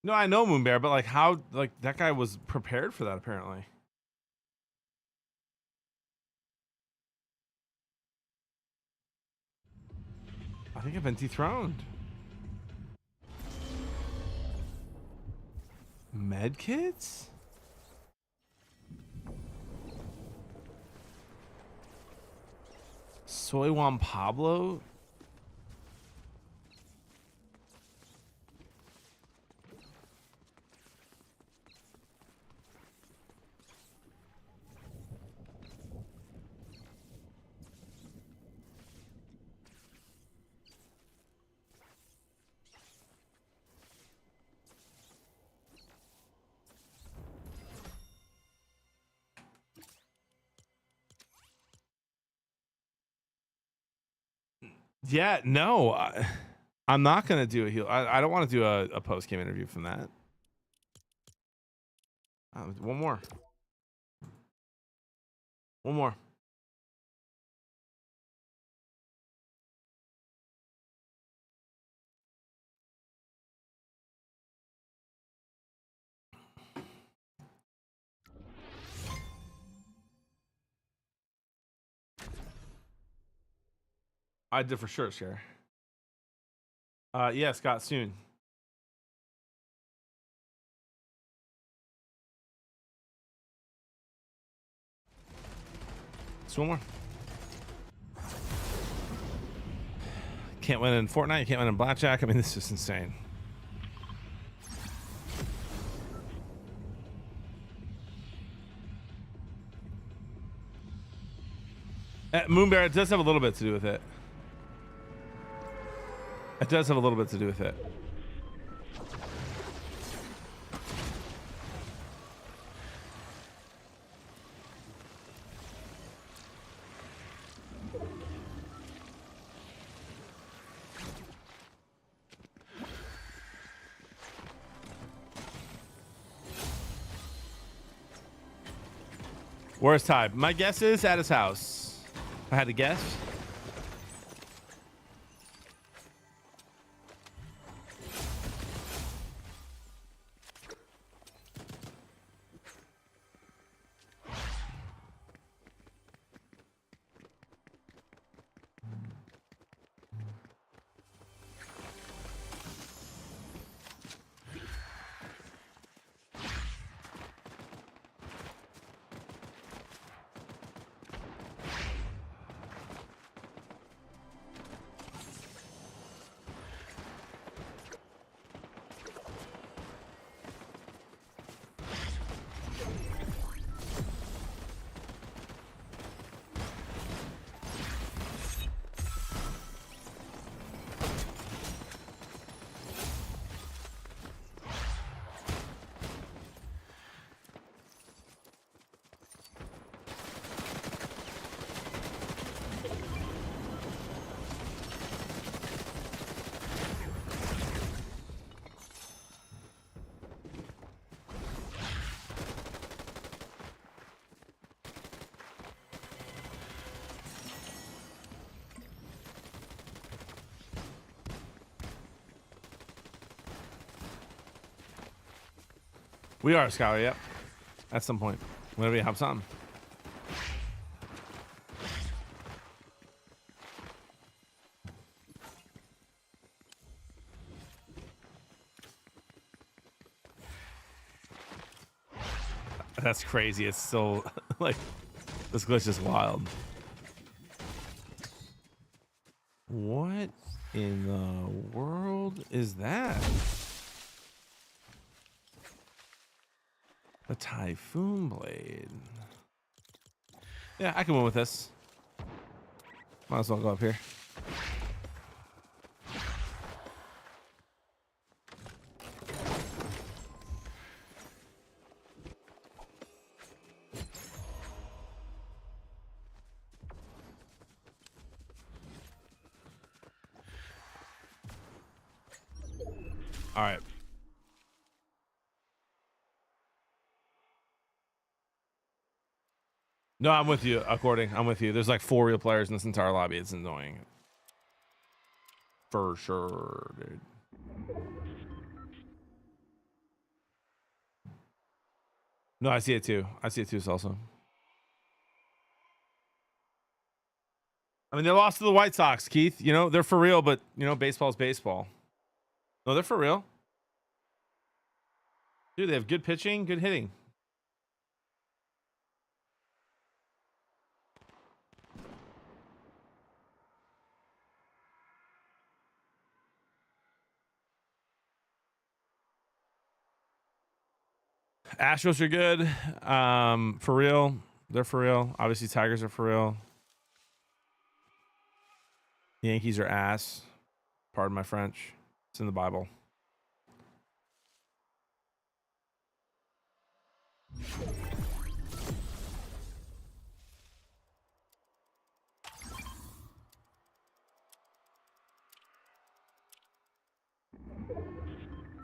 No, I know Moonbear, but like how, like that guy was prepared for that apparently. I think I've been dethroned. Med kits? Soy Juan Pablo? Yeah, no, I'm not gonna do a heal. I don't want to do a post game interview from that. One more. One more. I did for sure, Cher. Yeah, Scott, soon. Just one more. Can't win in Fortnite. You can't win in Blackjack. I mean, this is insane. Moonbear, it does have a little bit to do with it. It does have a little bit to do with it. Where's Ty? My guess is at his house. If I had to guess. We are Scholar, yep. At some point. Whenever he hops on. That's crazy. It's still like this glitch is wild. What in the world is that? A Typhoon Blade. Yeah, I can win with this. Might as well go up here. All right. No, I'm with you, According. I'm with you. There's like 4 real players in this entire lobby. It's annoying. For sure, dude. No, I see it too. I see it too, also. I mean, they lost to the White Sox, Keith. You know, they're for real, but, you know, baseball's baseball. No, they're for real. Dude, they have good pitching, good hitting. Astros are good. For real. They're for real. Obviously, Tigers are for real. Yankees are ass. Pardon my French. It's in the Bible.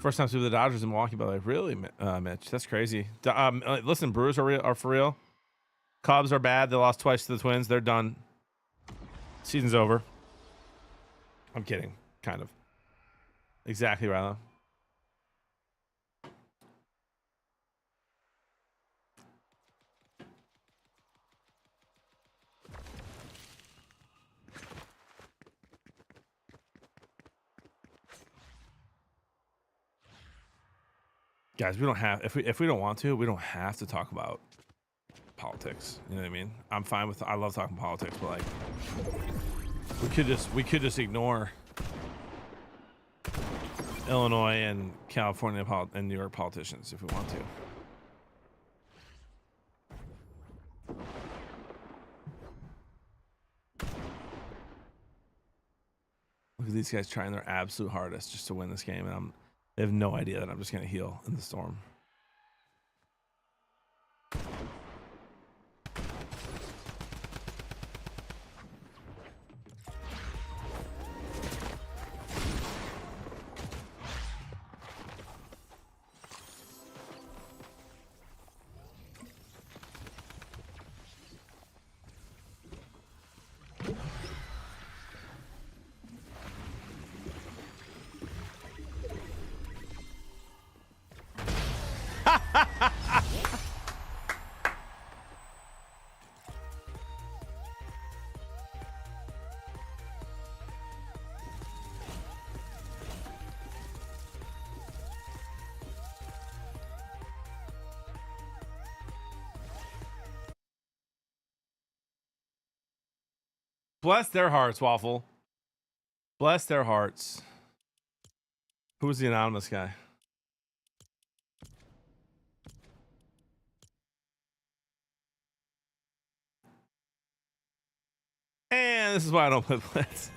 First time through the Dodgers in Milwaukee, by the way. Really, Mitch? That's crazy. Listen, Brewers are for real. Cubs are bad. They lost twice to the Twins. They're done. Season's over. I'm kidding. Kind of. Exactly, Rilo. Guys, we don't have if we don't want to, we don't have to talk about politics. You know what I mean? I'm fine with I love talking politics, but like we could just ignore Illinois and California and New York politicians if we want to. Look at these guys trying their absolute hardest just to win this game, and they have no idea that I'm just gonna heal in the storm. Bless their hearts, Waffle. Bless their hearts. Who's the anonymous guy? And this is why I don't play Blitz.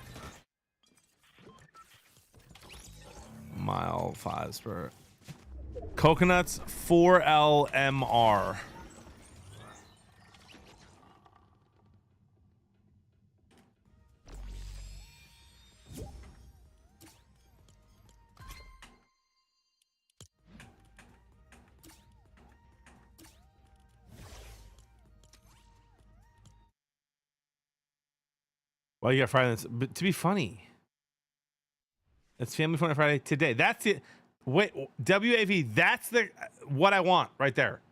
Mile 5 spur. Coconuts 4LMR. Well, you got Friday. But to be funny, it's Family Fortnite Friday today. That's it. Wait, WAV. That's what I want right there.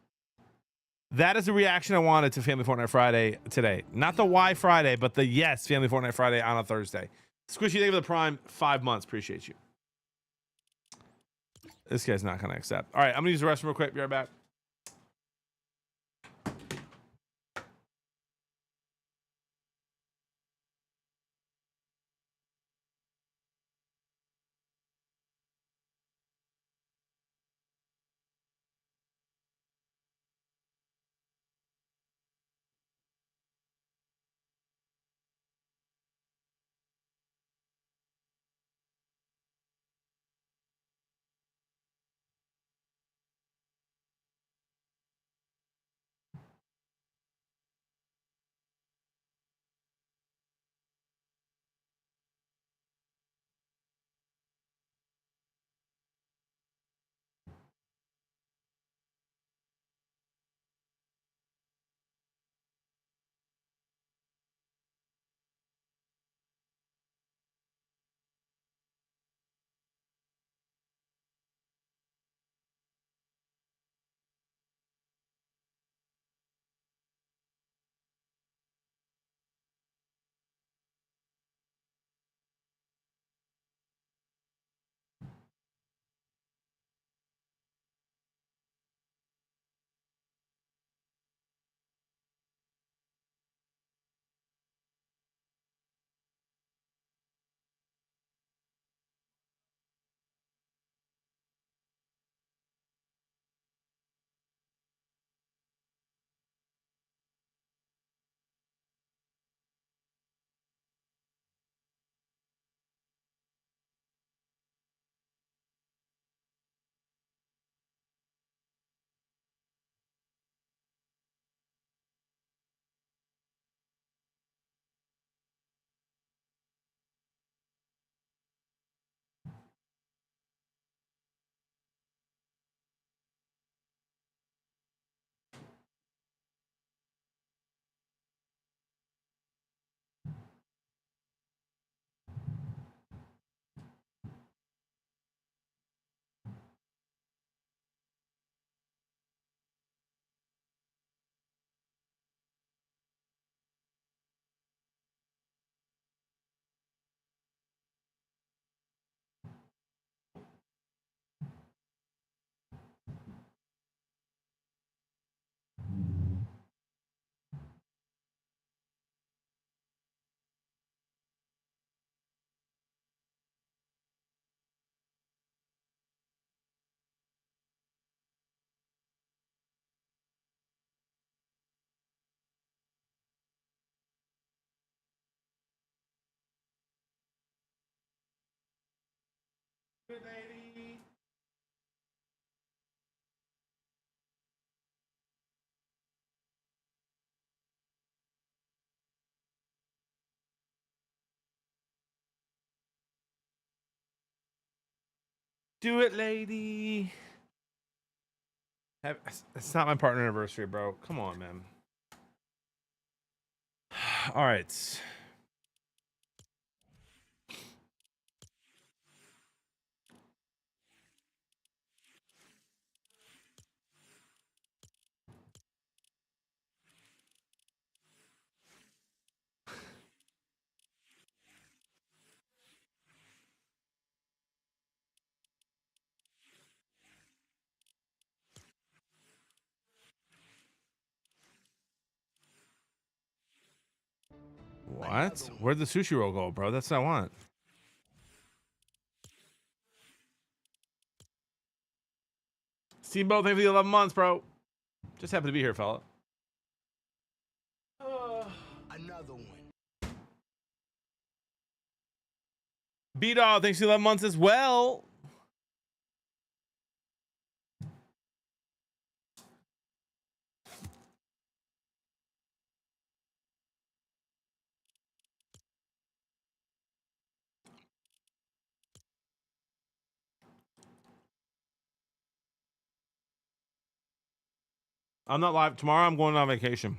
That is the reaction I wanted to Family Fortnite Friday today. Not the why Friday, but the yes Family Fortnite Friday on a Thursday. Squishy, thank you for the prime 5 months. Appreciate you. This guy's not going to accept. All right, I'm going to use the restroom real quick. Be right back. lady. Do it, lady. It's not my partner anniversary, bro. Come on, man. All right. What? Where'd the sushi roll go, bro? That's what I want. Steamboat, thank you for the 11 months, bro. Just happen to be here, fella. Another one. B-Dog, thanks for the 11 months as well. I'm not live tomorrow. I'm going on vacation,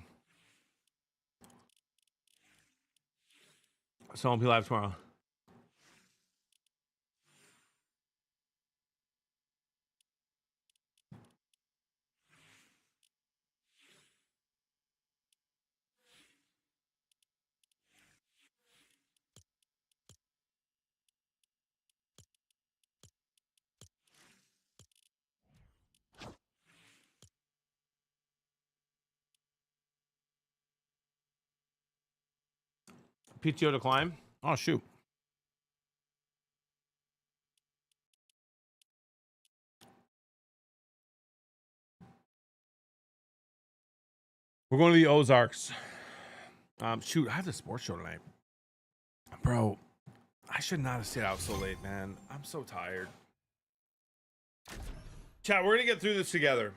so I won't be live tomorrow. PTO to climb. Oh shoot. We're going to the Ozarks. Shoot, I have the sports show tonight, bro. I should not have stayed out so late, man. I'm so tired. Chat, we're gonna get through this together.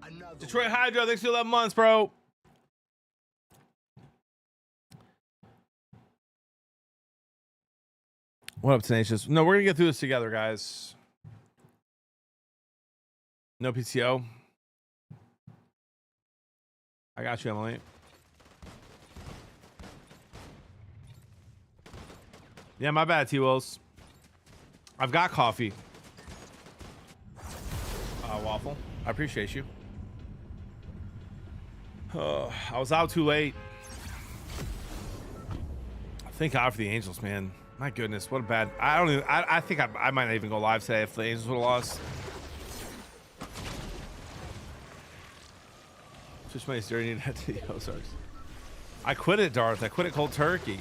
Another Detroit Hydro, thanks for 11 months, bro. What up, Tenacious? No, we're gonna get through this together, guys. No PTO. I got you, Emily. Yeah, my bad, T-Wills. I've got coffee. Waffle. I appreciate you. I was out too late. Thank God for the Angels, man. My goodness, what a bad. I don't even. I think I might not even go live today if the Angels would have lost. Switch my dirty net to the Ozarks. I quit it, Darth. I quit it cold turkey.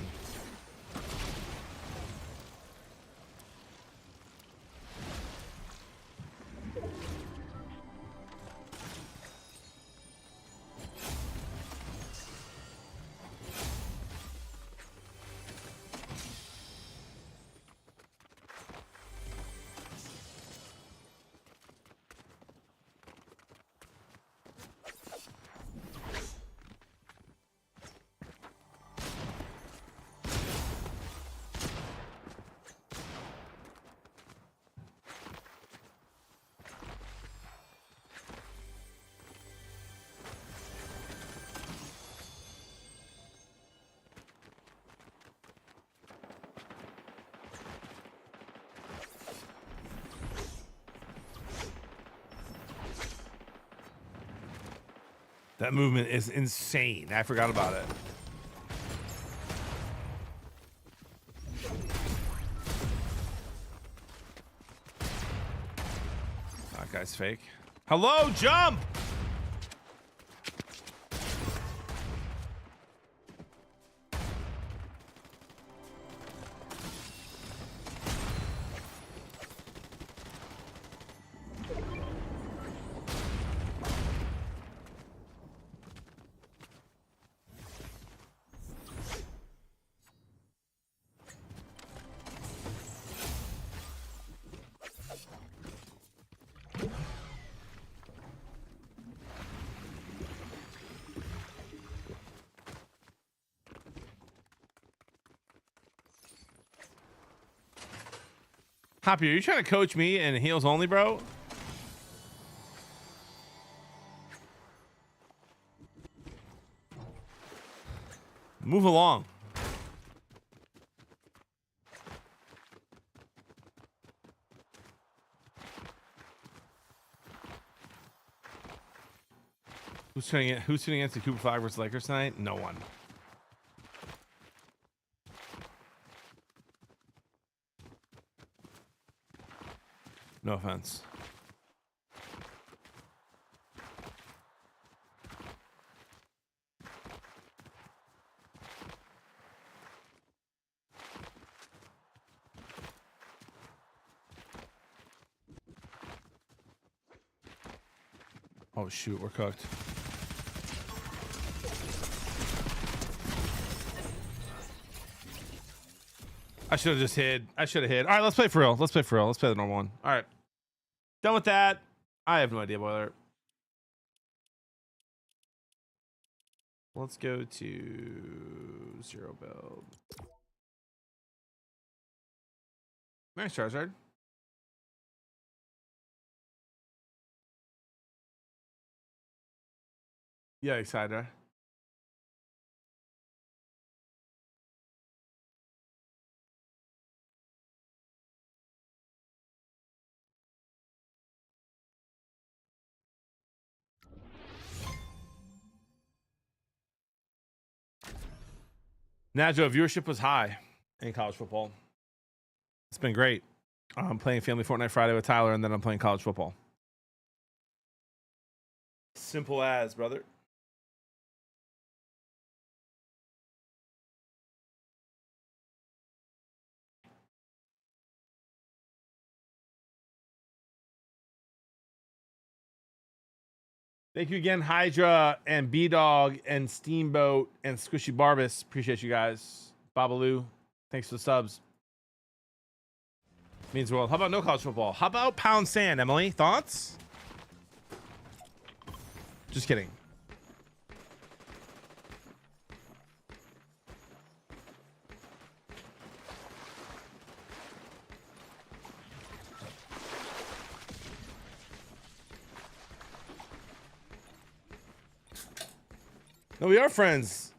That movement is insane. I forgot about it. That guy's fake. Hello, jump! Hoppy, are you trying to coach me in heels only, bro? Move along. Who's tuning against the Cooper Flag versus Lakers tonight? No one. No offense. Oh shoot, we're cooked. I should have just hid. I should have hid. All right, let's play for real. Let's play for real. Let's play the normal one. All right. Done with that. I have no idea, Boiler. Let's go to 0 build. Nice, Charizard. Yeah, excited. Right? Najo, viewership was high in college football. It's been great. I'm playing Family Fortnite Friday with Tyler, and then I'm playing college football. Simple as, brother. Thank you again, Hydra and B-Dog and Steamboat and Squishy Barbus. Appreciate you guys. Babaloo, thanks for the subs. Means the world. How about no college football? How about Pound Sand, Emily? Thoughts? Just kidding. No, we are friends.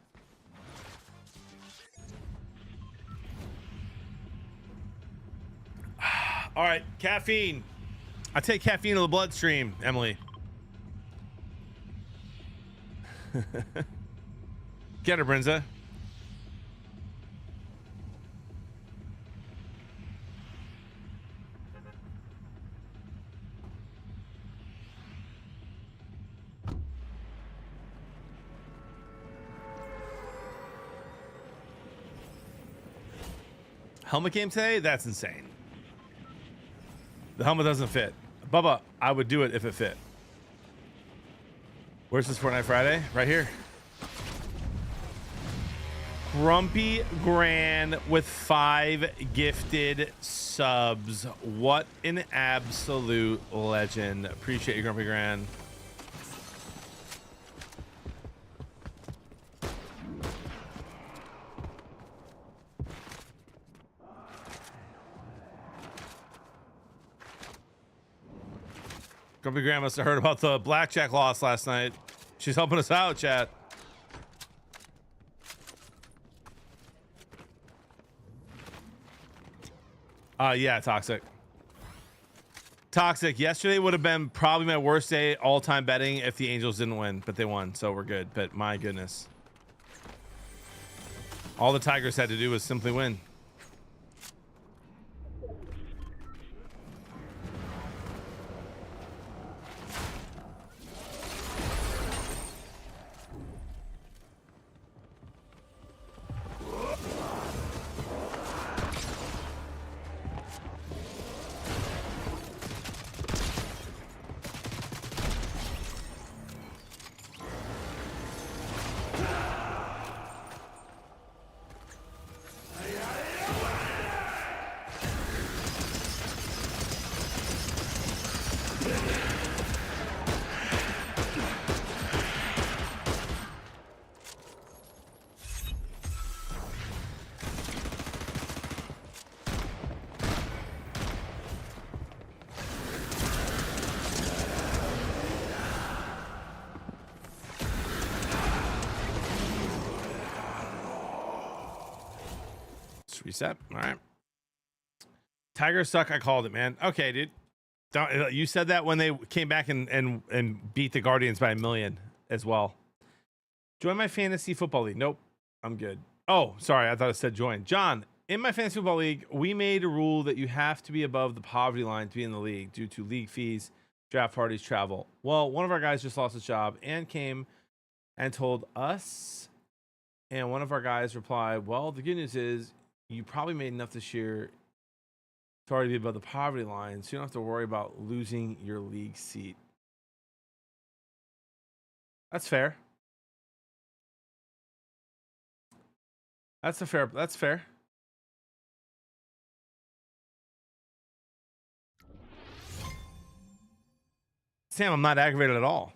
All right, caffeine. I take caffeine to the bloodstream, Emily. Get her, Brinza. Helmet game today? That's insane. The helmet doesn't fit. Bubba, I would do it if it fit. Where's this Fortnite Friday? Right here. Grumpy Grand with 5 gifted subs. What an absolute legend. Appreciate you, Grumpy Grand. Grumpy Grand must have heard about the blackjack loss last night. She's helping us out, chat. Yeah, Toxic. Toxic. Yesterday would have been probably my worst day all-time betting if the Angels didn't win, but they won, so we're good. But my goodness. All the Tigers had to do was simply win. Let's reset. All right. Tigers suck. I called it, man. Okay, dude. Don't, you said that when they came back and beat the Guardians by 1 million as well. Join my fantasy football league. Nope. I'm good. Oh, sorry. I thought it said join. John, in my fantasy football league, we made a rule that you have to be above the poverty line to be in the league due to league fees, draft parties, travel. Well, one of our guys just lost his job and came and told us, and one of our guys replied, well, the good news is you probably made enough this year to already be above the poverty line, so you don't have to worry about losing your league seat. That's fair. That's fair. Sam, I'm not aggravated at all.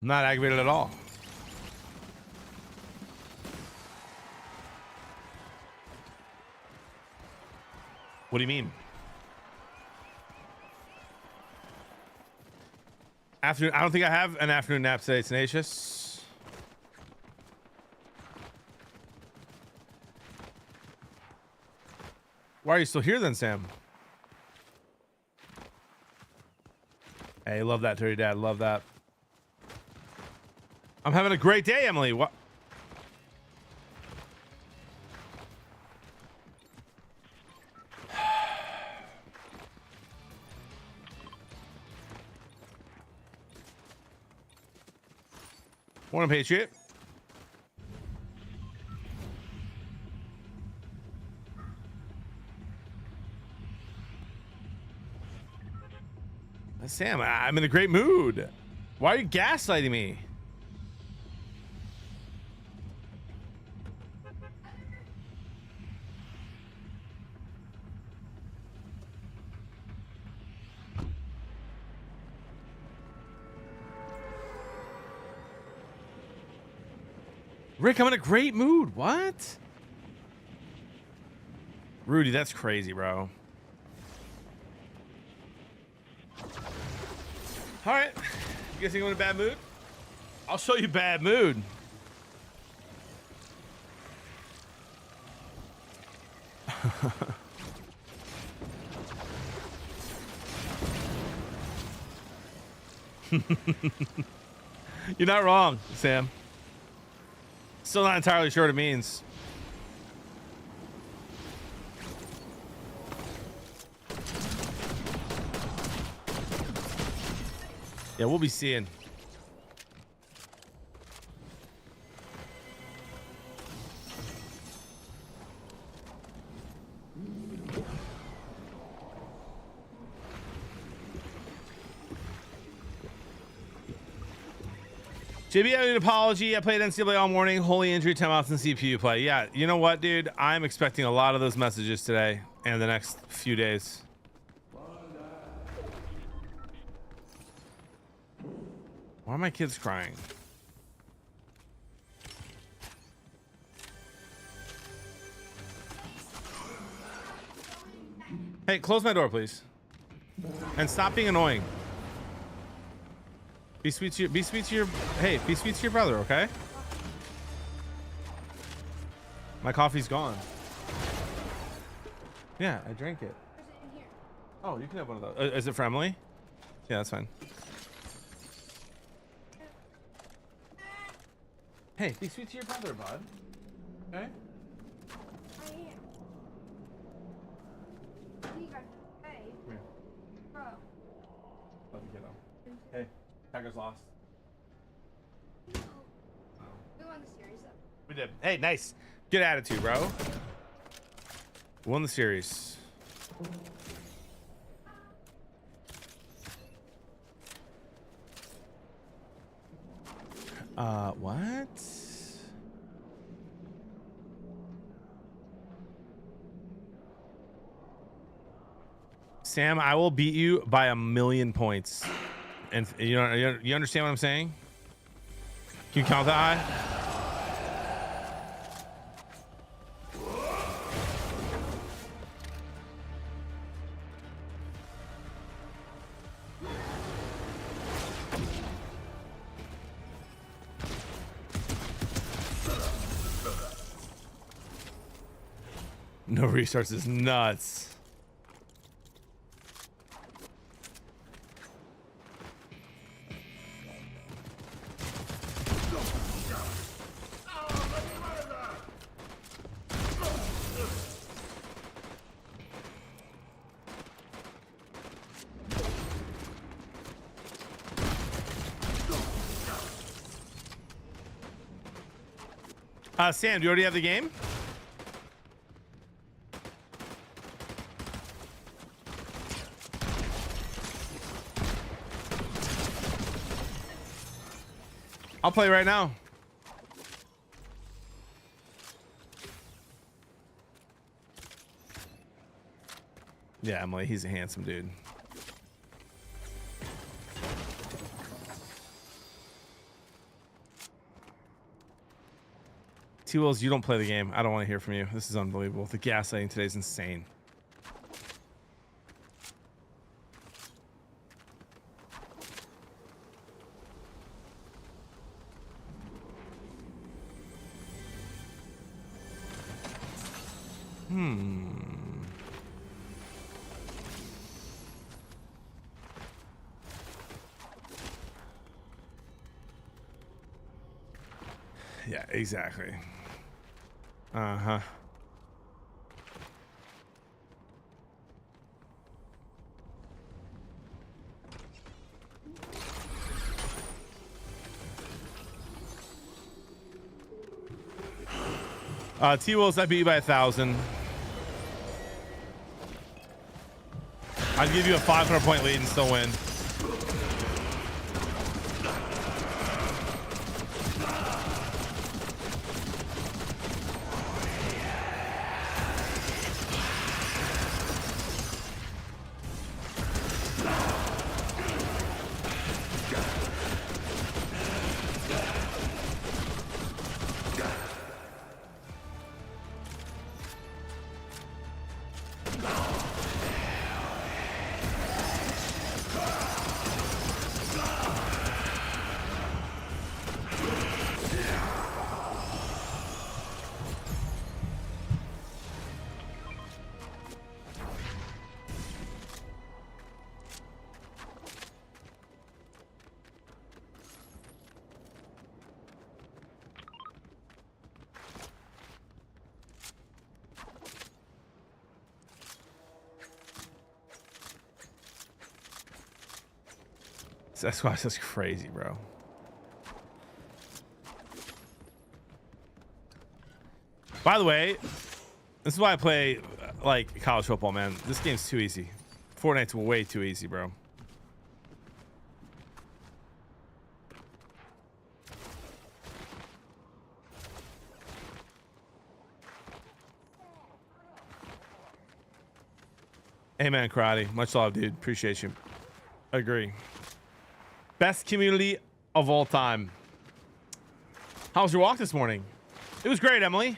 I'm not aggravated at all. What do you mean? Afternoon. I don't think I have an afternoon nap today, Tenacious. Why are you still here then, Sam? Hey, love that, Dirty Dad. Love that. I'm having a great day, Emily. What? Morning, Patriot. Sam, I'm in a great mood. Why are you gaslighting me? Rick, I'm in a great mood. What? Rudy, that's crazy, bro. All right. You guys think I'm in a bad mood? I'll show you bad mood. You're not wrong, Sam. Still not entirely sure what it means. Yeah, we'll be seeing. JB, I need an apology. I played NCAA all morning. Holy injury, timeouts, and CPU play. Yeah, you know what, dude? I'm expecting a lot of those messages today and the next few days. Why are my kids crying? Hey, close my door, please. And stop being annoying. Be sweet to your hey, be sweet to your brother, okay? My coffee's gone. Yeah, I drank it. Oh, you can have one of those. Is it for Emily? Yeah, that's fine. Hey, be sweet to your brother, bud. Okay? I am. Hey. Come here. Bro. Love you, kiddo. Hey, Tigers lost. We won the series though. We did. Hey, nice. Good attitude, bro. Won the series. What? Sam, I will beat you by 1,000,000 points. And you know, you understand what I'm saying? Can you count that high? No restarts is nuts. Sam, do you already have the game? I'll play right now. Yeah, Emily, he's a handsome dude. T-Wills, you don't play the game. I don't want to hear from you. This is unbelievable. The gaslighting today is insane. Yeah, exactly. Uh-huh. T-Wills, I beat you by 1,000. I'd give you a 500-point lead and still win. That's why that's crazy, bro. By the way, this is why I play like college football, man. This game's too easy. Fortnite's way too easy, bro. Amen, Karate. Much love, dude. Appreciate you. Agree. Best community of all time. How was your walk this morning? It was great, Emily.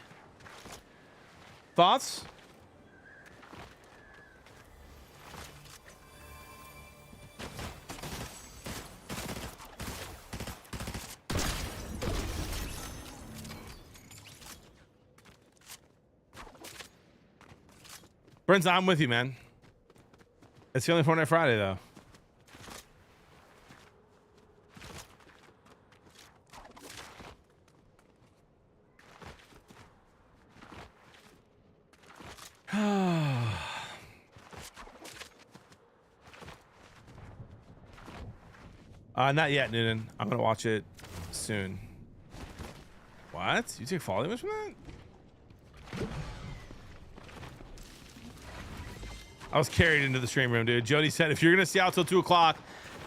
Thoughts? Friends, I'm with you, man. It's the only Fortnite Friday, though. Not yet, Noonan. I'm gonna watch it soon. What? You take fall damage from that? I was carried into the stream room, dude. Jody said, if you're gonna stay out till 2 o'clock,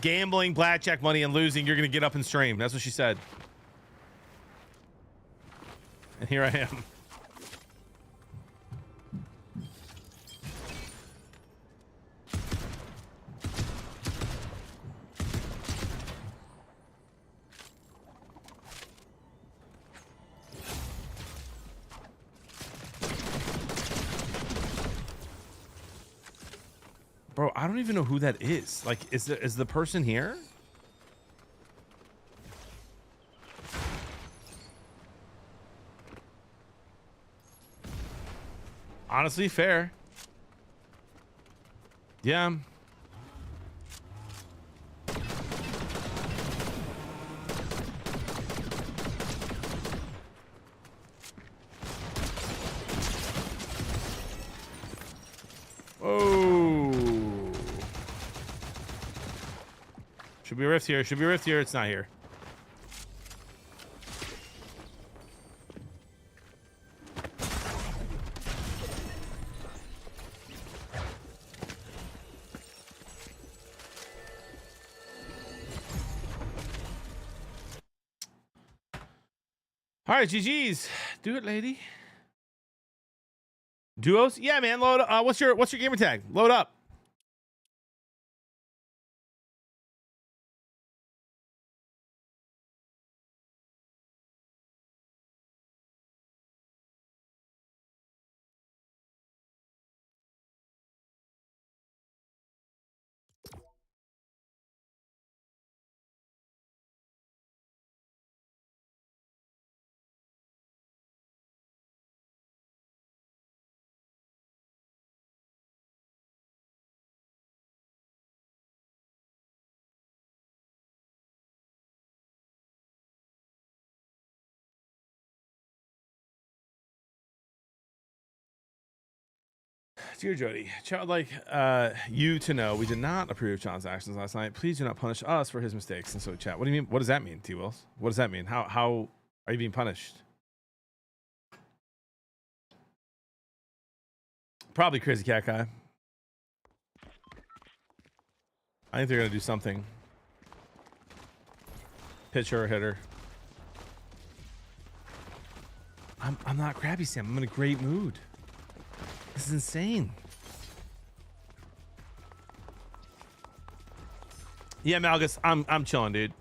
gambling, blackjack money, and losing, you're gonna get up and stream. That's what she said. And here I am. Bro, I don't even know who that is. Like, is the person here? Honestly, fair. Yeah. Oh. Should be a rift here. Should be a rift here. It's not here. All right, GG's. Do it, lady. Duos? Yeah, man. Load. What's your gamer tag? Load up. Dear Jody, childlike you to know we did not approve John's actions last night. Please do not punish us for his mistakes. And so chat. What do you mean? What does that mean, T Wills? What does that mean? How are you being punished? Probably Crazy Cat Guy. I think they're gonna do something. Pitcher or hitter. I'm not crabby Sam. I'm in a great mood. This is insane. Yeah, Malgus, I'm chilling, dude.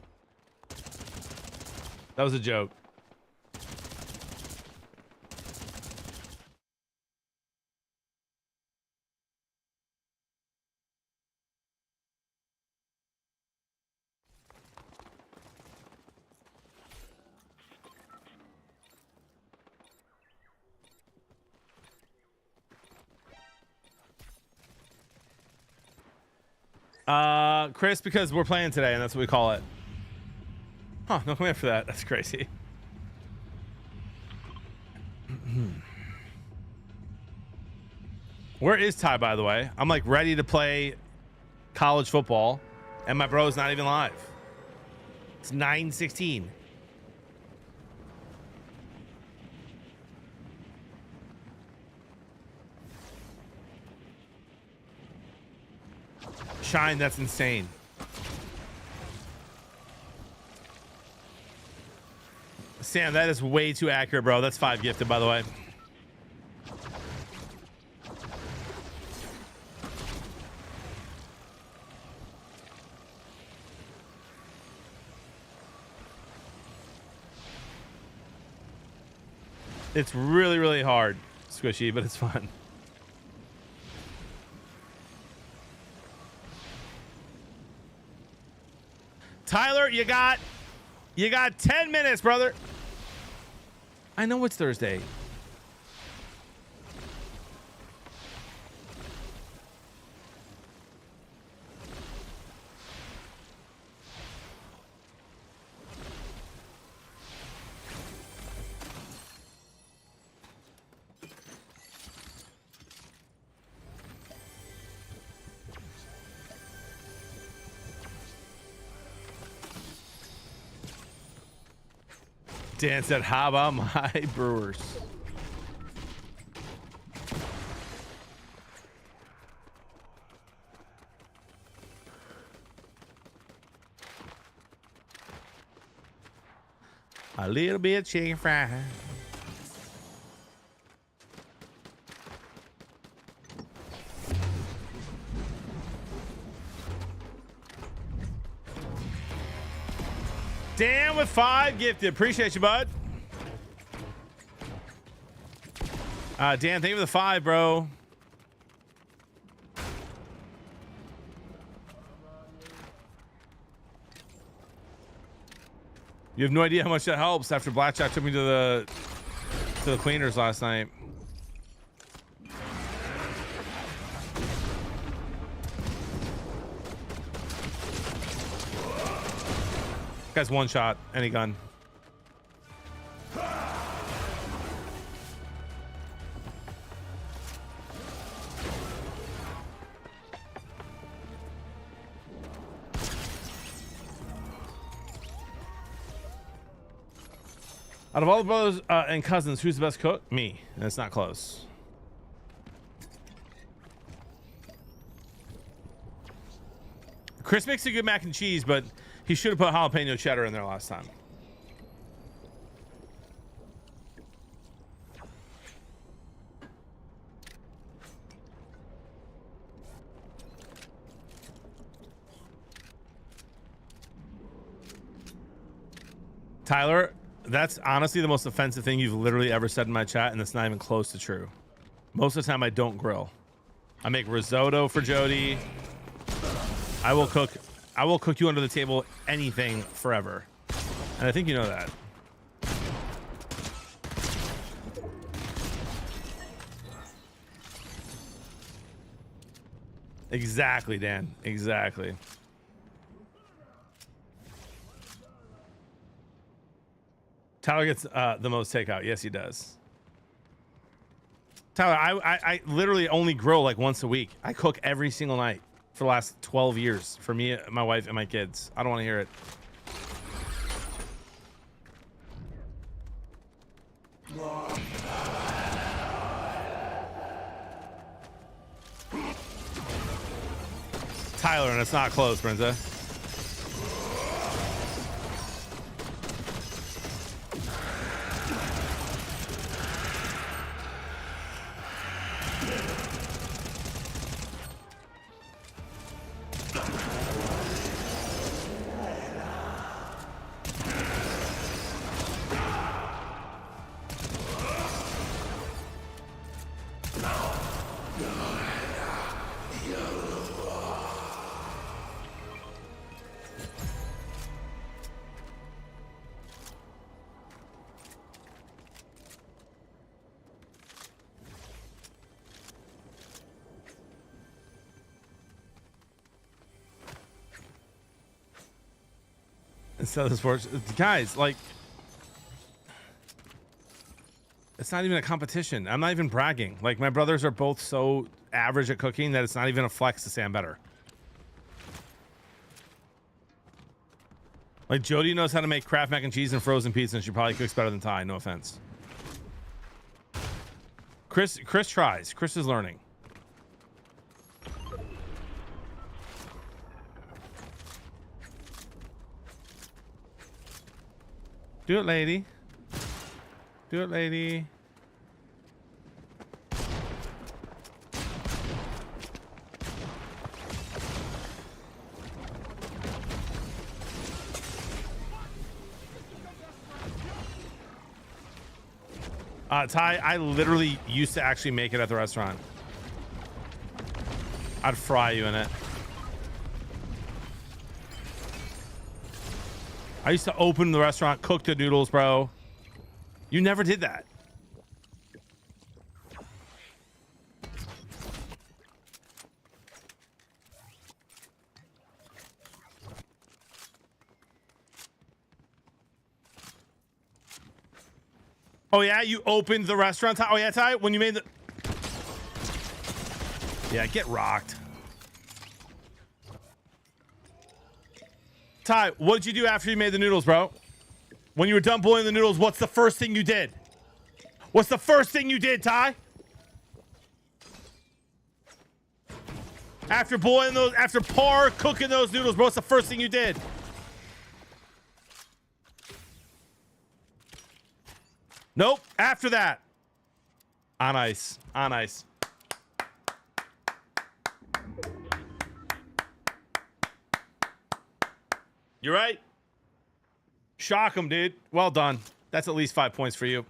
That was a joke. Chris, because we're playing today and that's what we call it. Huh, no command for that. That's crazy. Where is Ty, by the way? I'm like ready to play college football and my bro's not even live. It's 9:16. Shine, that's insane. Sam, that is way too accurate, bro. That's 5 gifted, by the way. It's really, really hard, Squishy, but it's fun. Tyler, you got 10 minutes, brother. I know it's Thursday. Dan said, how about my Brewers? A little bit of chicken fried. Dan with 5 gifted. Appreciate you, bud. Dan, thank you for the 5, bro. You have no idea how much that helps after Blackjack took me to the cleaners last night. Guy's one shot, any gun. Out of all the brothers and cousins, who's the best cook? Me. And it's not close. Chris makes a good mac and cheese, but he should have put jalapeno cheddar in there last time. Tyler, that's honestly the most offensive thing you've literally ever said in my chat, and it's not even close to true. Most of the time I don't grill. I make risotto for Jody. I will cook you under the table anything forever. And I think you know that. Exactly, Dan. Exactly. Tyler gets the most takeout. Yes, he does. Tyler, I literally only grill like once a week. I cook every single night for the last 12 years for me, my wife, and my kids. I don't want to hear it. Tyler, and it's not close, Brinza. Instead of the sports guys, like, it's not even a competition. I'm not even bragging. Like, my brothers are both so average at cooking that it's not even a flex to say I'm better. Like, Jody knows how to make Kraft mac and cheese and frozen pizza, and she probably cooks better than Ty. No offense. Chris tries. Chris is learning. Do it, lady. Do it, lady. Ty, I literally used to actually make it at the restaurant. I'd fry you in it. I used to open the restaurant, cook the noodles, bro. You never did that. Oh yeah, you opened the restaurant. Oh yeah, Ty, when you made the... Yeah, get rocked. Ty, what did you do after you made the noodles, bro? When you were done boiling the noodles, what's the first thing you did? What's the first thing you did, Ty? After boiling those, after cooking those noodles, bro, what's the first thing you did? Nope, after that. On ice, on ice. You're right. Shock him, dude. Well done. That's at least 5 points for you.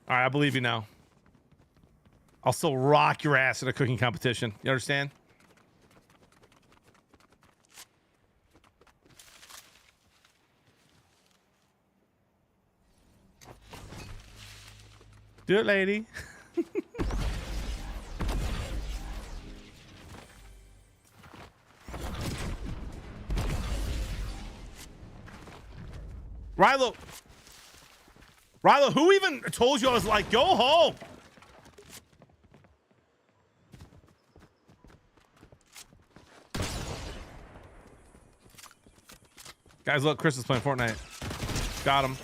All right, I believe you now. I'll still rock your ass in a cooking competition. You understand? Do it, lady. Rilo, who even told you I was like, go home? Guys, look, Chris is playing Fortnite. Got him.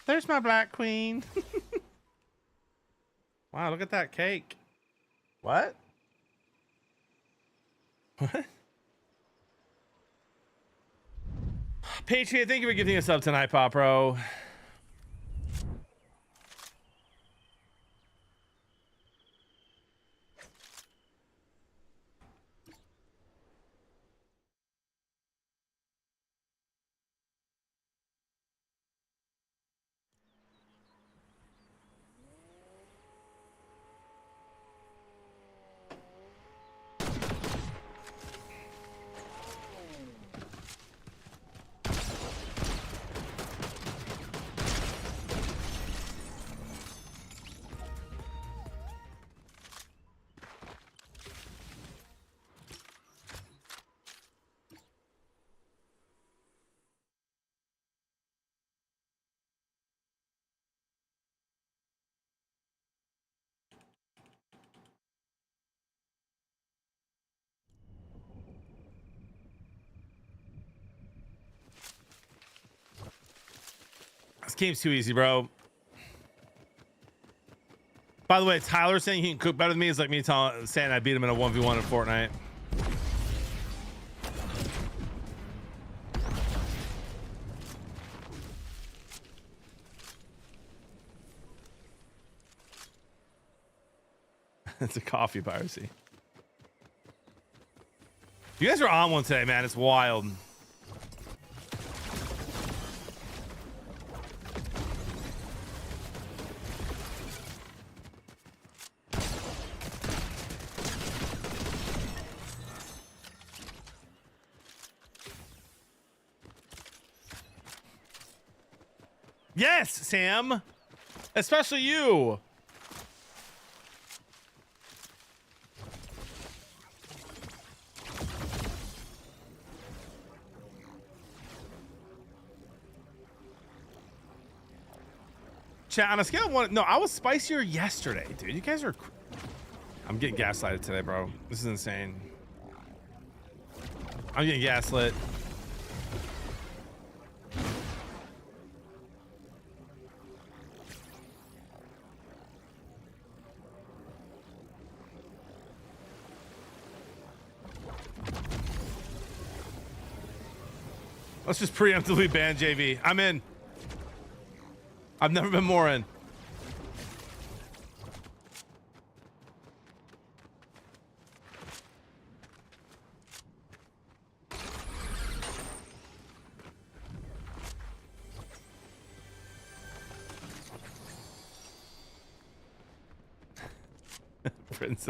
There's my black queen. Wow, look at that cake. What? What? Patriot, thank you for giving us up tonight, Pop Pro. This game's too easy, bro. By the way, Tyler saying he can cook better than me is like me saying I beat him in a 1v1 in Fortnite. It's a coffee piracy. You guys are on one today, man. It's wild. Yes, Sam. Especially you. Chat, on a scale of 1, no, I was spicier yesterday, dude. You guys are. I'm getting gaslighted today, bro. This is insane. I'm getting gaslit. Let's just preemptively ban JV. I'm in. I've never been more in. Prince.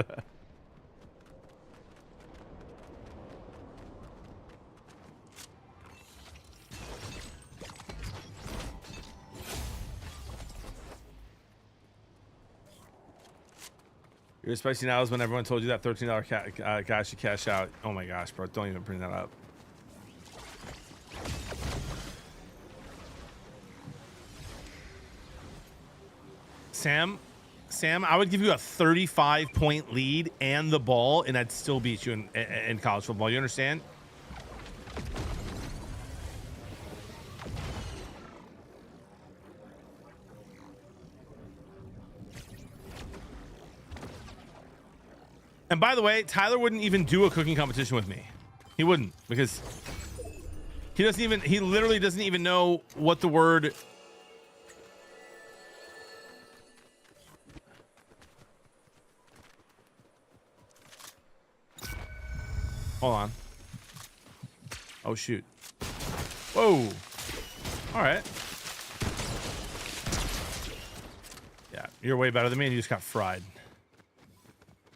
You're spicy now is when everyone told you that $13 guy should cash out. Oh my gosh, bro. Don't even bring that up. Sam, I would give you a 35-point lead and the ball, and I'd still beat you in college football. You understand? And by the way, Tyler wouldn't even do a cooking competition with me. He wouldn't, because he literally doesn't even know what the word. Hold on. Oh, shoot. Whoa. All right. Yeah, you're way better than me, and you just got fried.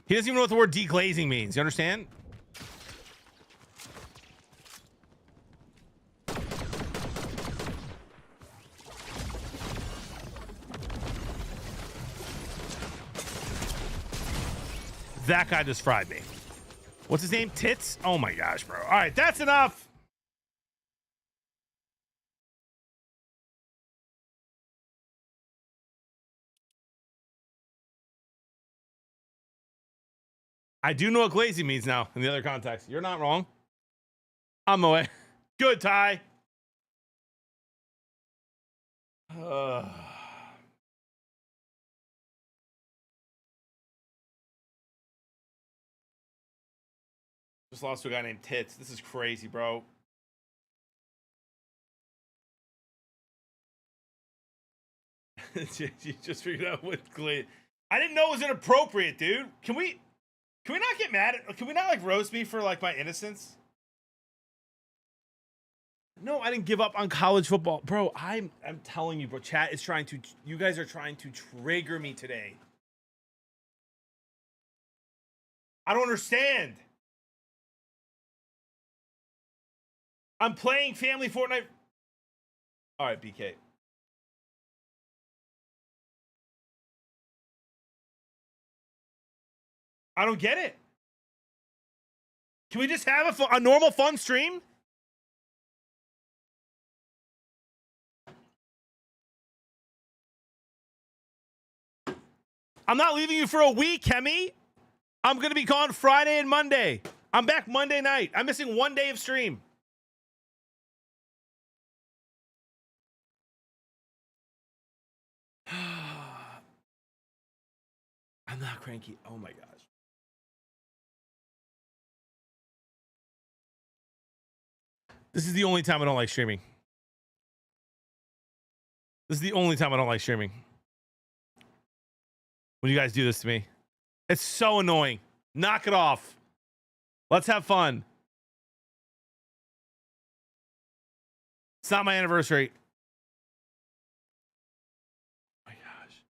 He doesn't even know what the word deglazing means. You understand? That guy just fried me. What's his name? Tits? Oh my gosh, bro. All right, that's enough. I do know what glazy means now in the other context. You're not wrong. I'm away. Good, Ty. Just lost to a guy named Tits. This is crazy, bro. You just figured out what glaze. I didn't know it was inappropriate, dude. Can we not get mad at? Can we not like roast me for like my innocence? No, I didn't give up on college football, bro. I'm telling you, bro. Chat is trying to. You guys are trying to trigger me today. I don't understand. I'm playing family Fortnite. All right, BK. I don't get it. Can we just have a normal fun stream? I'm not leaving you for a week, Hemi. I'm going to be gone Friday and Monday. I'm back Monday night. I'm missing 1 day of stream. I'm not cranky. Oh my gosh. This is the only time I don't like streaming. This is the only time I don't like streaming. When you guys do this to me. It's so annoying. Knock it off. Let's have fun. It's not my anniversary. Oh my gosh.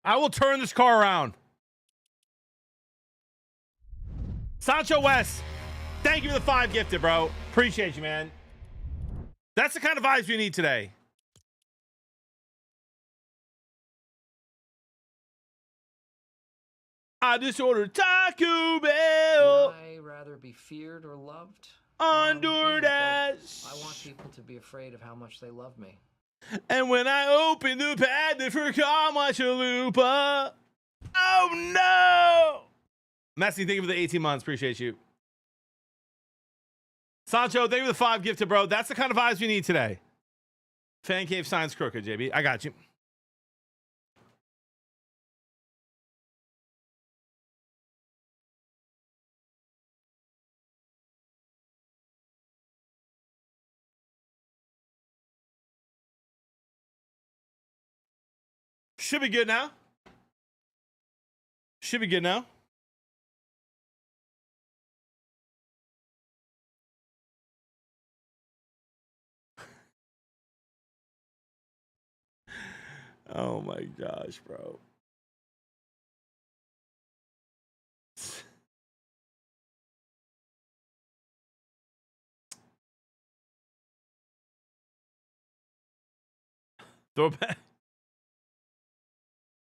I will turn this car around. Sancho West, thank you for the 5 gifted, bro. Appreciate you, man. That's the kind of vibes we need today. I just ordered Taco Bell. Would I rather be feared or loved? On Both. DoorDash. I want people to be afraid of how much they love me. And when I opened the pad, they forgot my chalupa. Oh no! Messy, thank you for the 18 months. Appreciate you. Sancho, thank you for the 5 gifted, bro. That's the kind of vibes we need today. Fan cave signs crooked, JB. I got you. Should be good now. Should be good now. Oh my gosh, bro. Throw it back.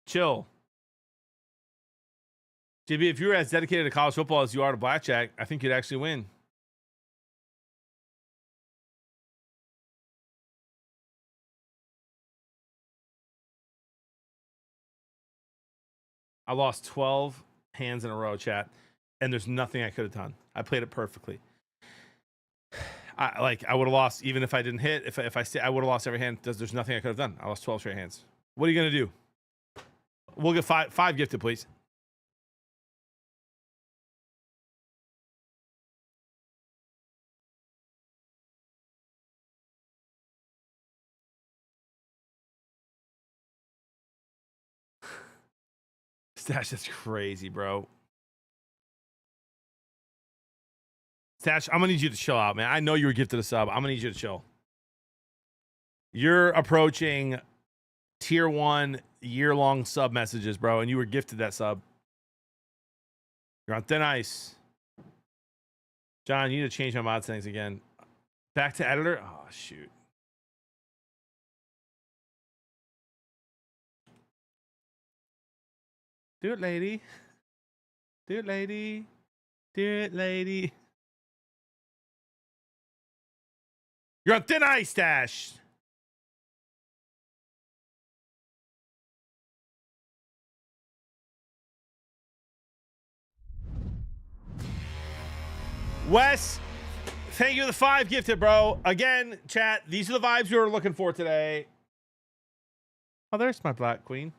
Chill. JB, if you were as dedicated to college football as you are to blackjack, I think you'd actually win. I lost 12 hands in a row, chat, and there's nothing I could have done. I played it perfectly. I would have lost even if I didn't hit. If I stay, I would have lost every hand. There's nothing I could have done. I lost 12 straight hands. What are you gonna do? We'll get five gifted, please. Stash, that's crazy, bro. Stash, I'm gonna need you to chill out, man. I know you were gifted a sub. I'm gonna need you to chill. You're approaching tier 1 year-long sub messages, bro, and you were gifted that sub. You're on thin ice. John, you need to change my mod settings again. Back to editor. Oh shoot. Do it, lady. Do it, lady. Do it, lady. You're on thin ice, Dash. Wes, thank you for the 5 gifted, bro. Again, chat, these are the vibes we were looking for today. Oh, there's my Black Queen.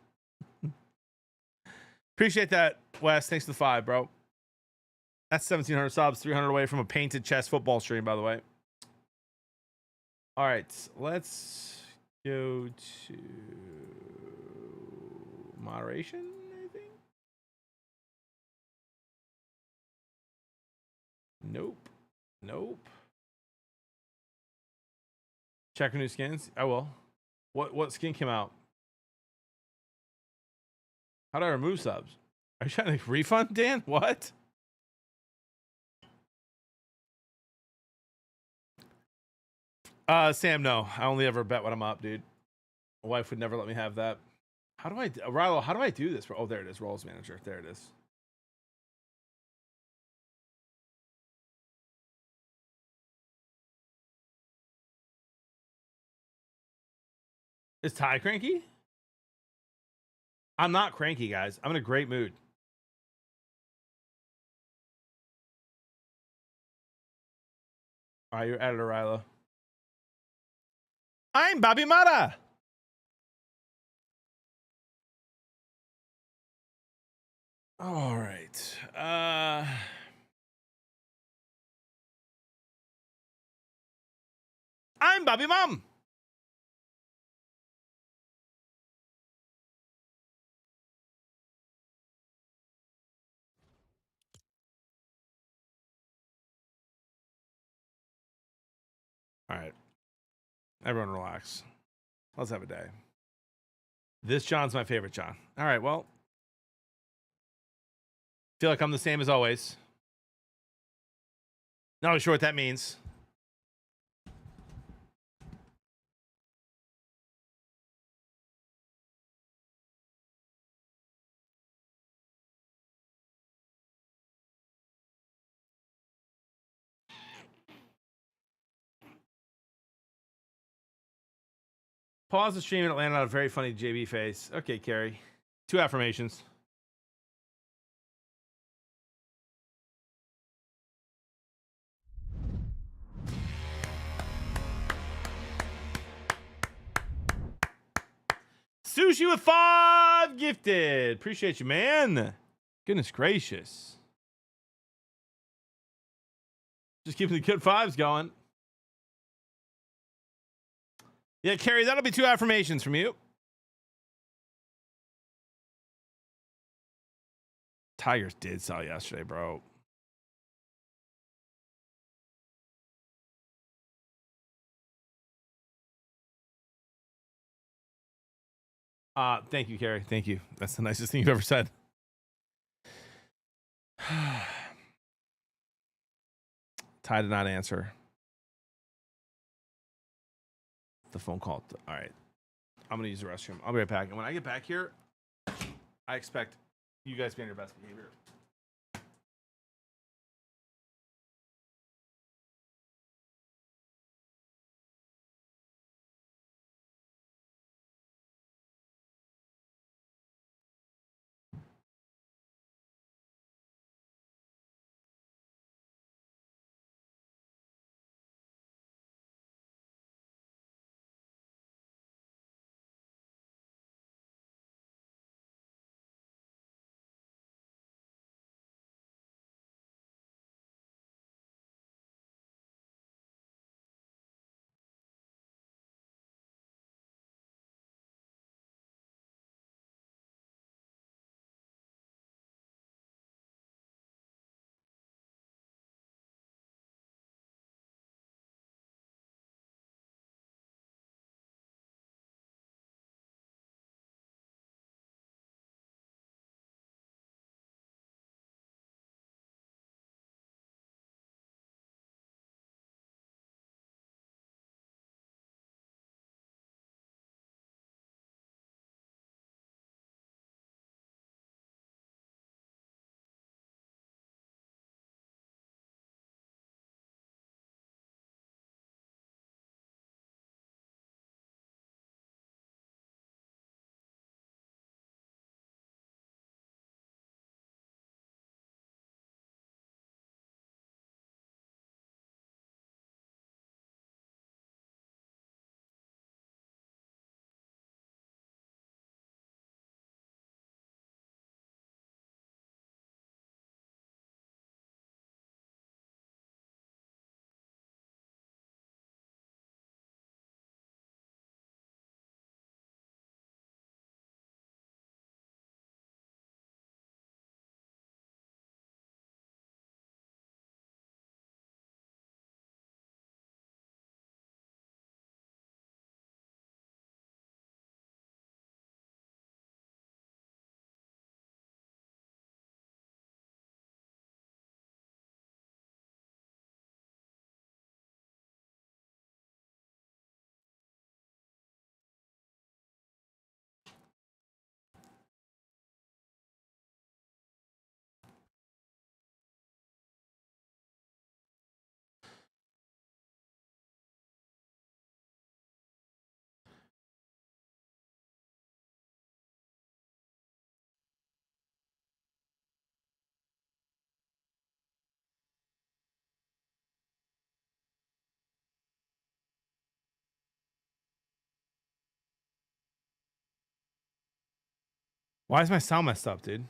Appreciate that, Wes. Thanks for the 5, bro. That's 1,700 subs, 300 away from a painted chess football stream, by the way. All right, let's go to moderation, I think. Nope. Nope. Check for new skins. I will. What skin came out? How do I remove subs? Are you trying to refund, Dan? What? Sam, no. I only ever bet when I'm up, dude. My wife would never let me have that. How do I, Rilo, how do I do this? Oh, there it is. Roles manager. There it is. Is Ty cranky? I'm not cranky, guys. I'm in a great mood. All right, your editor, Rilo. I'm Bobby Mata. All right. I'm Bobby Mom. All right. Everyone relax. Let's have a day. This John's my favorite John. All right, well. Feel like I'm the same as always. Not really sure what that means. Pause the stream and it landed on a very funny JB face. Okay, Carrie. 2 affirmations. Sushi with 5 gifted. Appreciate you, man. Goodness gracious. Just keeping the good 5s going. Yeah, Carrie, that'll be 2 affirmations from you. Tigers did sell yesterday, bro. Thank you, Carrie. Thank you. That's the nicest thing you've ever said. Ty did not answer the phone call. All right. I'm going to use the restroom. I'll be right back. And when I get back here, I expect you guys to be on your best behavior. Why is my sound messed up, dude?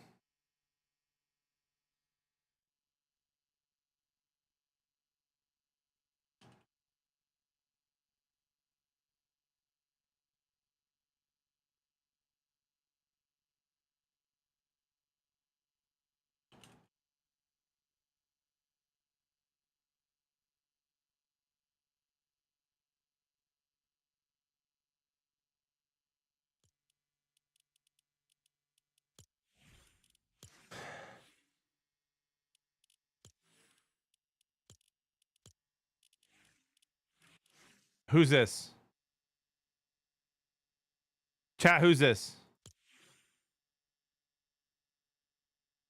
Who's this? Chat, who's this?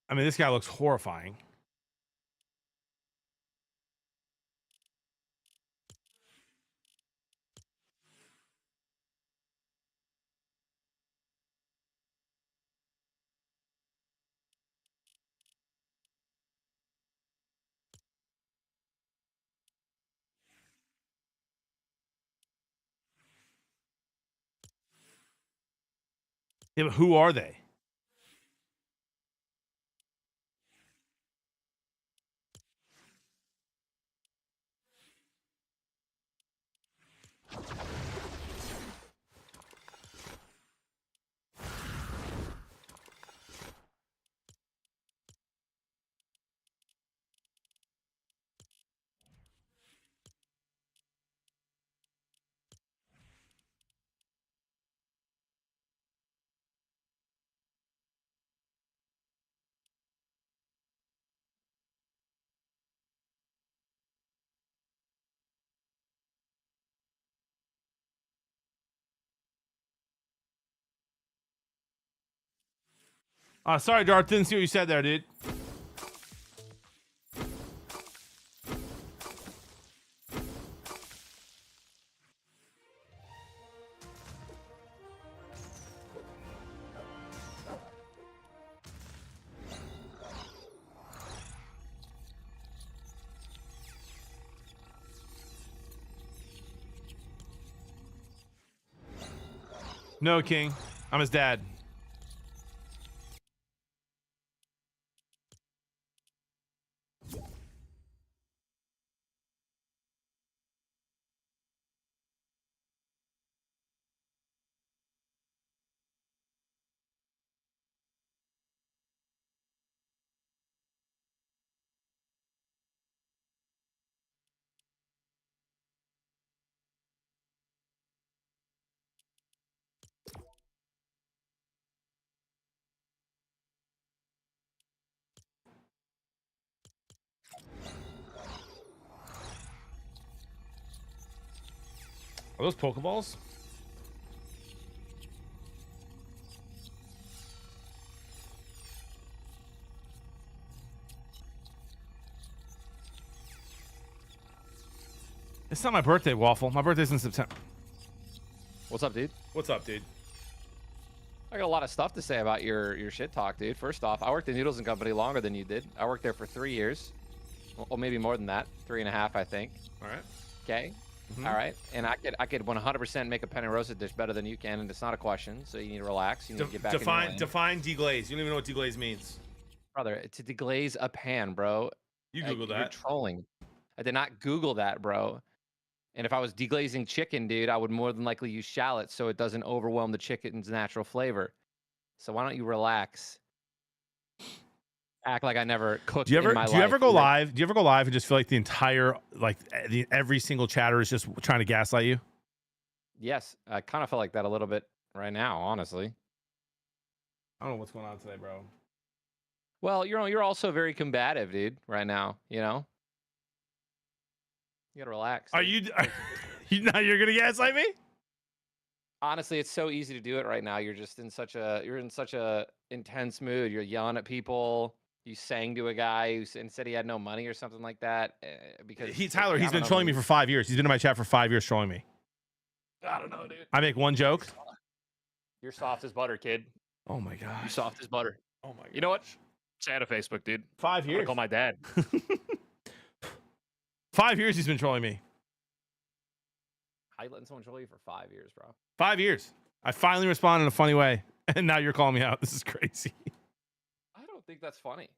I mean, this guy looks horrifying. Yeah, but who are they? Sorry, Darth. Didn't see what you said there, dude. No, King. I'm his dad. Are those Pokeballs? It's not my birthday, Waffle. My birthday's in September. What's up, dude? What's up, dude? I got a lot of stuff to say about your shit talk, dude. First off, I worked at Noodles and Company longer than you did. I worked there for 3 years. Well, maybe more than that. 3.5, I think. All right. Okay. All right. And I could 100% make a penne roasted dish better than you can, and it's not a question. So you need to relax. You need to get back in your lane. Define deglaze. You don't even know what deglaze means. Brother, to deglaze a pan, bro. You Googled You're that. trolling. I did not Google that, bro. And if I was deglazing chicken, dude, I would more than likely use shallots so it doesn't overwhelm the chicken's natural flavor. So why don't you relax? Act like I never cooked in my life. Do you ever go live? Do you ever go live and just feel like the entire every single chatter is just trying to gaslight you? Yes, I kind of feel like that a little bit right now, honestly. I don't know what's going on today, bro. Well, you're also very combative, dude, right now, you know? You gotta relax. Are dude. you're gonna gaslight me? Honestly, it's so easy to do it right now. You're just in such a intense mood. You're yelling at people. You sang to a guy who said he had no money or something like that. Because Tyler, he's been trolling me for 5 years. He's been in my chat for 5 years trolling me. I don't know, dude. I make one joke. You're soft as butter, kid. Oh my god. You soft as butter. Oh my god. You know what? Say out of Facebook, dude. 5 I'm years. gonna call my dad. 5 years he's been trolling me. How you letting someone troll you for 5 years, bro? 5 years. I finally responded in a funny way And now you're calling me out. This is crazy. I don't think that's funny.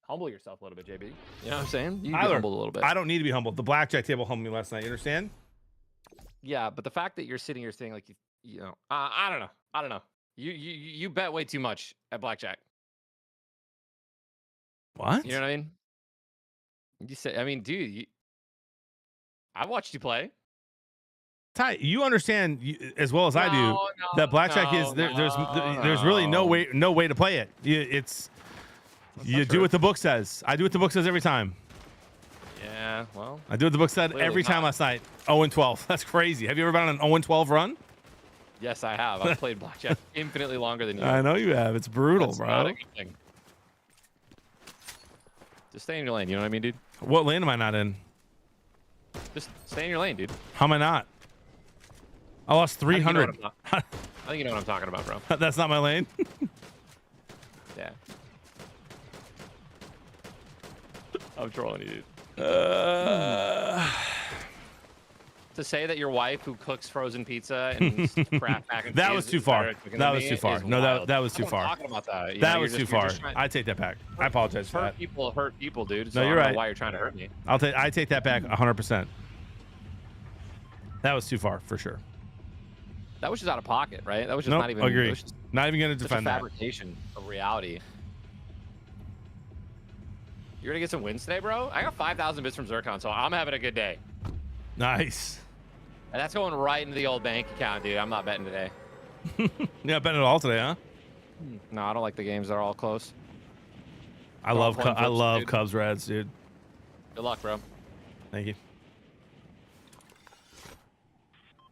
Humble yourself a little bit, JB. You know what I'm saying? You get humbled a little bit. I don't need to be humbled. The blackjack table humbled me last night. You understand? Yeah, but the fact that you're sitting here saying like you know, I don't know. I don't know. You bet way too much at blackjack. What? You know what I mean? You say, I mean, dude, I watched you play. Ty, you understand as well as I do No, that blackjack no, is there's no, really no no. way to play it. It's That's you not do true. what the book says. I do what the book says every time. Yeah, well, I do what the book said Clearly every time not. last night. 0-12. That's crazy. Have you ever been on an 0-12 run? yes, I have. I've played blackjack infinitely longer than you. I know you have. It's brutal, That's bro. not a good thing. Just stay in your lane. You know what I mean, dude? What lane am I not in? Just stay in your lane, dude. How am I not? I lost I think you know 300. what I think you know what I'm talking about, bro. That's not my lane. Yeah. I'm trolling you, dude. To say that your wife who cooks frozen pizza and Kraft mac and That cheese was too is far. better at cooking That than was me too far. is No, wild. that was too I'm far. talking about that. You That know, was you're too you're far. just trying- I take that back. I apologize for that. hurt people, dude. So No, I you're don't know right. why you're trying to hurt me. I take that back 100%. That was too far for sure. That was just out of pocket, right? That was just Nope, not even. agree. It was just Not even going to such a defend that. fabrication of reality. You're gonna get some wins today, bro. I got 5,000 bits from Zircon, so I'm having a good day. Nice. And that's going right into the old bank account, dude. I'm not betting today. Yeah, betting it all today, huh? No, I don't like the games. They're all close. I love coin flips, dude. Cubs Reds, dude. Good luck, bro. Thank you.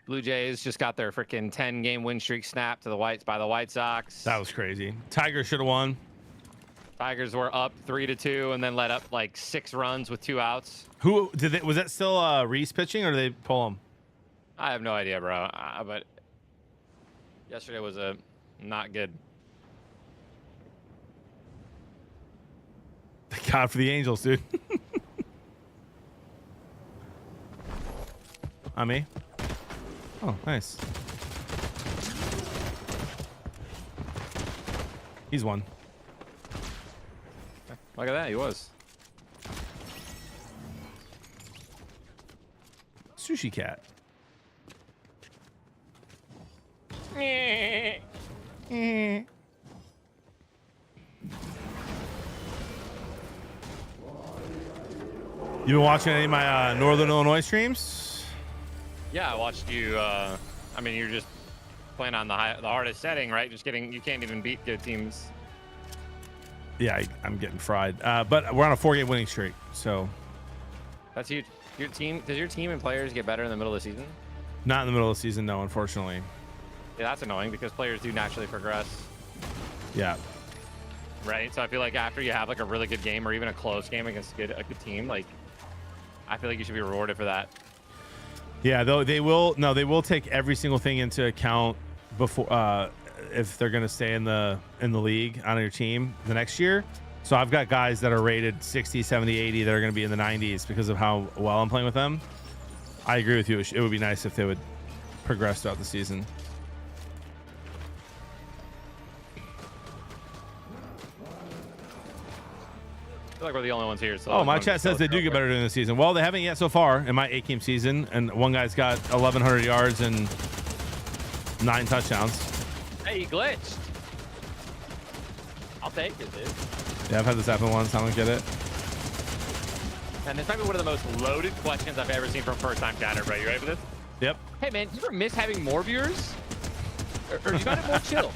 Blue Jays just got their freaking 10-game win streak snapped to the White Sox. That was crazy. Tigers should have won. Tigers were up 3-2 and then let up like 6 runs with 2 outs. Who did they, was that still Reese pitching or did they pull him? I have no idea, bro. But yesterday was a not good. Thank God for the Angels, dude. On me. Oh, nice. He's won. Look at that, he was. Sushi cat. You been watching any of my Northern Illinois streams? Yeah, I watched you. I mean, you're just playing on the hardest setting, right? Just getting, you can't even beat good teams. Yeah, I'm getting fried. But we're on a 4-game winning streak, so That's huge. Your team, does your team and players get better in the middle of the season? not in the middle of the season, no, unfortunately. Yeah, that's annoying because players do naturally progress, Yeah. right? So I feel like after you have like a really good game or even a close game against a good team, like I feel like you should be rewarded for that. Yeah, though they will take every single thing into account before if they're going to stay in the league on your team the next year. So I've got guys that are rated 60, 70, 80 that are going to be in the 90s because of how well I'm playing with them. I agree with you. It would be nice if they would progress throughout the season. I feel like we're the only ones here. So Oh, my chat says they do get better during the season. Well, they haven't yet so far in my 8-game season, and one guy's got 1,100 yards and 9 touchdowns. Hey, he glitched. I'll take it, dude. Yeah, I've had this happen once. I don't get it. And this might be one of the most loaded questions I've ever seen from first-time chatter, bro. You ready for this? Yep. Hey, man, do you ever miss having more viewers? Or do you find it more chill?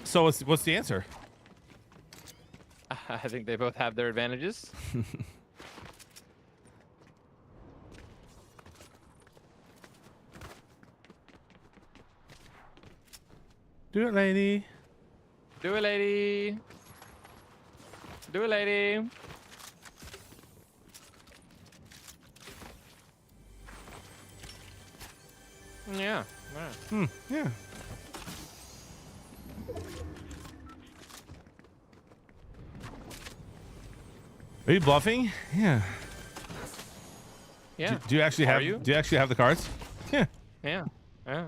So what's the answer? I think they both have their advantages. Do it, lady. Do it, lady. Do it, lady. Yeah. Yeah. Are you bluffing? Yeah. Yeah. Do you actually Are have? you? Do you actually have the cards? Yeah. Yeah. Yeah.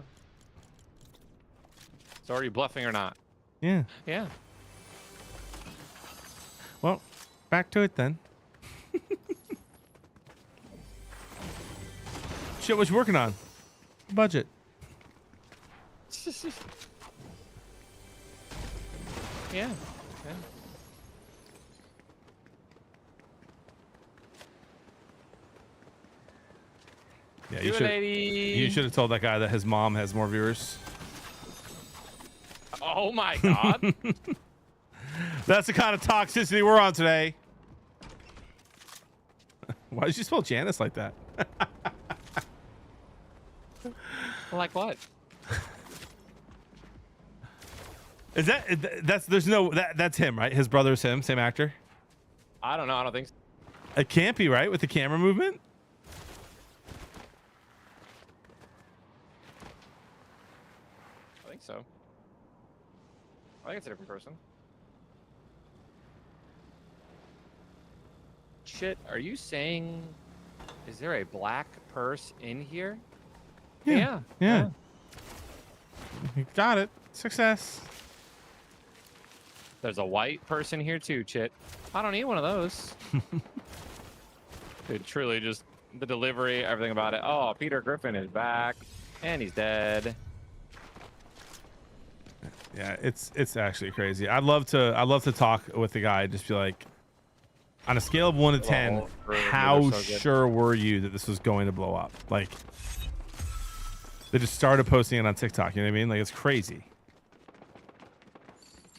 So are you bluffing or not? Yeah. Yeah. Well, back to it then. Shit, what you working on? Budget. Yeah. Yeah. Yeah, Do you it, should. lady. You should have told that guy that his mom has more viewers. Oh my god. That's the kind of toxicity we're on today. Why did you spell Janice like that? Like what? Is that's there's no that's him, right? His brother's him, same actor. I don't know. I don't think so. It can't be, right, with the camera movement. I think so. I think it's a different person. Shit, are you saying is there a black purse in here? Yeah. You got it. Success. There's a white person here too, Chit. I don't need one of those. Dude, truly just the delivery, everything about it. Oh, Peter Griffin is back and he's dead. Yeah, it's actually crazy. I'd love to talk with the guy, just be like, on a scale of 1 to 10, how sure were you that this was going to blow up? Like, they just started posting it on TikTok. You know what I mean? Like, it's crazy.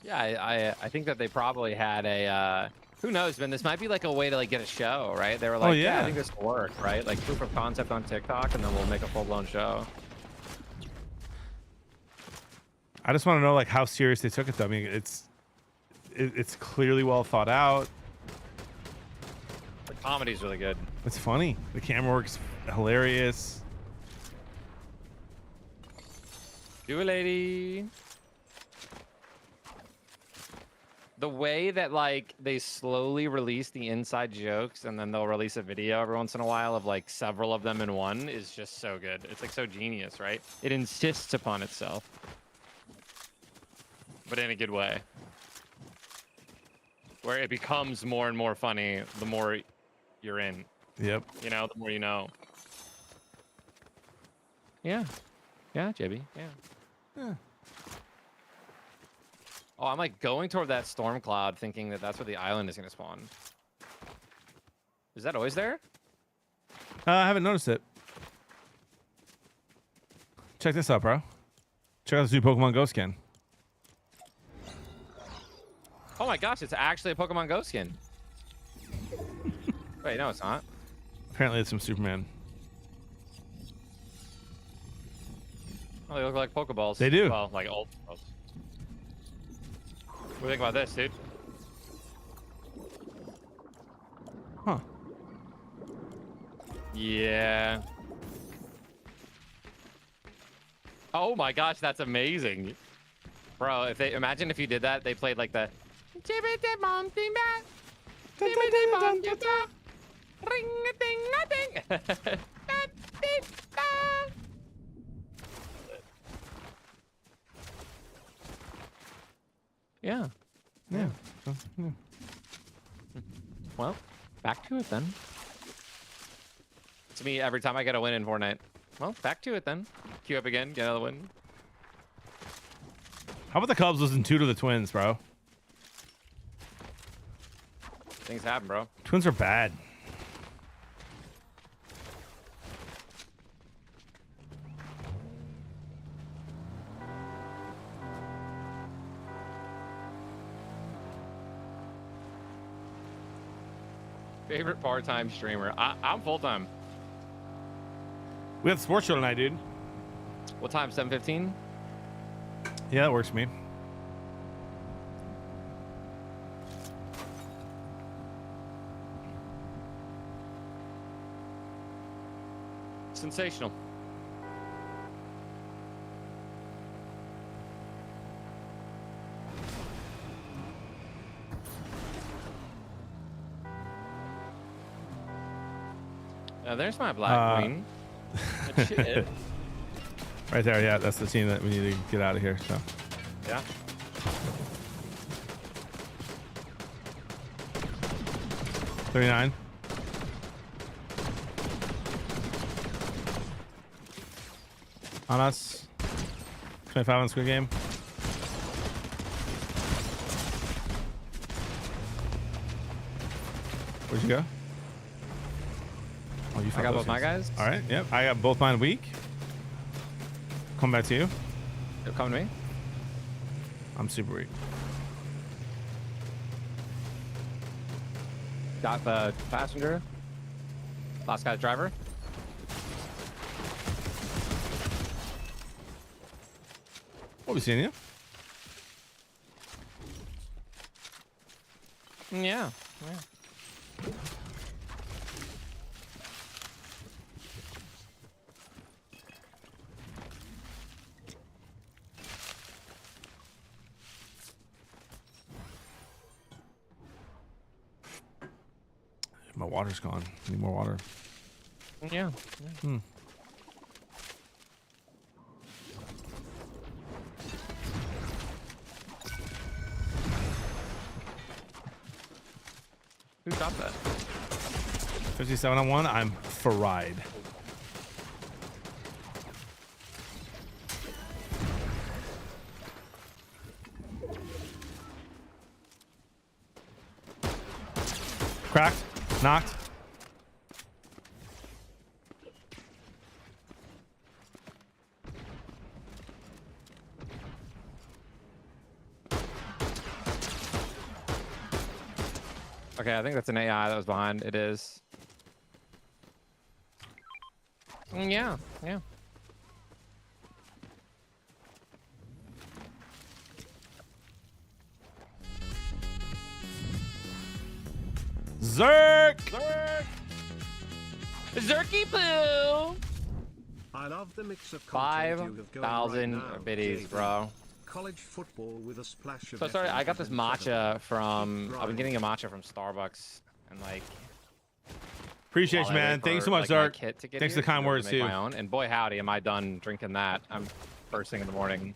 Yeah, I think that they probably had a who knows, man. This might be like a way to like get a show, right? They were like, yeah. I think this will work, right? Like proof of concept on TikTok, and then we'll make a full-blown show. I just want to know like how serious they took it though. I mean, it's clearly well thought out. The comedy's really good. It's funny. The camera work's hilarious. Do it, lady. The way that like they slowly release the inside jokes and then they'll release a video every once in a while of like several of them in one is just so good. It's like so genius, right? It insists upon itself, but in a good way, where it becomes more and more funny the more you're in. Yep. You know, the more you know. Yeah. Yeah, JB. Yeah. Yeah. Oh, I'm like going toward that storm cloud thinking that that's where the island is going to spawn. Is that always there? I haven't noticed it. Check this out, bro. Check out this new Pokemon Go skin. Oh my gosh, it's actually a Pokemon Go skin. Wait, no, it's not. Apparently it's from Superman. Oh, they look like Pokeballs. They do. Well, like old Pokeballs. What do you think about this, dude? Huh. Yeah. Oh my gosh, that's amazing. Bro, if they imagine if you did that, they played like the Yeah. Yeah. Well, back to it then. To me, every time I get a win in Fortnite. Well, back to it then. Queue up again, get another win. How about the Cubs losing 2 to the Twins, bro? Things happen, bro. Twins are bad. Favorite part-time streamer? I'm full-time. We have the sports show tonight, dude. What time? 7:15? Yeah, that works for me. Sensational. there's my black queen. Good shit. Right there, yeah, that's the team that we need to get out of here. So Yeah. $39. On us. 25 on Squid Game. Where'd you go? Oh, you I fucked got those both my guys. All right, yep. I got both mine weak. Come back to you. They're coming to me. I'm super weak. Got the passenger. Last guy's driver. What we seeing you? Yeah. My water's gone. I need more water. Yeah. Who got that? 57 on one. I'm fried. Cracked. Knocked. Okay, I think that's an AI that was behind. It is. Yeah. Zerk. Zerky poo. I love the mix of content you have going right 5,000 now, biddies, JD. bro. College football with a splash of So sorry, I got this F1 matcha from. Keep I've been getting a matcha from Starbucks, and like. Appreciate while you, I man. wait Thank you for, so much, like, my Zerk. kit to get Thanks for here the kind to words, make too. my own. And boy, howdy, am I done drinking that. I'm first thing in the morning.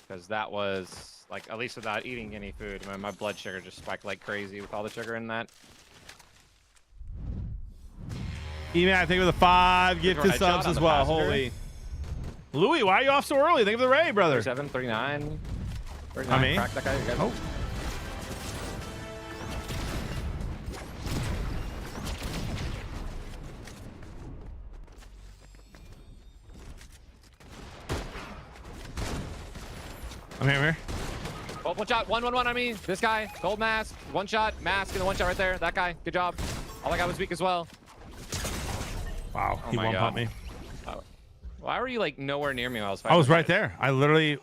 Because that was, like, at least without eating any food, my blood sugar just spiked like crazy with all the sugar in that. E-Man, thank you for the 5 gifted headshot subs on as the well. passenger. Holy. Louis, why are you off so early? Thank you for the raid, brother. 37, 39. 39. I mean? Crack that guy. You guys- Oh. I'm here. Oh, one shot. One on me. This guy. Gold mask. One shot. Mask and the one shot right there. That guy. Good job. All that guy was weak as well. Wow, Oh he my one God. pumped me. Why were you like nowhere near me while I was I fighting? was this right guy? there. I literally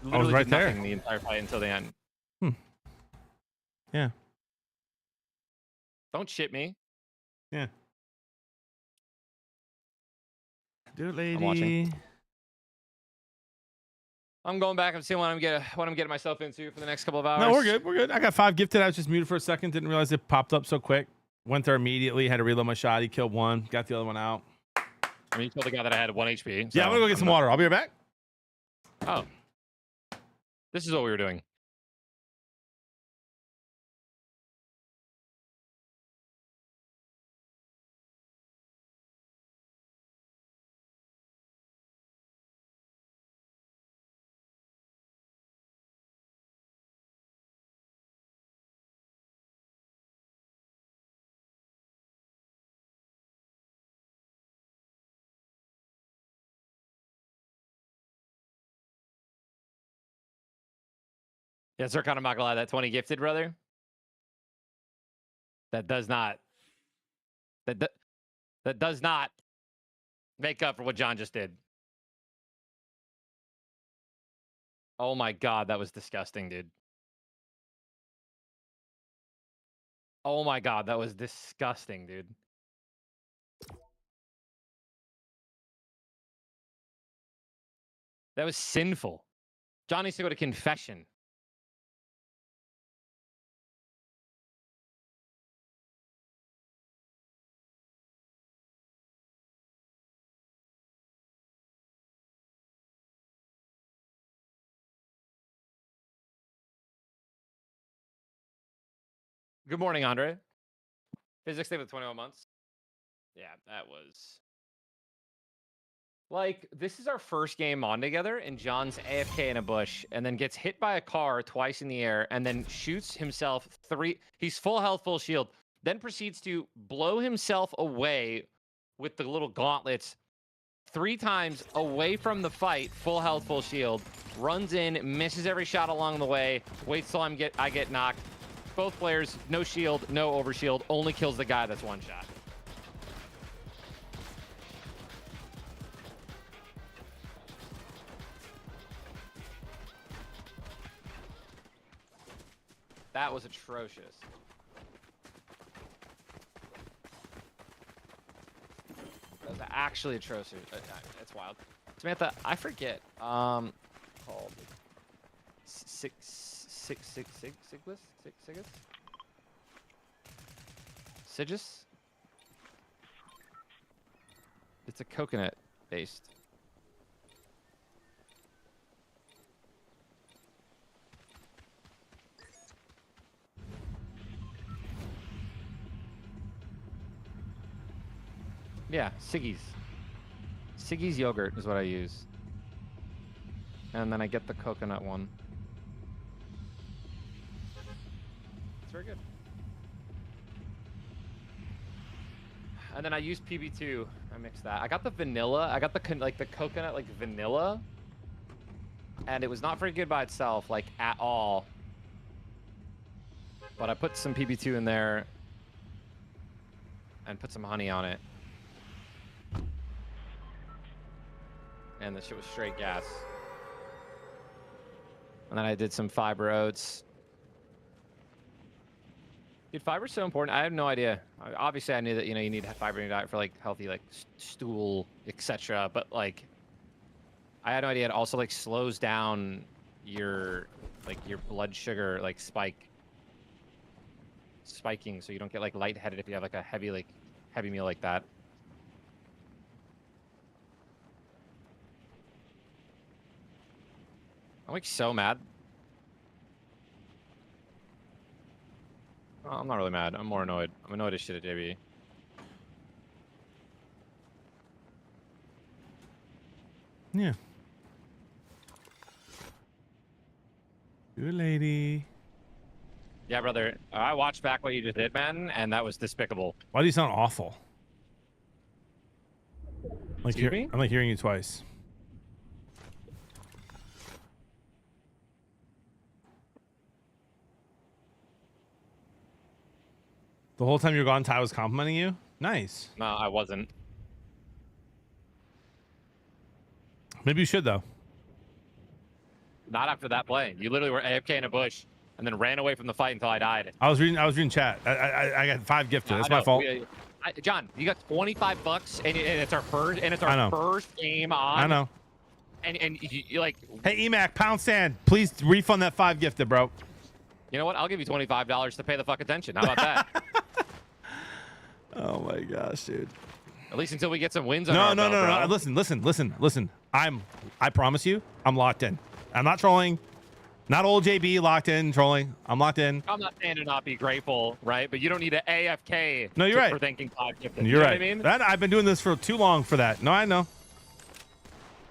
Literally right did there. nothing the entire fight until the end. Yeah. Don't shit me. Yeah. Do it, lady. I'm watching. I'm going back and seeing what I'm getting myself into for the next couple of hours. No, we're good. We're good. I got 5 gifted. I was just muted for a second. Didn't realize it popped up so quick. Went there immediately. Had to reload my shot. He killed one. Got the other one out. I mean, you told the guy that I had 1 HP. Yeah, I'm gonna go get some water. I'll be right back. Oh. This is what we were doing. Yeah, sir, kind of not gonna lie. That 20 gifted, brother. That does not. That does not make up for what John just did. Oh my God, that was disgusting, dude. Oh my God, that was disgusting, dude. That was sinful. John needs to go to confession. Good morning, Andre. Physics day with 21 months. Yeah, that was like, this is our first game on together, and John's AFK in a bush, and then gets hit by a car twice in the air, and then shoots himself he's full health, full shield, then proceeds to blow himself away with the little gauntlets 3 times away from the fight, full health, full shield, runs in, misses every shot along the way, waits till I get knocked. Both players, no shield, no overshield, only kills the guy that's one shot. That was atrocious. That was actually atrocious. That's wild. Samantha, I forget. Called Sigis? It's a coconut based. Yeah, Siggy's. Siggy's yogurt is what I use. And then I get the coconut one. It's very good. And then I use PB2. I mix that. I got the vanilla. I got the coconut like vanilla. And it was not very good by itself, like at all. But I put some PB2 in there and put some honey on it. And the shit was straight gas. And then I did some fiber oats. Dude, fiber's so important. I have no idea. Obviously, I knew that, you know, you need fiber in your diet for like healthy, like stool, etc. But like, I had no idea it also like slows down your blood sugar like spiking, so you don't get like lightheaded if you have like a heavy meal like that. I'm like so mad. Oh, I'm not really mad. I'm more annoyed. I'm annoyed as shit at JB. Yeah. Good lady. Yeah, brother. I watched back what you just did, man, and that was despicable. Why do you sound awful? Like Excuse me? I'm like hearing you twice. The whole time you're gone, Ty was complimenting you? Nice. No, I wasn't. Maybe you should, though. Not after that play. You literally were AFK in a bush and then ran away from the fight until I died. I was reading chat. I got 5 gifted. That's my fault. John, you got $25 and it's our first game on. I know. And you like. Hey, Emac, pound sand. Please refund that 5 gifted, bro. You know what? I'll give you $25 to pay the fuck attention. How about that? Oh my gosh, dude. At least until we get some wins. No. Listen. I promise you, I'm locked in. I'm not trolling. Not old JB locked in trolling. I'm locked in. I'm not saying to not be grateful, right? But you don't need an AFK. No, you're right. For thanking 5 gifted. You're know right. What I mean? I've been doing this for too long for that. No, I know.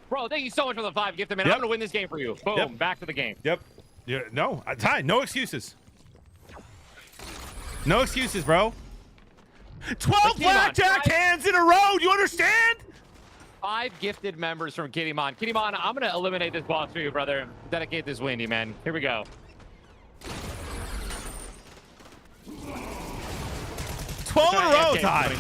Bro, thank you so much for the 5 gifted, man. Yep. I'm gonna win this game for you. Boom. Yep. Back to the game. Yep. Yeah, no, Ty, no excuses. No excuses, bro. 12 blackjack hands in a row. Do you understand? 5 gifted members from Kittymon. Kittymon, I'm gonna eliminate this boss for you, brother. Dedicate this win to you, man. Here we go. 12 in a row, Ty.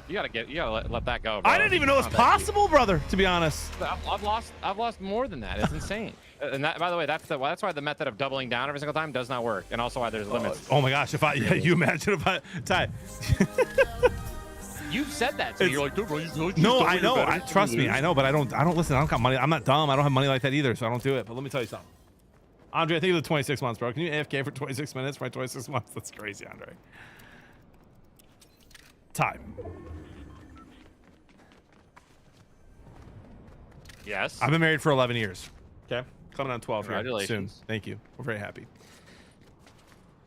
You gotta let that go, bro. I didn't even know it was possible, brother, to be honest. I've lost more than that. It's insane. And that, by the way, that's why the method of doubling down every single time does not work, and also why there's limits. Oh my gosh, you imagine if I, Ty. You've said that, so you're like, dude, bro, no, I know. Trust me, I know, but I don't listen. I don't got money. I'm not dumb. I don't have money like that either, so I don't do it. But let me tell you something, Andre. I think of the 26 months, bro. Can you AFK for 26 minutes for my 26 months? That's crazy, Andre. Ty. Yes. I've been married for 11 years. Okay. Coming on 12 here Congratulations. soon. Thank you. We're very happy.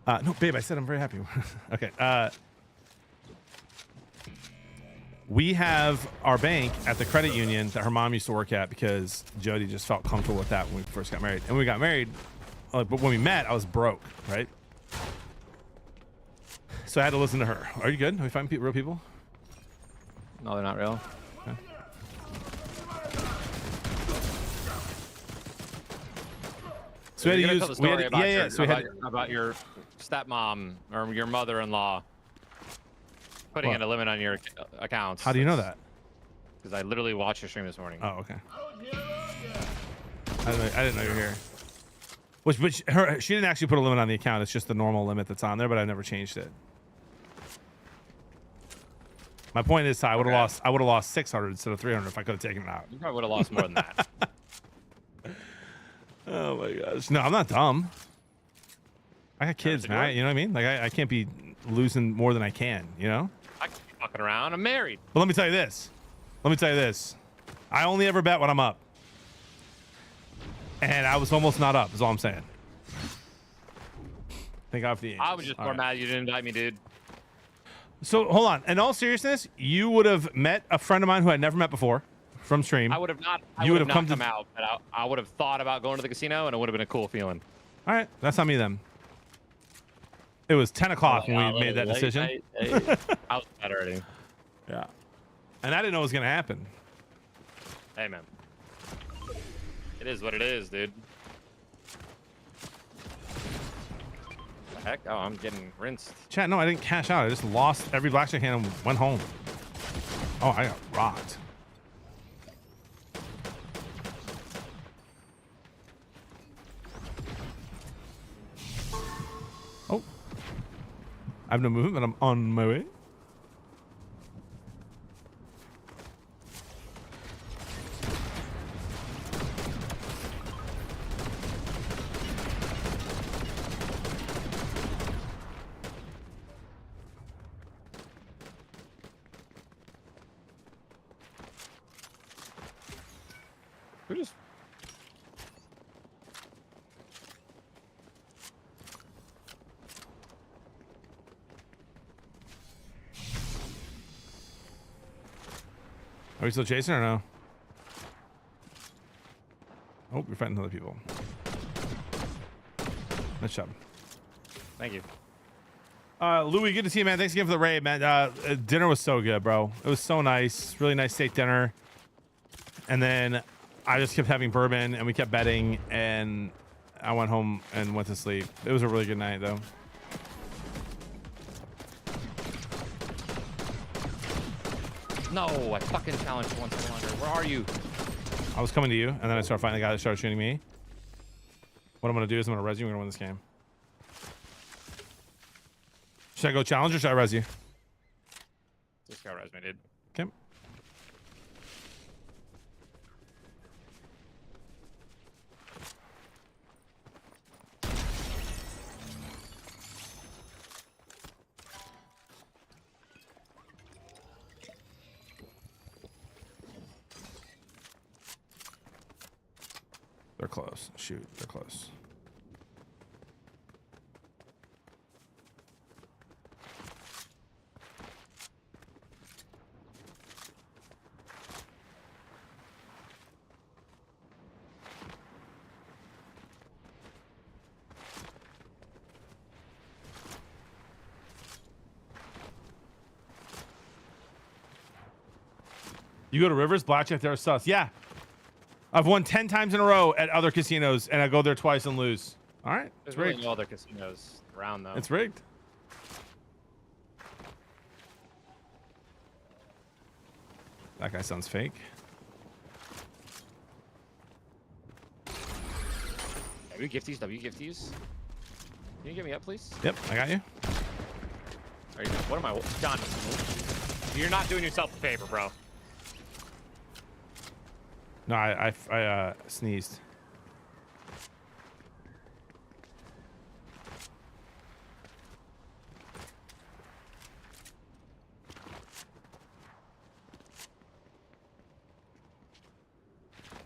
No, babe, I said I'm very happy. Okay. We have our bank at the credit union that her mom used to work at because Jody just felt comfortable with that when we first got married. And when we got married, but when we met, I was broke, right? So I had to listen to her. Are you good? Are we finding real people? No, they're not real. Okay. So we had to use. We had to, yeah. So we had about your stepmom or your mother-in-law putting in a limit on your accounts. How do you know that? Because I literally watched your stream this morning. Oh, okay. I didn't know you were here. Which she didn't actually put a limit on the account. It's just the normal limit that's on there, but I never changed it. My point is, I would have lost 600 instead of 300 if I could have taken it out. You probably would have lost more than that. Oh my gosh! No, I'm not dumb. I got kids, man. You know what I mean? Like I can't be losing more than I can. You know? I can be fucking around. I'm married. But let me tell you this. I only ever bet when I'm up, and I was almost not up. Is all I'm saying. Thank God for the Angels. I was just more mad you didn't invite me, dude. So hold on. In all seriousness, you would have met a friend of mine who I'd never met before from stream. I would have not. You would have come out, but I would have thought about going to the casino, and it would have been a cool feeling. All right, that's not me then. It was 10 o'clock when we made that decision. I was mad already. Yeah, and I didn't know it was gonna happen. Hey man, it is what it is, dude. The heck? Oh, I'm getting rinsed. Chat, no, I didn't cash out. I just lost every blackjack hand and went home. Oh, I got rocked. Oh. I have no movement, but I'm on my way. Who just... Are we still chasing or no? Oh, we're fighting other people. Nice job. Thank you. Louis, good to see you, man. Thanks again for the raid, man. Dinner was so good, bro. It was so nice. Really nice steak dinner. And then I just kept having bourbon, and we kept betting, and I went home and went to sleep. It was a really good night, though. No, I fucking challenged you once longer. Where are you? I was coming to you, and then I started fighting the guy that started shooting me. What I'm going to do is I'm going to res you. We're going to win this game. Should I go challenge or should I res you? Just got res me, dude. Okay. They're close. Shoot, they're close. You go to Rivers, blackjack there, sus. Yeah. I've won 10 times in a row at other casinos, and I go there twice and lose. All right. There's really no other casinos around, though. It's rigged. That guy sounds fake. W gifties, W gifties. Can you get me up, please? Yep, I got you. Are you, what am I? John, you're not doing yourself a favor, bro. No, I sneezed.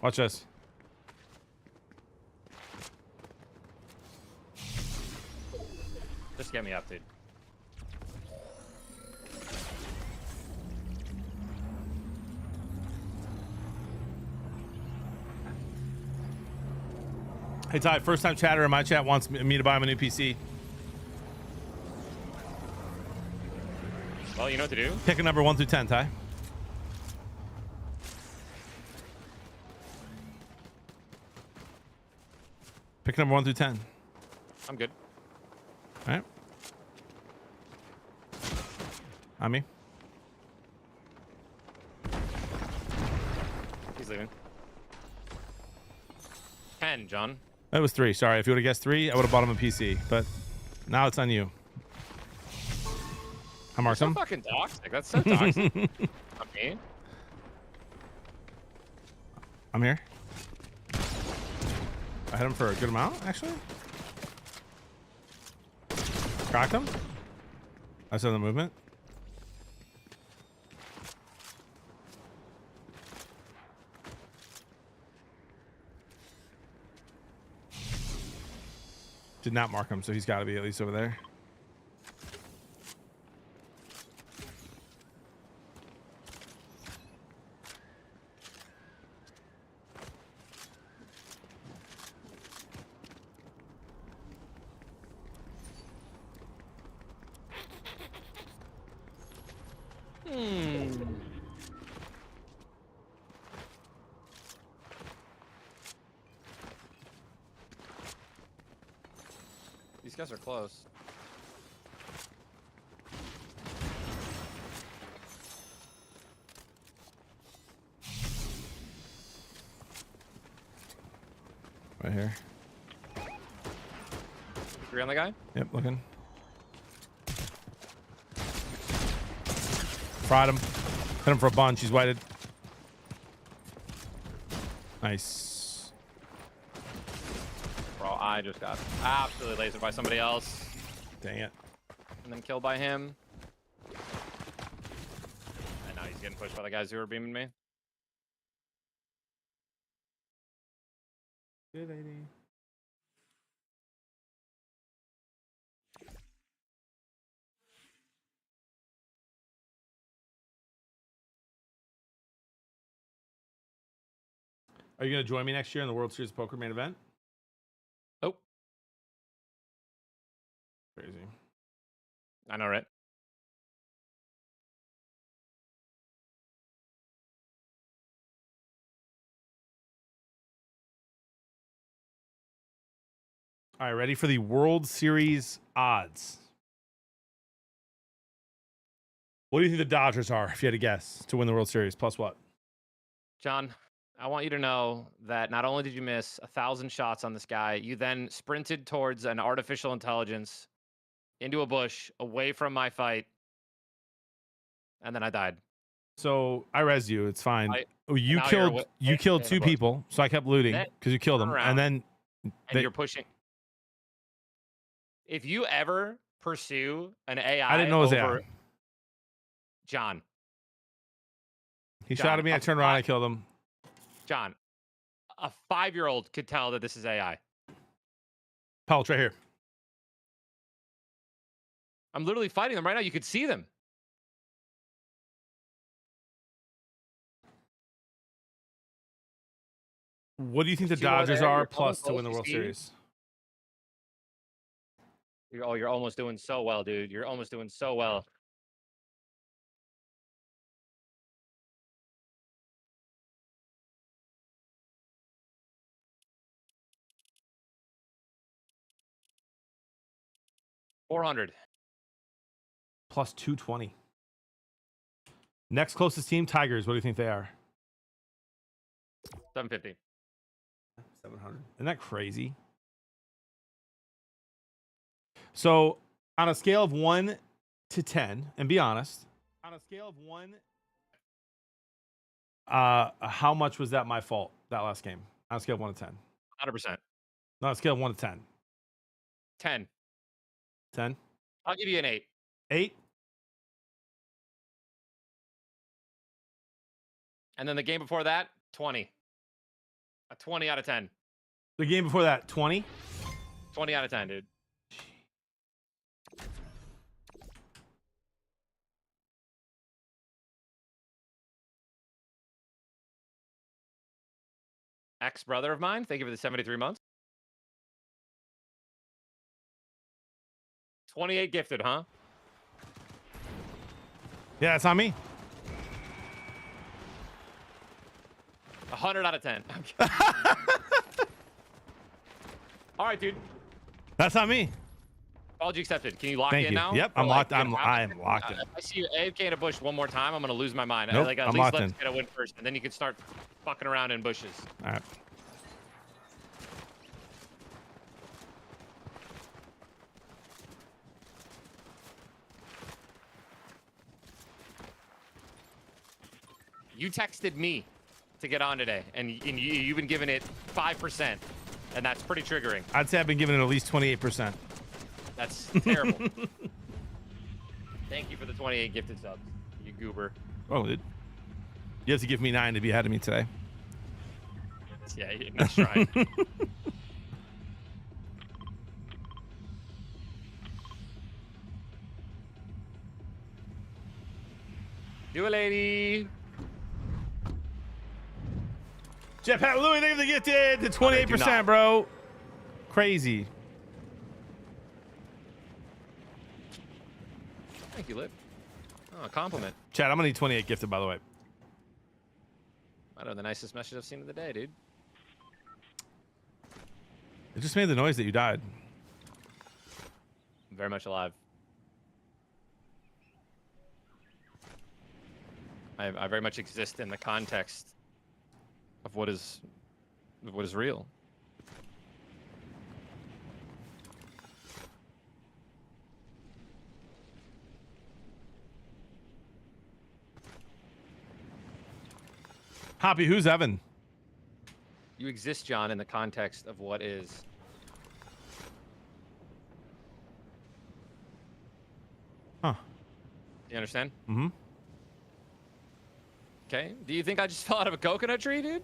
Watch this. Just get me up, dude. Hey Ty, first time chatter in my chat wants me to buy him a new PC. Well, you know what to do. Pick a number 1 through 10, Ty. Pick number 1 through 10. I'm good. All right. On me. He's leaving. 10, John. That was 3. Sorry, if you would have guessed 3, I would have bought him a PC. But now it's on you. I marked So him. fucking toxic. That's so toxic. Not me. I'm here. I hit him for a good amount, actually. Cracked him. I saw the movement. Did not mark him, so he's got to be at least over there. These guys are close. Right here. 3 on the guy? Yep, looking. Fried him. Hit him for a bunch. He's whited. Nice. Bro, I just got absolutely lasered by somebody else. Dang it. And then killed by him. And now he's getting pushed by the guys who are beaming me. Good lady. Are you going to join me next year in the World Series Poker main event? Nope. Crazy. I know, right? All right, ready for the World Series odds. What do you think the Dodgers are, if you had to guess, to win the World Series? Plus what? John, I want you to know that not only did you miss 1,000 shots on this guy, you then sprinted towards an artificial intelligence into a bush away from my fight. And then I died. So I rezzed you. It's fine. Now You killed 2 people, so I kept looting because you killed them, and then you're pushing. If you ever pursue an AI, I didn't know it was over AI. John. He John, shot at me. I turned around. I killed him. John, a 5-year-old could tell that this is AI. Pouch right here. I'm literally fighting them right now. You could see them. What do you think the See over Dodgers there? are You're plus almost to win the close, World you see? Series? You're almost doing so well, dude. You're almost doing so well. $400. Plus 220. Next closest team, Tigers. What do you think they are? $750. 700. Isn't that crazy? So, on a scale of 1 to 10, and be honest, on a scale of 1, how much was that my fault, that last game? On a scale of 1 to 10. 100%. No, on a scale of 1 to 10. 10. 10? I'll give you an 8. 8? And then the game before that, 20. A 20 out of 10. The game before that, 20? 20 out of 10, dude. ex-brother of mine. Thank you for the 73 months. 28 gifted, huh? Yeah, it's on me. 100 out of 10. All right, dude. That's on me. Apology accepted. Can you lock Thank in you. now? Yep, Or, I'm locked. get I out? am locked in. If I see you AFK in a bush one more time, I'm gonna lose my mind. Nope, Like, at I'm least locked let's in. get a win first, and then you can start fucking around in bushes. All right. You texted me to get on today, and you've been giving it 5%, and that's pretty triggering. I'd say I've been giving it at least 28%. That's terrible. Thank you for the 28 gifted subs, you goober. Oh, dude. You have to give me 9 to be ahead of me today. Yeah, nice try. Do it, lady. Jetpack Louie, thank you for the gifted to Oh, they do 28%, not. bro. Crazy. Thank you, Lip. Oh, a compliment. Chad, I'm gonna need 28 gifted, by the way. I know the nicest message I've seen of the day, dude. It just made the noise that you died. I'm very much alive. I very much exist in the context of what is real. Hoppy, who's Evan? You exist, John, in the context of what is. Huh. You understand? Mm-hmm. Okay. Do you think I just fell out of a coconut tree, dude?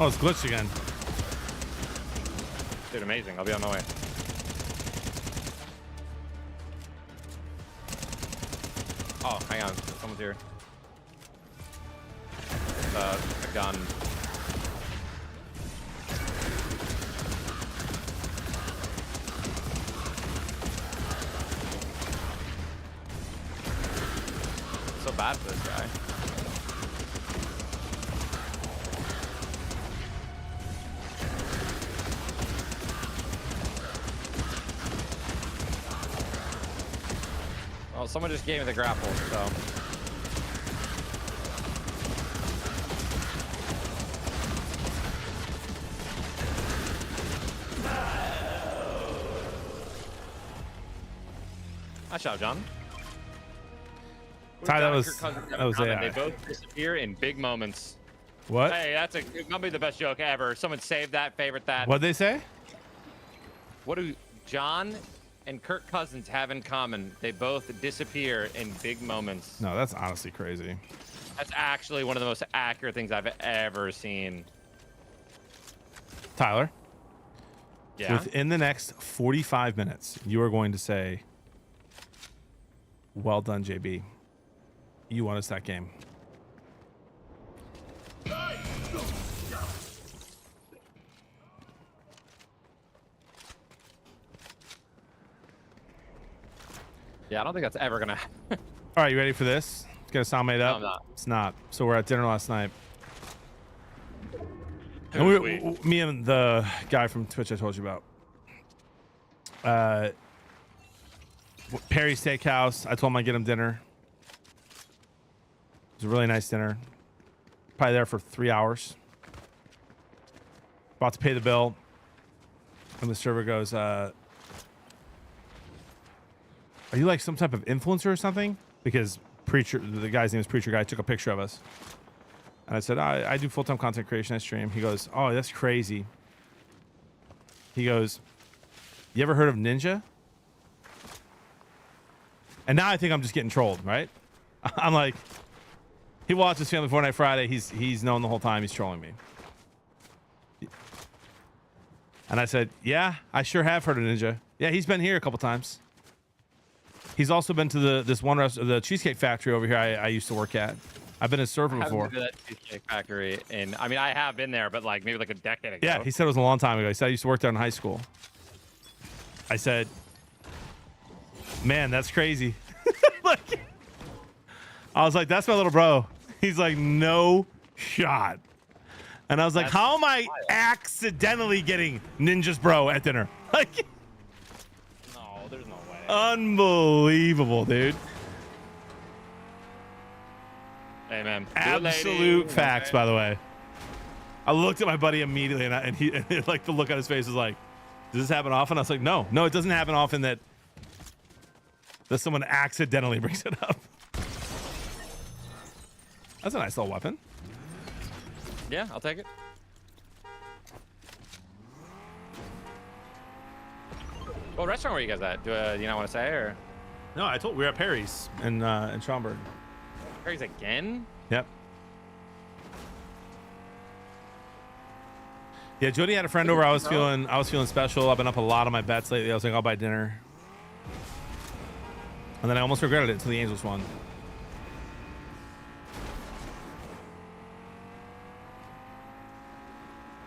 Oh, it's glitched again. Dude, amazing. I'll be on my way. Oh, hang on. Someone's here. A gun. So bad for this guy. Well, someone just gave me the grapple, so. Nice job, John. Ty, that John and was Kirk Cousins have that was in common. AI. They both disappear in big moments. What? Hey, that's it might be the best joke ever. Someone save that, favorite that. What'd they say? What do John and Kirk Cousins have in common? They both disappear in big moments. No, that's honestly crazy. That's actually one of the most accurate things I've ever seen. Tyler, Yeah. within the next 45 minutes, you are going to say, "Well done, JB. You won us that game." Yeah, I don't think that's ever gonna. All right, you ready for this? It's gonna sound made up. I'm not. It's not. So we're at dinner last night, and Sweet. me and the guy from Twitch I told you about. Perry Steakhouse. I told him I'd get him dinner. It was a really nice dinner. Probably there for 3 hours. About to pay the bill, and the server goes, "Are you like some type of influencer or something?" Because Preacher, the guy's name is Preacher Guy, took a picture of us. And I said, I do full-time content creation. I stream. He goes, oh, that's crazy. He goes, you ever heard of Ninja? And now I think I'm just getting trolled, right? I'm like, he watches Family Fortnite Friday. He's known the whole time he's trolling me. And I said, yeah, I sure have heard of Ninja. Yeah, he's been here a couple times. He's also been to the Cheesecake Factory over here I used to work at. I've been a server before. I've been to that Cheesecake Factory, and I mean, I have been there, but like maybe like a decade ago. Yeah, he said it was a long time ago. He said I used to work there in high school. I said, man, that's crazy. Like, I was like, that's my little bro. He's like, no shot. And I was like, how am I accidentally getting Ninja's bro at dinner? Like, No, there's no way. unbelievable, dude. Hey, man. Absolute facts, by the way. I looked at my buddy immediately, and he like the look on his face was like, does this happen often? I was like, no, it doesn't happen often that someone accidentally brings it up. That's a nice little weapon. Yeah, I'll take it. What restaurant were you guys at? Do you not want to say, or? No, I told we were at Perry's in Schaumburg. Perry's again? Yep. Yeah, Jody had a friend over. I was feeling special. I've been up a lot on my bets lately. I was like, I'll buy dinner. And then I almost regretted it until the Angels won.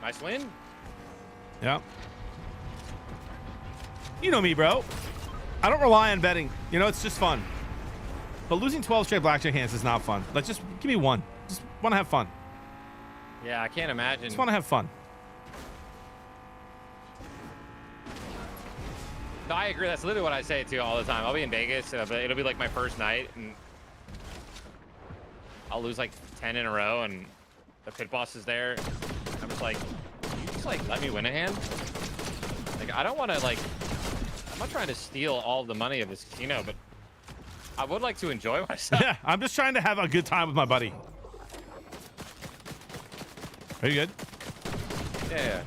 Nice win. Yeah. You know me, bro. I don't rely on betting. You know, it's just fun. But losing 12 straight blackjack hands is not fun. Like, just give me one. Just want to have fun. Yeah, I can't imagine. Just want to have fun. No, I agree. That's literally what I say too all the time. I'll be in Vegas, but it'll be like my first night, and I'll lose like 10 in a row, and the pit boss is there. I'm just like, can you just like let me win a hand? Like, I don't want to like. I'm not trying to steal all the money of this casino, but I would like to enjoy myself. Yeah, I'm just trying to have a good time with my buddy. Are you good? Yeah.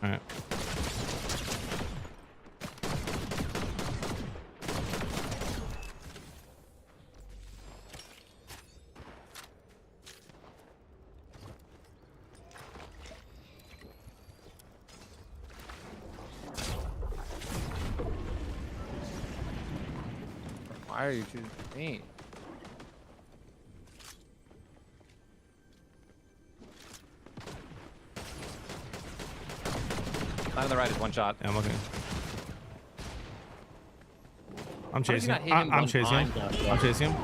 All right. Why are you choosing me? Line on the right is one shot. Yeah, I'm looking. I'm How did you chasing not him. hit him I'm one chasing him. time? I'm chasing him.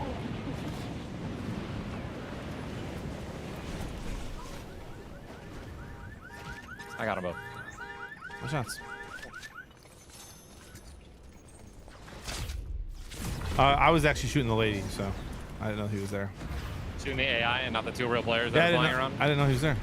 I got them both. No shots. I was actually shooting the lady, so I didn't know he was there. Shooting the AI and not the two real players Yeah, that are flying around. I didn't know he was there.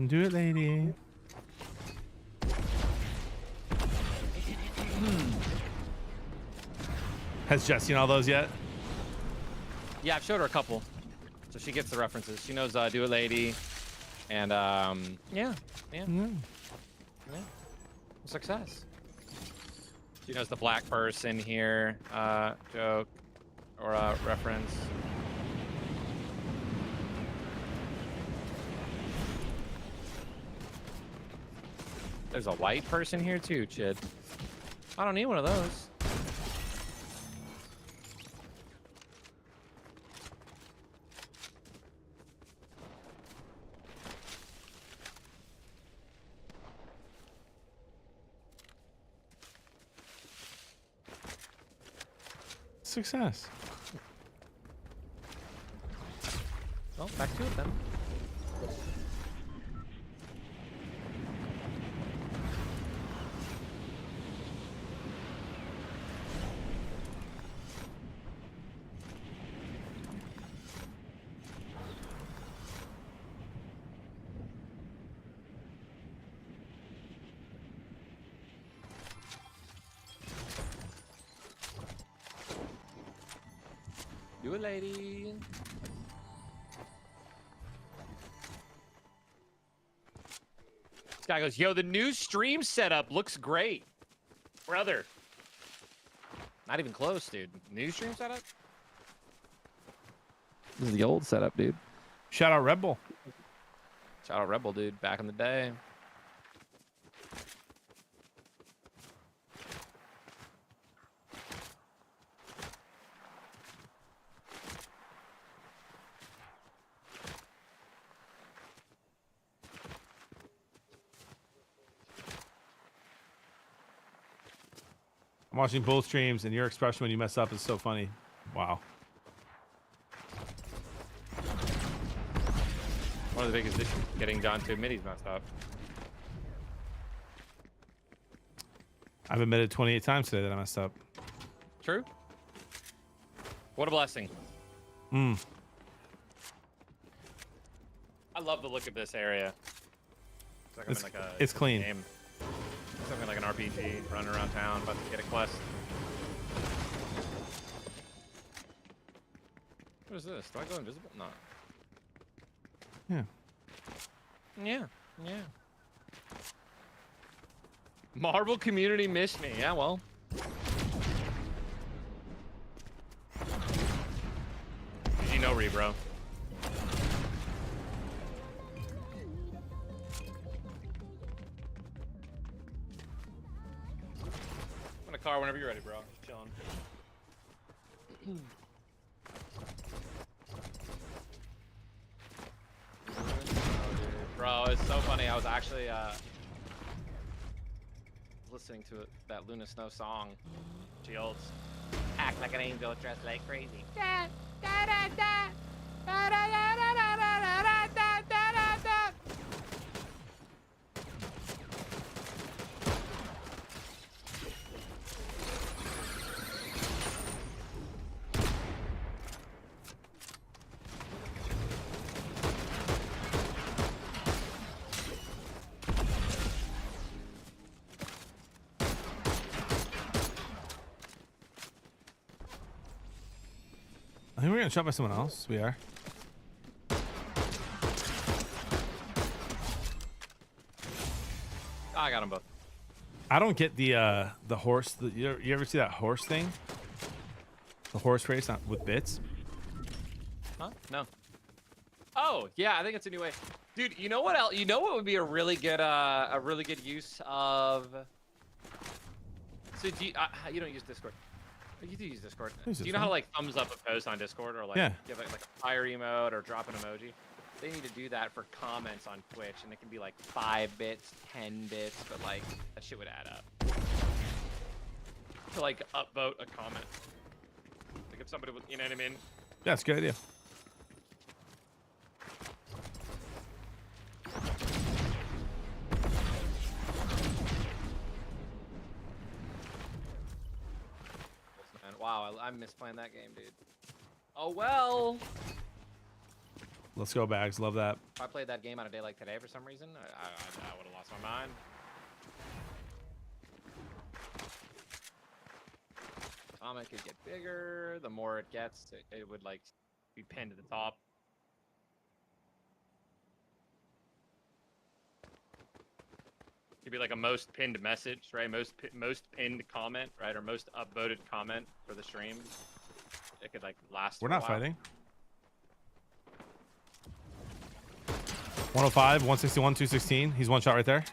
Do it, lady. Has Jess seen all those yet? Yeah, I've showed her a couple, so she gets the references. She knows "Do It, Lady," and yeah. Success. She knows the black person here joke or reference. There's a white person here too, Chid. I don't need one of those. Success. Well, back to it then. Do it, lady. This guy goes, yo, the new stream setup looks great. Brother. Not even close, dude. New stream setup? This is the old setup, dude. Shout out Red Bull. Shout out Rebel, dude. Back in the day. I'm watching both streams, and your expression when you mess up is so funny. Wow. One of the biggest issues getting John 2 middies messed up. I've admitted 28 times today that I messed up. True. What a blessing. Mm. I love the look of this area. It's like I'm in like a it's clean. game. Something like an RPG, running around town, about to get a quest. What is this? Do I go invisible? No. Yeah. Yeah. Yeah. Marble community missed me. Yeah, well. You know, Rebro. I'm in a car whenever you're ready, bro. Just chilling. Bro, it's so funny. I was actually listening to that Luna Snow song. She holds act like an angel, dressed like crazy. I think we're gonna shot by someone else. We are. I got them both. I don't get the horse. You ever see that horse thing? The horse race with bits. Huh? No. Oh, yeah, I think it's a new way. Dude, you know what else? You know what would be a really good use of? So do you don't use Discord? You do use Discord. Do you know how to like thumbs up a post on Discord or like give like a fire emote or drop an emoji? They need to do that for comments on Twitch, and it can be like 5 bits, 10 bits, but like that shit would add up. To like upvote a comment. Like if somebody would, you know what I mean? Yeah, that's a good idea. Wow, I miss playing that game, dude. Oh well. Let's go, Bags. Love that. If I played that game on a day like today for some reason, I would have lost my mind. Comment could get bigger. The more it gets, it would like be pinned to the top. It'd be like a most pinned message, right? Most pinned comment, right? Or most upvoted comment for the stream. It could like last. We're for a not while. fighting. 105, 161, 216. He's one shot right there.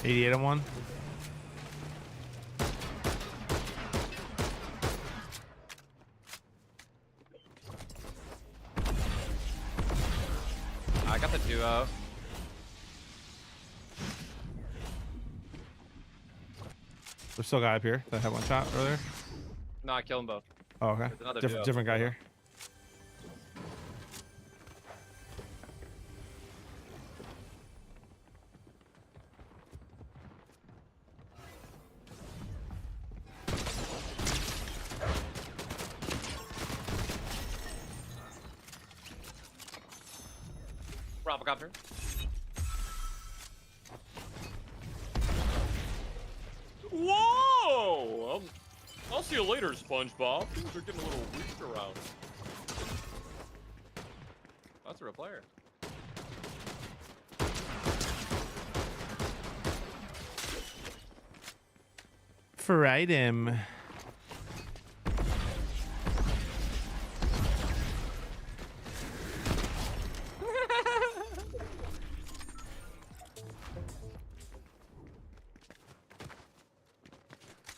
$88 on one. I got the duo. There's still a guy up here that had one shot earlier. No, I killed them both. Oh, okay. There's another duo. Different guy here. Propocopter. Whoa! I'll see you later, SpongeBob. Things are getting a little weak around. That's a real player. Fried him.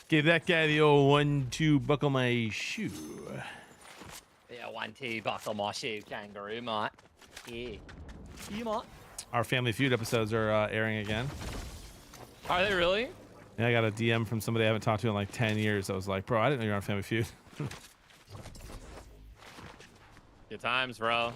Give that guy the old 1-2 buckle my shoe. Yeah, 1-2 buckle my shoe, kangaroo, mate. Yeah. You mate. Our Family Feud episodes are airing again. Are they really? Yeah, I got a DM from somebody I haven't talked to in like 10 years. I was like, bro, I didn't know you were on Family Feud. Good times, bro.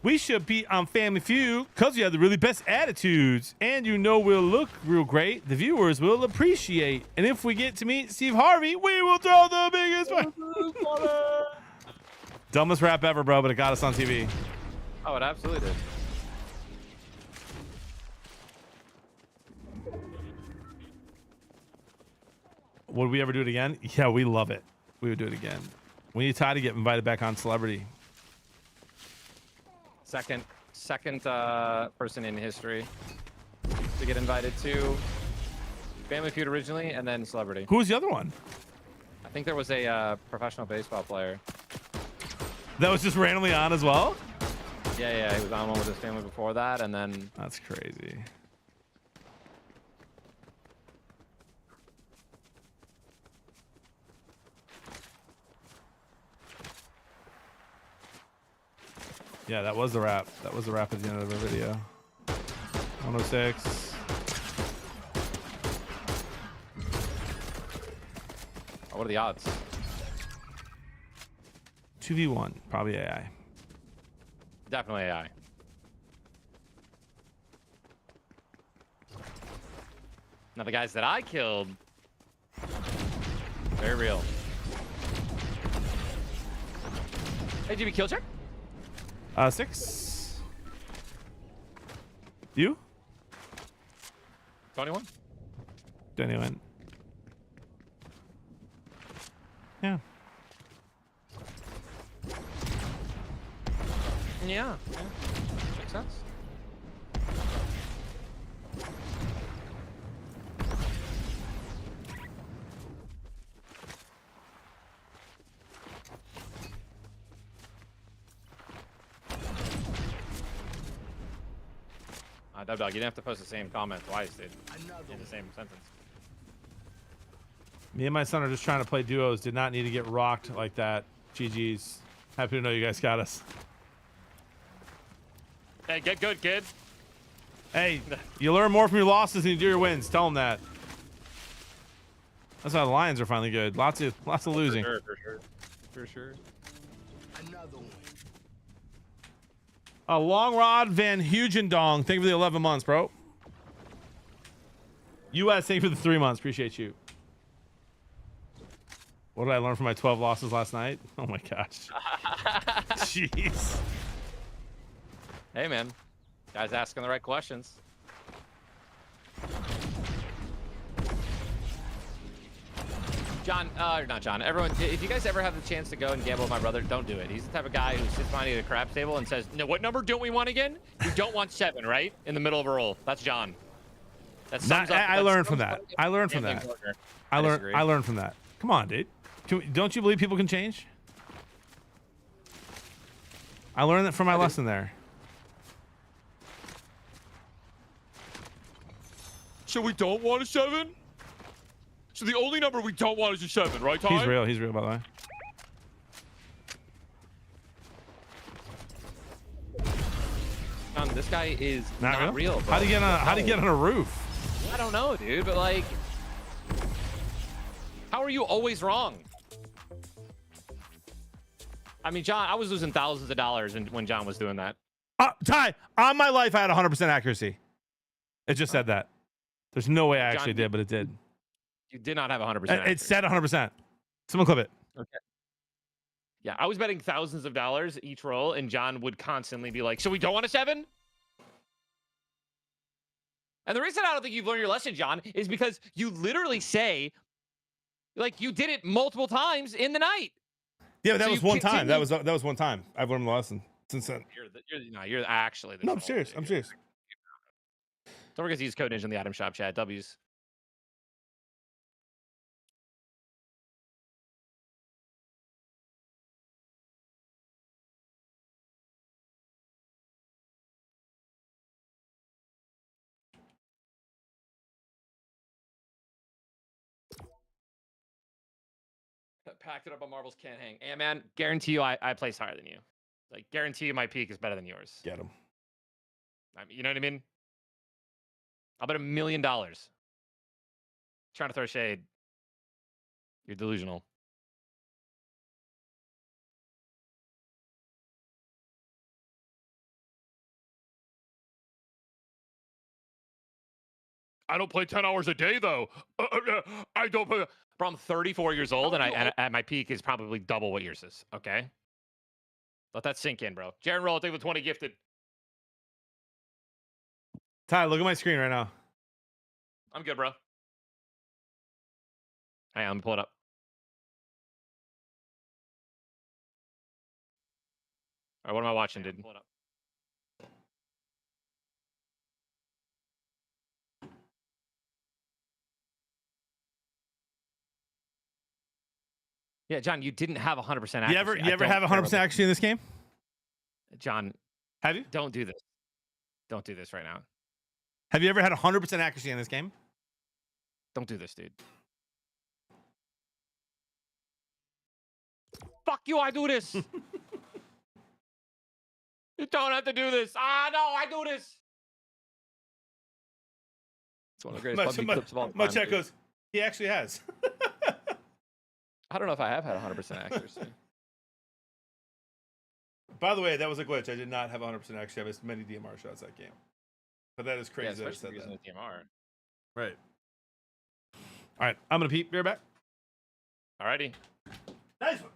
We should be on Family Feud because you have the really best attitudes. And you know we'll look real great. The viewers will appreciate. And if we get to meet Steve Harvey, we will throw the biggest dumbest rap ever, bro, but it got us on TV. Oh, it absolutely did. Would we ever do it again? Yeah, we love it. We would do it again. We need Ty to get invited back on Celebrity. Second person in history to get invited to Family Feud originally, and then Celebrity. Who was the other one? I think there was a professional baseball player. That was just randomly on as well? Yeah, he was on one with his family before that, and then... That's crazy. Yeah, that was the rap. That was the rap at the end of the video. 106. Oh, what are the odds? 2v1, probably AI. Definitely AI. Now the guys that I killed, very real. Hey, GB kill check? 6. You? 21. Danny went. Yeah. Yeah. Makes sense. Dub-Dog, you didn't have to post the same comment twice, dude. In the same sentence. Me and my son are just trying to play duos. Did not need to get rocked like that. GG's. Happy to know you guys got us. Hey, get good, kid. Hey, you learn more from your losses than you do your wins. Tell them that. That's why the Lions are finally good. Lots of losing. For sure. Another one. A long rod Van Hugendong. Thank you for the 11 months, bro. US, thank you for the 3 months. Appreciate you. What did I learn from my 12 losses last night? Oh my gosh. Jeez. Hey, man. Guys asking the right questions. John, not John. Everyone, if you guys ever have the chance to go and gamble with my brother, don't do it. He's the type of guy who sits behind you at a craps table and says, "No, what number don't we want again? We don't want 7, right? In the middle of a roll." That's John. I learned from that. I learned from that. I learned from that. Come on, dude. Don't you believe people can change? I learned that from my lesson there. So we don't want a 7? So the only number we don't want is a 7, right, Ty? He's real. He's real, by the way. John, this guy is not real. Bro. How'd he get on a roof? I don't know, dude, but like, how are you always wrong? I mean, John, I was losing thousands of dollars when John was doing that. Ty, on my life, I had 100% accuracy. It just said that. There's no way I actually did, but it did. You did not have 100%. It said 100%. Someone clip it. Okay. Yeah, I was betting thousands of dollars each roll, and John would constantly be like, "So we don't want a 7?" And the reason I don't think you've learned your lesson, John, is because you literally say, like, you did it multiple times in the night. Yeah, but that So was you one time. continue- That was one time. I've learned the lesson since then. You're actually the No, I'm troll, serious. dude. I'm serious. Don't forget to use code ninja in the item shop chat. W's. Packed it up on marbles, can't hang. And man, guarantee you I place higher than you. Like, guarantee you my peak is better than yours. Get him. I mean, you know what I mean? I'll bet $1 million. Trying to throw shade. You're delusional. I don't play 10 hours a day though. I don't play. Bro, I'm 34 years old, and I at my peak is probably double what yours is. Okay, let that sink in, bro. Jaren Roll, take the 20 gifted. Ty, look at my screen right now. I'm good, bro. Hang on, let me pull it up. All right, what am I watching, dude? Pull it up. Yeah, John, you didn't have 100% accuracy. You ever have 100% accuracy in this game? John, Have you? don't do this. Don't do this right now. Have you ever had 100% accuracy in this game? Don't do this, dude. Fuck you, I do this. You don't have to do this. Ah, no, I do this. It's one of the greatest PUBG clips of all time. My chat goes, he actually has. I don't know if I have had 100% accuracy. By the way, that was a glitch. I did not have 100% accuracy. I missed many DMR shots that game. But that is crazy. Yeah, that I especially said using that. the DMR. Right. All right, I'm going to peep. Be right back. Alrighty. Nice one.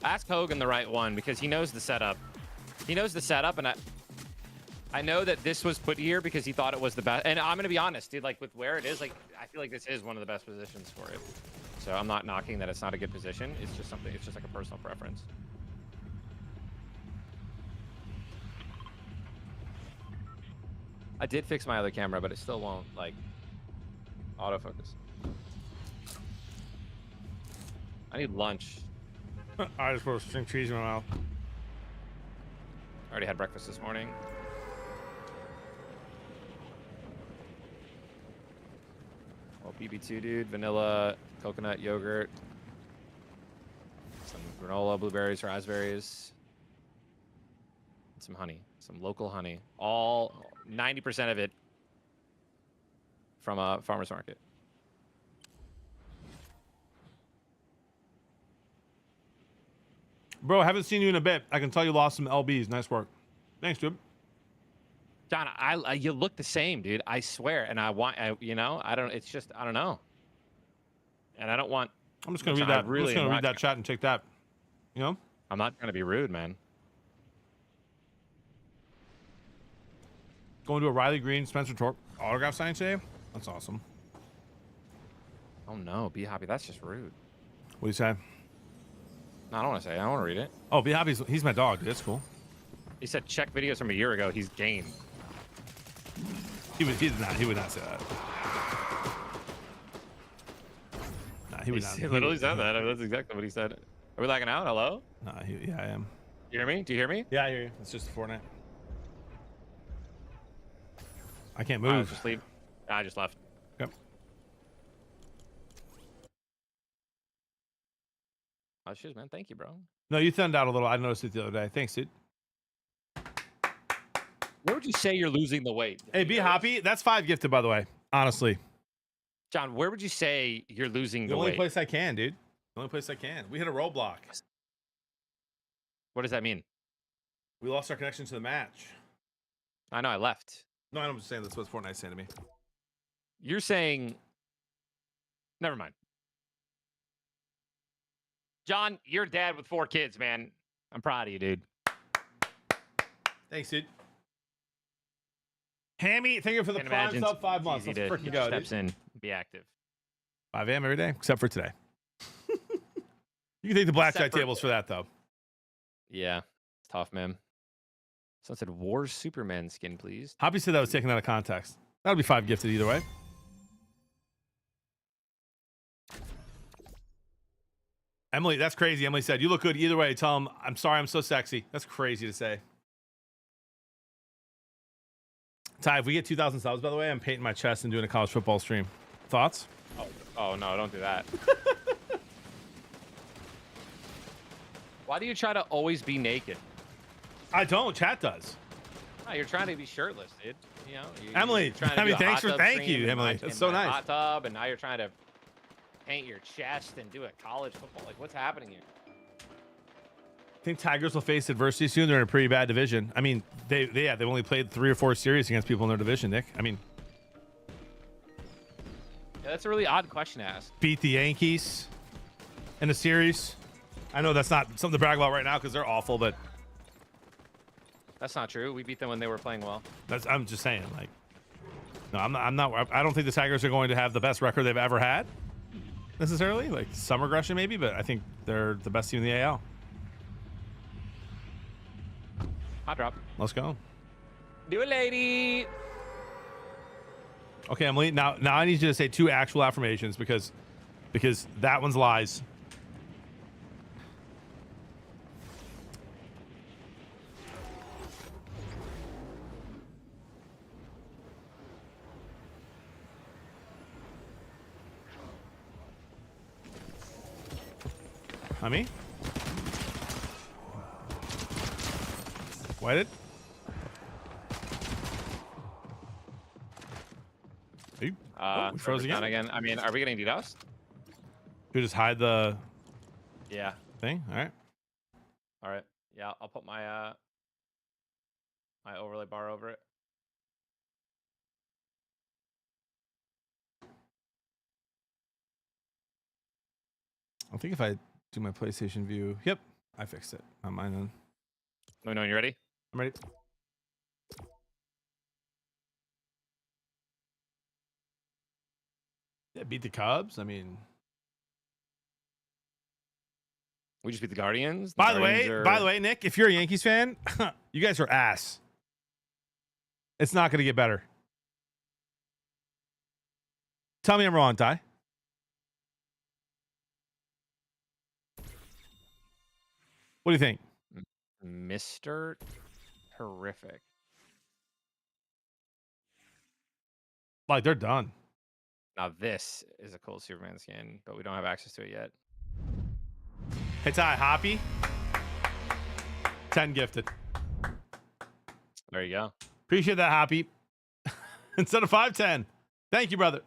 Ask Hogan the right one because he knows the setup. He knows the setup, and I know that this was put here because he thought it was the best. And I'm gonna be honest, dude. Like with where it is, like I feel like this is one of the best positions for it. So I'm not knocking that it's not a good position. It's just something. It's just like a personal preference. I did fix my other camera, but it still won't like autofocus. I need lunch. I just put a string cheese in my mouth. I already had breakfast this morning. Well, BB2, dude. Vanilla, coconut, yogurt. Some granola, blueberries, raspberries. And some honey. Some local honey. All 90% of it from a farmer's market. Bro, haven't seen you in a bit. I can tell you lost some LBs. Nice work. Thanks, dude. John, you look the same, dude. I swear. And you know, I don't. It's just I don't know. And I don't want. I'm just gonna read that. Really I'm just gonna read that chat and take that. You know. I'm not gonna be rude, man. Going to a Riley Green, Spencer Torp autograph signing today. That's awesome. Oh no, be happy. That's just rude. What do you say? No, I don't want to say. I don't want to read it. Oh, be happy. He's my dog. Dude. That's cool. He said check videos from a year ago. He's game. He would not say that. Nah, he would not. He literally said that. That's exactly what he said. Are we lagging out? Hello? Nah, yeah, I am. You hear me? Do you hear me? Yeah, I hear you. It's just Fortnite. I can't I'll move. just leave. I just left. Yep. Oh, shoes, man. Thank you, bro. No, you thinned out a little. I noticed it the other day. Thanks, dude. Where would you say you're losing the weight? Hey, be happy. That's 5 gifted, by the way. Honestly, John, where would you say you're losing the the only weight? place I can, dude. The only place I can. We hit a roadblock. What does that mean? We lost our connection to the match. I know I left. No, I'm just saying that's what Fortnite's saying to me. You're saying. Never mind. John, you're a dad with 4 kids, man. I'm proud of you, dude. Thanks, dude. Hammy, thank you for the Can't prime imagine sub 5 it's months. easy Let's to freaking get go, your dude. steps in, be active. 5 a.m. every day, except for today. You can take the blackjack Except for- tables for that, though. Yeah, it's tough, man. Someone said War Superman skin, please. Hoppy said that was taken out of context. That'll be 5 gifted either way. Emily, that's crazy. Emily said, you look good either way. Tell him, I'm sorry, I'm so sexy. That's crazy to say. Ty, if we get 2,000 subs, by the way, I'm painting my chest and doing a college football stream. Thoughts? Oh no, don't do that. Why do you try to always be naked? I don't. Chat does. No, you're trying to be shirtless, dude. You know, Emily, you're trying to I mean, do a thanks hot for- tub thank stream you, in Emily. my- That's in so my nice. Hot tub, and now you're trying to paint your chest and do a college football. Like, what's happening here? I think Tigers will face adversity soon. They're in a pretty bad division. I mean, they've only played 3 or 4 series against people in their division, Nick. I mean, Yeah, that's a really odd question to ask. beat the Yankees in a series. I know that's not something to brag about right now because they're awful, but That's not true. We beat them when they were playing well. I'm just saying, like, no, I'm not. I don't think the Tigers are going to have the best record they've ever had necessarily. Like some regression maybe, but I think they're the best team in the AL. Hot drop. Let's go. Do it, lady. Okay, Emily. Now I need you to say 2 actual affirmations because that one's lies. Honey? Waited? Are you, we froze server's down again? again. I mean, are we getting DDoS? You just hide the Yeah. thing? All right. All right. Yeah, I'll put my my overlay bar over it. I think if I do my PlayStation view, yep, I fixed it on mine then. Let me know when you're ready. I'm ready. Yeah, beat the Cubs. I mean, We just beat the Guardians. by the Guardians way, Nick, if you're a Yankees fan, you guys are ass. It's not going to get better. Tell me I'm wrong, Ty. What do you think? Mr. Terrific. Like they're done. Now this is a cool Superman skin, but we don't have access to it yet. Hey Ty, Hoppy. 10 gifted. There you go. Appreciate that, Hoppy. Instead of 510. Thank you, brother.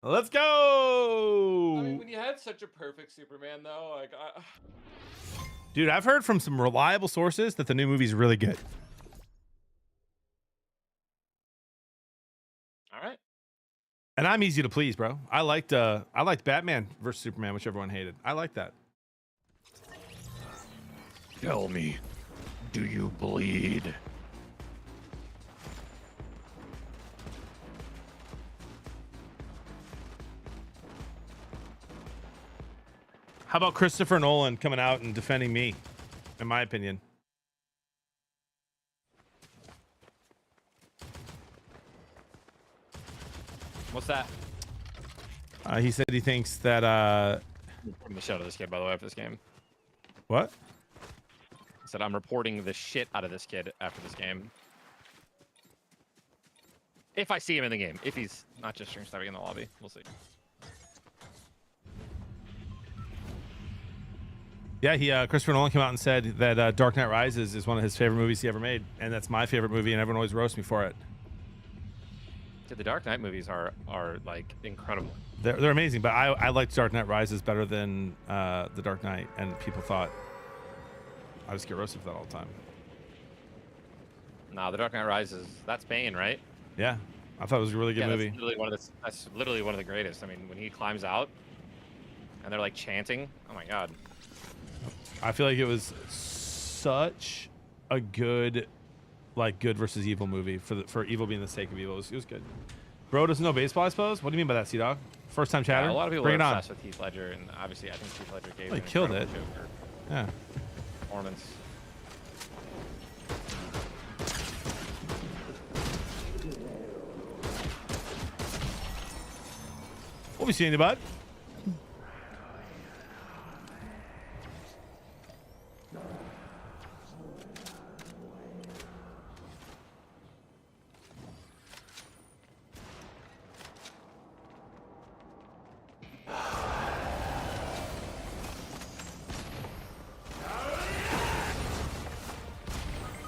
Let's go. I mean, when you had such a perfect Superman, though, like, Dude, I've heard from some reliable sources that the new movie's really good. all right. And I'm easy to please, bro. I liked Batman versus Superman, which everyone hated. I like that. Tell me, Do you bleed? How about Christopher Nolan coming out and defending me, in my opinion? What's that? He said he thinks that I'm reporting the shit out of this kid, by the way, after this game. what? I said I'm reporting the shit out of this kid after this game. If I see him in the game. If he's not just stream sniping in the lobby. We'll see. Yeah, Christopher Nolan came out and said that Dark Knight Rises is one of his favorite movies he ever made, and that's my favorite movie, and everyone always roasts me for it. Dude, the Dark Knight movies are like incredible. They're amazing, but I liked Dark Knight Rises better than the Dark Knight, and people thought I just get roasted for that all the time. Nah, the Dark Knight Rises, that's Bane, right? Yeah, I thought it was a really good movie. That's literally one of the greatest. I mean, when he climbs out and they're like chanting, oh my god. I feel like it was such a good, like, good versus evil movie for evil being the sake of evil. It was good. Bro doesn't know baseball, I suppose. What do you mean by that, C-Dog? First time chatter? Yeah, a lot of people Bring are it on. obsessed with Heath Ledger, and obviously I think Heath Ledger gave Well, he an killed incredible it. Joker Yeah. performance. What we seeing, bud?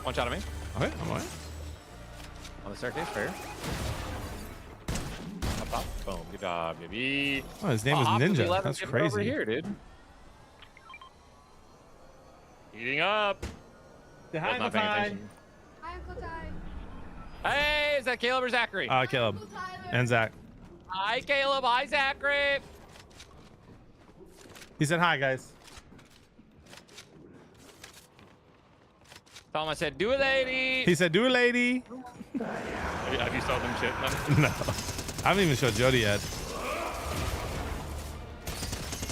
One shot at me. Okay, I'm alright. On the staircase, fair. Up top. Boom. Good job, baby. Oh, his name is Optimus Ninja. 11 That's getting crazy. Over here, dude. Heating up. Was not paying attention. Hi, Uncle Ty. Hey, is that Caleb or Zachary? Caleb Uncle Tyler. and Zach. Hi, Caleb. Hi, Zachary. He said hi, guys. Tell him I said, do it, lady. He said, "Do it, lady." Have you sold them shit? No, I haven't even showed Jody yet.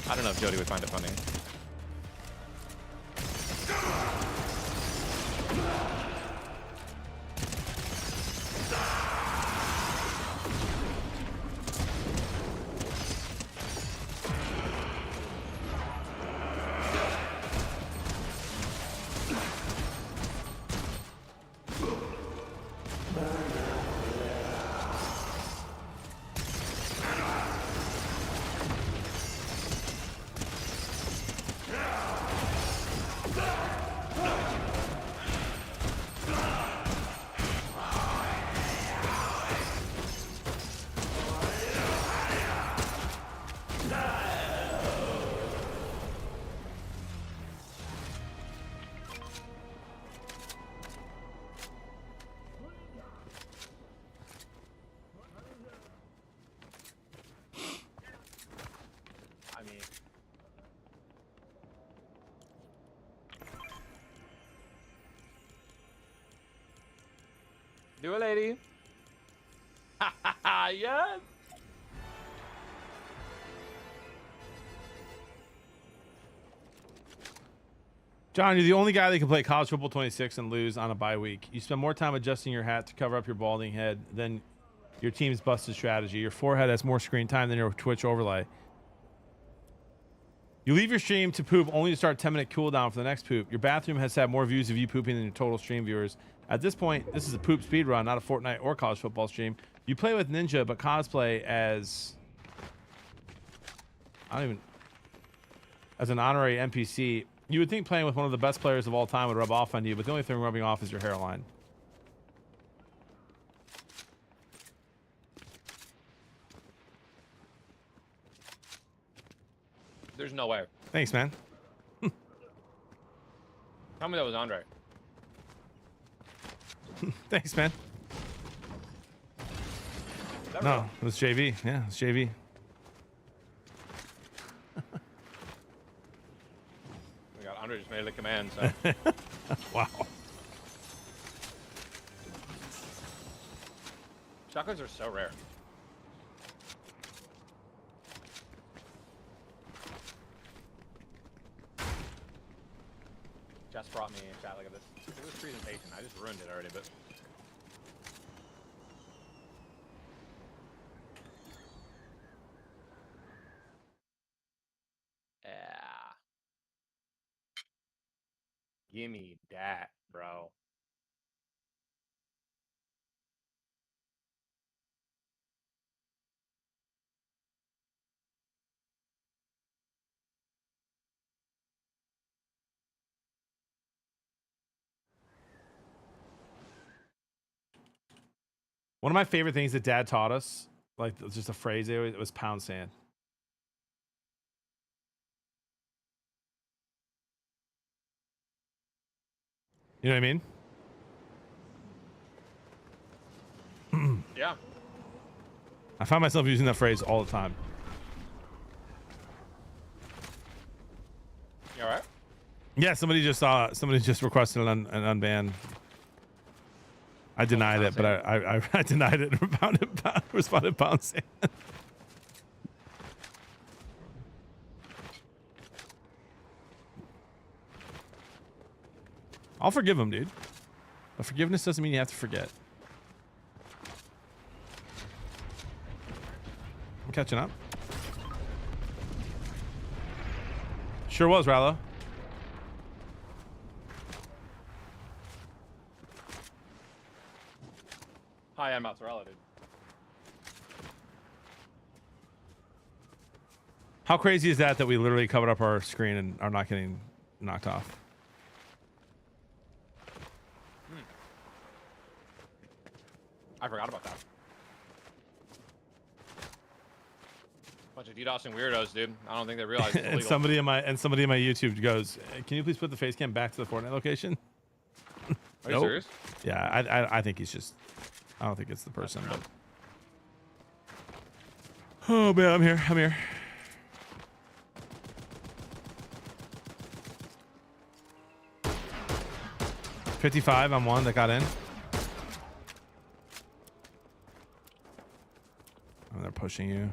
I don't know if Jody would find it funny. I mean, do it, lady. Yes. John, you're the only guy that can play college football 26 and lose on a bye week. You spend more time adjusting your hat to cover up your balding head than your team's busted strategy. Your forehead has more screen time than your Twitch overlay. You leave your stream to poop only to start 10-minute cooldown for the next poop. Your bathroom has had more views of you pooping than your total stream viewers. At this point, this is a poop speed run, not a Fortnite or college football stream. You play with Ninja, but cosplay as as an honorary NPC. You would think playing with one of the best players of all time would rub off on you, but the only thing rubbing off is your hairline. There's no way. Thanks, man. Tell me that was Andre. Thanks, man. No, it was JV. Yeah, it's JV. We got Andre just made the command, so. Wow. Shotguns are so rare. Just brought me a chat. Look at this. Look at this presentation. I just ruined it already, but. Yeah. Gimme that, bro. One of my favorite things that Dad taught us, like just a phrase, it was pound sand. You know what I mean? Yeah. I find myself using that phrase all the time. You all right? Yeah, somebody just requested an unban. I denied it, but I denied it and responded pound sand. I'll forgive him, dude. But forgiveness doesn't mean you have to forget. I'm catching up. Sure was, Rallo. Hi, I'm Mozzarella, dude. How crazy is that we literally covered up our screen and are not getting knocked off? I forgot about that. Bunch of DDoSing weirdos, dude. I don't think they realize it's illegal. and somebody in my YouTube goes, "Can you please put the face cam back to the Fortnite location?" Are you serious? Yeah, I think he's just. I don't think it's the person. But... Oh man, I'm here. 55 on one that got in. Oh, they're pushing you.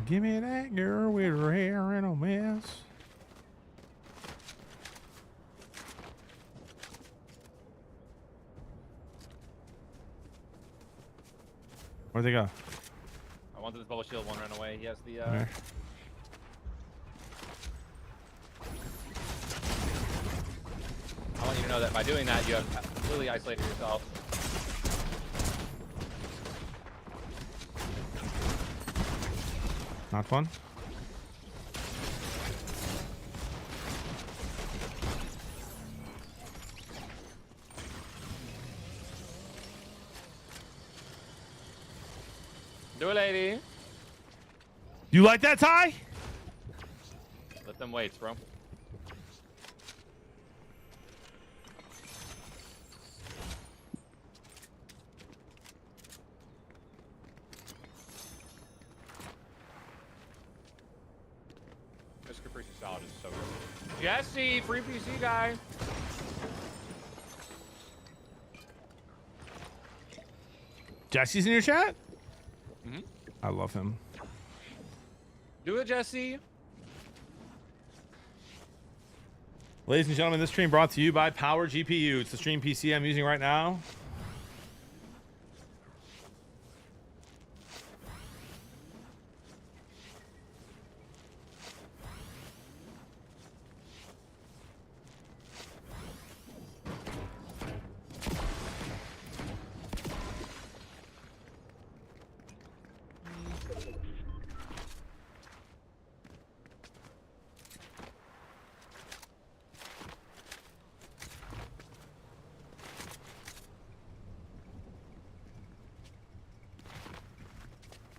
Give me that girl with her hair in a mess. Where'd they go? I wanted this bubble shield. One ran away. He has the. There. I want you to know that by doing that, you have completely isolated yourself. Not fun. Do it, lady. You like that, Ty? Let them wait, bro. This caprese salad is so good. Jesse, free PC guy. Jesse's in your chat? Mm-hmm. I love him. Do it, Jesse. Ladies and gentlemen, this stream brought to you by Power GPU. It's the stream PC I'm using right now.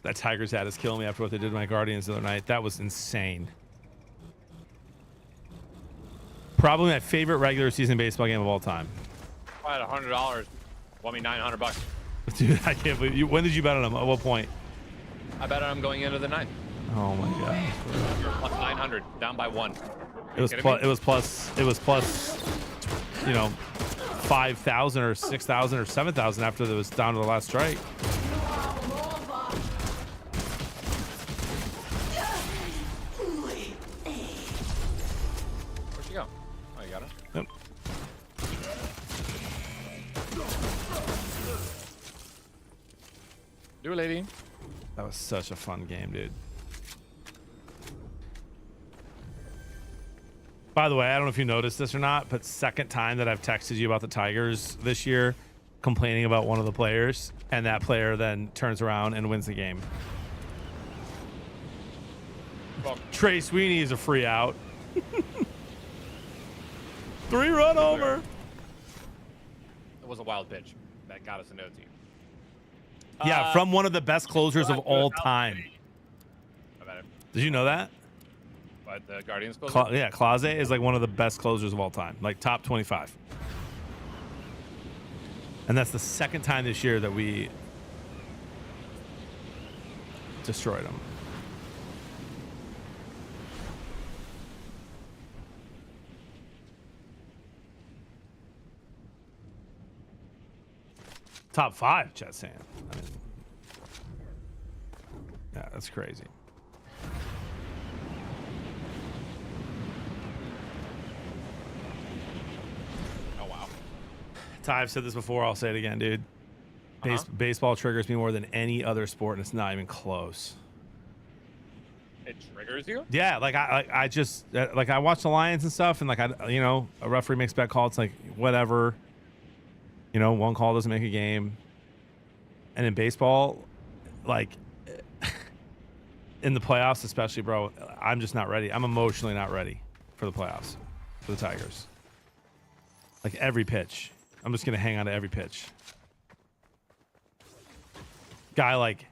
That Tiger's hat is killing me after what they did to my Guardians the other night. That was insane. Probably my favorite regular season baseball game of all time. I had $100. Won me $900. Dude, I can't believe you. When did you bet on them? At what point? I bet on him going into the ninth. Oh my god. Plus 900, down by 1. It was plus you know, 5,000 or 6,000 or 7,000 after it was down to the last strike. Where'd she go? Oh, you got her? Yep. Do it, lady. That was such a fun game, dude. By the way, I don't know if you noticed this or not, but second time that I've texted you about the Tigers this year, complaining about one of the players, and that player then turns around and wins the game. Well, Trey Sweeney is a free out. 3-run homer. it was a wild pitch that got us a no team. Yeah, from one of the best closers of all time. I bet it. Did you know that? But the Guardians closer? Yeah, Clase is like one of the best closers of all time, like top 25. And that's the second time this year that we destroyed him. Top 5, Chet saying. I mean, yeah, that's crazy. Oh, wow. Ty, I've said this before. I'll say it again, dude. Baseball triggers me more than any other sport, and it's not even close. It triggers you? Yeah, like I just like I watch the Lions and stuff, and like a referee makes a bad call. It's like whatever. One call doesn't make a game. And in baseball, like in the playoffs, especially, bro, I'm just not ready. I'm emotionally not ready for the playoffs for the Tigers. Like every pitch, I'm just gonna hang on to every pitch. Guy like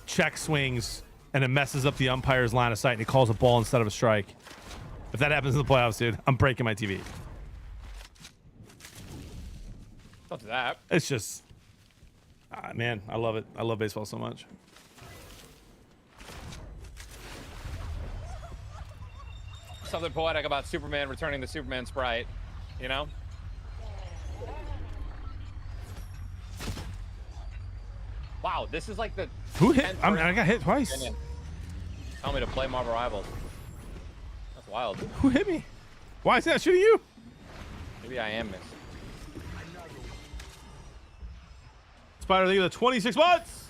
check swings and it messes up the umpire's line of sight and he calls a ball instead of a strike. If that happens in the playoffs, dude, I'm breaking my TV. Don't do that. It's just, man, I love it. I love baseball so much. Something poetic about Superman returning the Superman sprite, you know? Wow, this is like the... Who hit? 10th I got hit twice. opinion. Tell me to play Marvel Rivals. That's wild. Who hit me? Why is that shooting you? Maybe I am missed. Spider League with 26 months.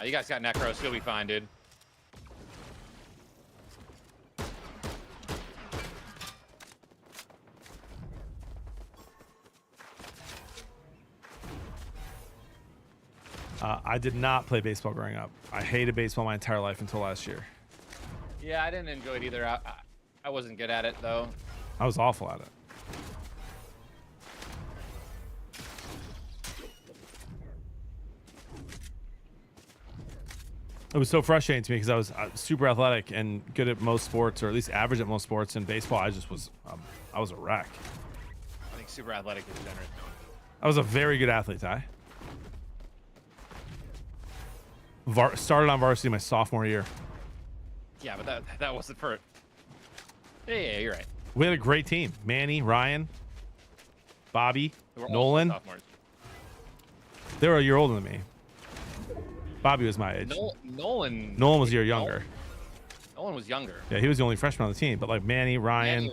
You guys got Necros. You'll be fine, dude. I did not play baseball growing up. I hated baseball my entire life until last year. Yeah, I didn't enjoy it either. I wasn't good at it, though. I was awful at it. It was so frustrating to me because I was super athletic and good at most sports, or at least average at most sports. In baseball, I just was, I was a wreck. I think super athletic is generous. I was a very good athlete, Ty. Started on varsity my sophomore year. Yeah, but that wasn't for... Yeah, you're right. We had a great team. Manny, Ryan, Bobby, They were all Nolan. sophomores. They were a year older than me. Bobby was my age. Nolan was a year younger. Nolan was younger. Yeah, he was the only freshman on the team. But like Manny, Ryan.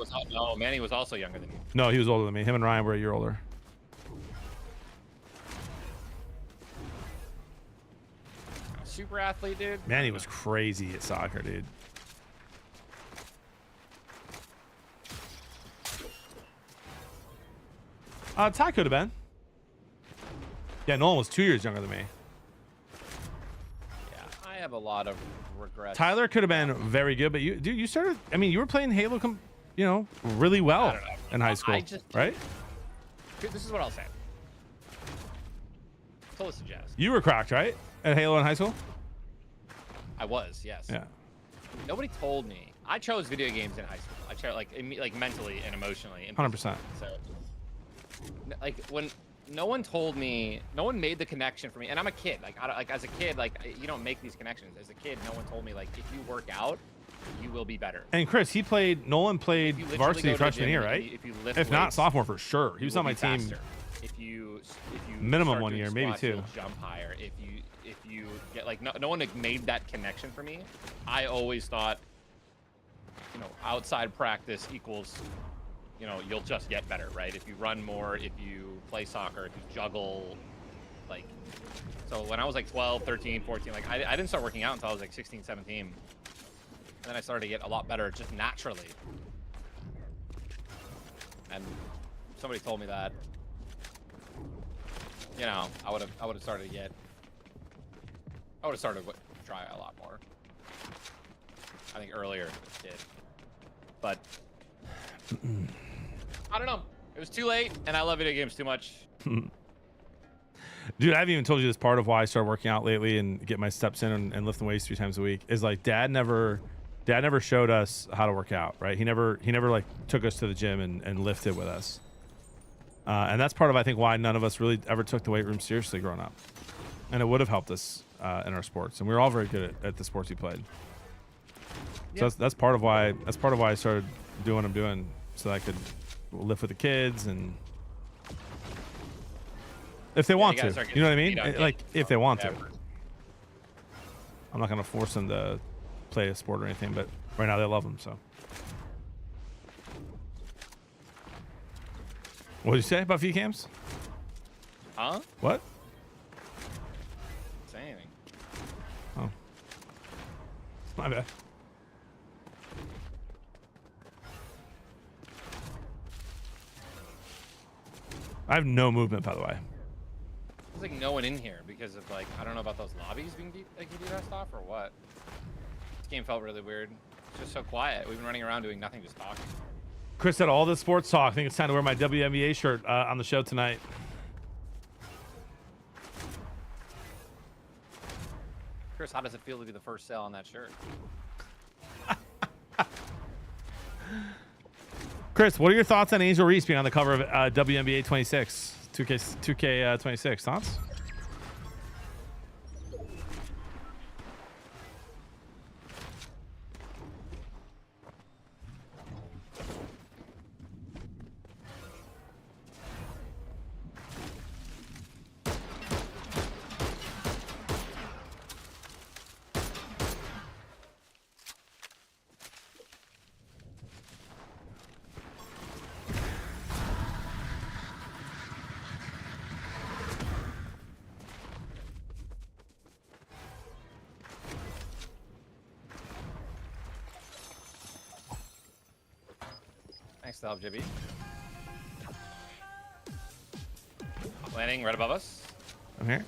Manny was also younger than you. No, he was older than me. Him and Ryan were a year older. Super athlete, dude. Manny was crazy at soccer, dude. Ty could have been. Yeah, Nolan was 2 years younger than me. Yeah, I have a lot of regrets. Tyler could have been very good, but you started. I mean, you were playing Halo, really well in high school, right? This is what I'll say. Totally suggest. You were cracked, right, at Halo in high school? I was, yes. Yeah. Nobody told me. I chose video games in high school. I chose like mentally and emotionally. 100%. So, like when no one told me, no one made the connection for me. And I'm a kid. Like, as a kid, like you don't make these connections. As a kid, no one told me like if you work out, you will be better. And Chris, Nolan played If you literally go varsity to the freshman gym year, and right? If you lift If not weights, sophomore for sure. He you was will on my be team. faster. If you Minimum start 1 doing year, maybe squats, 2. you'll jump higher. If you get like no one like, made that connection for me. I always thought, you know, outside practice equals, you know, you'll just get better, right? If you run more, if you play soccer, if you juggle, like. So when I was like 12, 13, 14, like I didn't start working out until I was like 16, 17. And then I started to get a lot better just naturally. And somebody told me that, you know, I would have started to try a lot more. I think earlier it did. But I don't know. It was too late, and I love video games too much. Dude, I haven't even told you this part of why I started working out lately and get my steps in and lifting weights 3 times a week is like dad never showed us how to work out, right? He never like took us to the gym and lifted with us. And that's part of, I think, why none of us really ever took the weight room seriously growing up. And it would have helped us in our sports. And we were all very good at the sports we played. So that's part of why I started doing what I'm doing, so I could lift with the kids and if they want to, you know what I mean? Like if they want to. I'm not gonna force them to play a sport or anything, but right now they love them. So, what did you say about V cams? Huh? What? Say anything. Oh, my bad. I have no movement, by the way. There's like no one in here because of like, I don't know about those lobbies being like DDoSed off or what. This game felt really weird. It's just so quiet. We've been running around doing nothing, just talking. Chris said all this sports talk. I think it's time to wear my WNBA shirt on the show tonight. Chris, how does it feel to be the first sale on that shirt? Chris, what are your thoughts on Angel Reese being on the cover of WNBA 26, 2K 26? Thoughts? Thanks to help, JB. Landing right above us. I'm here.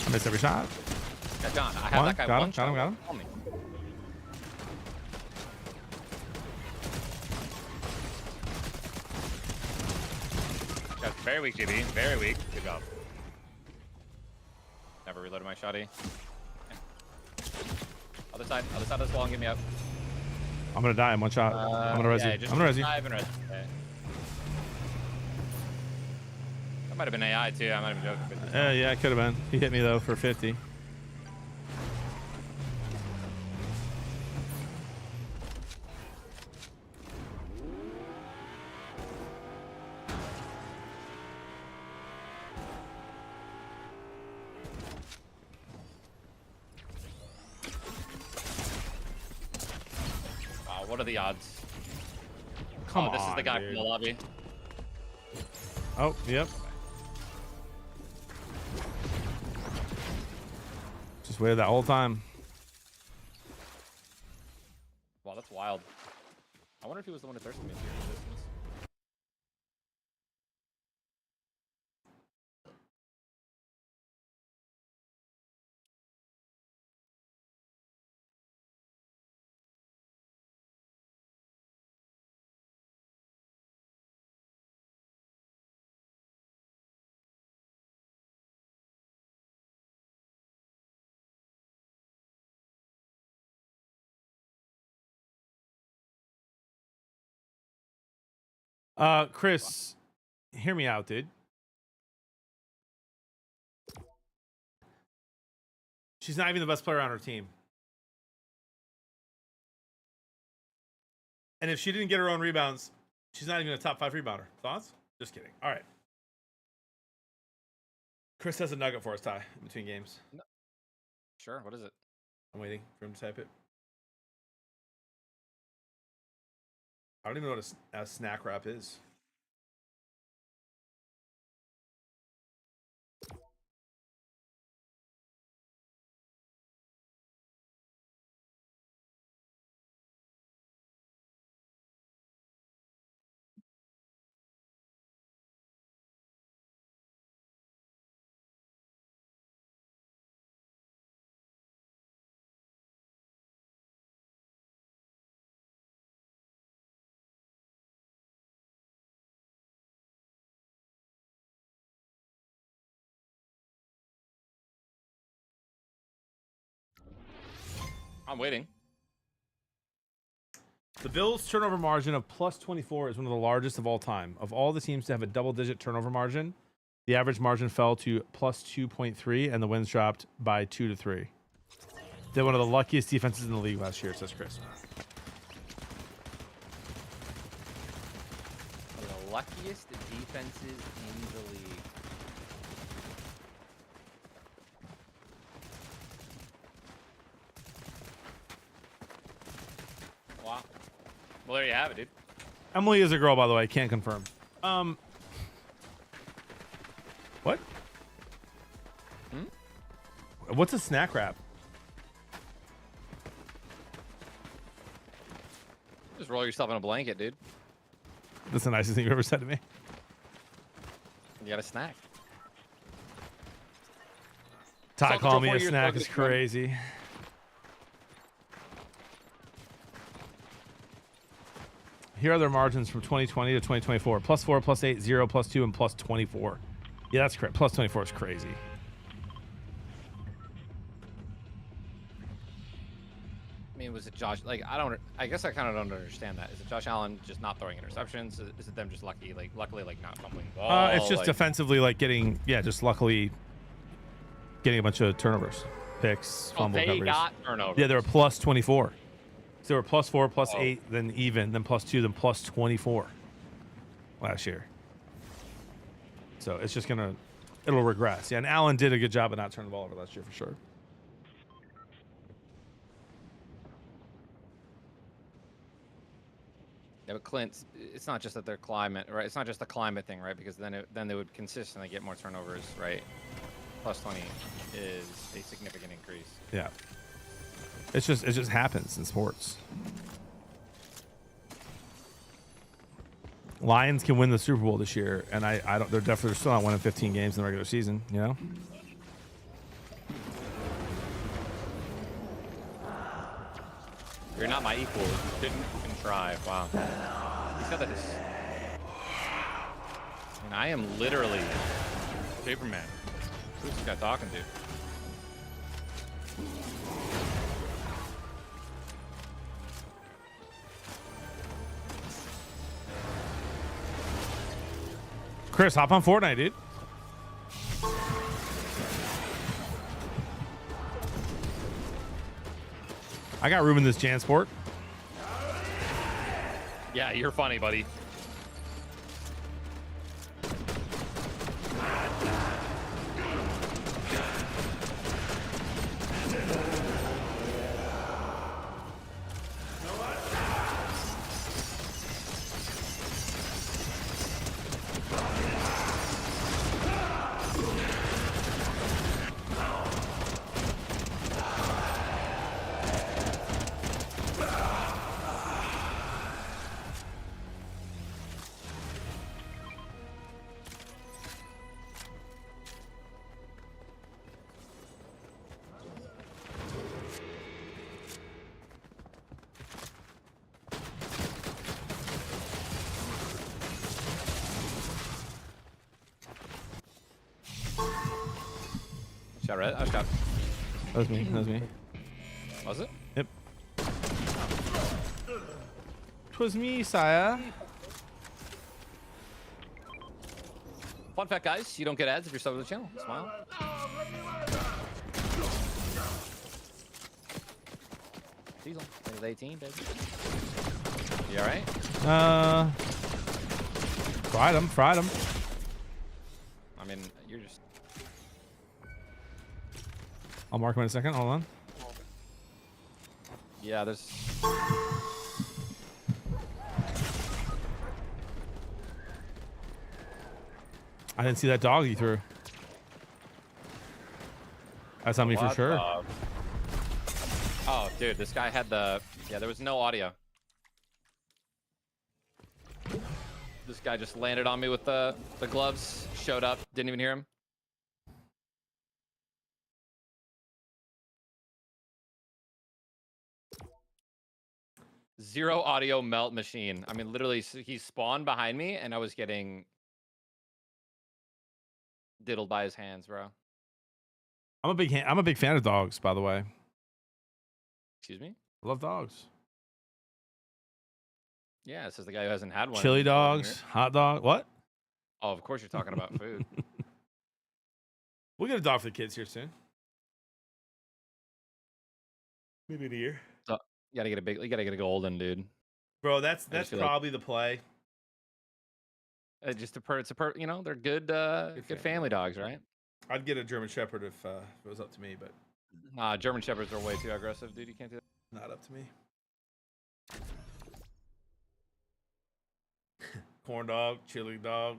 I missed every shot. Yeah, John, I have that guy Got one him, shot. got him. Call me. That's very weak, JB. Very weak. Good job. Never reloaded my shotty. Other side of this wall and get me up. I'm gonna die in one shot. I'm gonna res you. I'm gonna res you. Dive and res. Okay. That might have been AI too. I might have been joking. But Yeah, it could have been. He hit me though for 50. Wow, what are the odds? Come This is the guy dude. from the lobby. Oh, yep. Just waited that whole time. Wow, that's wild. I wonder if he was the one who thirsted me into your resistance. Chris, hear me out, dude. She's not even the best player on her team. And if she didn't get her own rebounds, she's not even a top 5 rebounder. Thoughts? Just kidding. All right. Chris has a nugget for us, Ty, in between games. No. Sure. What is it? I'm waiting for him to type it. I don't even know what a snack wrap is. I'm waiting. The Bills' turnover margin of plus 24 is one of the largest of all time. Of all the teams to have a double-digit turnover margin, the average margin fell to plus 2.3, and the wins dropped by 2 to 3. They're one of the luckiest defenses in the league last year, says Chris. One of the luckiest defenses in the league. Wow. Well, there you have it, dude. Emily is a girl, by the way. Can't confirm. What? What's a snack wrap? Just roll yourself in a blanket, dude. That's the nicest thing you've ever said to me. You got a snack. Ty Something calling me for a 4 years snack ago, is this one. crazy. Here are their margins from 2020 to 2024. Plus 4, plus 8, 0, plus 2, and plus 24. Yeah, that's correct. Plus 24 is crazy. I mean, was it Josh? Like, I guess I kind of don't understand that. Is it Josh Allen just not throwing interceptions? Is it them just luckily, like not fumbling the ball? It's just like, defensively, like just luckily getting a bunch of turnovers, picks, fumble they recoveries. got turnovers. Yeah, they were plus 24. So they were plus 4, plus Oh. 8, then even, then plus 2, then plus 24 last year. So it's just it'll regress. Yeah, and Allen did a good job of not turning the ball over last year for sure. Yeah, but Clint, it's not just that they're climate, right? It's not just the climate thing, right? Because then they would consistently get more turnovers, right? Plus 20 is a significant increase. Yeah. It just happens in sports. Lions can win the Super Bowl this year, and they're still not winning 15 games in the regular season, you know? You're not my equal. You didn't even try. Wow. He said that is. And I am literally Paperman. Who's this guy talking to? Chris, hop on Fortnite, dude. I got room in this Jansport. Yeah, you're funny, buddy. Shot red. I shot. That was me. That was me. Was it? Yep. 'Twas me, sire. Fun fact, guys, you don't get ads if you're subbed to the channel. Smile. Diesel. It was 18, baby. You all right? Fried him. I mean, you're just... I'll mark him in a second. Hold on. Yeah, there's... I didn't see that dog you threw. That's on me for What sure. the- Oh, dude, this guy had the... Yeah, there was no audio. This guy just landed on me with the gloves, showed up, didn't even hear him. Zero audio melt machine. I mean, literally, he spawned behind me, and I was getting diddled by his hands, bro. I'm a big fan of dogs, by the way. Excuse me? I love dogs. Yeah, this is the guy who hasn't had one. Chili in 11 dogs, years. hot dog. What? Oh, of course you're talking about food. We'll get a dog for the kids here soon. Maybe in a year. You gotta get a golden, dude. Bro, that's feel like- probably the play. You know, they're good, good family dogs, right? I'd get a German Shepherd if it was up to me, but Nah, German Shepherds are way too aggressive, dude. You can't do that. not up to me. Corn dog, chili dog.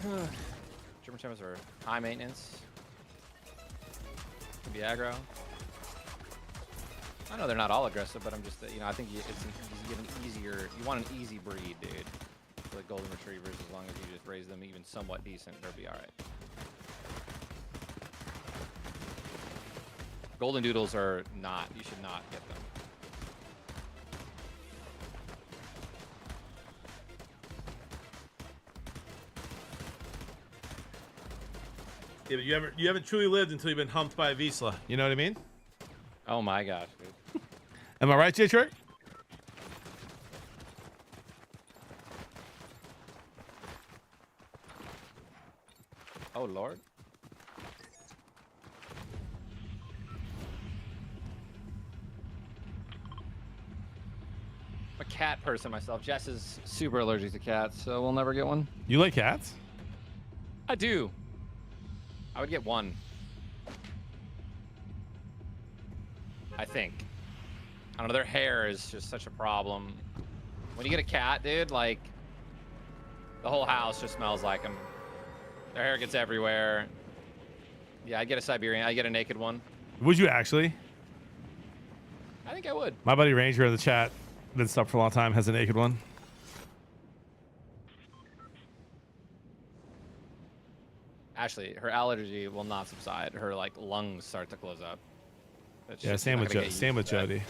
German Shepherds are high maintenance. Can be aggro. I know they're not all aggressive, but I'm just, you know, I think you want an easy breed, dude. For the golden retrievers, as long as you just raise them even somewhat decent, they'll be all right. Golden doodles are not. You should not get them. Yeah, but you haven't truly lived until you've been humped by a Vizsla. You know what I mean? Oh my gosh, dude. Am I right, Dietary? Oh lord. I'm a cat person myself. Jess is super allergic to cats, so we'll never get one. You like cats? I do. I would get one. I think. I don't know, their hair is just such a problem. When you get a cat, dude, like, the whole house just smells like them. Their hair gets everywhere. Yeah, I'd get a Siberian. I'd get a naked one. Would you actually? I think I would. My buddy Ranger in the chat, been stuck for a long time, has a naked one. Actually, her allergy will not subside. Her, like, lungs start to close up. It's Yeah, just same not with gonna get Same with used to that. Jody.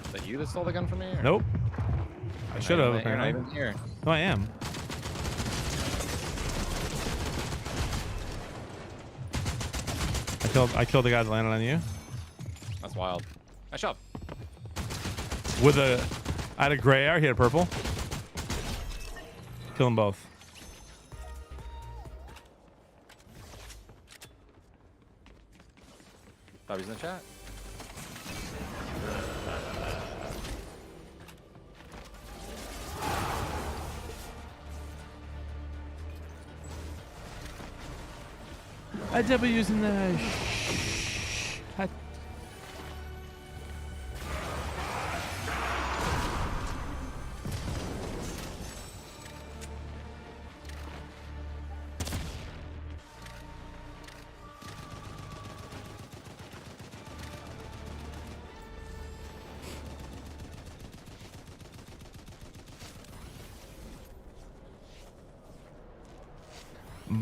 Is that you that stole the gun from me? Or? Nope. I should have, You're not apparently. even here. No, I am. I killed the guy that landed on you. That's wild. Nice job. With I had a gray AR, he had a purple. Kill them both. Thought he was in the chat. I double using the.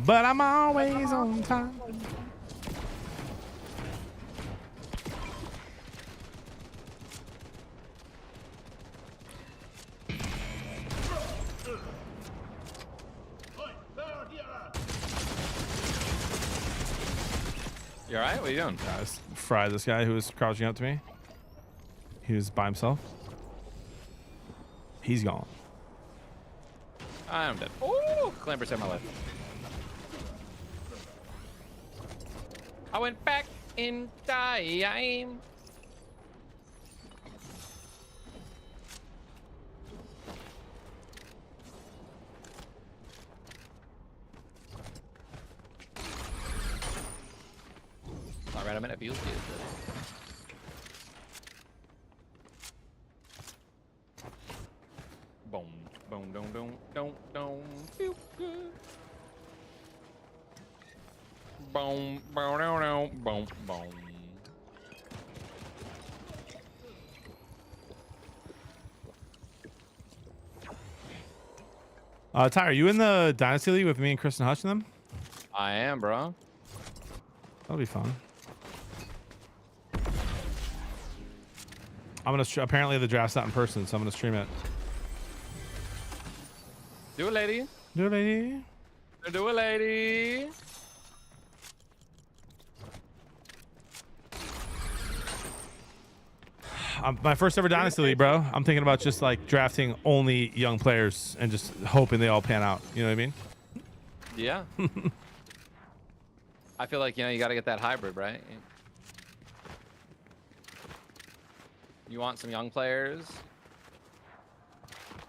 But I'm always on time. You alright? What are you doing? Guys, fried this guy who was crouching up to me. He was by himself. He's gone. I'm dead. Ooh, Clamber saved my life. I went back in time. All right, I'm in a feels good. Boom, boom, boom, boom, boom, boom, feel good. Boom, boom, boom, boom, boom. Ty, are you in the Dynasty League with me and Kristen Hutch and them? I am, bro. That'll be fun. I'm gonna apparently the draft's not in person, so I'm gonna stream it. Do it, lady. Do it, lady. Do it, lady. My first ever Dynasty League, bro. I'm thinking about just like drafting only young players and just hoping they all pan out. You know what I mean? Yeah. I feel like, you know, you got to get that hybrid, right? You want some young players.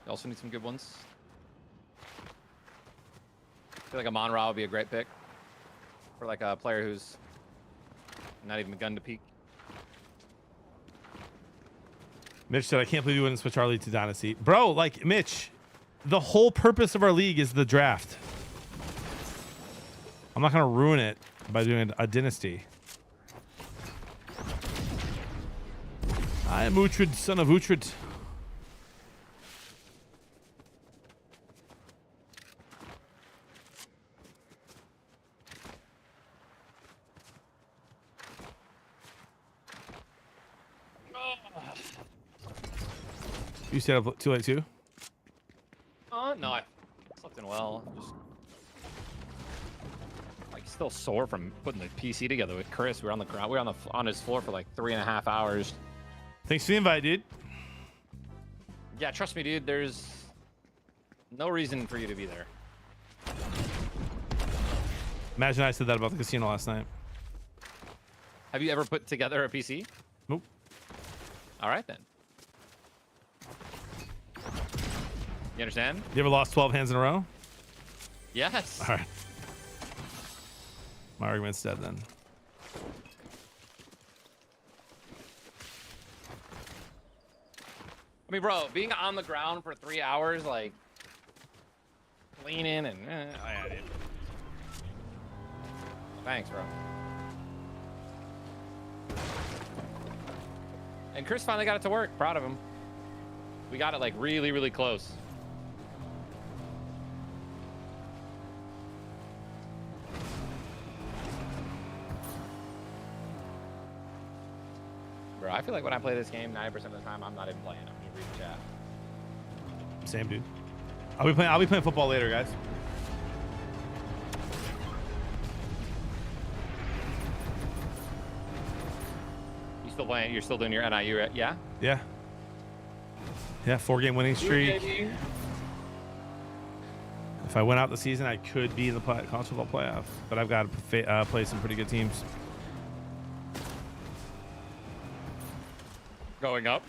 You also need some good ones. I feel like a Monra would be a great pick for like a player who's not even begun to peak. Mitch said, I can't believe you wouldn't switch our league to Dynasty. Bro, like, Mitch, the whole purpose of our league is the draft. I'm not going to ruin it by doing a Dynasty. I am Uhtred, son of Uhtred. You stayed up too late too? No, I slept in well. Just like still sore from putting the PC together with Chris. We were on the ground. We were on his floor for like 3.5 hours. Thanks for the invite, dude. Yeah, trust me, dude. There's no reason for you to be there. Imagine I said that about the casino last night. Have you ever put together a PC? Nope. All right then. You understand? You ever lost 12 hands in a row? Yes. All right. My argument's dead then. I mean, bro, being on the ground for 3 hours, like leaning and oh, yeah, dude. Thanks, bro. And Chris finally got it to work. Proud of him. We got it like really, really close. Bro, I feel like when I play this game, 90% of the time, I'm not even playing. I'm just reading chat. Same, dude. I'll be playing football later, guys. You still playing? You're still doing your NIU, right? Yeah? Yeah. Yeah, 4-game winning streak. If I win out the season, I could be in the college football playoff, but I've got to play some pretty good teams. Going up.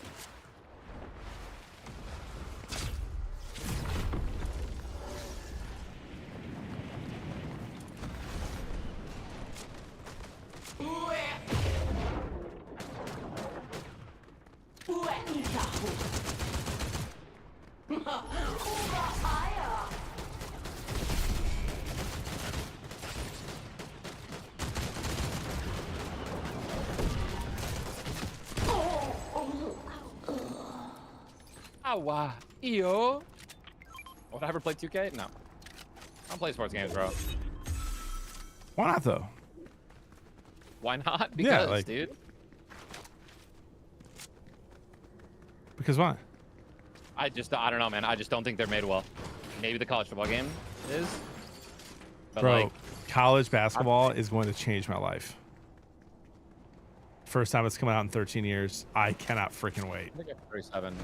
Awa, yo. Would I ever play 2K? No. I don't play sports games, bro. Why not, though? Why not? Because, like, dude. Because why? I don't know, man. I just don't think they're made well. Maybe the college football game is. But Bro, like, college basketball is going to change my life. First time it's coming out in 13 years. I cannot freaking wait. I think I have 37.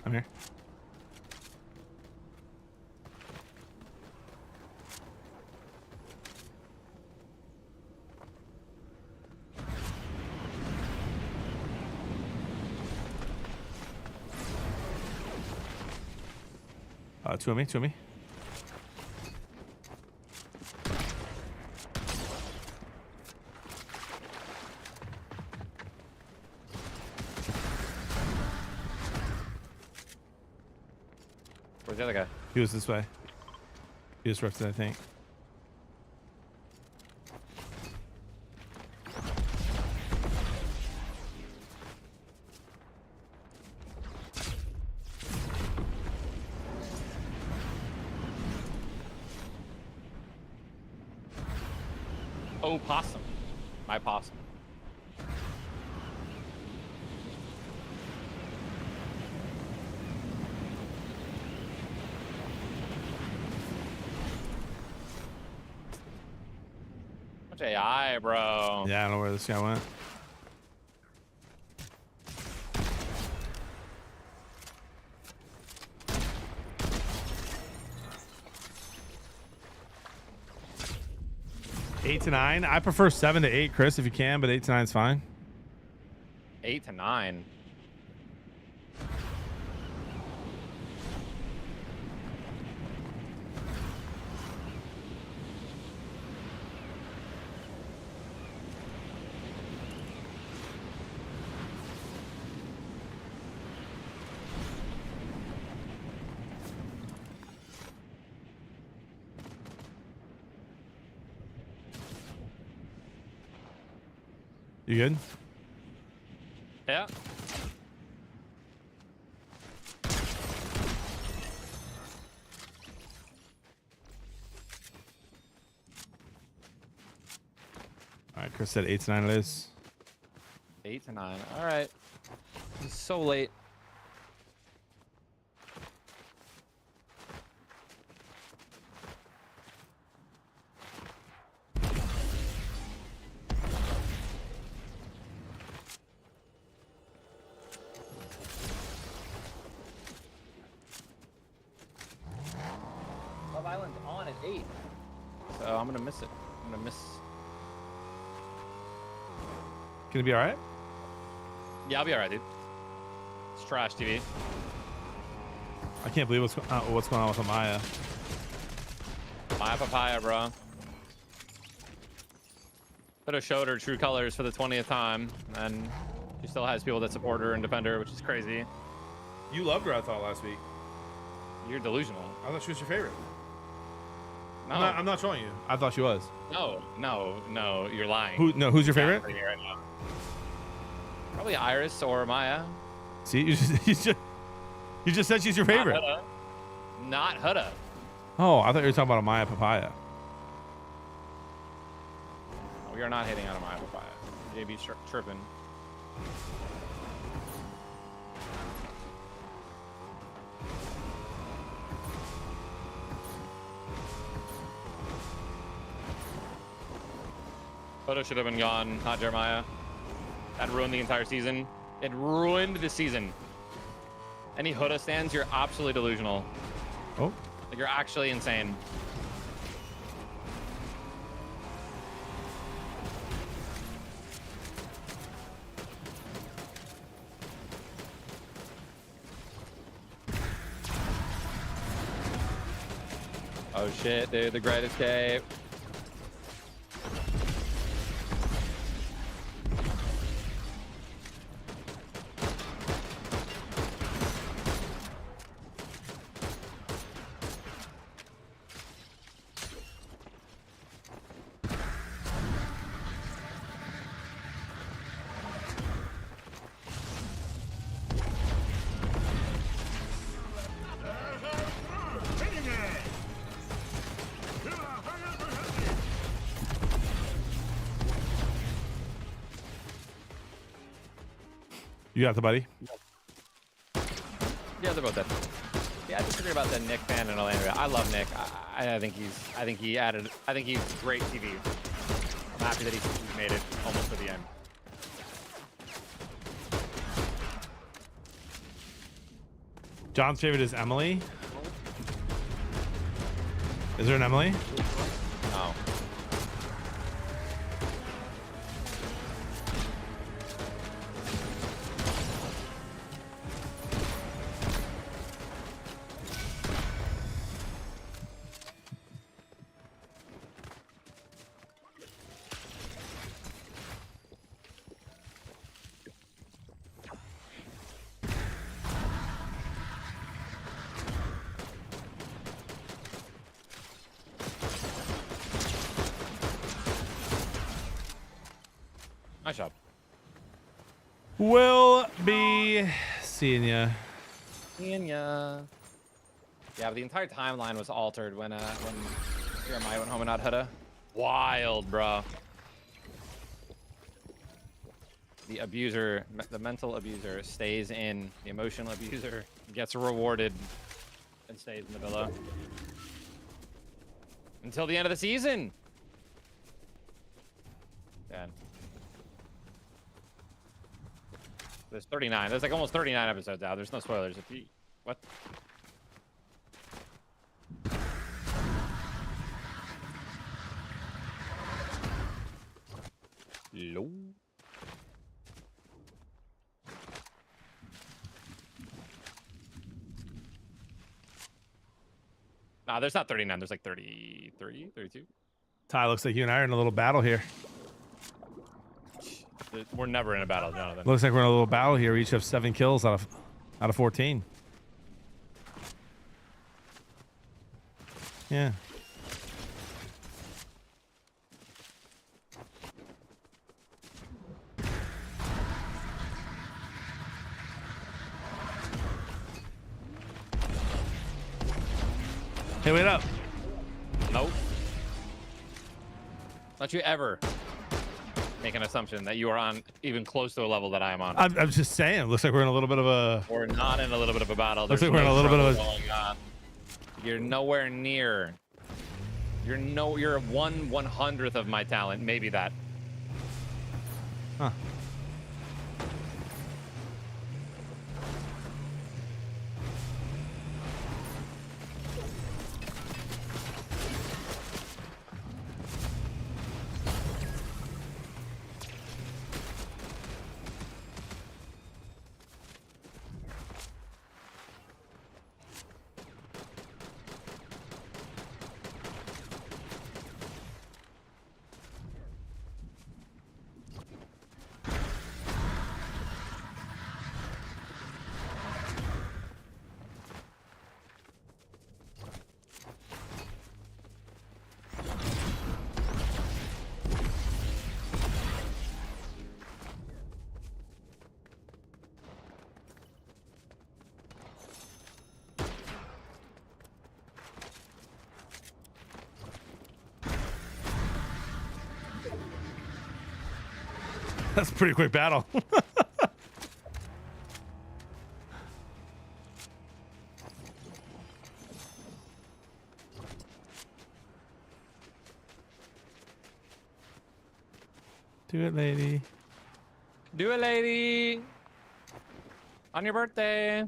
I'm here. Two of me, two of me. Where's the other guy? He was this way. He was roughed, I think. Oh, possum. My possum. Much AI, bro. Yeah, I don't know where this guy went. Eight to 9. I prefer 7 to 8, Chris, if you can, but 8 to 9 is fine. 8 to 9. You good? Yeah. All right, Chris said 8 to 9 it is. 8 to 9. All right. It's so late. Love Island's on at 8. So I'm going to miss it. I'm going to miss. Gonna be all right? Yeah, I'll be all right, dude. It's trash TV. I can't believe what's going on with Amaya. My papaya, bro. Could have showed her true colors for the 20th time, and she still has people that support her and defend her, which is crazy. You loved her, I thought, last week. You're delusional. I thought she was your favorite. No, I'm not showing you. I thought she was. no, you're lying. Who's your favorite? Right here, right now. Probably Iris or Maya. See, you just said she's your favorite. Not Huda. Oh, I thought you were talking about Amaya Papaya. We are not hitting on Maya papaya. JB's tripping. Huda should have been gone, not Jeremiah. That ruined the entire season. It ruined the season. Any Huda stands, you're absolutely delusional. Oh. Like, you're actually insane. Oh shit, dude, the Great Escape. You got the buddy? Yeah, they're both dead. Yeah, I disagree about the Nick fan in Orlando. I love Nick. I think he's great TV. I'm happy that he made it almost to the end. John's favorite is Emily. Is there an Emily? Oh. Nice job. We'll be seeing ya. Seeing ya. Yeah, but the entire timeline was altered when Jeremiah went home and not Huda. Wild, bro. The abuser, the mental abuser, stays in. The emotional abuser gets rewarded and stays in the villa until the end of the season. Yeah. There's 39. There's like almost 39 episodes out. There's no spoilers. If you what? Low. Nah, there's not 39. There's like 33, 32. Ty, looks like you and I are in a little battle here. We're never in a battle, Jonathan. Looks like we're in a little battle here. We each have 7 kills out of 14. Yeah. Hey, wait up. Nope. Don't you ever make an assumption that you are on even close to a level that I am on. I'm just saying. Looks like we're in a little bit of a. We're not in a little bit of a battle. Looks There's like we're in a little bit of a. going on. You're nowhere near. You're 1/100th of my talent. Maybe that. Huh. That's a pretty quick battle. Do it, lady. Do it, lady. On your birthday.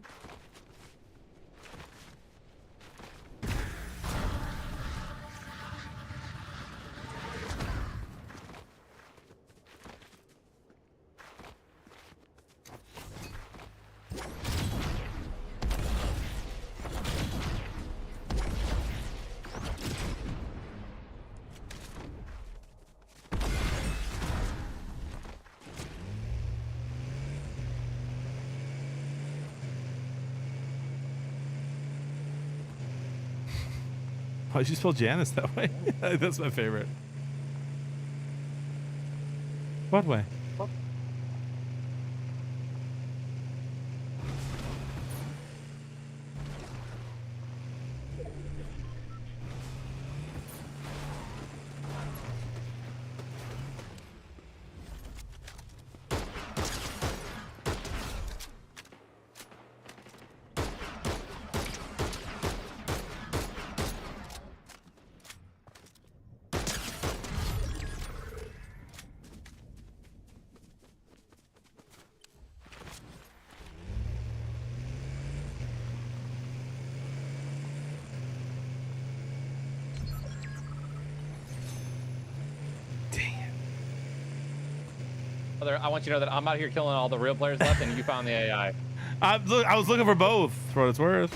Why'd you spell Janice that way? That's my favorite. What way? Brother, I want you to know that I'm out here killing all the real players left, and you found the AI. I was looking for both, for what it's worth.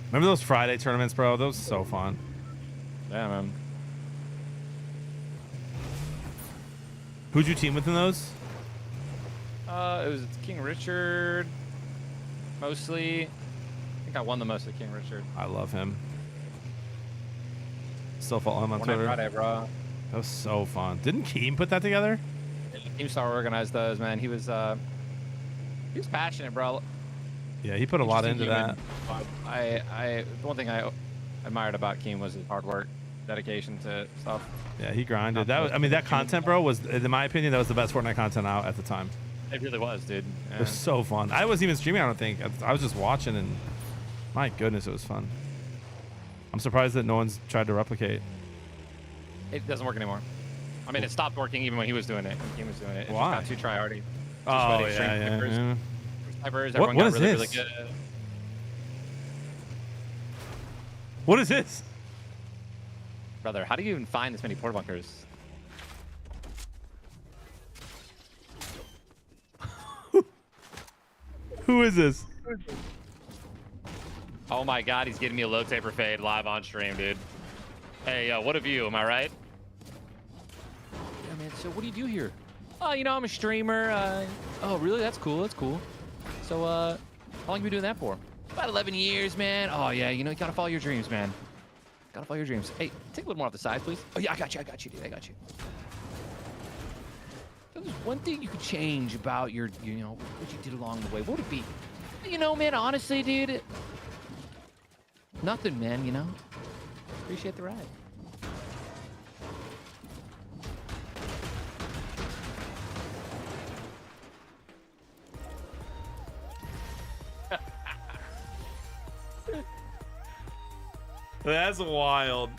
Remember those Friday tournaments, bro? Those were so fun. Yeah, man. Who'd you team with in those? It was King Richard, mostly. I think I won the most of King Richard. I love him. Still follow him on Fortnite Twitter. Friday, bro. That was so fun. Didn't Keem put that together? Keemstar organized those, man. He was passionate, bro. Yeah, he put a lot into that. The one thing I admired about Keem was his hard work, dedication to stuff. Yeah, he grinded. That was, I mean, that content, bro, was, in my opinion, that was the best Fortnite content out at the time. It really was, dude. It was so fun. I wasn't even streaming, I don't think. I was just watching, and my goodness, it was fun. I'm surprised that no one's tried to replicate. It doesn't work anymore. I mean, it stopped working even when he was doing it. When Keem was doing it. It Why? just got too tryhardy. Oh, yeah. Everyone What got is really, this? really good. What is this? Brother, how do you even find this many porta bunkers? Who is this? Oh my god, he's getting me a low taper fade live on stream, dude. Hey, what of you? Am I right? Yeah, man. So what do you do here? Oh, you know, I'm a streamer. Oh, really? That's cool. That's cool. So, how long have you been doing that for? About 11 years, man. Oh, yeah. You know, you gotta follow your dreams, man. Gotta follow your dreams. Hey, take a little more off the side, please. Oh, yeah, I got you, dude. I got you. If there's one thing you could change about your, you know, what you did along the way, what would it be? You know, man, honestly, dude, nothing, man, you know? Appreciate the ride. That's wild.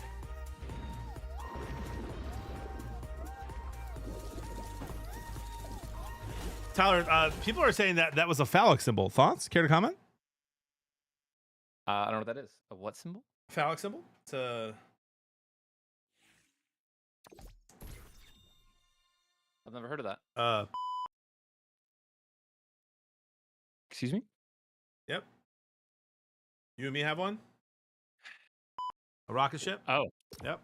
Tyler, people are saying that that was a phallic symbol. Thoughts? Care to comment? I don't know what that is. A what symbol? Phallic symbol? It's a... I've never heard of that. Excuse me? Yep. You and me have one? A rocket ship? Oh. Yep.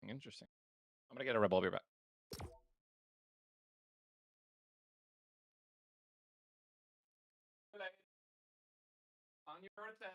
Interesting. I'm gonna get a Red Bull beer back. On your birthday.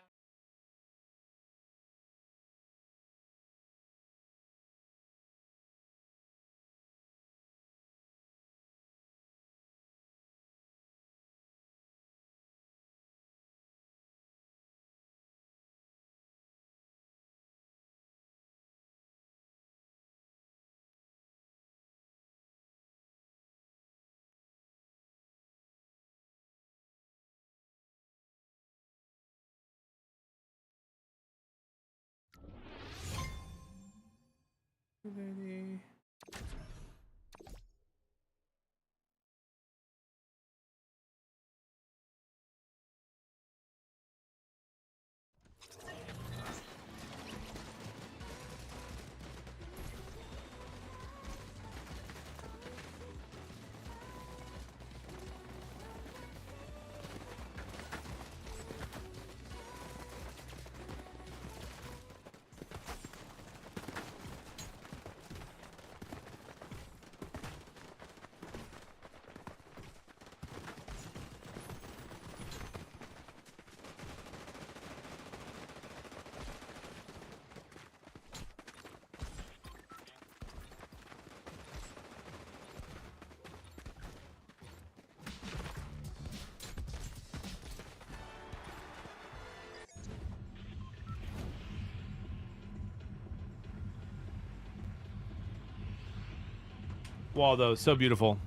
Waldo, so beautiful.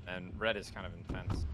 And red is kind of intense.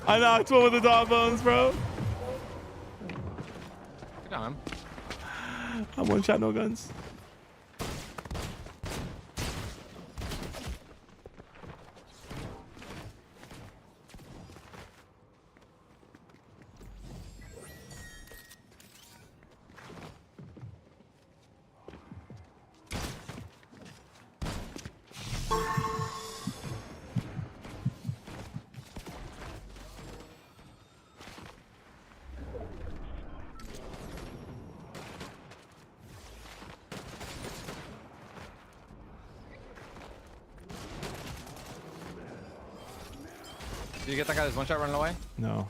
I knocked one with the dog bones, bro. Good on him. I'm one shot, no guns. Did you get that guy that's one shot running away? No.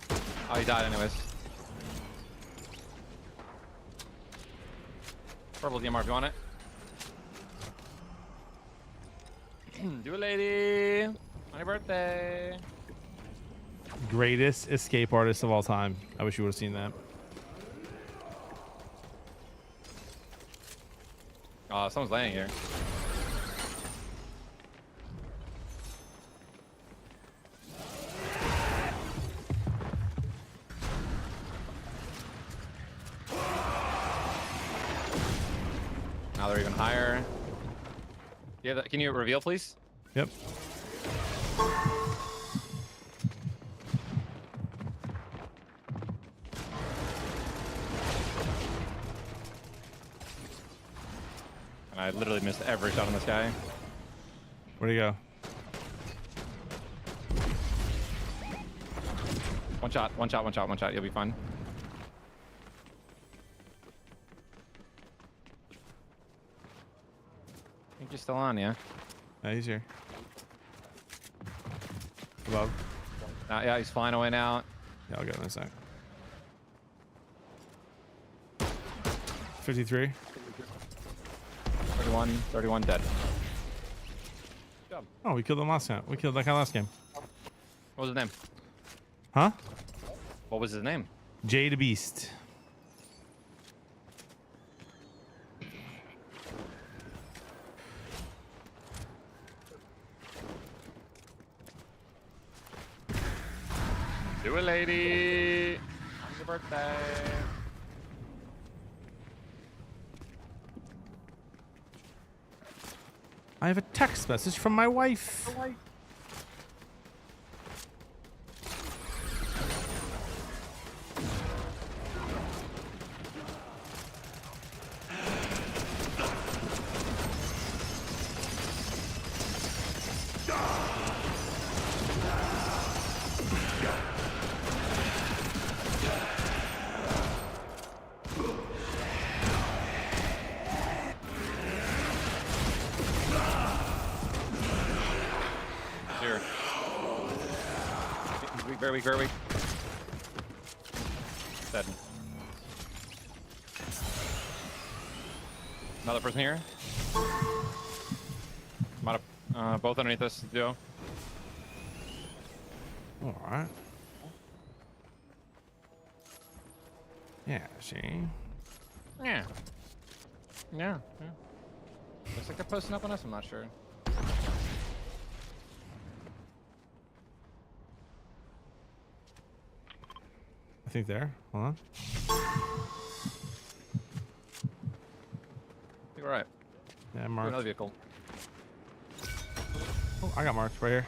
Oh, he died anyways. Purple DMR if you want it. Do it, lady. On your birthday. Greatest escape artist of all time. I wish you would have seen that. Oh, someone's laying here. Now they're even higher. Yeah, can you reveal, please? Yep. And I literally missed every shot on this guy. Where'd he go? One shot, one shot, one shot, one shot. You'll be fine. I think you're still on, yeah? Yeah, he's here. Above. Yeah, he's flying away now. Yeah, I'll get him in a sec. 53. 31 dead. Oh, we killed him last time. We killed that guy last game. What was his name? Huh? What was his name? Jay the Beast. Do it, lady. On your birthday. I have a text message from my wife. Here. Weak, very weak, very weak. Dead. Another person here. Both underneath us, duo. All right. Yeah, see? Yeah. Yeah. Looks like they're posting up on us, I'm not sure. I think there. Hold on. I think we're right. Yeah, Do marked. another vehicle. Oh, I got marked right here.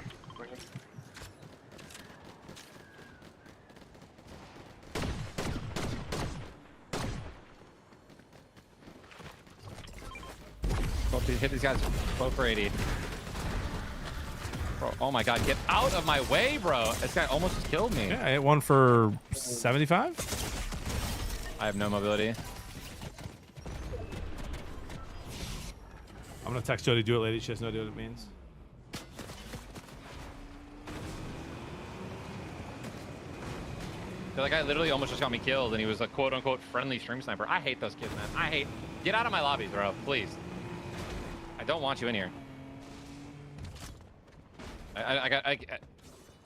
Hit these guys both for 80. Bro, oh my god, get out of my way, bro. This guy almost just killed me. Yeah, I hit one for 75. I have no mobility. I'm gonna text Jody, do it, lady. She has no idea what it means. That guy literally almost just got me killed, and he was a quote-unquote friendly stream sniper. I hate those kids, man. Get out of my lobbies, bro, please. I don't want you in here. I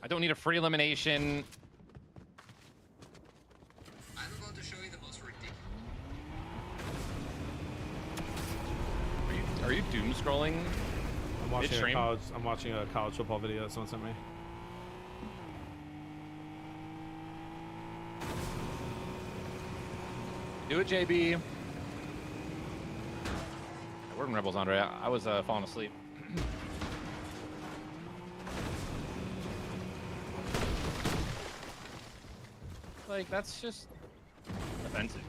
don't need a free elimination. I'm about to show you the most ridiculous. Are you doom scrolling? I'm watching Mid-stream? I'm watching a college football video that someone sent me. Do it, JB. We're in Rebels, Andre. I was falling asleep. Like, that's just offensive.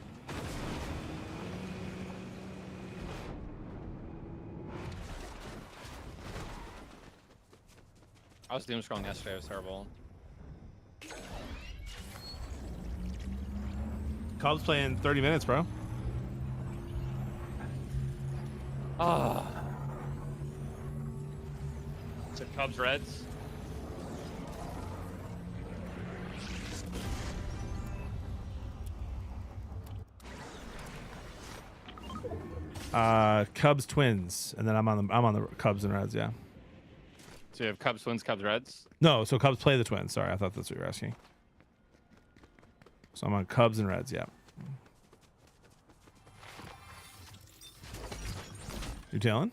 I was doom scrolling yesterday. It was terrible. Cubs playing 30 minutes, bro. Ah. So Cubs Reds. Cubs Twins, and then I'm on the Cubs and Reds. Yeah. So you have Cubs Twins, Cubs Reds. No, so Cubs play the Twins. Sorry, I thought that's what you were asking. So I'm on Cubs and Reds. Yeah. You telling?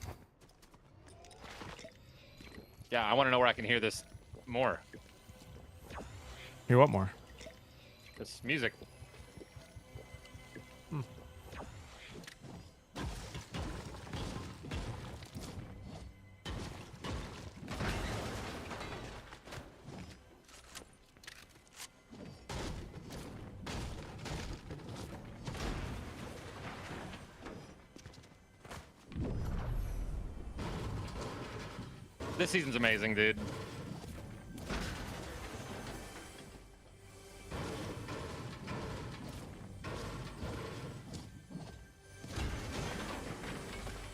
Yeah, I want to know where I can hear this more. Hear what more? This music. This season's amazing, dude.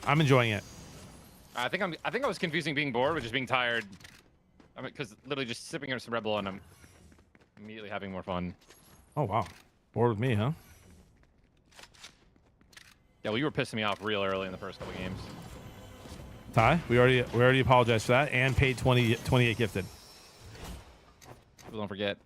I'm enjoying it. I think I was confusing being bored with just being tired. I mean, because literally just sipping on some Red Bull and I'm immediately having more fun. Oh wow, bored with me, huh? Yeah, well, you were pissing me off real early in the first couple games. Ty, we already apologized for that and paid 28 gifted. People don't forget.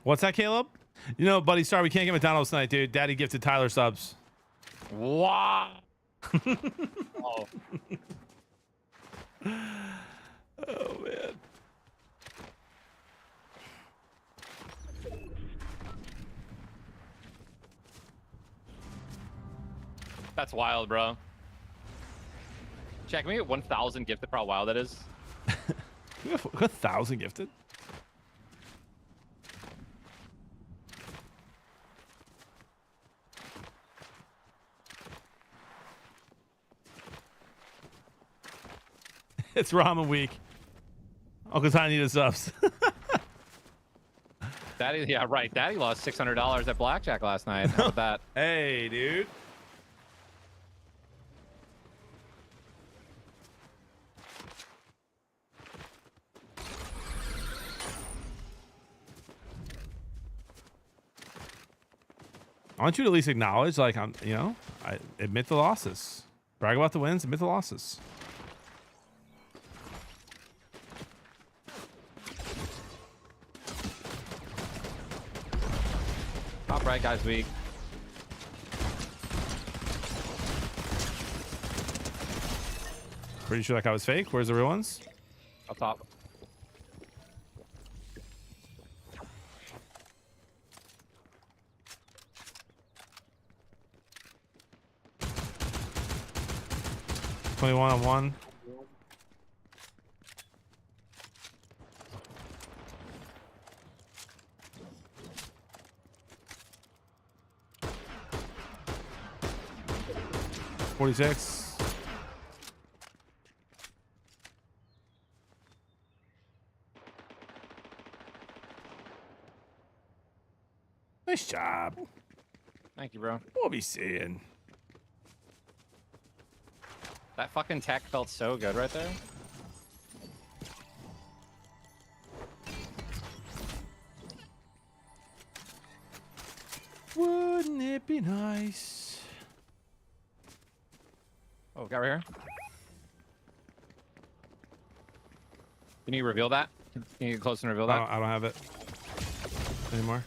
What's that, Caleb? You know, buddy, sorry we can't get McDonald's tonight, dude. Daddy gifted Tyler subs. Wow. Oh. Oh man. That's wild, bro. Check, can we get 1,000 gifted for how wild that is? We have 1,000 gifted. It's ramen week. Uncle Ty needed subs. Daddy, yeah, right. Daddy lost $600 at blackjack last night. How about that? Hey, dude. I want you to at least acknowledge, like, I admit the losses. Brag about the wins, admit the losses. Top right, guys, weak. Pretty sure that guy was fake. Where's the real ones? Up top. $21 on one. $46. Nice job. Thank you, bro. We'll be seeing. That fucking tech felt so good right there. Wouldn't it be nice? Oh, got right here. Can you reveal that? Can you get close and reveal that? I don't have it anymore.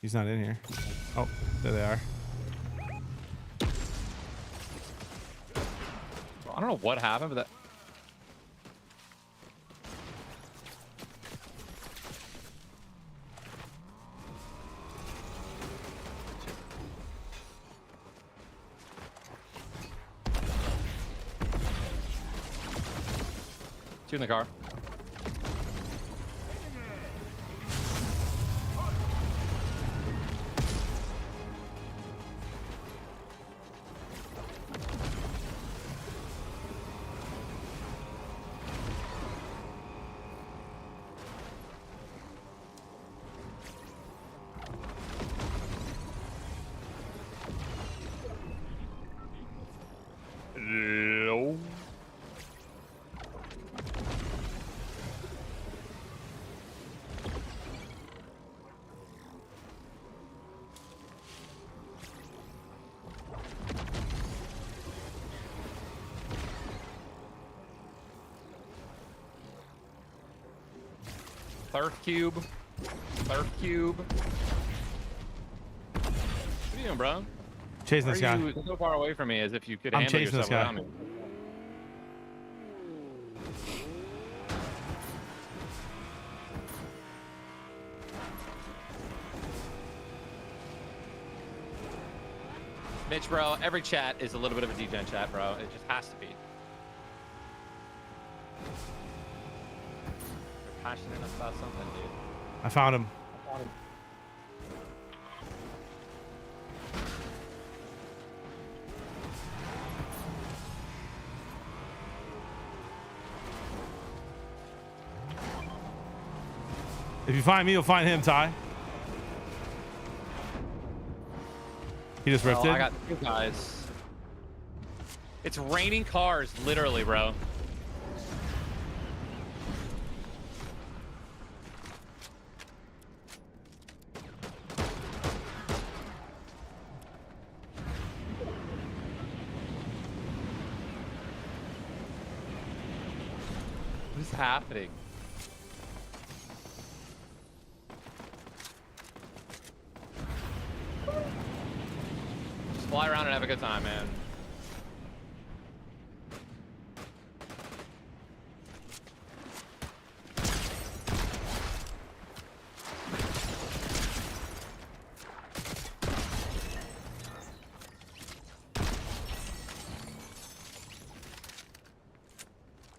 He's not in here. Oh, there they are. I don't know what happened, but that. Two in the car. No. Third cube. Third cube. What are you doing, bro? Chasing Why this are guy. you so far away from me as if you could I'm handle chasing yourself this guy. without me? Mitch, bro, every chat is a little bit of a degen chat, bro. It just has to be. You're passionate enough about something, dude. I found him. If you find me, you'll find him, Ty. He just ripped Oh, it. I got two guys. It's raining cars, literally, bro. What is happening? Just fly around and have a good time, man.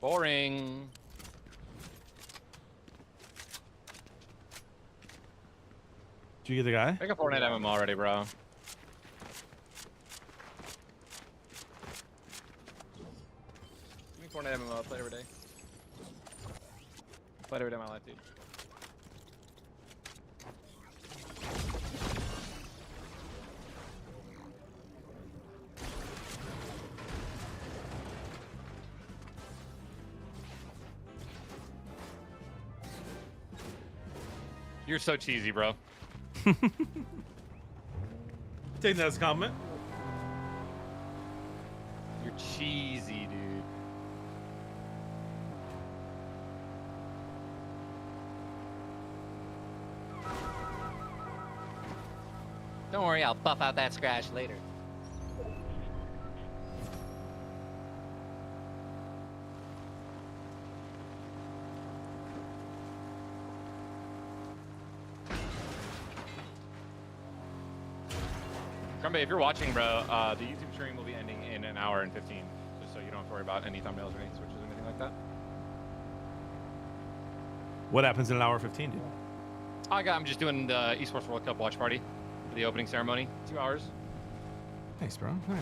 Boring. Did you get the guy? Pick a Fortnite MMO already, bro. Give me Fortnite MMO. I play every day. Play every day of my life, dude. You're so cheesy, bro. Take that as a compliment. You're cheesy, dude. Don't worry, I'll buff out that scratch later. Crumbe, if you're watching, bro, the YouTube stream will be ending in an hour and 15, just so you don't have to worry about any thumbnails or any switches or anything like that. What happens in an hour 15, dude? I'm just doing the Esports World Cup watch party for the opening ceremony. 2 hours. Nice, bro. Nice.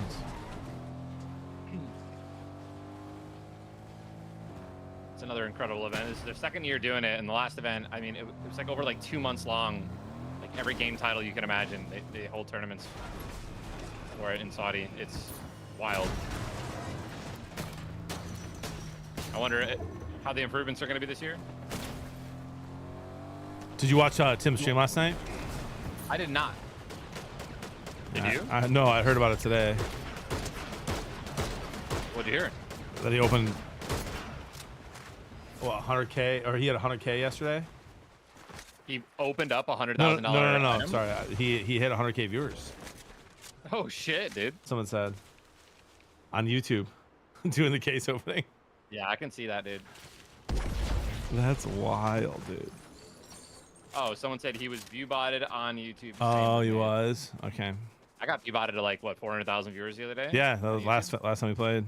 It's another incredible event. This is their second year doing it, and the last event, I mean, it was like over like 2 months long. Like every game title you can imagine, they hold tournaments for it in Saudi. It's wild. I wonder how the improvements are going to be this year. Did you watch Tim's stream last night? I did not. Did you? No, I heard about it today. What'd you hear? That he opened, what, 100K, or he had 100K yesterday? He opened up No, $100,000. no. item? Sorry, he hit 100K viewers. Oh shit, dude. Someone said on YouTube, doing the case opening. Yeah, I can see that, dude. That's wild, dude. Oh, someone said he was view-botted on YouTube. Oh, he Same as me. was. Okay. I got view-botted to like what 400,000 viewers the other day. Yeah, that on was YouTube. last time we played.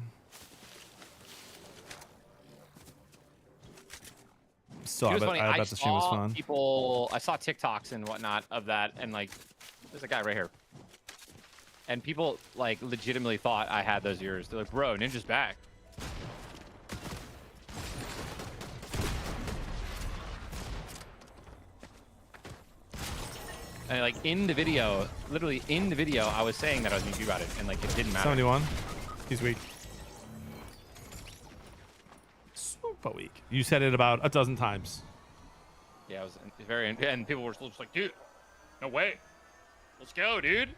Still, It I was bet, funny. I bet the stream was saw fun. people. I saw TikToks and whatnot of that, and like, there's a guy right here, and people like legitimately thought I had those viewers. They're like, "Bro, Ninja's back." And like in the video, literally in the video, I was saying that I was being view-botted, and like it didn't matter. 71. He's weak. Super weak. You said it about a dozen times. Yeah, it was very, and people were still just like, "Dude, no way, let's go, dude."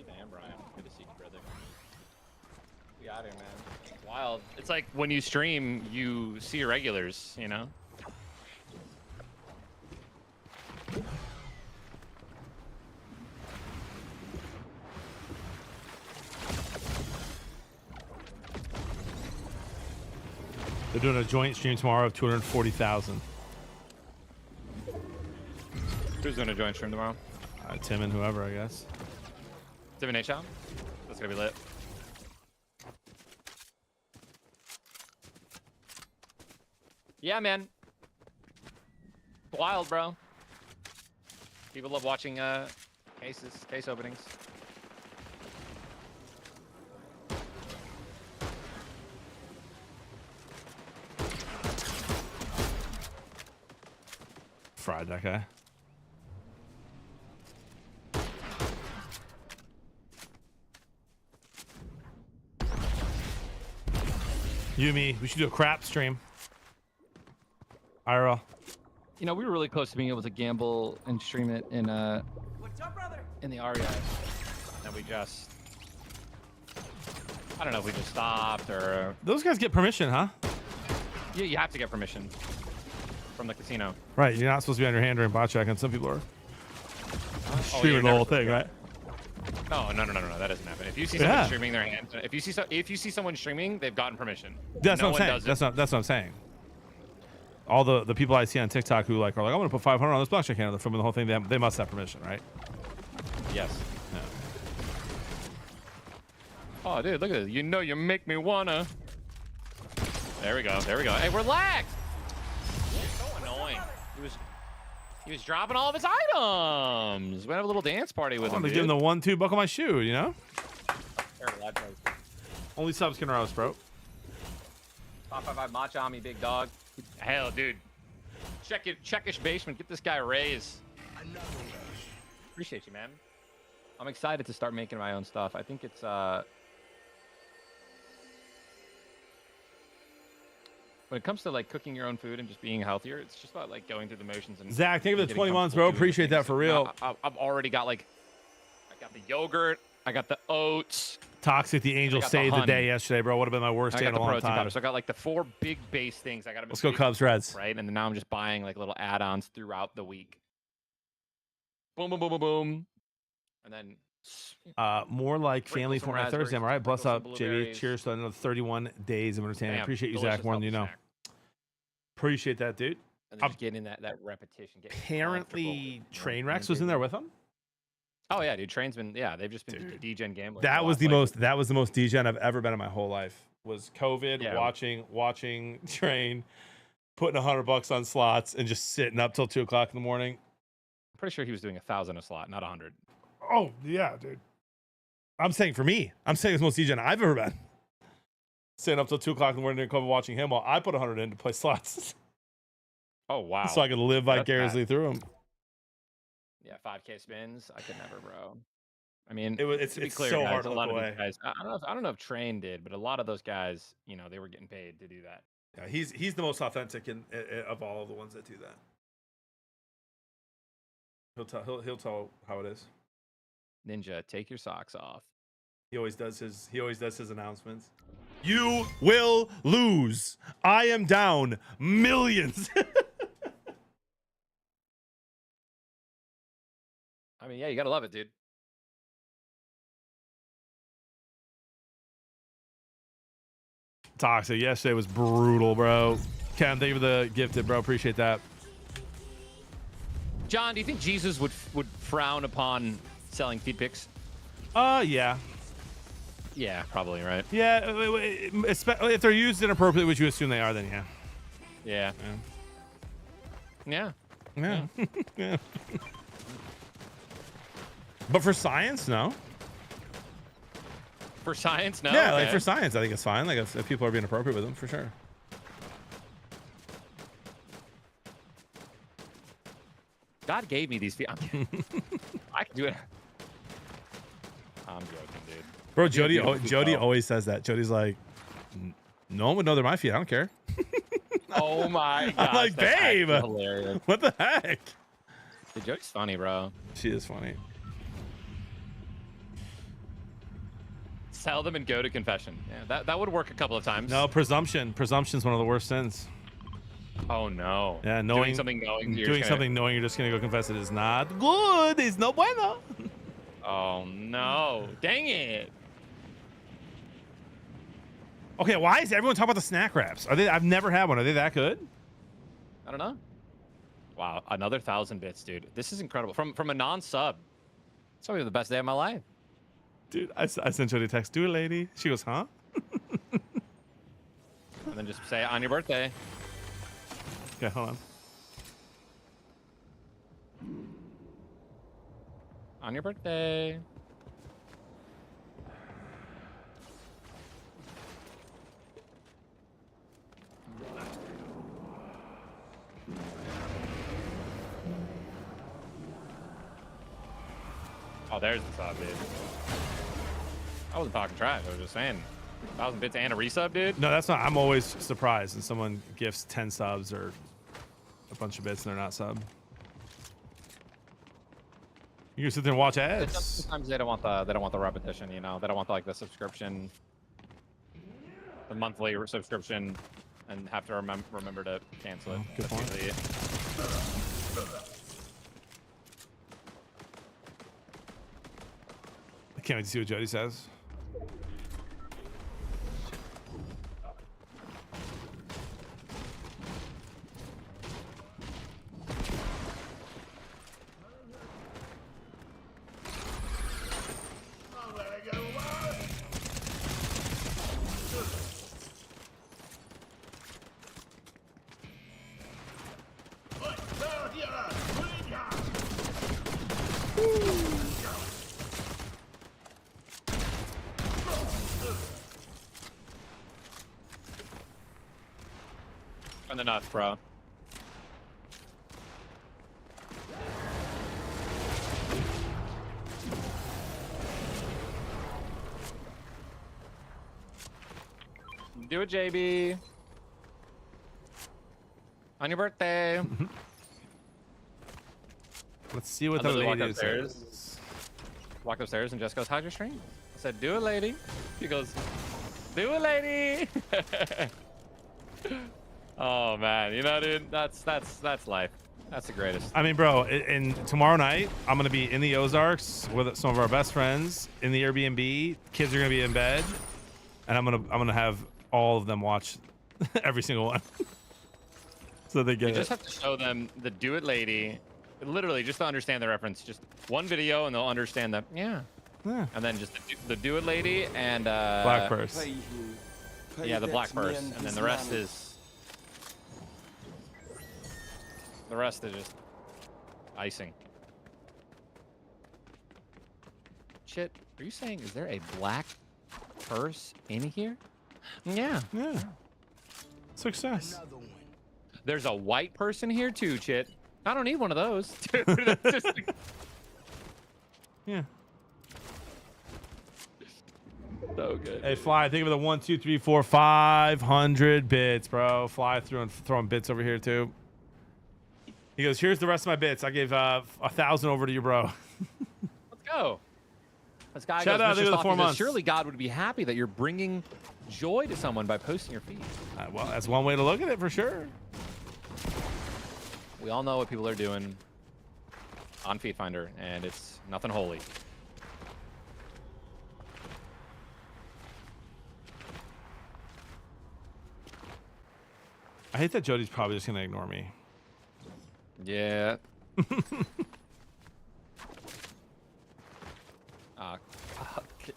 Man, Brian, good to see you, brother. We out here, man. It's wild. It's like when you stream, you see your regulars, you know? They're doing a joint stream tomorrow of 240,000. Who's doing a joint stream tomorrow? Tim and whoever, I guess. Tim and H. That's gonna be lit. Yeah, man. Wild, bro. People love watching case openings. Fried that guy. You and me, we should do a crap stream. IRL. You know, we were really close to being able to gamble and stream it in the REI. And we just, I don't know if we just stopped or Those guys get permission, huh? you have to get permission from the casino. Right, you're not supposed to be on your hand during bot check, and some people are Oh, streaming you're the never whole supposed thing, to. right? No, that doesn't happen. If you see someone Yeah. streaming their hand, if you see someone streaming, they've gotten permission. That's No what I'm one saying. does it. That's what I'm saying. All the people I see on TikTok who like are like, I'm gonna put 500 on this blockchain account, they're filming the whole thing. They must have permission, right? Yes. Yeah. Oh, dude, look at this. You know, you make me wanna. There we go. There we go. Hey, relax. So annoying. He was dropping all of his items. We have a little dance party with I'm him. gonna give him the 1-2 buckle my shoe, you know? Only subs can roast, bro. Top 5 matcha on me, big dog. Hell, dude. Checkish basement. Get this guy a raise. Appreciate you, man. I'm excited to start making my own stuff. I think it's when it comes to like cooking your own food and just being healthier, it's just about like going through the motions and Zach, thank you for the getting 20 months, bro. comfortable doing Appreciate that things. for real. I've already got like, I got the yogurt, I got the oats, Toxic, the Angel got the saved the honey. day yesterday, bro. Would have been my worst I day got in the a long protein time. powder. So I got like the 4 big base things. I got to. Let's go Cubs, Reds. Right, and then now I'm just buying like little add-ons throughout the week. Boom, boom, boom, boom, boom, and then. More like Sprinkle family some Fortnite Thursday. raspberries, Am I right? Bless sprinkle up, some JB. blueberries. Cheers to another 31 days of entertainment. Bam, Appreciate you, delicious Zach, more than you healthy know. snack. Appreciate that, dude. And then just getting that repetition. Getting Apparently, comfortable. Trainwrecks was in there with him. Oh yeah, dude. Train's been they've just been DGen gambling. That a was lot, the like- most. That was the most DGen I've ever been in my whole life. Was COVID Yeah. watching Train, putting $100 on slots and just sitting up till 2 o'clock in the morning. I'm pretty sure he was doing 1,000 a slot, not 100. Oh yeah, dude. I'm saying for me, I'm saying it's the most DGen I've ever been. Sitting up till 2 o'clock in the morning during COVID watching him while I put 100 in to play slots, Oh wow. so I could live That's vicariously through them. Yeah, 5K spins. I could never, bro. I mean, It's to be clear, so guys, hard to a look lot away. of these guys. I don't know if Train did, but a lot of those guys, you know, they were getting paid to do that. Yeah, he's the most authentic of all of the ones that do that. He'll tell how it is. Ninja, take your socks off. He always does his announcements. You will lose. I am down millions. I mean, yeah, you gotta love it, dude. Toxic. Yesterday was brutal, bro. Cam, thank you for the gifted, bro. Appreciate that. John, do you think Jesus would frown upon selling feed pics? Yeah. Yeah, probably, right? Yeah, if they're used inappropriately, which you assume they are, then yeah. Yeah. Yeah. Yeah. Yeah. But for science, no. For science, no. Yeah, like Okay. for science, I think it's fine. Like if people are being appropriate with them, for sure. God gave me these feet. I can do it. I'm joking, dude. Bro, You're Jody beautiful. always says that. Jody's like, no one would know they're my feet. I don't care. Oh my god. I'm like, babe, Hilarious. what the heck? The joke's funny, bro. She is funny. Sell them and go to confession. Yeah, that would work a couple of times. No, presumption's one of the worst sins. Oh no. Yeah, doing something knowing knowing you're just gonna go confess it is not good. It's no bueno. Oh no. Dang it. Okay, why is everyone talking about the snack wraps? Are they? I've never had one. Are they that good? I don't know. Wow, another 1,000 bits, dude. This is incredible. From a non-sub. It's probably the best day of my life. Dude, I sent Jody a text. Do it, lady. She goes, huh? And then just say on your birthday. Okay, hold on. On your birthday. Oh, there's the sub, dude. I wasn't talking trash. I was just saying 1,000 bits and a resub, dude. No, that's not. I'm always surprised when someone gifts 10 subs or a bunch of bits and they're not sub. You can sit there and watch ads. Sometimes they don't want the repetition, you know. They don't want the subscription, the monthly subscription, and have to remember to cancel it. Good point. Usually it. I can't wait to see what Jody says. And the nuts, bro. Do it, JB. On your birthday. Let's see what I the literally lady walked upstairs. Walked upstairs and Jess goes, "How's your stream?" I said, "Do it, lady." She goes, "Do it, lady." Oh man, you know, dude, that's life. That's the greatest. I mean, bro, and tomorrow night I'm gonna be in the Ozarks with some of our best friends in the Airbnb. Kids are gonna be in bed, and I'm gonna have all of them watch every single one, so they get You it. just have to show them the "Do It, Lady," literally just to understand the reference. Just one video, and they'll understand that. Yeah. Yeah. And then just the "Do It, Lady" and Black purse. Yeah, the black purse, and then the rest is. The rest is just icing. Shit, are you saying is there a black purse in here? Yeah. Yeah. Success. Another one. There's a white person here too, Chit. I don't need one of those. Dude, that's just like... Yeah. So good. Hey, Fly, think of the 1, 2, 3, 4, 500 bits, bro. Fly throwing bits over here too. He goes, "Here's the rest of my bits. I gave 1,000 over to you, bro." Let's go. This guy Shout goes, out, Mr. thank you for the Sloth, 4 he says, months. surely God would be happy that you're bringing joy to someone by posting your feed. Well, that's one way to look at it for sure. We all know what people are doing on Feed Finder, and it's nothing holy. I hate that Jody's probably just gonna ignore me. Yeah. Okay.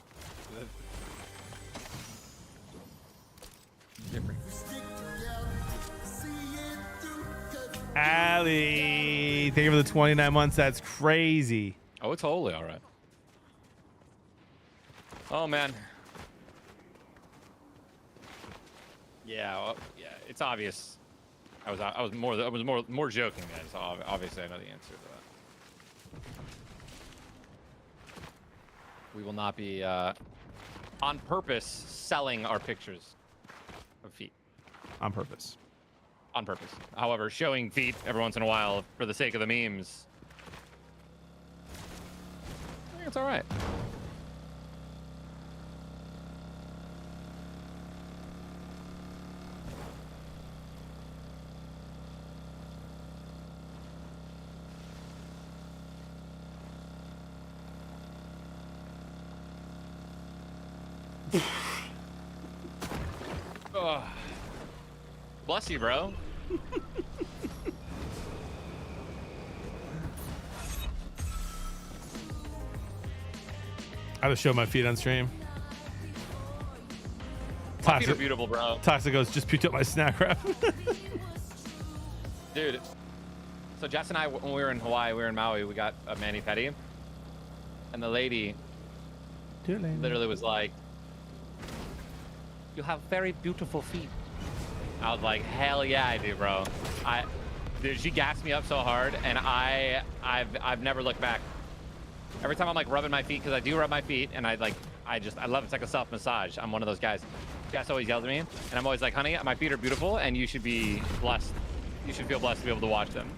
Different. Allie, thank you for the 29 months. That's crazy. Oh, it's holy, all right. Oh man. Yeah, well, yeah, it's obvious. I was more joking, guys. So obviously, I know the answer to that. We will not be on purpose selling our pictures of feet. On purpose. On purpose. However, showing feet every once in a while for the sake of the memes, I think it's all right. Oh. Bless you, bro. I just showed my feet on stream. My feet are beautiful, bro. Toxic goes, just picked up my snack wrap. Dude, so Jess and I, when we were in Hawaii, we were in Maui, we got a mani-pedi. And the lady literally was like, you have very beautiful feet. I was like, hell yeah, I do, bro. Dude, she gassed me up so hard, and I've never looked back. Every time I'm like rubbing my feet, because I do rub my feet, and I love it. It's like a self-massage. I'm one of those guys. Jess always yells at me, and I'm always like, honey, my feet are beautiful, and you should be blessed. You should feel blessed to be able to watch them.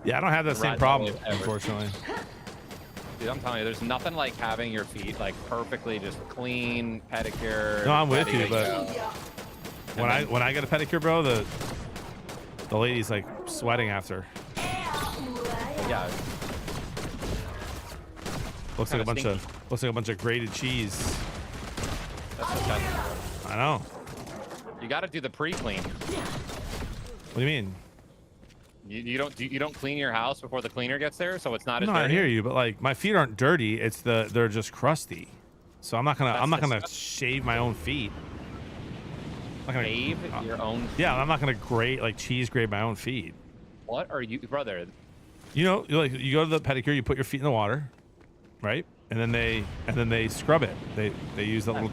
Yeah, I don't have that same problem, unfortunately. Dude, I'm telling you, there's nothing like having your feet like perfectly just clean, pedicure. No, I'm with ready you, to but go. when I get a pedicure, bro, the lady's like sweating after. Yeah. Looks like a bunch of grated cheese. That's disgusting. I know. You got to do the pre-clean. What do you mean? You don't clean your house before the cleaner gets there, so it's not as No, dirty. I hear you, but like my feet aren't dirty. It's they're just crusty. So I'm not gonna shave my own feet. I'm not gonna, Shave your own feet? Yeah, I'm not gonna cheese grade my own feet. What are you, brother? You know, you go to the pedicure, you put your feet in the water, right? And then they scrub it. They use that little.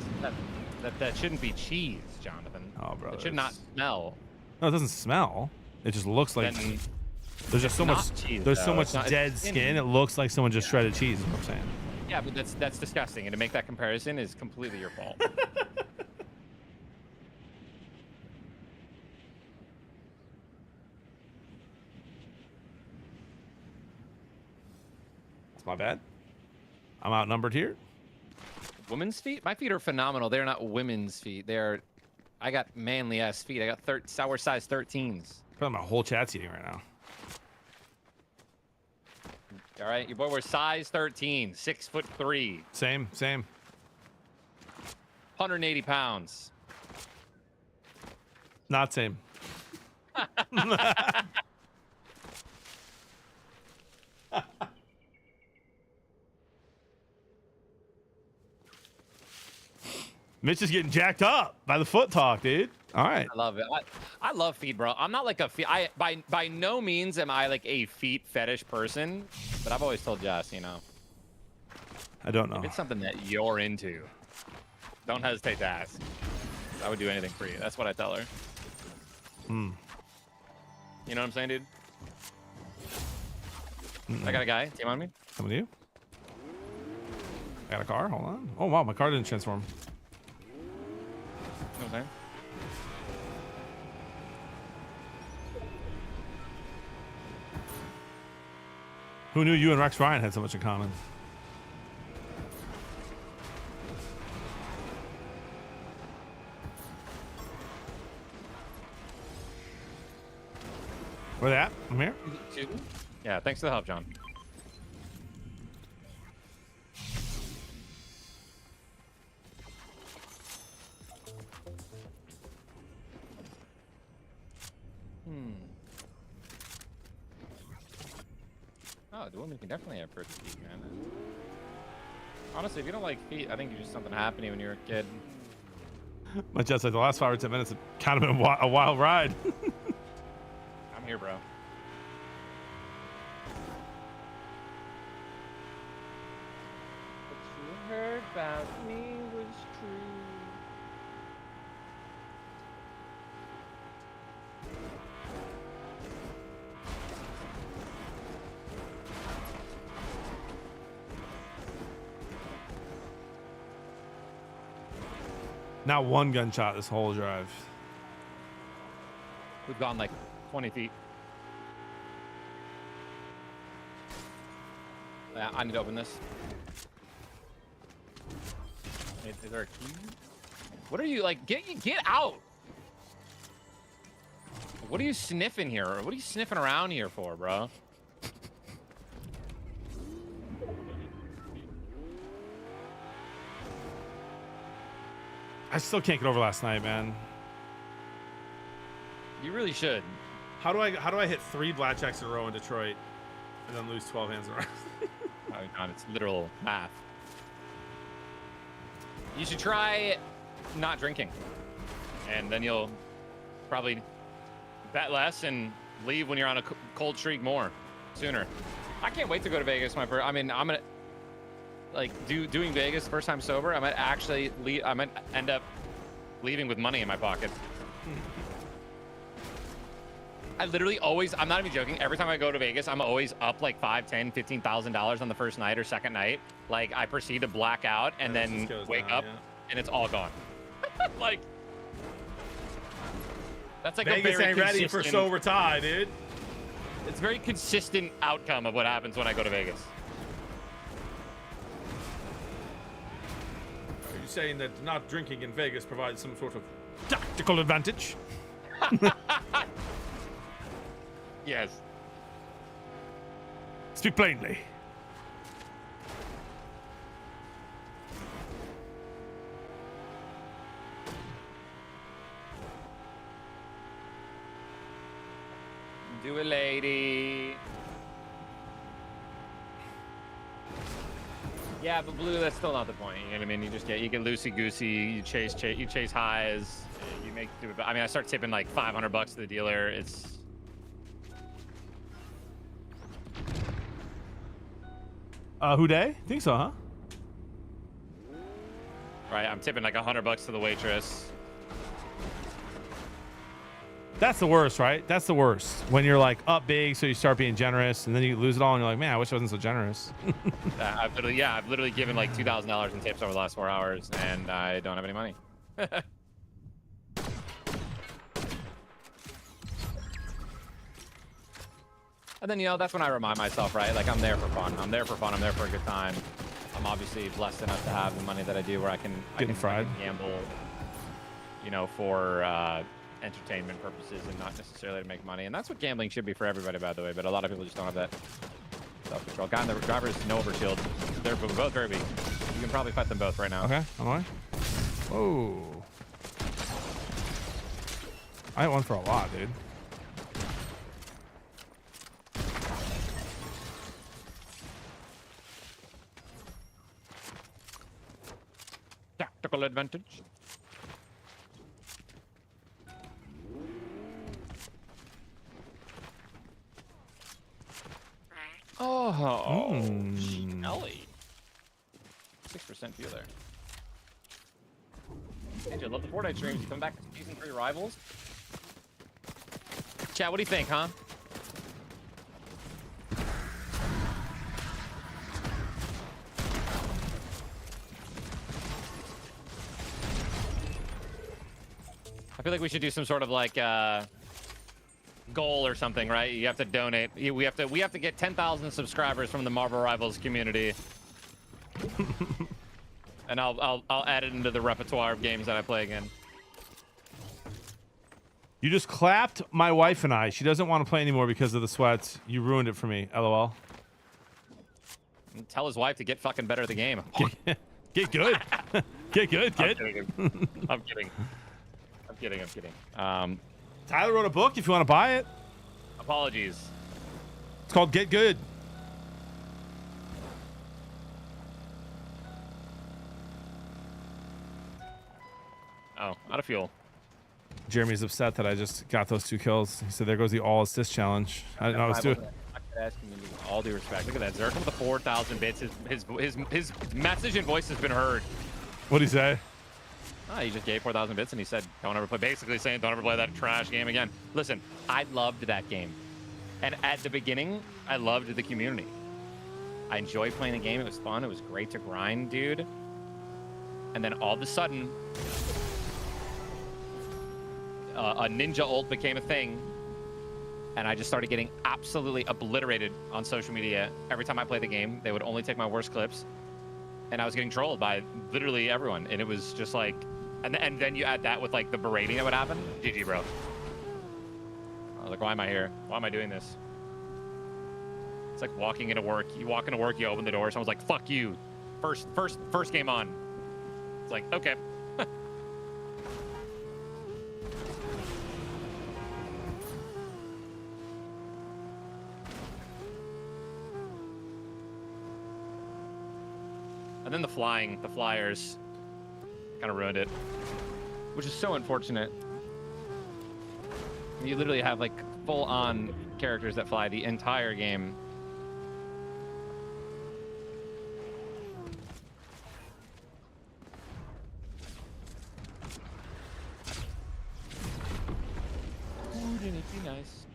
That shouldn't be cheese, Jonathan. Oh, bro. It should not smell. No, it doesn't smell. It just looks like Then there's just so much. cheese, There's so though. much It's not- dead it's skin. It looks like someone just shredded cheese. Is what I'm saying. Yeah, but that's disgusting, and to make that comparison is completely your fault. It's my bad. I'm outnumbered here. Women's feet? My feet are phenomenal. They're not women's feet. I got manly ass feet. I got sour size 13s. Probably my whole chat's eating right now. All right, your boy wears size 13, 6'3", Same. 180 pounds. Not same. Mitch is getting jacked up by the foot talk, dude. All right. I love it. I love feet, bro. I'm not like a feet. By no means am I like a feet fetish person, but I've always told Jess, I don't know. if it's something that you're into, don't hesitate to ask. I would do anything for you. That's what I tell her. Hmm. You know what I'm saying, dude? I got a guy. Team on me. Coming to you. I got a car. Hold on. Oh, wow. My car didn't transform. You know what I'm saying? Who knew you and Rex Ryan had so much in common? Where they at? I'm here. Excuse me? Yeah, thanks for the help, John. Oh, the woman can definitely have pretty feet, man. Honestly, if you don't like feet, I think you just something happened to you when you were a kid. My just like the last 5 or 10 minutes have kind of been a wild ride. I'm here, bro. What you heard about me was true. Not one gunshot this whole drive. We've gone like 20 feet. Yeah, I need to open this. Is there a key? What are you like? Get out! What are you sniffing here? What are you sniffing around here for, bro? I still can't get over last night, man. You really should. How do I hit 3 blackjacks in a row in Detroit and then lose 12 hands in a row? Oh, God, it's literal math. You should try not drinking, and then you'll probably bet less and leave when you're on a cold streak more sooner. I can't wait to go to Vegas. I mean, I'm gonna like doing Vegas first time sober. I might actually leave. I might end up leaving with money in my pocket. I literally always, I'm not even joking, every time I go to Vegas, I'm always up like $5,000, $10,000, $15,000 on the first night or second night. Like, I proceed to black out and then wake up and it's all gone. Like, that's like Vegas a very ain't ready for sober tie, dude. It's a very consistent outcome of what happens when I go to Vegas. Are you saying that not drinking in Vegas provides some sort of tactical advantage? Yes. Speak plainly. Do it, lady. Yeah, but blue, that's still not the point. You know what I mean? You get loosey goosey. You chase highs. You make. I mean, I start tipping like $500 to the dealer. It's. Who day? Think so, huh? Right, I'm tipping like $100 to the waitress. That's the worst, right? That's the worst. When you're like up big, so you start being generous, and then you lose it all, and you're like, man, I wish I wasn't so generous. I've literally given like $2,000 in tips over the last 4 hours, and I don't have any money. And then, you know, that's when I remind myself, right? Like, I'm there for fun. I'm there for fun. I'm there for a good time. I'm obviously blessed enough to have the money that I do where I can gamble, you know, for entertainment purposes and not necessarily to make money. And that's what gambling should be for everybody, by the way. But a lot of people just don't have that self-control. Guy in the driver is no overshield. They're both very weak. You can probably fight them both right now. Okay, on my way. Whoa. I hit one for a lot, dude. Tactical advantage. Oh, Ellie. 6% feel there. Angel, love the Fortnite streams. Come back to season 3 rivals. Chat, what do you think, huh? I feel like we should do some sort of like goal or something, right? You have to donate. We have to get 10,000 subscribers from the Marvel Rivals community. And I'll add it into the repertoire of games that I play again. You just clapped my wife and I. She doesn't want to play anymore because of the sweats. You ruined it for me. LOL. And tell his wife to get fucking better at the game. Get good. Get good, kid. I'm kidding. Tyler wrote a book if you want to buy it. Apologies. It's called Get Good. Oh, out of fuel. Jeremy's upset that I just got those 2 kills. He said, there goes the all assist challenge. I didn't know I was doing. Asking you with all due respect. Look at that. Zerk with the 4,000 bits. His message and voice has been heard. What'd he say? Oh, he just gave 4,000 bits and he said, don't ever play. Basically saying, don't ever play that trash game again. Listen, I loved that game. And at the beginning, I loved the community. I enjoyed playing the game. It was fun. It was great to grind, dude. And then all of a sudden, a ninja ult became a thing, and I just started getting absolutely obliterated on social media. Every time I played the game, they would only take my worst clips, and I was getting trolled by literally everyone. And it was just like, and then you add that with like the berating that would happen. GG, bro. I was like, why am I here? Why am I doing this? It's like walking into work. You walk into work, you open the door, someone's like, fuck you. First game on. It's like, okay. And then the flyers kind of ruined it, which is so unfortunate. You literally have like full-on characters that fly the entire game. Wouldn't it be nice?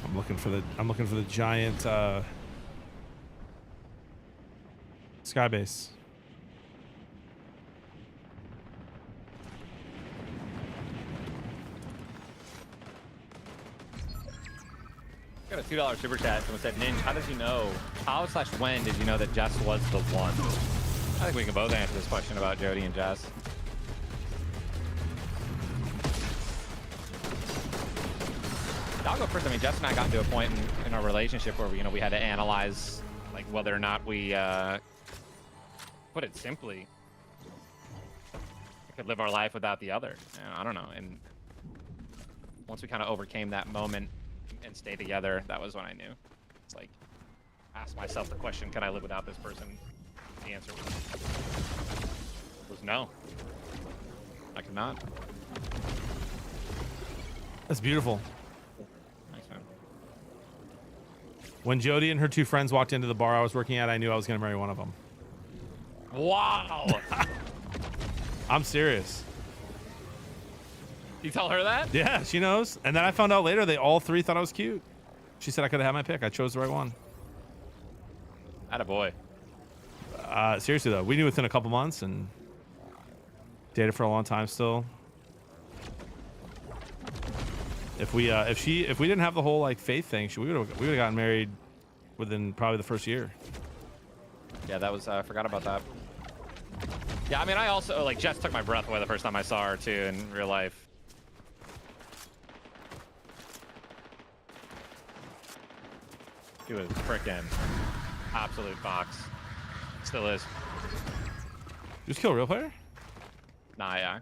I'm looking for the giant sky base. Got a $2 super chat. Someone said, Ninja, how did you know? How/when did you know that Jess was the one? I think we can both answer this question about Jody and Jess. I'll go first. I mean, Jess and I got to a point in our relationship where we had to analyze like whether or not we, put it simply, could live our life without the other. I don't know. And once we kind of overcame that moment and stayed together, that was when I knew. It's like, ask myself the question, can I live without this person? The answer was no. I could not. That's beautiful. Nice, man. When Jody and her 2 friends walked into the bar I was working at, I knew I was going to marry one of them. Wow. I'm serious. You tell her that? Yeah, she knows. And then I found out later they all 3 thought I was cute. She said I could have had my pick. I chose the right one. Attaboy. Seriously though, we knew within a couple months and dated for a long time still. If we didn't have the whole like faith thing, we would have gotten married within probably the first year. Yeah, that was I forgot about that. Yeah, I mean, I also like Jess took my breath away the first time I saw her too in real life. She was frickin' absolute fox. Still is. You just kill a real player? Nah, yeah.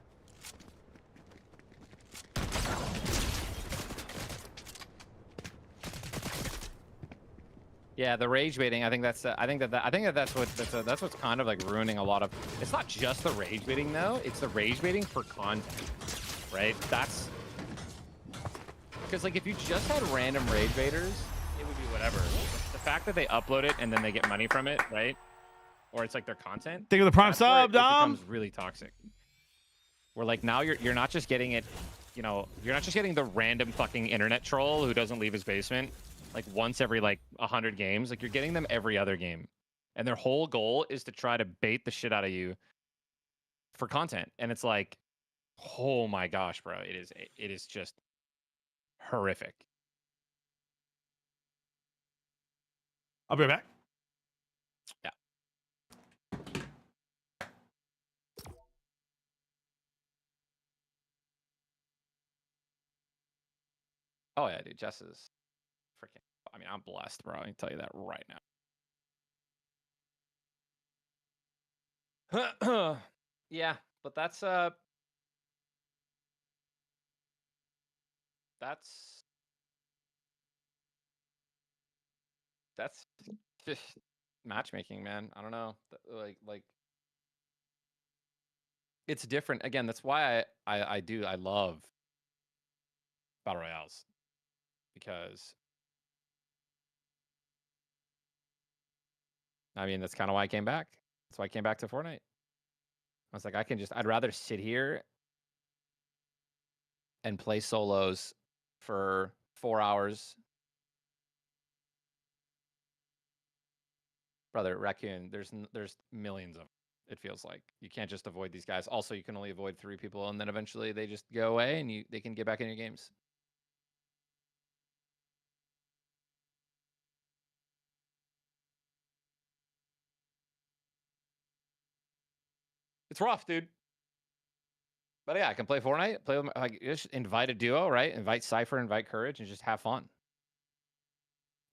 Yeah, the rage baiting. I think that's what's kind of like ruining a lot of. It's not just the rage baiting though. It's the rage baiting for content, right? That's because like if you just had random rage baiters, it would be whatever. The fact that they upload it and then they get money from it, right? Or it's like their content. Think of the prime That's where sub, it Dom. becomes really toxic. Where like now you're not just getting it, you're not just getting the random fucking internet troll who doesn't leave his basement like once every like 100 games. Like you're getting them every other game, and their whole goal is to try to bait the shit out of you for content, and it's like, oh my gosh, bro, it is just horrific. I'll be right back. Yeah. Oh yeah, dude, Jess is freaking. I mean, I'm blessed, bro. I can tell you that right now. Yeah, but that's that's just matchmaking, man. I don't know, like it's different. Again, that's why I love battle royales, because I mean that's kind of why I came back. That's why I came back to Fortnite. I was like, I'd rather sit here and play solos for 4 hours. Brother, Raccoon, there's millions of them, it feels like. You can't just avoid these guys. Also, you can only avoid 3 people, and then eventually they just go away and they can get back in your games. It's rough, dude. But yeah, I can play Fortnite, play with like just invite a duo, right? Invite Cypher, invite Courage, and just have fun.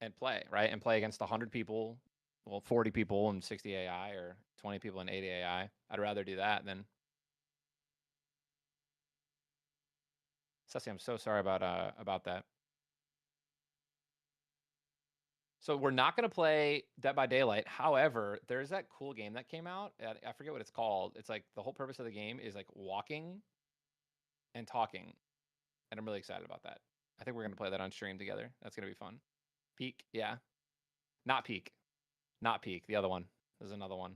And play, right? And play against 100 people, well, 40 people and 60 AI, or 20 people and 80 AI. I'd rather do that than. Sussy, I'm so sorry about that. So we're not going to play Dead by Daylight. However, there's that cool game that came out. I forget what it's called. It's like the whole purpose of the game is like walking and talking. And I'm really excited about that. I think we're going to play that on stream together. That's going to be fun. Peak, yeah. Not Peak. Not Peak. The other one. There's another one.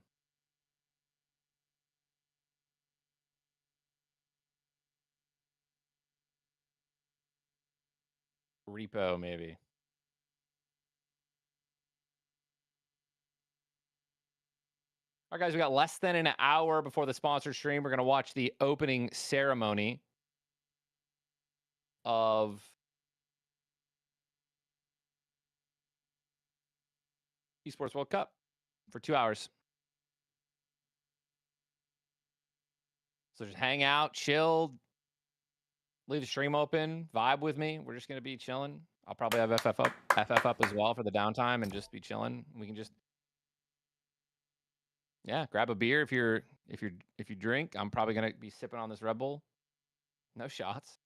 Repo, maybe. All right, guys, we got less than an hour before the sponsor stream. We're going to watch the opening ceremony of Esports World Cup for 2 hours. So just hang out, chill, leave the stream open, vibe with me. We're just going to be chilling. I'll probably have FF up as well for the downtime and just be chilling. We can just, yeah, grab a beer if you drink. I'm probably going to be sipping on this Red Bull. No shots.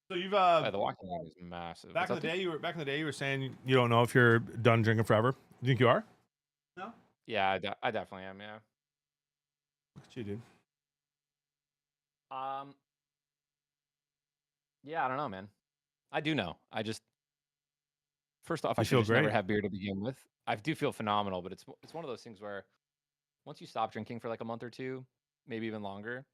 So you've The walking line is massive. back in the day you were saying you don't know if you're done drinking forever. You think you are? No. Yeah, I definitely am. Yeah. Look at you, dude. Yeah, I don't know, man. I do know. I just, first off, You I should feel just never great? have beer to begin with. I do feel phenomenal, but it's one of those things where once you stop drinking for like a month or two, maybe even longer,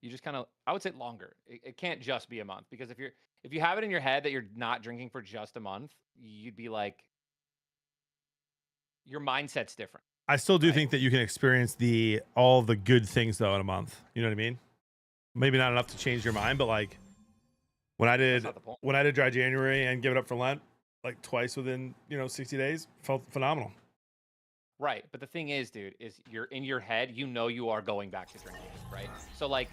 you just kind of, I would say longer. It can't just be a month, because if you have it in your head that you're not drinking for just a month, you'd be like, your mindset's different. I still do Right. think that you can experience all the good things though in a month. You know what I mean? Maybe not enough to change your mind, but like when I did not the point. dry January and give it up for Lent, like twice within 60 days, felt phenomenal. Right. But the thing is, dude, is you're in your head, you are going back to drinking, right? So like,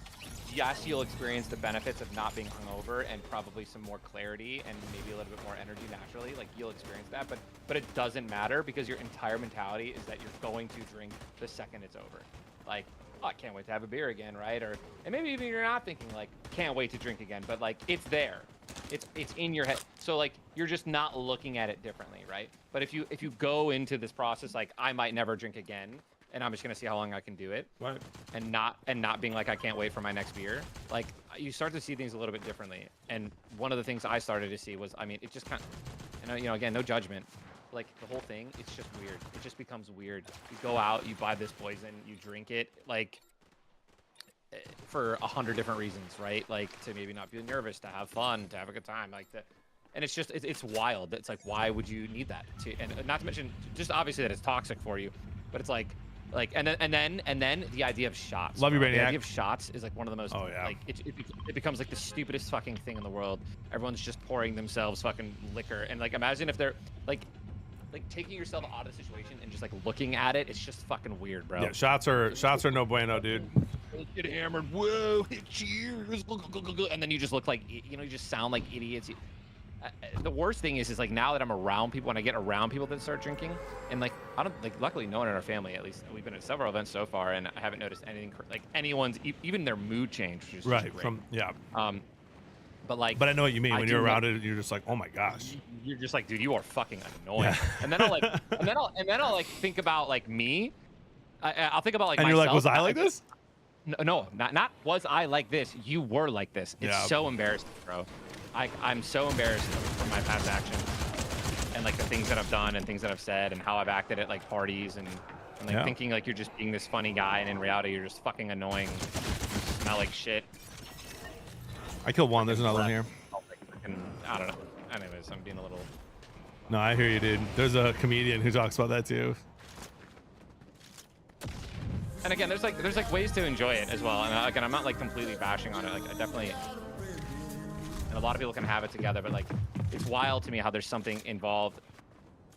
yes, you'll experience the benefits of not being hungover and probably some more clarity and maybe a little bit more energy naturally. Like you'll experience that, but it doesn't matter, because your entire mentality is that you're going to drink the second it's over. Like, oh, I can't wait to have a beer again, right? And maybe even you're not thinking like, can't wait to drink again, but like it's there. It's in your head. So like you're just not looking at it differently, right? But if you go into this process like, I might never drink again, and I'm just gonna see how long I can do it, Right. and not being like, I can't wait for my next beer, like you start to see things a little bit differently. And one of the things I started to see was, I mean, it just kind of, again, no judgment, like the whole thing, it's just weird. It just becomes weird. You go out, you buy this poison, you drink it, like for 100 different reasons, right? Like to maybe not be nervous, to have fun, to have a good time, like And it's just it's wild. It's like, why would you need that? And not to mention, just obviously that it's toxic for you, but it's like and then the idea of shots. Love you, The Maniac. idea of shots is like one of the most. Oh, yeah. Like it becomes like the stupidest fucking thing in the world. Everyone's just pouring themselves fucking liquor, and like imagine if they're like taking yourself out of the situation and just like looking at it. It's just fucking weird, bro. Yeah, shots are no bueno, dude. Get hammered. Whoa, cheers. And then you just look like you just sound like idiots. The worst thing is like now that I'm around people, when I get around people that start drinking, and like I don't like, luckily no one in our family, at least we've been at several events so far, and I haven't noticed anything like anyone's even their mood change, which is just Right. great. From yeah. But I know what you mean. I When do you're like- around it, you're just like, oh my gosh. you're just like, dude, you are fucking annoying. Yeah. And then I'll like, and then I'll like think about like me. I'll think about like And you're like, myself. was I like this? No, not was I like this. You were like this. It's Yeah. so embarrassing, bro. I'm so embarrassed for my past actions and like the things that I've done and things that I've said and how I've acted at like parties and like Yeah. thinking like you're just being this funny guy and in reality you're just fucking annoying. You smell like shit. I killed one. There's another one here. I don't know. Anyways, I'm being a little. No, I hear you, dude. There's a comedian who talks about that too. And again, there's like ways to enjoy it as well. And again, I'm not like completely bashing on it. Like I definitely, and a lot of people can have it together, but like it's wild to me how there's something involved,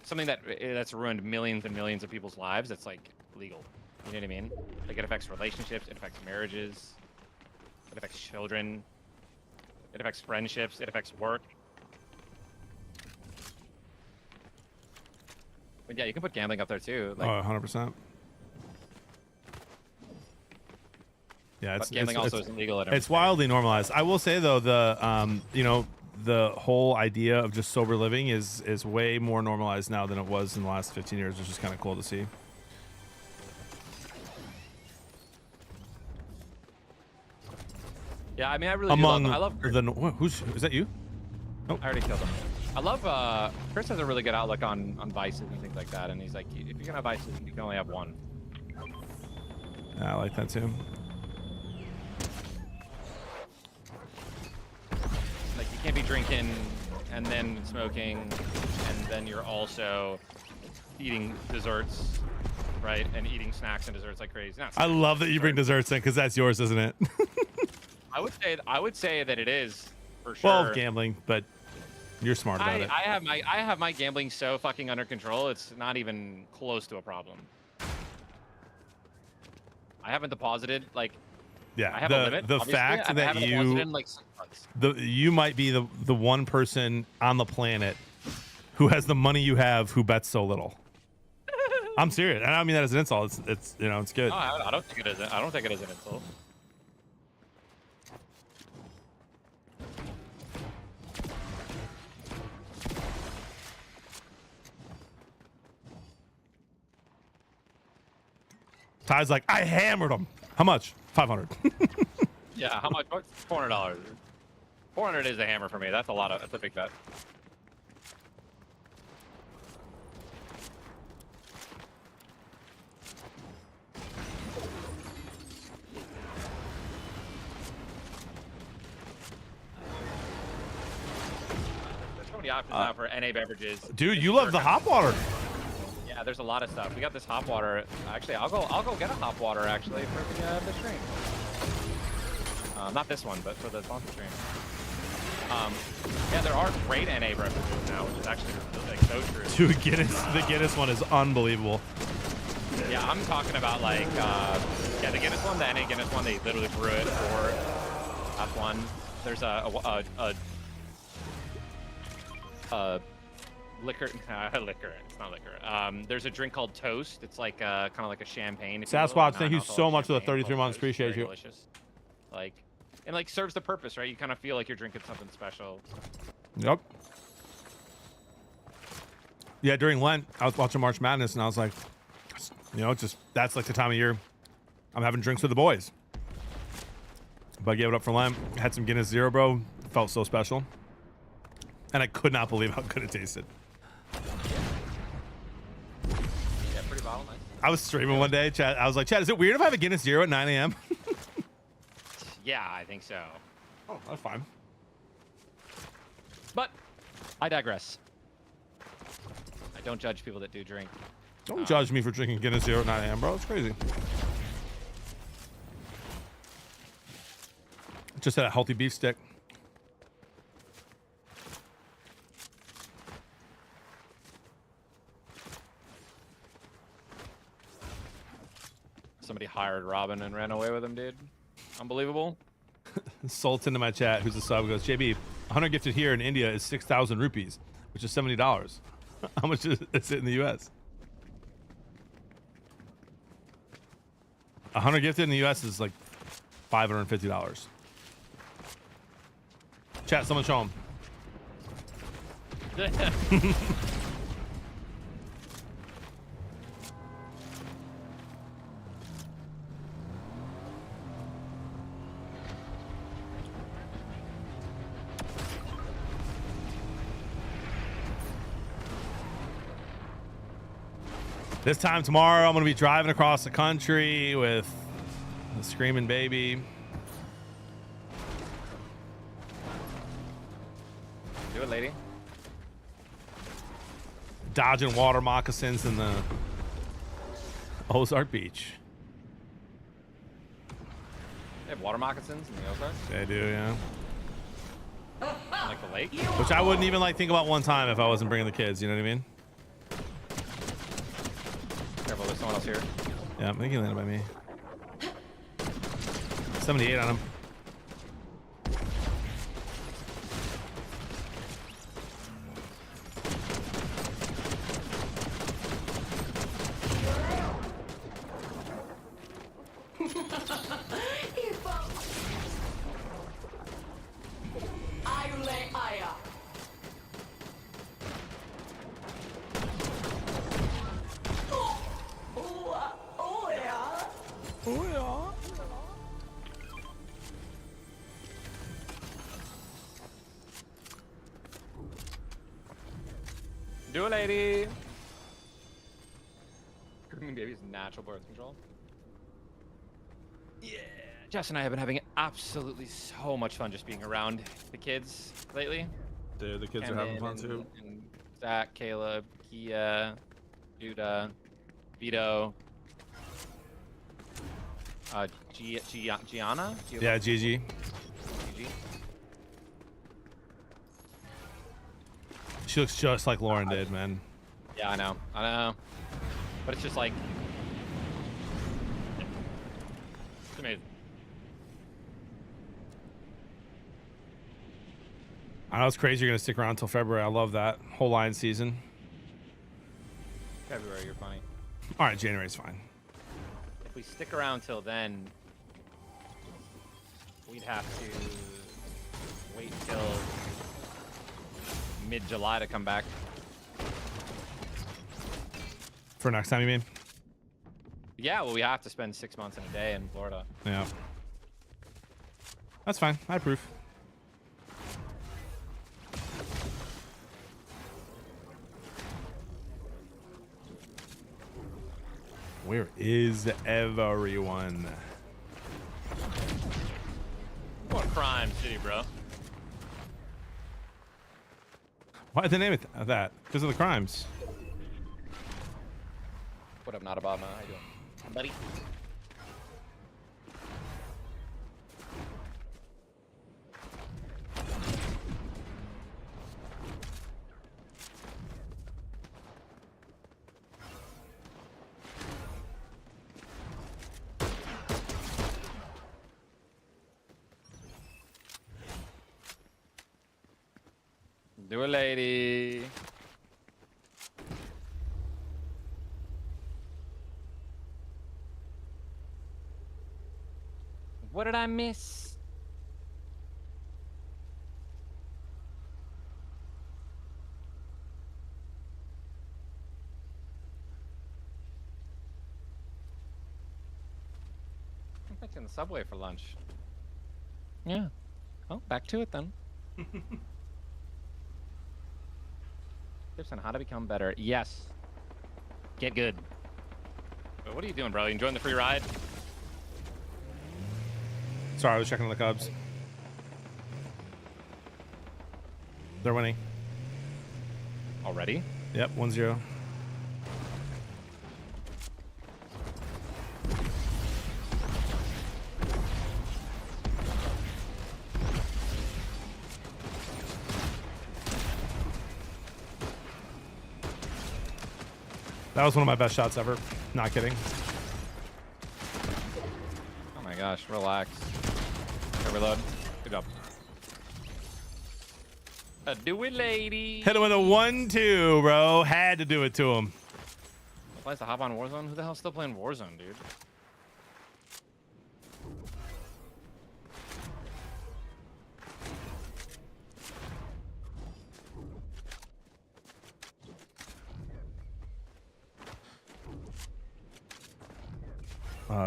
something that's ruined millions and millions of people's lives. That's like legal. You know what I mean? Like it affects relationships, it affects marriages, it affects children, it affects friendships, it affects work. But yeah, you can put gambling up there too. Like, Oh, 100%. Yeah, but gambling also isn't legal at every it's state. wildly normalized. I will say though, the the whole idea of just sober living is way more normalized now than it was in the last 15 years, which is kind of cool to see. Yeah, I mean, I really Among do love. I love. is that you? I already killed him. I love. Chris has a really good outlook on vices and things like that, and he's like, if you're gonna have vices, you can only have one. Yeah, I like that too. Like you can't be drinking and then smoking, and then you're also eating desserts, right? And eating snacks and desserts like crazy. Not I love that you bring desserts in because that's yours, isn't it? I would say that it is for sure. Well, gambling, but you're smart about it. I have my gambling so fucking under control. It's not even close to a problem. I haven't deposited like. Yeah, I have a limit. the obviously. fact I that haven't deposited you in, like 6 months. you might be the one person on the planet who has the money you have who bets so little. I'm serious. I don't mean that as an insult. It's it's good. No, I don't think it is. I don't think it is an insult. Ty's like, I hammered him. How much? 500. Yeah, how much? $400. 400 is a hammer for me. That's a lot of. That's a big bet. There's so many options now for NA beverages. Dude, you love the hop water. Yeah, there's a lot of stuff. We got this hop water. Actually, I'll go get a hop water actually for the stream. Not this one, but for the sponsor stream. Yeah, there are great NA beverages now, which is actually like so true. Dude, the Guinness one is unbelievable. Yeah, I'm talking about like yeah, the Guinness one, the NA Guinness one. They literally brew it for that one. There's a liquor. Liquor. It's not liquor. There's a drink called Toast. It's like kind of like a champagne. if you will, Sasquatch, thank you non-alcoholic so much for the champagne 33 called months. Toast. Appreciate Very you. Delicious. Like, and like serves the purpose, right? You kind of feel like you're drinking something special. Yep. Yeah, during Lent, I was watching March Madness, and I was like, just that's like the time of year I'm having drinks with the boys. But I gave it up for Lent. Had some Guinness Zero, bro. Felt so special. And I could not believe how good it tasted. Yeah, pretty bottle, nice. I was streaming one day, Chad. I was like, Chad, is it weird if I have a Guinness Zero at 9 a.m.? Yeah, I think so. Oh, that's fine. But I digress. I don't judge people that do drink. Don't judge me for drinking Guinness 0 at 9 a.m., bro. It's crazy. Just had a healthy beef stick. Somebody hired Robin and ran away with him, dude. Unbelievable. Sultan in my chat, who's a sub, goes, JB, 100 gifted here in India is 6,000 rupees, which is $70. How much is it in the US? 100 gifted in the US is like $550. Chat, someone show him. This time tomorrow, I'm going to be driving across the country with a screaming baby. Do it, lady. Dodging water moccasins in the Ozark Beach. They have water moccasins in the Ozarks? They do, yeah. On, like the lake? Which I wouldn't even like think about one time if I wasn't bringing the kids, you know what I mean? Careful, there's someone else here. Yeah, I think he landed by me. 78 on him. Do it, lady. Grooming babies natural birth control. Yeah. Jess and I have been having absolutely so much fun just being around the kids lately. Dude, the kids are having fun too. And Zach, Caleb, Kia, Judah, Vito, Gianna? Yeah, Gigi. Gigi. She looks just like Lauren did, man. Yeah, I know. But it's just like, it's amazing. I know it's crazy you're going to stick around until February. I love that. Whole line season. February, you're funny. All right, January's fine. If we stick around till then, we'd have to wait till mid-July to come back. For next time, you mean? Yeah, well, we have to spend 6 months in a day in Florida. Yeah. That's fine. I approve. Where is everyone? What a crime city, bro. Why'd they name it that? Because of the crimes. What up, not Obama? How you doing, buddy? Do it, lady. What did I miss? I'm thinking the subway for lunch. Yeah. Oh, back to it then. Tips on how to become better. Yes. Get good. But what are you doing, bro? You enjoying the free ride? Sorry, I was checking on the Cubs. They're winning. Already? Yep, 1-0. That was one of my best shots ever. Not kidding. Oh my gosh, relax. Okay, reload. Good job. Do it, lady. Hit him with a 1-2, bro. Had to do it to him. Plans to hop on Warzone? Who the hell's still playing Warzone, dude?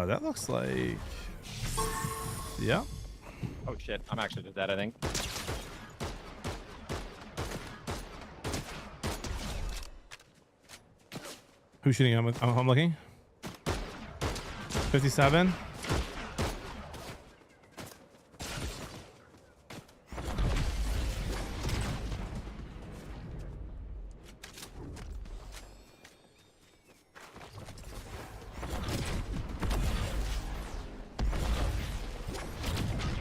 That looks like... Yeah. Oh shit, I'm actually just dead, I think. Who's shooting? I'm looking. 57.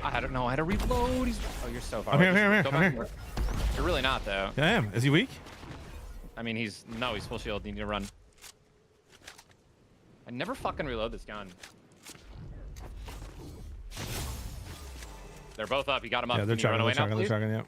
I don't know how to reload. Oh, you're so far. I'm here, Just I'm here, go I'm back here. and work. You're really not, though. Yeah, I am. Is he weak? I mean, he's full shield. You need to run. I never fucking reload this gun. They're both up. You got them up. Yeah, they're Can you run chugging, away they're now, chugging, they're please? chugging, yep.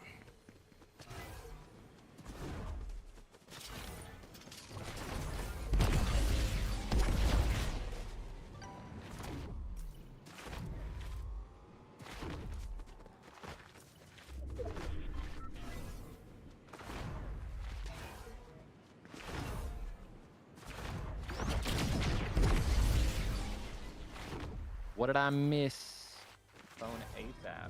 What did I miss? Phone ASAP.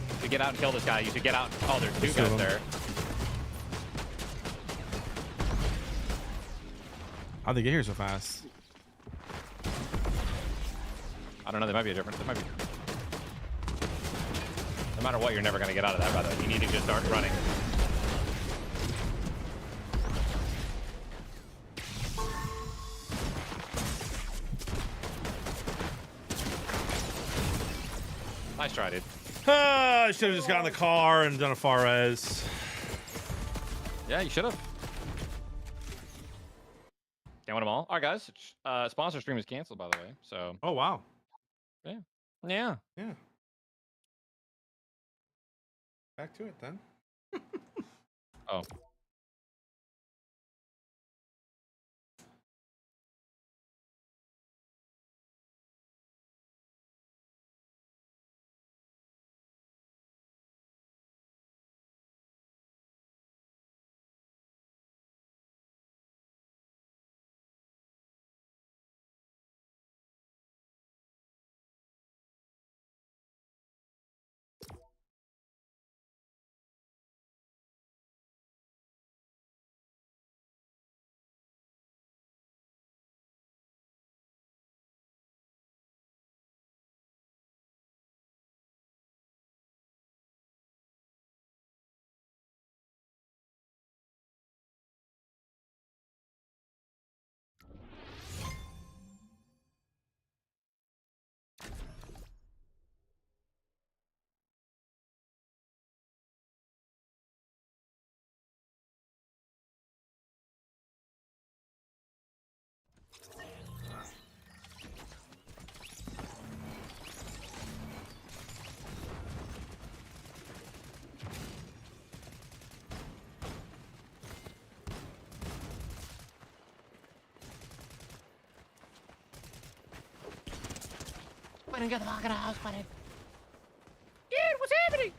You should get out and kill this guy. You should get out. Oh, there's two guys there. How'd they get here so fast? I don't know. There might be a difference. There might be. No matter what, you're never going to get out of that, by the way. You need to just start running. Nice try, dude. I should have just got in the car and done a far res. Yeah, you should have. Can't win them all. All right, guys. Sponsor stream is canceled, by the way. So, Oh, wow. yeah. Yeah. Back to it then. Oh. Buddy, get the fuck out of the house, buddy. Dude, what's happening?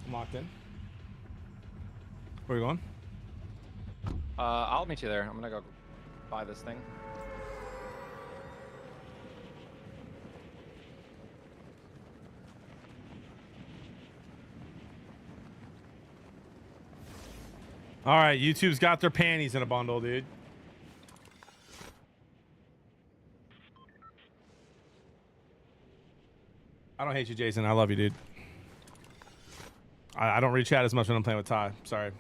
I'm locked in. Where are you going? I'll meet you there. I'm gonna go buy this thing. All right, YouTube's got their panties in a bundle, dude. I don't hate you, Jason. I love you, dude. I don't read chat as much when I'm playing with Ty. Sorry.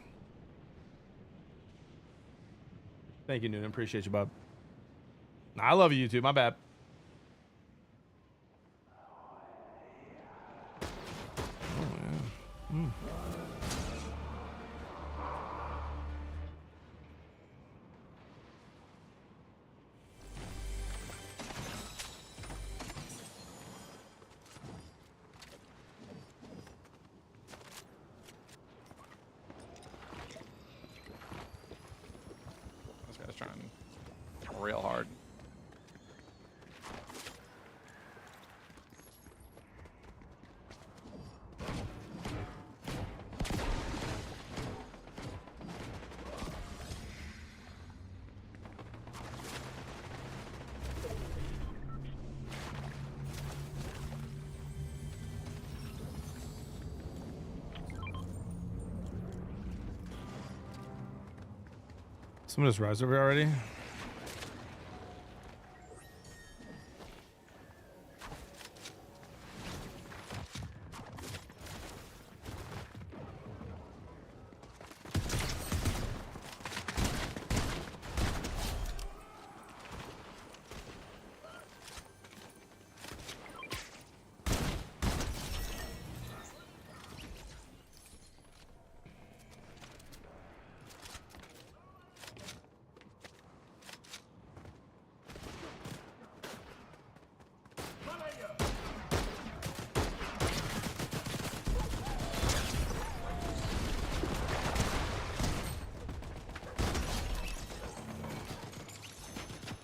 Thank you, Noonan. Appreciate you, bub. I love you, YouTube. My bad. Oh, yeah. This guy's trying real hard. Someone just res over already.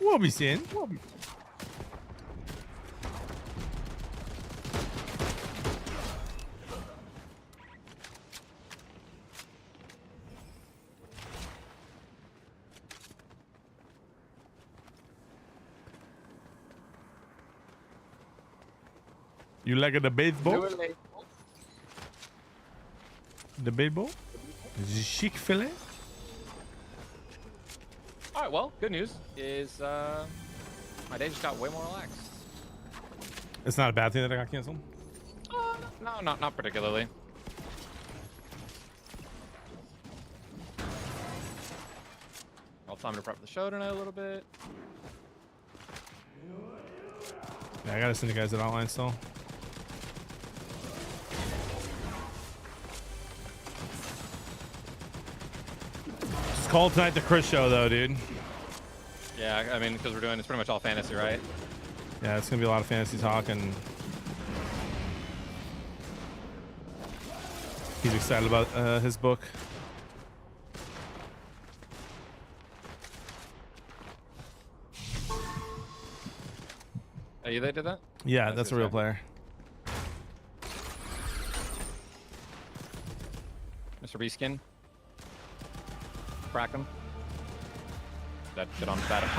We'll be seeing. You like the baseball? The baseball? The chic fillet? All right. Well, good news is my day just got way more relaxed. It's not a bad thing that I got canceled. No, not particularly. I'll time to prep the show tonight a little bit. Yeah, I gotta send you guys that outline still. It's called tonight the Chris show though, dude. Yeah, I mean, because we're doing it's pretty much all fantasy, right? Yeah, it's gonna be a lot of fantasy talk, and he's excited about his book. Are you they did that? Yeah, that's a real player. Mr. Beaskin. Crack him. That shit on battle.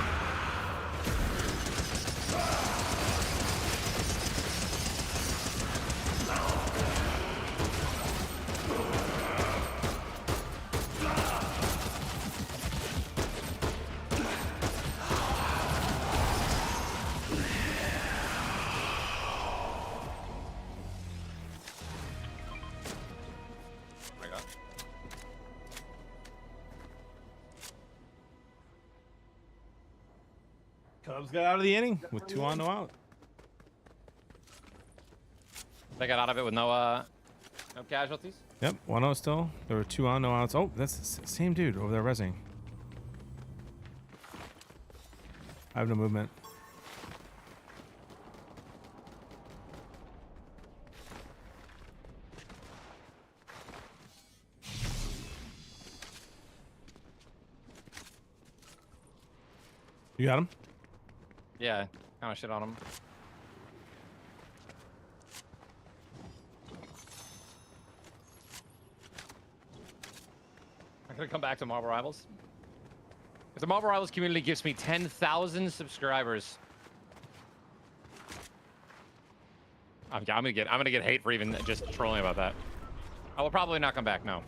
Cubs got out of the inning with 2 on, no out. They got out of it with no casualties. Yep, 1-0 still. There were 2 on, no outs. Oh, that's the same dude over there resing. I have no movement. You got him? Yeah, kind of shit on him. I'm gonna come back to Marvel Rivals. If the Marvel Rivals community gives me 10,000 subscribers, I'm gonna get hate for even just trolling about that. I will probably not come back. No.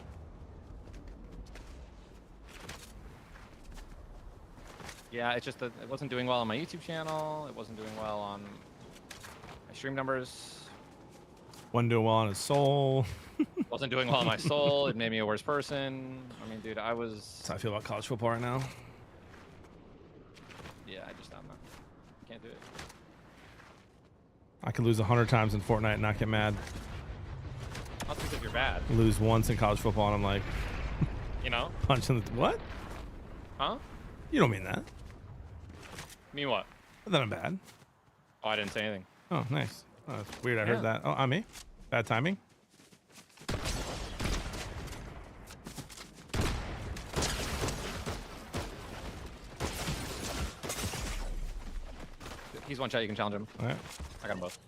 Yeah, it's just that it wasn't doing well on my YouTube channel. It wasn't doing well on my stream numbers. Wasn't doing well on his soul. Wasn't doing well on my soul. It made me a worse person. I mean, dude, I was. That's how I feel about college football right now. Yeah, I'm not. Can't do it. I could lose 100 times in Fortnite and not get mad. That's because you're bad. Lose once in college football and I'm like, You know? punching the what? Huh? You don't mean that. Mean what? That I'm bad. Oh, I didn't say anything. Oh, nice. Oh, that's weird. I Yeah. heard that. Oh, I'm me. Bad timing. He's one shot. You can challenge him. All right. I got them both.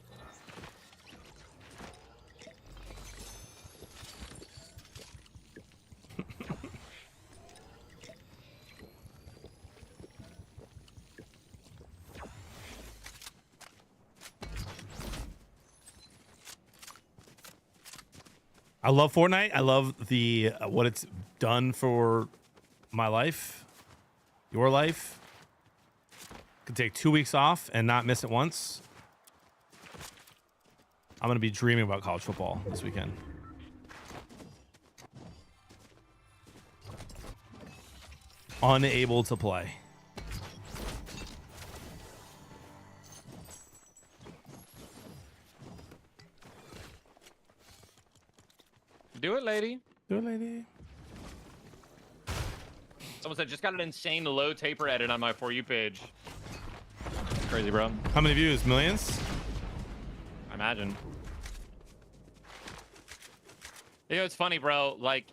I love Fortnite. I love the what it's done for my life, your life. Could take 2 weeks off and not miss it once. I'm gonna be dreaming about college football this weekend. Unable to play. Do it, lady. Do it, lady. Someone said just got an insane low taper edit on my For You page. Crazy, bro. How many views? Millions? I imagine. You know, it's funny, bro. Like,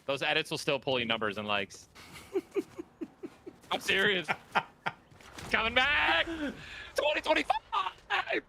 those edits will still pull you numbers and likes. I'm serious. Coming back! 2025!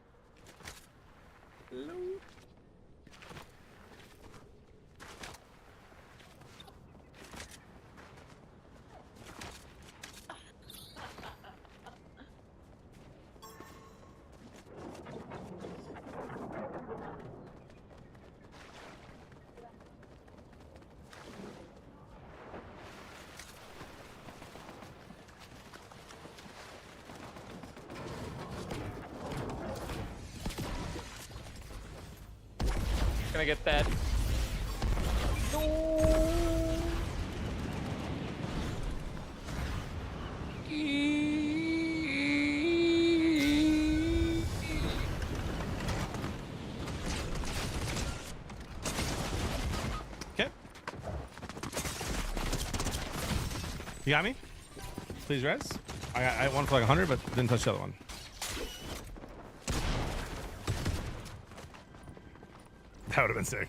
Gonna get that. Okay. You got me? Please res. I got one for like 100, but didn't touch the other one. That would have been sick.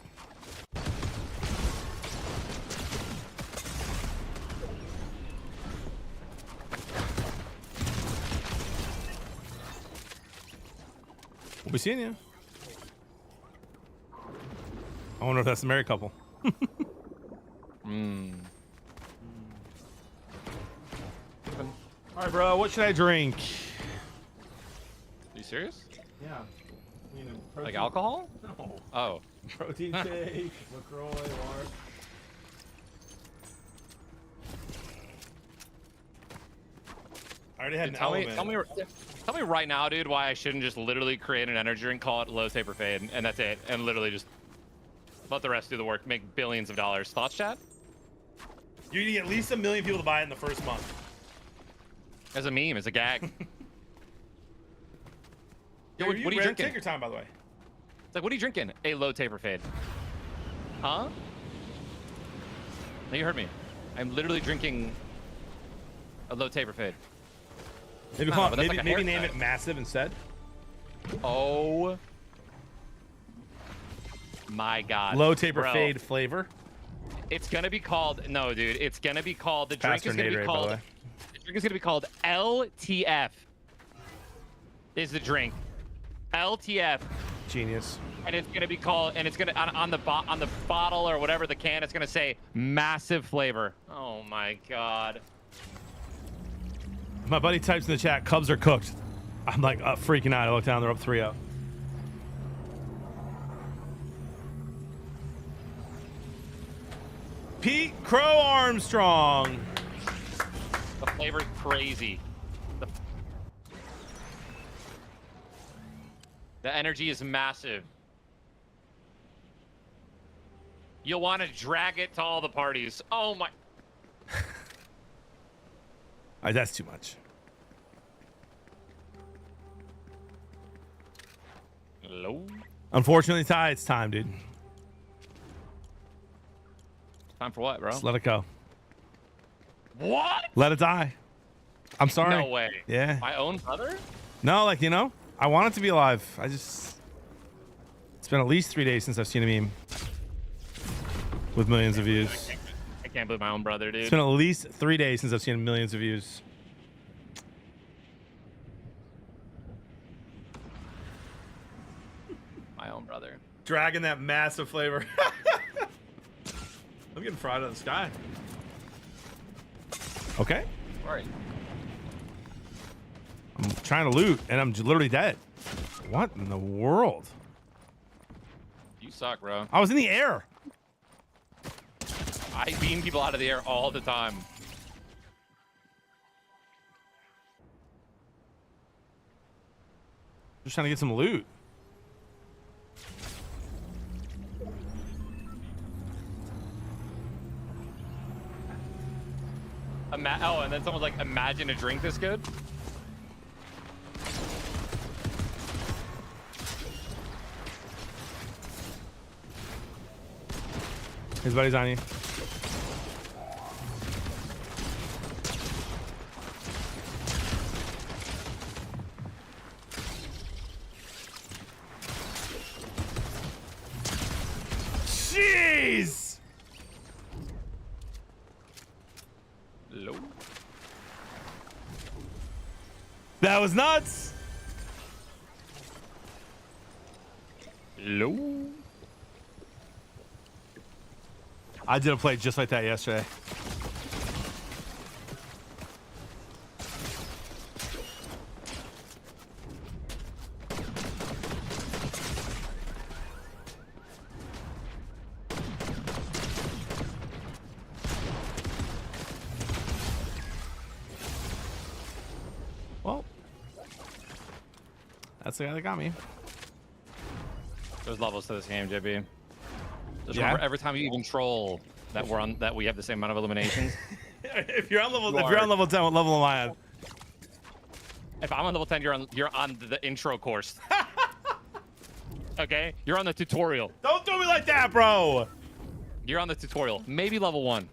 We'll be seeing you. I wonder if that's a married couple. All right, bro. What should I drink? Are you serious? Yeah. Like alcohol? No. Oh. Protein shake, LaCroix, water. I already had Dude, an tell element. me right now, dude, why I shouldn't just literally create an energy drink, call it low taper fade, and that's it, and literally just let the rest do the work, make billions of dollars. Thoughts, chat? You need at least 1 million people to buy it in the first month. As a meme, as a gag. Yo, What what are you drinking? Take your time, by the way. It's like, what are you drinking? A low taper fade. Huh? No, you heard me. I'm literally drinking a low taper fade. Maybe, Oh, but that's like a maybe name haircut. it massive instead. Oh my god. Low taper Bro, fade flavor. It's gonna be called the drink is gonna be called the drink is gonna be called LTF. Is the drink. LTF. Genius. And it's gonna be called, and it's gonna on the bottle or whatever the can, it's gonna say massive flavor. Oh my god. My buddy types in the chat, Cubs are cooked. I'm like freaking out. I look down, they're up 3-0. Pete Crow Armstrong. The flavor's crazy. The energy is massive. You'll want to drag it to all the parties. Oh my. That's too much. Hello? Unfortunately, Ty, it's time, dude. Time for what, bro? Just let it go. What? Let it die. I'm sorry. No way. Yeah. My own brother? No, like, you know, I want it to be alive. It's been at least 3 days since I've seen a meme with millions of views. I can't believe my own brother, dude. It's been at least 3 days since I've seen millions of views. My own brother. Dragging that massive flavor. I'm getting fried out of the sky. Okay. Sorry. I'm trying to loot, and I'm literally dead. What in the world? You suck, bro. I was in the air. I beam people out of the air all the time. Just trying to get some loot. Oh, and then someone's like, imagine a drink this good? His buddy's on you. Jeez! Hello? That was nuts! Hello? I did a play just like that yesterday. Well, that's the guy that got me. There's levels to this game, JB. Just Yeah? remember, every time you even troll that we have the same amount of eliminations. If you're on level 10, what level am I on? If I'm on level 10, you're on the intro course. Okay? You're on the tutorial. Don't do me like that, bro. You're on the tutorial. Maybe level 1.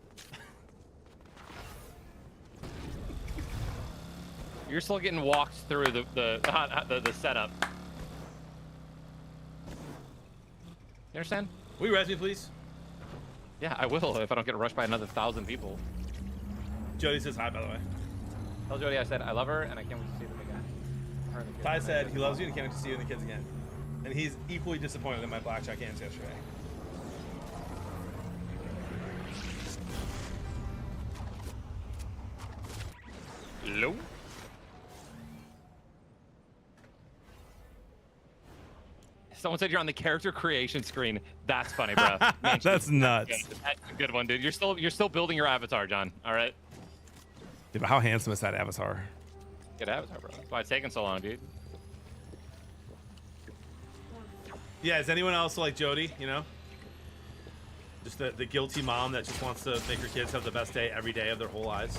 You're still getting walked through the setup. You understand? Will you res me, please? Yeah, I will if I don't get rushed by another 1,000 people. Jody says hi, by the way. Tell Jody I said I love her and I can't wait to see the big guy. Her and the kids. Ty said he loves you and he can't wait to see you and the kids again. And he's equally disappointed in my blackjack hands yesterday. Hello? Someone said you're on the character creation screen. That's funny, bro. Man, That's nuts. That's a good one, dude. You're still building your avatar, John. All right. Yeah, but how handsome is that avatar? Good avatar, bro. That's why it's taking so long, dude. Yeah, is anyone else like Jody, you know? Just the guilty mom that just wants to make her kids have the best day every day of their whole lives.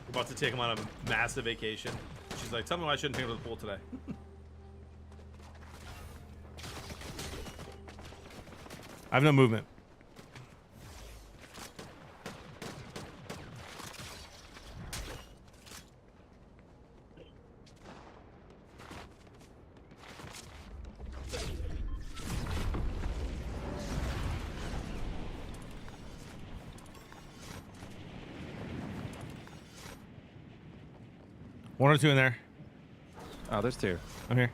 We're about to take them on a massive vacation. She's like, tell me why I shouldn't take them to the pool today. I have no movement. One or two in there. Oh, there's 2. I'm here.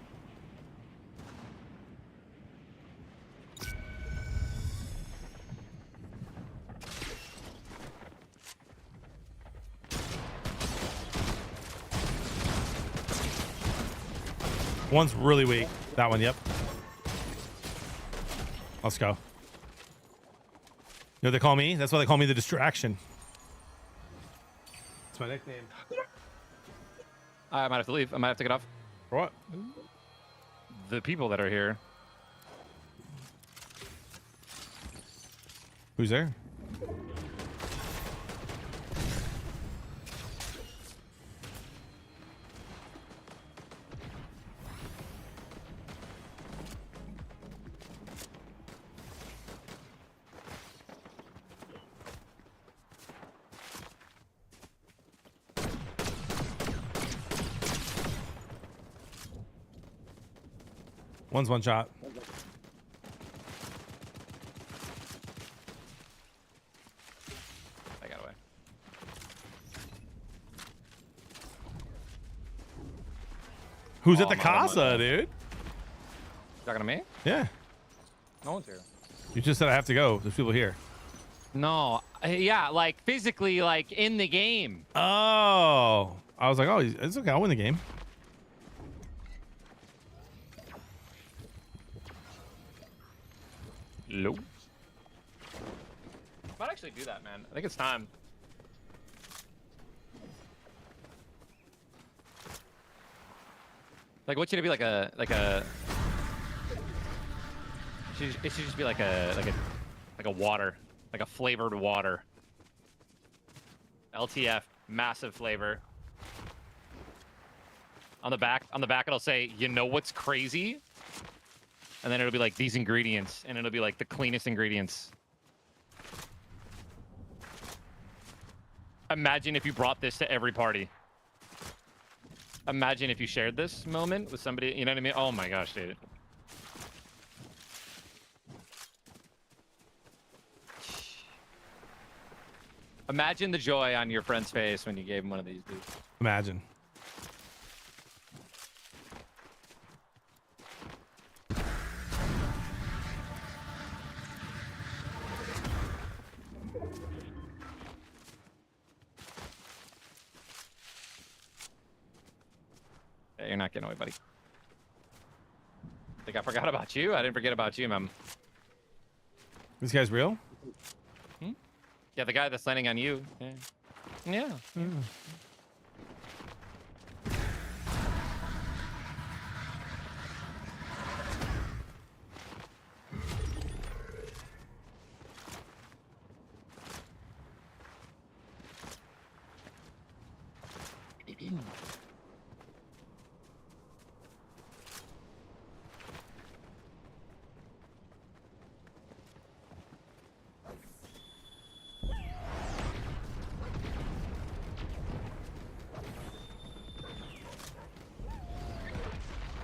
One's really weak. That one, yep. Let's go. You know what they call me? That's why they call me the distraction. That's my nickname. I might have to leave. I might have to get off. For what? The people that are here. Who's there? One's one shot. I got away. Who's Oh, at the I'm out of casa, money. dude? Talking to me? Yeah. No one's here. You just said I have to go. There's people here. No. Yeah, like physically, like in the game. Oh. I was like, oh, it's okay. I'll win the game. Nope. Might actually do that, man. I think it's time. Like, what should it be? Like a it should just be like a water, like a flavored water. LTF, massive flavor. On the back, it'll say, "You know what's crazy?" And then it'll be like these ingredients, and it'll be like the cleanest ingredients. Imagine if you brought this to every party. Imagine if you shared this moment with somebody, you know what I mean? Oh my gosh, dude. Imagine the joy on your friend's face when you gave him one of these, dude. Imagine. Hey, you're not getting away, buddy. Think I forgot about you? I didn't forget about you, man. This guy's real? Yeah, the guy that's landing on you. Yeah. Yeah.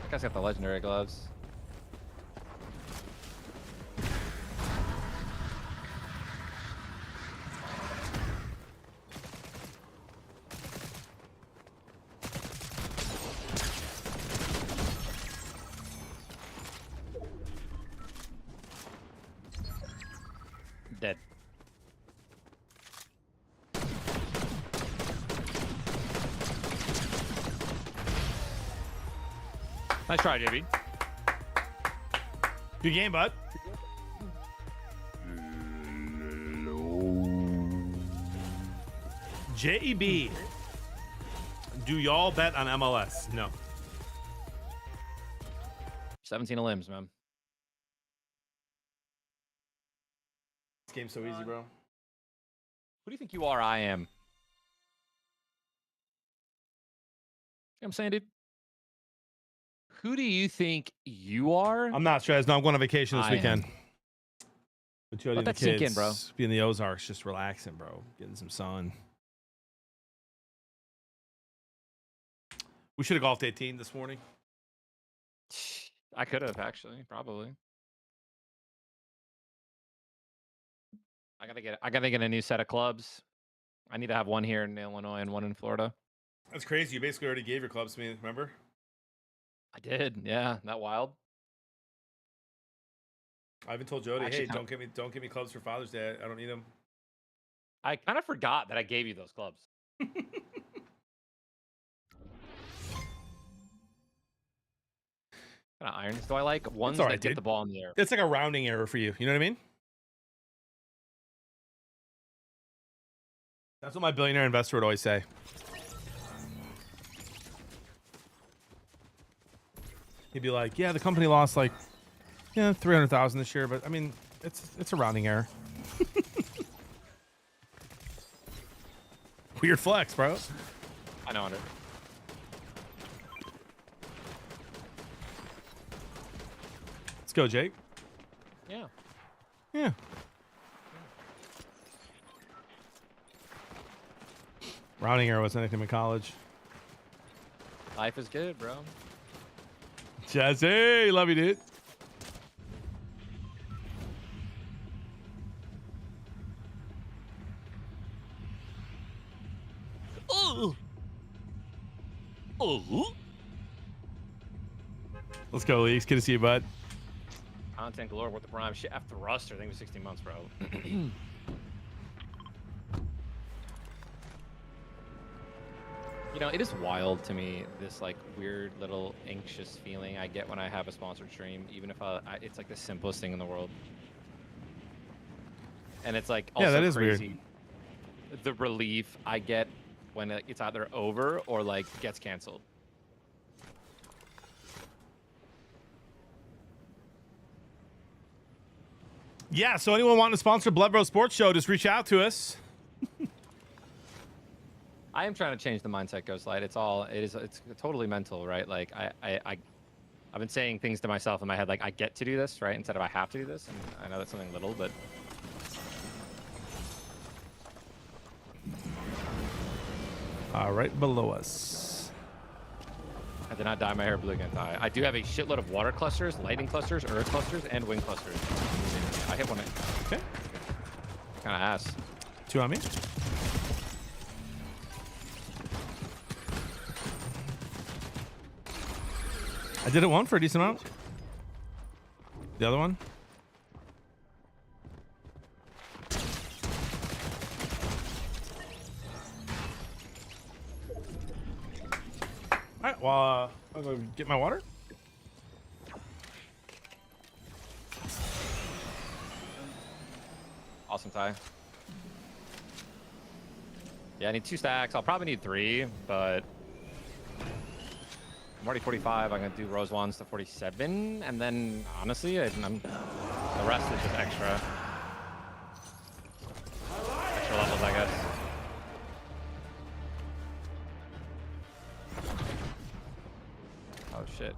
Guy's got the legendary gloves. Dead. Nice try, JB. Good game, bud. JB. Do y'all bet on MLS? No. 17 of limbs, man. This game's so easy, bro. Who do you think you are? I am. You know what I'm saying, dude? Who do you think you are? I'm not stressed. No, I'm going on vacation this I am. weekend. With Jody and Let the that sink kids. in, bro. Be in the Ozarks, just relaxing, bro. Getting some sun. We should have golfed 18 this morning. I could have actually, probably. I gotta get a new set of clubs. I need to have one here in Illinois and one in Florida. That's crazy. You basically already gave your clubs to me, remember? I did, yeah. That wild. I even told Jody, Actually, hey, don't give me clubs for Father's Day. I don't need them. I kind of forgot that I gave you those clubs. What kind of irons do I like? Ones all right, that get dude. the ball in the air. It's like a rounding error for you. You know what I mean? That's what my billionaire investor would always say. He'd be like, "Yeah, the company lost like, 300,000 this year, but I mean, it's a rounding error." Weird flex, bro. I know, Under. Let's go, Jake. Yeah. Yeah. Rounding error was anything in college. Life is good, bro. Jazzy, love you, dude. Oh. Oh. Let's go, Leaks. Good to see you, bud. Content galore with the prime. Shit, after roster, I think it was 16 months, bro. You know, it is wild to me, this like weird little anxious feeling I get when I have a sponsored stream, even if it's like the simplest thing in the world. And it's like also Yeah, that is crazy the relief I get when it's either over or like gets canceled. Yeah, so anyone wanting to sponsor Blood Bro Sports Show, just reach out to us. I am trying to change the mindset, Ghost Light. It's totally mental, right? Like I've been saying things to myself in my head, like I get to do this, right? Instead of I have to do this. And I know that's something little, but Right below us. I did not dye my hair blue again. I do have a shitload of water clusters, lightning clusters, earth clusters, and wing clusters. I hit one. Okay. Kind of ass. 2 on me. I did it one for a decent amount. The other one. All right, well, I'll go get my water. Awesome, Ty. Yeah, I need 2 stacks. I'll probably need 3, but I'm already 45. I'm gonna do Rose Wands to 47, and then honestly, the rest is just extra levels, I guess. Oh shit.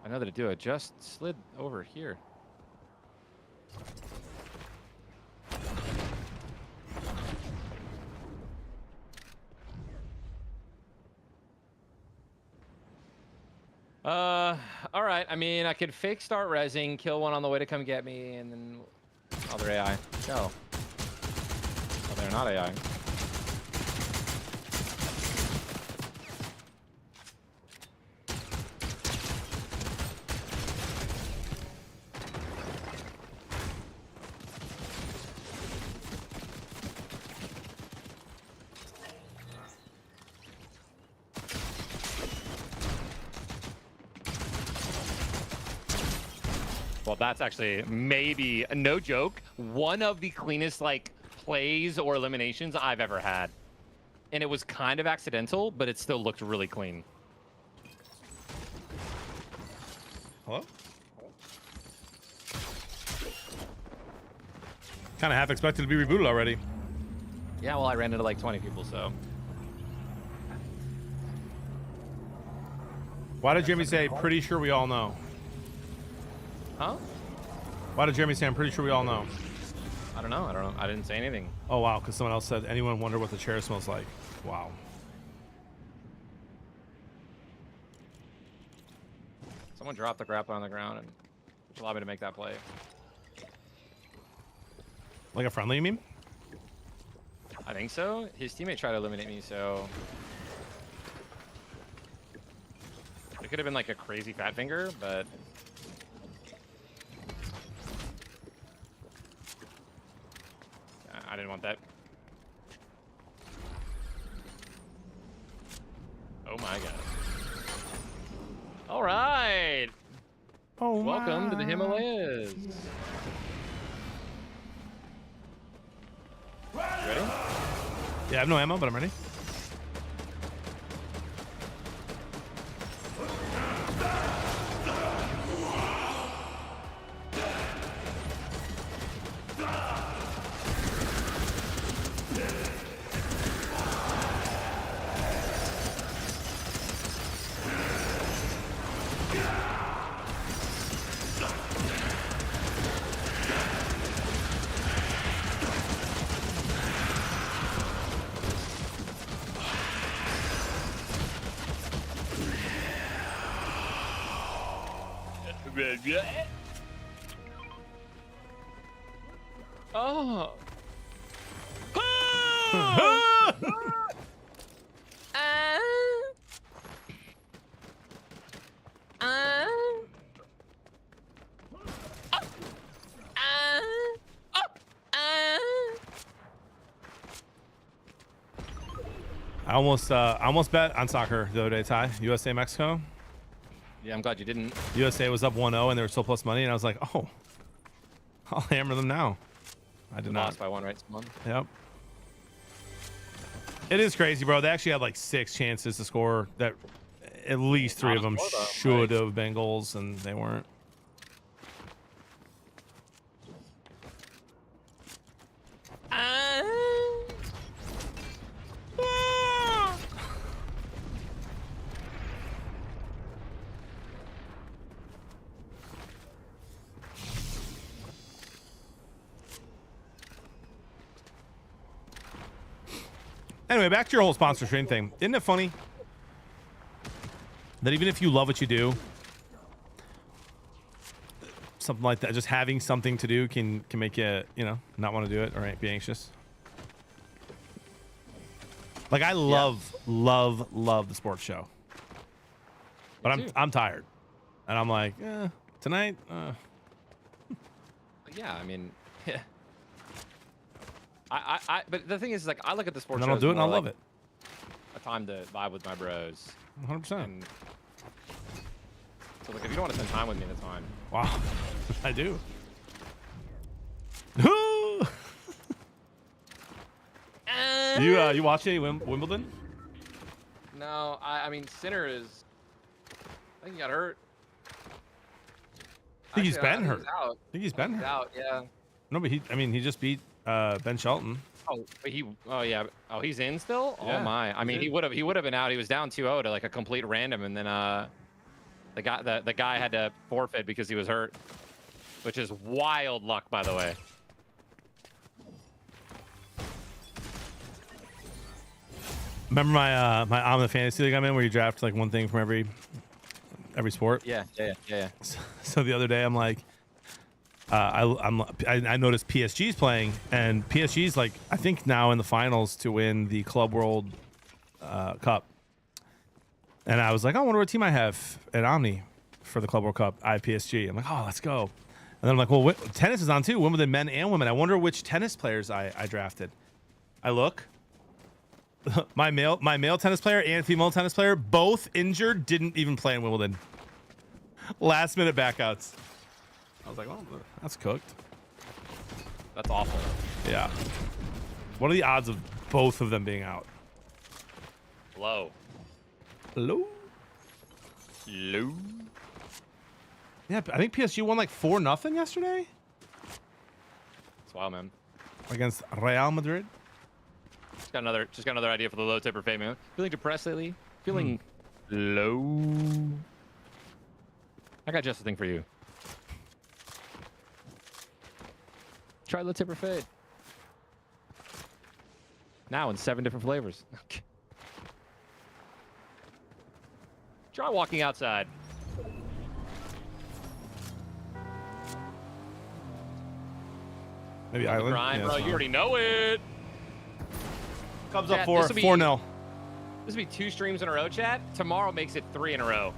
I know that to do it. Just slid over here. All right. I mean, I could fake start rezzing, kill one on the way to come get me, and then other AI. Go. Oh, they're not AI. Well, that's actually maybe, no joke, one of the cleanest like plays or eliminations I've ever had. And it was kind of accidental, but it still looked really clean. Hello? Kind of half expected to be rebooted already. Yeah, well, I ran into like 20 people, so. Why did Jimmy say, pretty sure we all know? Huh? Why did Jeremy say, I'm pretty sure we all know? I don't know. I didn't say anything. Oh, wow, because someone else said, anyone wonder what the chair smells like? Wow. Someone dropped the grappler on the ground and allowed me to make that play. Like a friendly, you mean? I think so. His teammate tried to eliminate me, so. It could have been like a crazy fat finger, but. I didn't want that. I got it. All right. Oh, Welcome to the Himalayas. Ready? Yeah, I have no ammo, but I'm ready. Oh. I almost bet on soccer the other day, Ty. USA Mexico. Yeah, I'm glad you didn't. USA was up 1-0 and they were still plus money, and I was like, oh, I'll hammer them now. I did not. Lost by 1, right, Simone? Yep. It is crazy, bro. They actually had like 6 chances to score. That at least 3 of them should have been goals, and they weren't. Anyway, back to your whole sponsor stream thing. Isn't it funny that even if you love what you do, something like that, just having something to do can make you, not want to do it or be anxious? Like I love the sports show, but I'm tired, and I'm like, tonight. Yeah, I mean, yeah. But the thing is, like, I look at the sports. And then I'll do it, and I'll love it. A time to vibe with my bros. 100%. So, like, if you don't want to spend time with me, that's fine. Wow, I do. You watch any Wimbledon? No, I mean, Sinner is. I think he got hurt. I think he's been hurt. I think he's been hurt. Out, yeah. No, but he just beat Ben Shelton. Oh, but he's in still? Yeah, oh my. I mean, he would have been out. He was down 2-0 to like a complete random, and then the guy had to forfeit because he was hurt, which is wild luck, by the way. Remember my I'm the fantasy league I'm in, where you draft like one thing from every sport? Yeah. So the other day I'm like, I noticed PSG's playing, and PSG's like I think now in the finals to win the Club World Cup. And I was like, I wonder what team I have at Omni for the Club World Cup. I have PSG. I'm like, oh, let's go. And then I'm like, well, tennis is on too, Wimbledon men and women. I wonder which tennis players I drafted. I look. my male tennis player and female tennis player, both injured, didn't even play in Wimbledon. Last minute backouts. I was like, well, that's cooked. That's awful. Yeah. What are the odds of both of them being out? Low. Low. Yeah, I think PSG won like 4-0 yesterday. That's wild, man. Against Real Madrid. Just got another idea for the low tipper fate, man. Feeling depressed lately? Feeling low? I got just a thing for you. Try low tipper fade. Now in 7 different flavors. Try walking outside. Maybe Island. Grind, Yeah, bro. You already know it. Comes Chat, up 4-0. This will be 2 streams in a row, chat. Tomorrow makes it 3 in a row.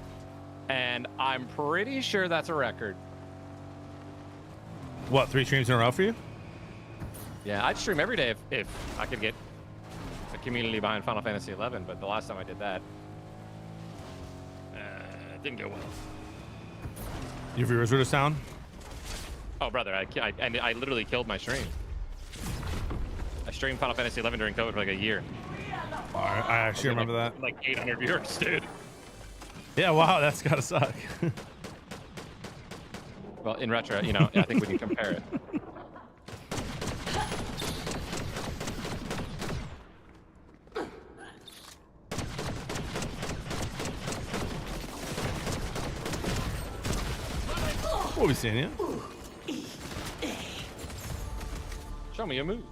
And I'm pretty sure that's a record. What, 3 streams in a row for you? Yeah, I'd stream every day if I could get a community behind Final Fantasy 11, but the last time I did that. Didn't go well. Your viewers were just down. Oh, brother, I literally killed my stream. I streamed Final Fantasy 11 during COVID for like a year. Oh, I actually remember that. Like 800 viewers, dude. Yeah, wow, that's gotta suck. Well, in retro, you know, I think we can compare it. What we seeing you? Show me a move.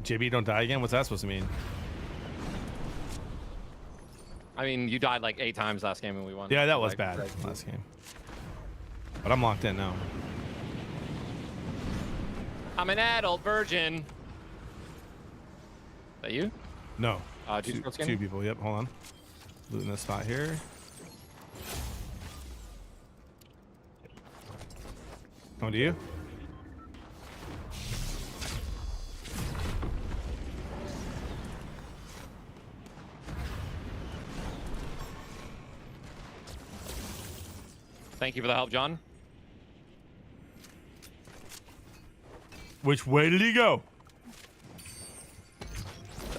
JB, don't die again. What's that supposed to mean? I mean, you died like 8 times last game and we won. Yeah, that was Like, bad right. last game. But I'm locked in now. I'm an adult virgin. Is that you? No. Juice WRLD skin? 2 people. Yep. Hold on. Looting this spot here. Coming to you. Thank you for the help, John. Which way did he go?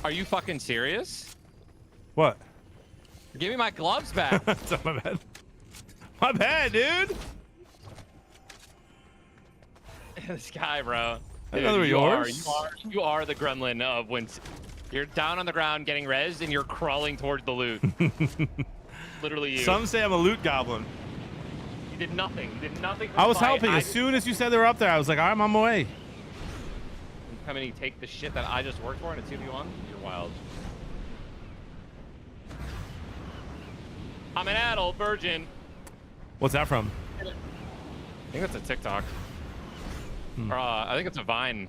Are you fucking serious? What? Give me my gloves back. That's my bad. My bad, dude. This guy, bro. I know they're yours. You are the gremlin of when you're down on the ground getting rezzed and you're crawling towards the loot. Literally you. Some say I'm a loot goblin. You did nothing. You did nothing. I was helping. As soon as you said they were up there, I was like, I'm on my way. Come and you take the shit that I just worked for and it's 2v1? You're wild. I'm an adult virgin. What's that from? I think that's a TikTok. Or, I think it's a Vine.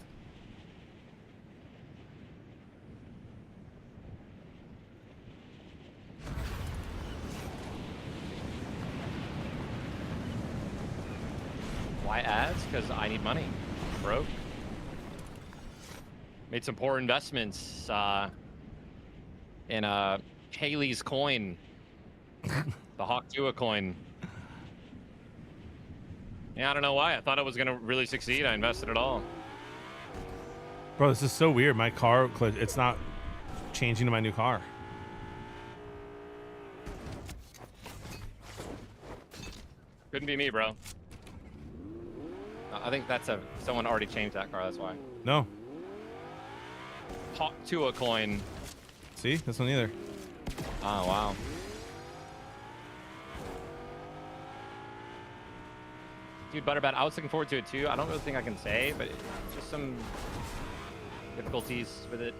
Why ads? Because I need money. I'm broke. Made some poor investments in Haley's coin. The Hawk Tua coin. Yeah, I don't know why. I thought it was going to really succeed. I invested it all. Bro, this is so weird. My car, it's not changing to my new car. Couldn't be me, bro. I think that's someone already changed that car. That's why. No. Hawk Tua coin. See? This one either. Oh, wow. Dude, Butterbad, I was looking forward to it too. I don't really think I can say, but just some difficulties with it.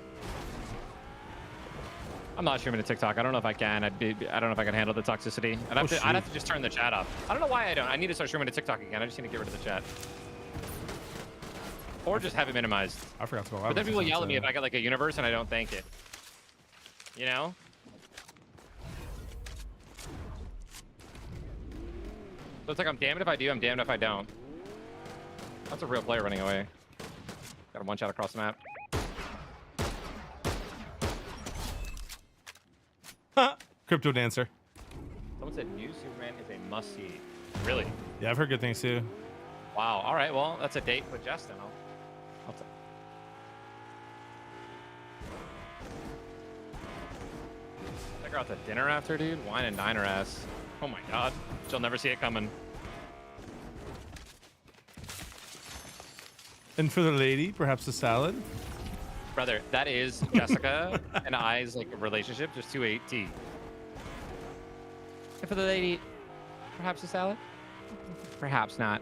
I'm not streaming a TikTok. I don't know if I can. I don't know if I can handle the toxicity. I'd have to just turn the chat off. I don't know why I don't. I need to start streaming a TikTok again. I just need to get rid of the chat. Or just have it minimized. I forgot to go. But then people yell at me if I get like a universe and I don't thank it. You know? So it's like I'm damned if I do, I'm damned if I don't. That's a real player running away. Got a one shot across the map. Crypto dancer. Someone said New Superman is a must-see. Really? Yeah, I've heard good things too. Wow. All right. Well, that's a date with Justin. I'll take her out to dinner after, dude. Wine and diner ass. Oh my god. She'll never see it coming. And for the lady, perhaps a salad. Brother, that is Jessica and I's like relationship, just 280. And for the lady, perhaps a salad? Perhaps not.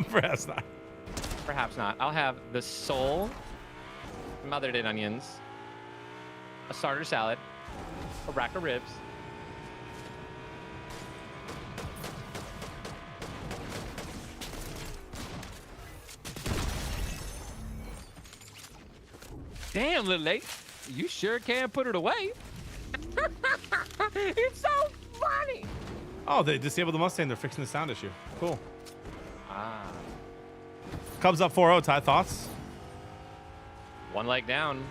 Perhaps not. Perhaps not. I'll have the sole smothered in onions, a starter salad, a rack of ribs, damn, little lady, you sure can put it away. It's so funny. Oh, they disabled the Mustang. They're fixing the sound issue. Cool. Ah. Cubs up 4-0. Ty, thoughts? One leg down.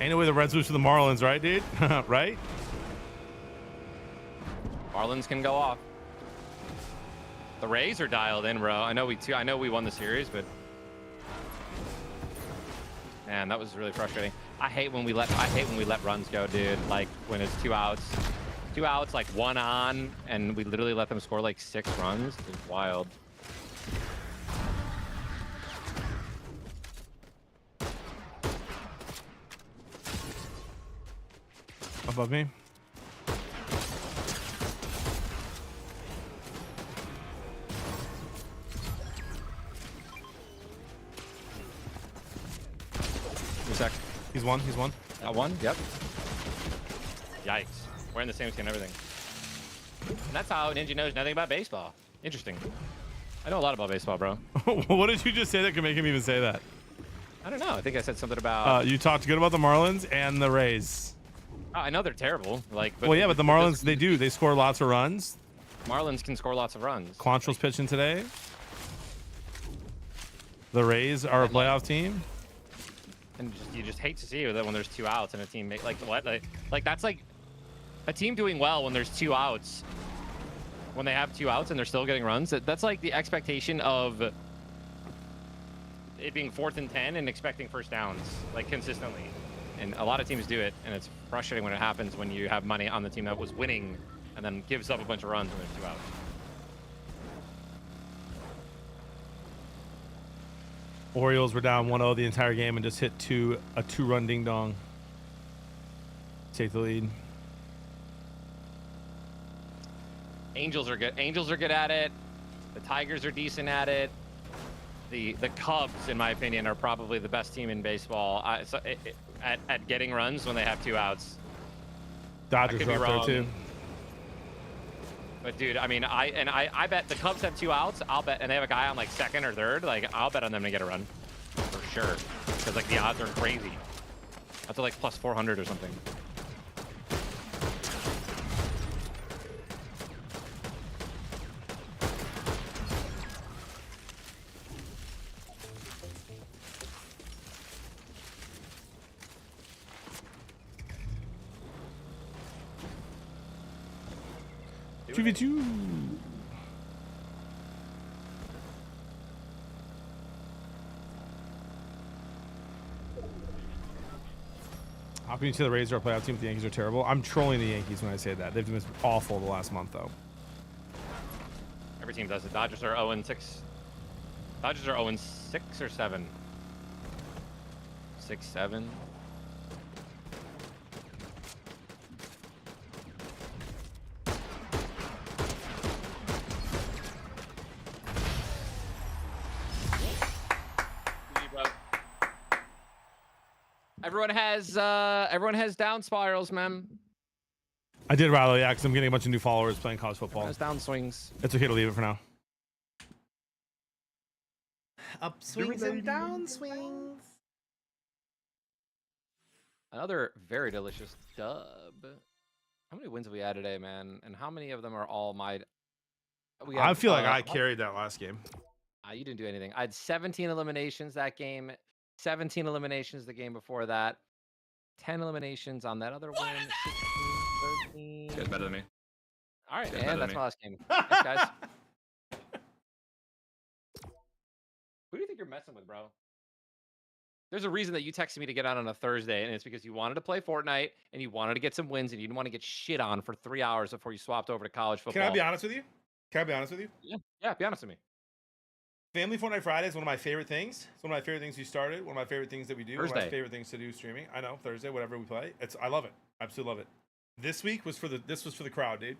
Ain't no way the Reds lose to the Marlins, right, dude? Right? Marlins can go off. The Rays are dialed in, bro. I know we won the series, but man, that was really frustrating. I hate when we let runs go, dude. Like when it's 2 outs, like 1 on, and we literally let them score like 6 runs. It's wild. Above me. Give me a sec. He's one. He's one. Got one. Yep. Yikes. We're in the same skin and everything. And that's how Ninja knows nothing about baseball. Interesting. I know a lot about baseball, bro. What did you just say that could make him even say that? I don't know. I think I said something about. You talked good about the Marlins and the Rays. Oh, I know they're terrible. Like, Well, yeah, but the Marlins, they score lots of runs. Marlins can score lots of runs. Quantrill's pitching today. The Rays are a playoff team. And you just hate to see that when there's 2 outs and a team like what? Like that's like a team doing well when there's 2 outs. When they have 2 outs and they're still getting runs, that's like the expectation of it being 4th and 10 and expecting first downs like consistently. And a lot of teams do it, and it's frustrating when it happens when you have money on the team that was winning and then gives up a bunch of runs when there's 2 outs. Orioles were down 1-0 the entire game and just hit a 2-run ding dong. Take the lead. Angels are good. Angels are good at it. The Tigers are decent at it. The Cubs, in my opinion, are probably the best team in baseball at getting runs when they have 2 outs. Dodgers are up there too. But dude, I mean, I bet the Cubs have 2 outs. I'll bet, and they have a guy on like 2nd or 3rd. Like, I'll bet on them to get a run for sure, because like the odds are crazy. That's like plus 400 or something. Two v two. How can you say the Rays are a playoff team if the Yankees are terrible? I'm trolling the Yankees when I say that. They've been awful the last month, though. Every team does it. Dodgers are 0-6. Dodgers are 0-6 or 7. 6-7. Everyone has down spirals, man. I did rattle, yeah, because I'm getting a bunch of new followers playing college football. Has down swings. It's okay to leave it for now. Upswings and downswings. Another very delicious dub. How many wins have we had today, man? And how many of them are all my? I feel like I carried that last game. You didn't do anything. I had 17 eliminations that game. 17 eliminations the game before that. 10 eliminations on that other win. 16, 13. You guys better than me. All right, That's man. That's me. my last game. Thanks, guys. Who do you think you're messing with, bro? There's a reason that you texted me to get on a Thursday, and it's because you wanted to play Fortnite and you wanted to get some wins, and you didn't want to get shit on for 3 hours before you swapped over to college football. Can I be honest with you? Yeah, be honest with me. Family Fortnite Friday is one of my favorite things. It's one of my favorite things you started. One of my favorite things that we do. One of my favorite things to do streaming. I know, Thursday, whatever we play. I love it. I absolutely love it. This week was for the crowd, dude.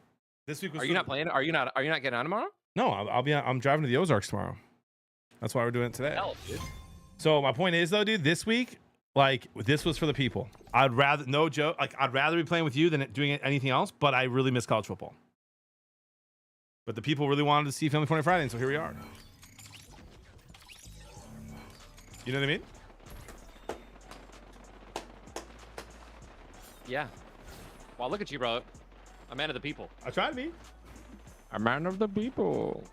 This week was. Are you not playing? Are you not getting on tomorrow? No, I'm driving to the Ozarks tomorrow. That's why we're doing it today. Hell, dude. So my point is though, dude, this week, like this was for the people. I'd rather, no joke, like I'd rather be playing with you than doing anything else. But I really miss college football. But the people really wanted to see Family Fortnite Friday, and so here we are. You know what I mean? Yeah. Well, look at you, bro. A man of the people. I try to be. A man of the people.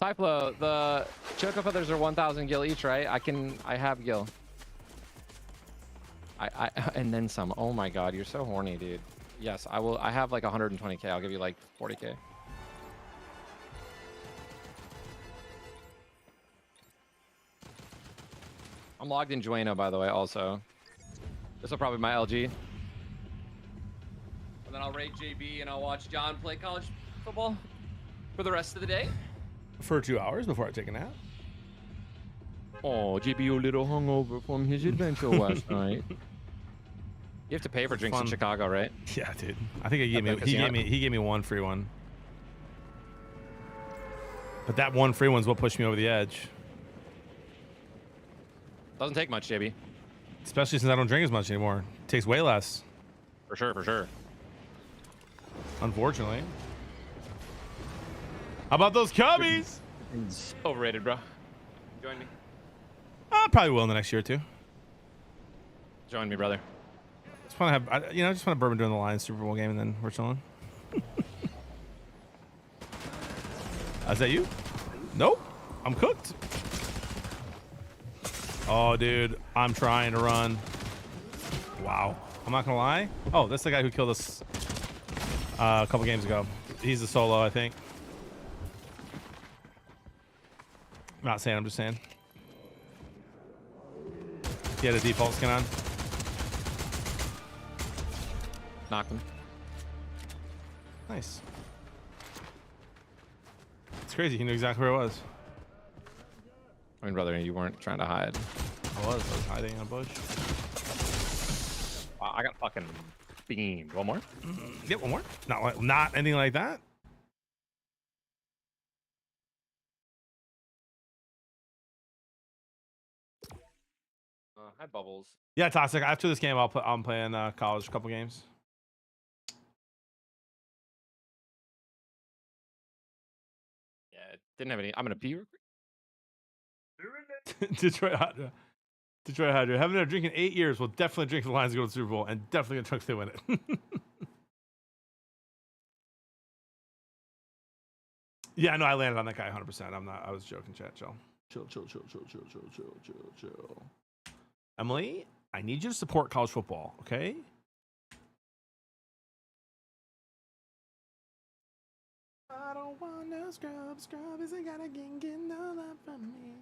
Typlo, the Choco Feathers are 1,000 gil each, right? I have gil. And then some. Oh my god, you're so horny, dude. Yes, I will. I have like 120k. I'll give you like 40k. I'm logged in Jueno, by the way, also. This will probably be my LG. And then I'll raid JB and I'll watch John play college football for the rest of the day. For 2 hours before I take a nap. Oh, JB a little hungover from his adventure last night. You have to pay for drinks in Chicago, right? Yeah, dude. I think he gave me one free one. But that one free one's what pushed me over the edge. Doesn't take much, JB. Especially since I don't drink as much anymore. It takes way less. For sure, for sure. Unfortunately. How about those Cubbies? It's overrated, bro. Join me. I probably will in the next year or two. Join me, brother. Just want to have, just want a bourbon during the Lions Super Bowl game, and then we're chilling. Is that you? Nope. I'm cooked. Oh, dude, I'm trying to run. Wow. I'm not gonna lie. Oh, that's the guy who killed us a couple games ago. He's a solo, I think. I'm not saying. I'm just saying. He had a default skin on. Knocked him. Nice. It's crazy. He knew exactly where it was. I mean, brother, you weren't trying to hide. I was hiding in a bush. Wow, I got fucking beamed. One more? Yep, one more. Not anything like that. Hi, Bubbles. Yeah, Toxic. After this game, I'm playing college a couple games. Yeah, didn't have any. I'm gonna pee real quick. Detroit Hydra. Detroit Hydra. Haven't had a drink in 8 years. Will definitely drink the Lions to go to the Super Bowl, and definitely gonna drink if they win it. Yeah, no, I landed on that guy 100%. I was joking, chat. Chill. Chill. Emily, I need you to support college football, okay? I don't want no scrub. Scrub isn't gonna get no love from me.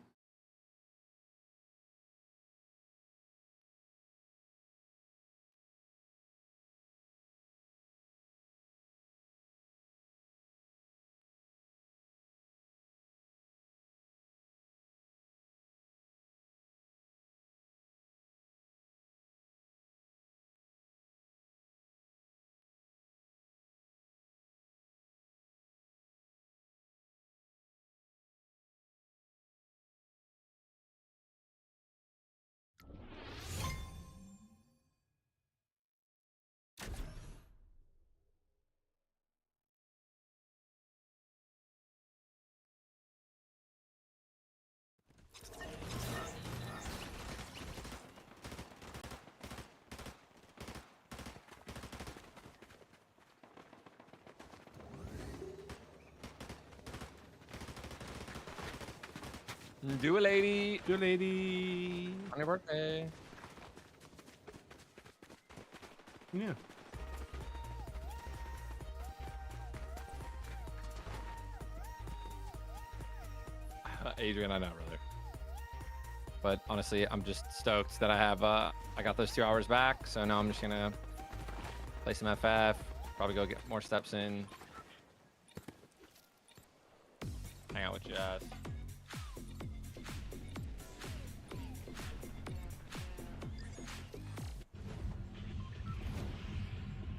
Do it, lady. Do it, lady. On your birthday. Yeah. Adrian, I know, brother. But honestly, I'm just stoked that I got those 2 hours back. So now I'm just gonna play some FF, probably go get more steps in, hang out with Jess.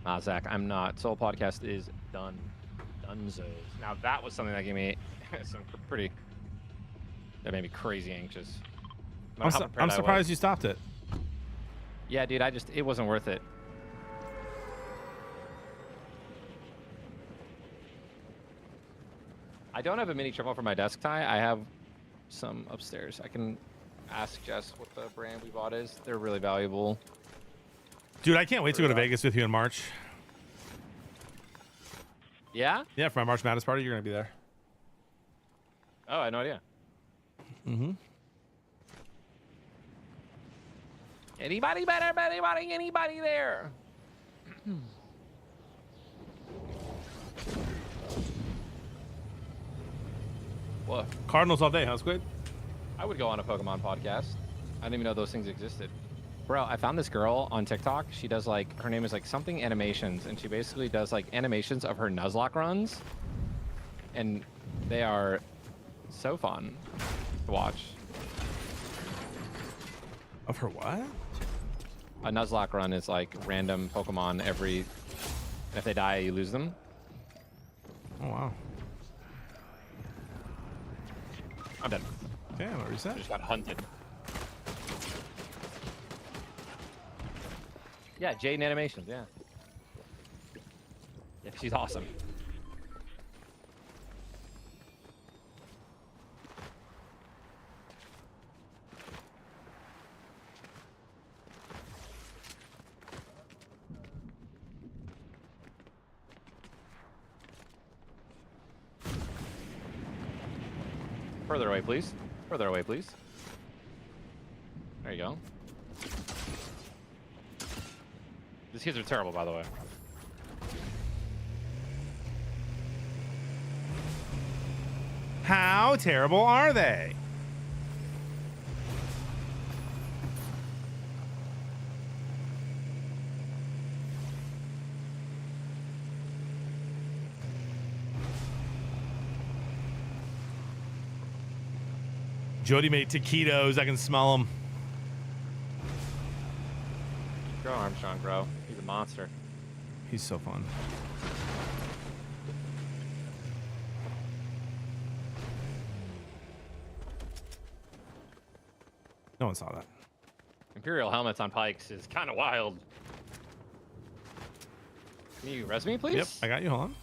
Nah, Zach, I'm not. Soul Podcast is done. Dunzos. Now that was something that gave me some that made me crazy anxious. I'm surprised you stopped it. Yeah, dude, it wasn't worth it. I don't have a mini triple for my desk tie. I have some upstairs. I can ask Jess what the brand we bought is. They're really valuable. Dude, I can't wait to go to Vegas with you in March. Yeah? Yeah, for my March Madness party, you're going to be there. Oh, I had no idea. Mm-hmm. Anybody better? Anybody there? What? Cardinals all day, huh, Squid? I would go on a Pokemon podcast. I didn't even know those things existed. Bro, I found this girl on TikTok. She does like, her name is like something animations, and she basically does like animations of her Nuzlocke runs. And they are so fun to watch. Of her what? A Nuzlocke run is like random Pokemon every, if they die, you lose them. Oh, wow. I'm dead. Damn, what reset? I just got hunted. Yeah, Jaden Animations, yeah. Yeah, she's awesome. Further away, please. Further away, please. There you go. These kids are terrible, by the way. How terrible are they? Jody made taquitos. I can smell them. Go Armstrong, bro. He's a monster. He's so fun. No one saw that. Imperial helmets on pikes is kind of wild. Can you res me, please? Yep, I got you. Hold on.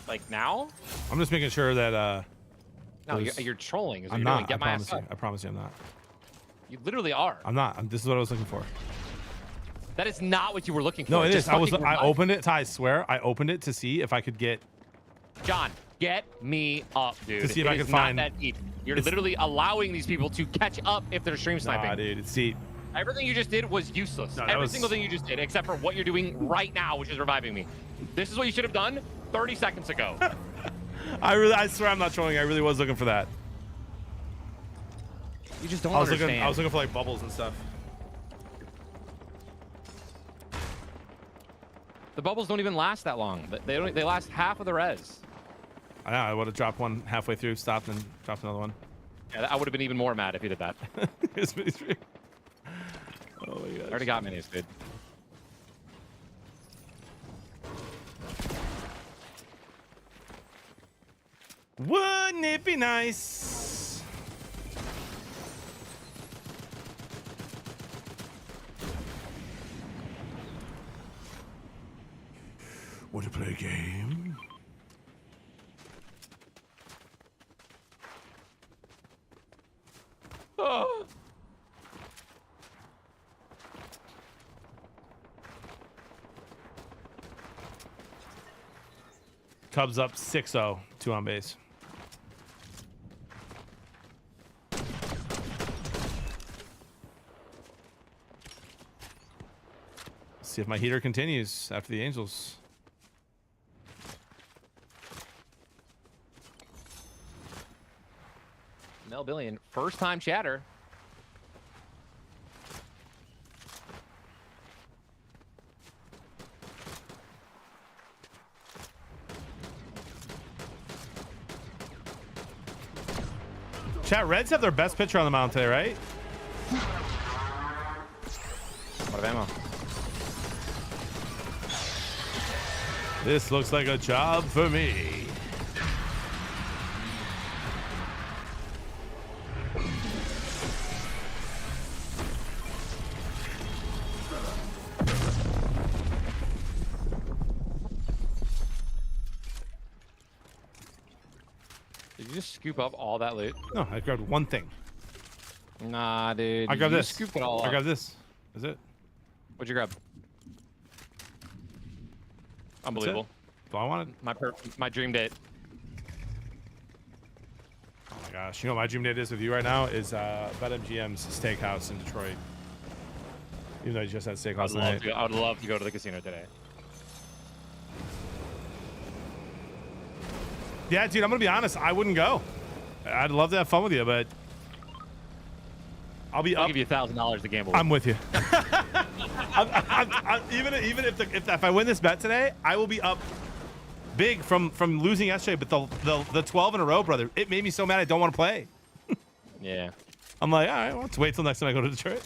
Like now? I'm just making sure that. No, you're trolling. Is what I'm you're not. doing. Get I my promise ass you. up. I promise you, I'm not. You literally are. I'm not. This is what I was looking for. That is not what you were looking for. No, it is. Just I fucking opened it. Ty, I swear, I opened it to see if I could get. John, get me up, dude. To see if It I is could find- not that deep. You're It's- literally allowing these people to catch up if they're stream sniping. Nah, dude. See, Everything you just did was useless. No, that Every was- single thing you just did, except for what you're doing right now, which is reviving me. This is what you should have done 30 seconds ago. I swear I'm not trolling. I really was looking for that. You just don't I was understand. looking for like bubbles and stuff. The bubbles don't even last that long. They last half of the res. I know. I would have dropped one halfway through, stopped, and dropped another one. Yeah, I would have been even more mad if you did that. Here's mini three. Oh my gosh. I already got minis, dude. Wouldn't it be nice? Want to play a game? Oh. Cubs up 6-0, 2 on base. See if my heater continues after the Angels. Mel Billion, first time chatter. Chat, Reds have their best pitcher on the mound today, right? What of ammo? This looks like a job for me. Did you just scoop up all that loot? No, I grabbed one thing. Nah, dude. I grabbed you this. Scooped it all up. I grabbed this. Is it? What'd you grab? Unbelievable. That's all I wanted. My dream date. Oh my gosh. You know what my dream date is with you right now is BetMGM's Steakhouse in Detroit. Even though I just had steak I last would love night. to. I would love to go to the casino today. Yeah, dude, I'm gonna be honest. I wouldn't go. I'd love to have fun with you, but I'll be I'll up. give you $1,000 to gamble. I'm with you. Even if I win this bet today, I will be up big from losing yesterday. But the 12 in a row, brother, it made me so mad. I don't want to play. Yeah. I'm like, all right, well, let's wait till next time I go to Detroit.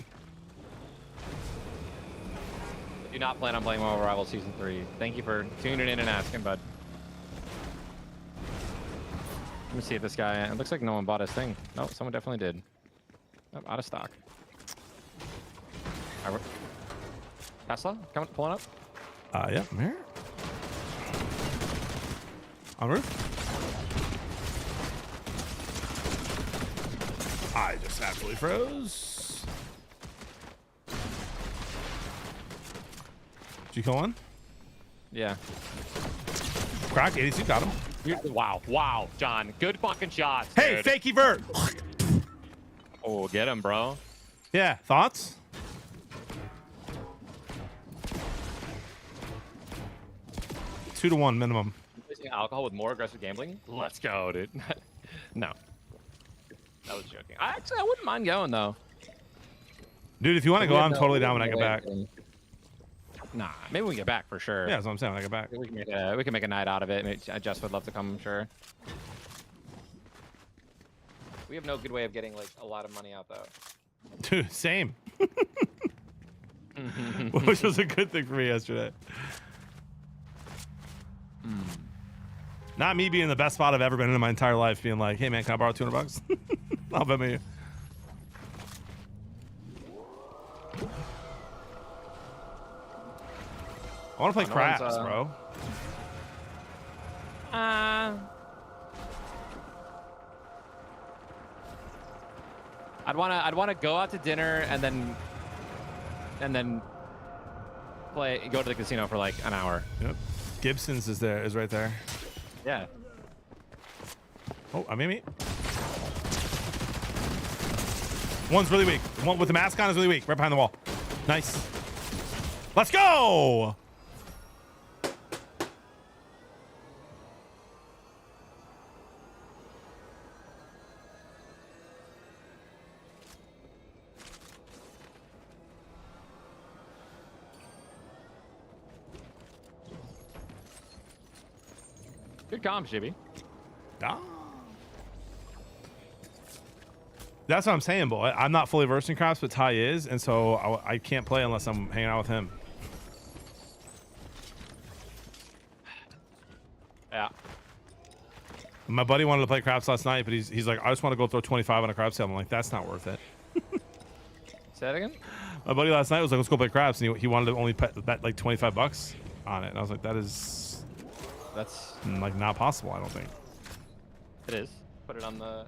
I do not plan on playing Marvel Rivals Season 3. Thank you for tuning in and asking, bud. Let me see if this guy. It looks like no one bought his thing. No, someone definitely did. Oh, out of stock. Tesla, coming, pulling up. Yeah, I'm here. On roof. I just absolutely froze. Did you kill one? Yeah. Crack, 82, got him. Wow, John. Good fucking shots. Hey, dude. fakey vert. Oh, get him, bro. Yeah, thoughts? Two to one minimum. Replacing alcohol with more aggressive gambling? Let's go, dude. No. That was joking. I wouldn't mind going, though. Dude, if you want to go, I'm totally down when I get back. Nah, maybe when we get back for sure. Yeah, that's what I'm saying when I get back. We can make a night out of it. Maybe Jess would love to come, I'm sure. We have no good way of getting like a lot of money out though. Dude, same. Which was a good thing for me yesterday. Not me being the best spot I've ever been in my entire life, being like, hey man, can I borrow $200? I'll bet me. I want to play craps, bro. I'd wanna go out to dinner and then go to the casino for like an hour. Yep. Gibson's is right there. Yeah. Oh, I mean, one's really weak. One with the mask on is really weak. Right behind the wall. Nice. Let's go. Good comms, Jibby. Ah. That's what I'm saying, boy. I'm not fully versed in craps, but Ty is, and so I can't play unless I'm hanging out with him. Yeah. My buddy wanted to play craps last night, but he's like, I just want to go throw 25 on a craps table. I'm like, that's not worth it. Say that again? My buddy last night was like, let's go play craps, and he wanted to only bet like $25 on it, and I was like, that's like not possible. I don't think it is. Put it on the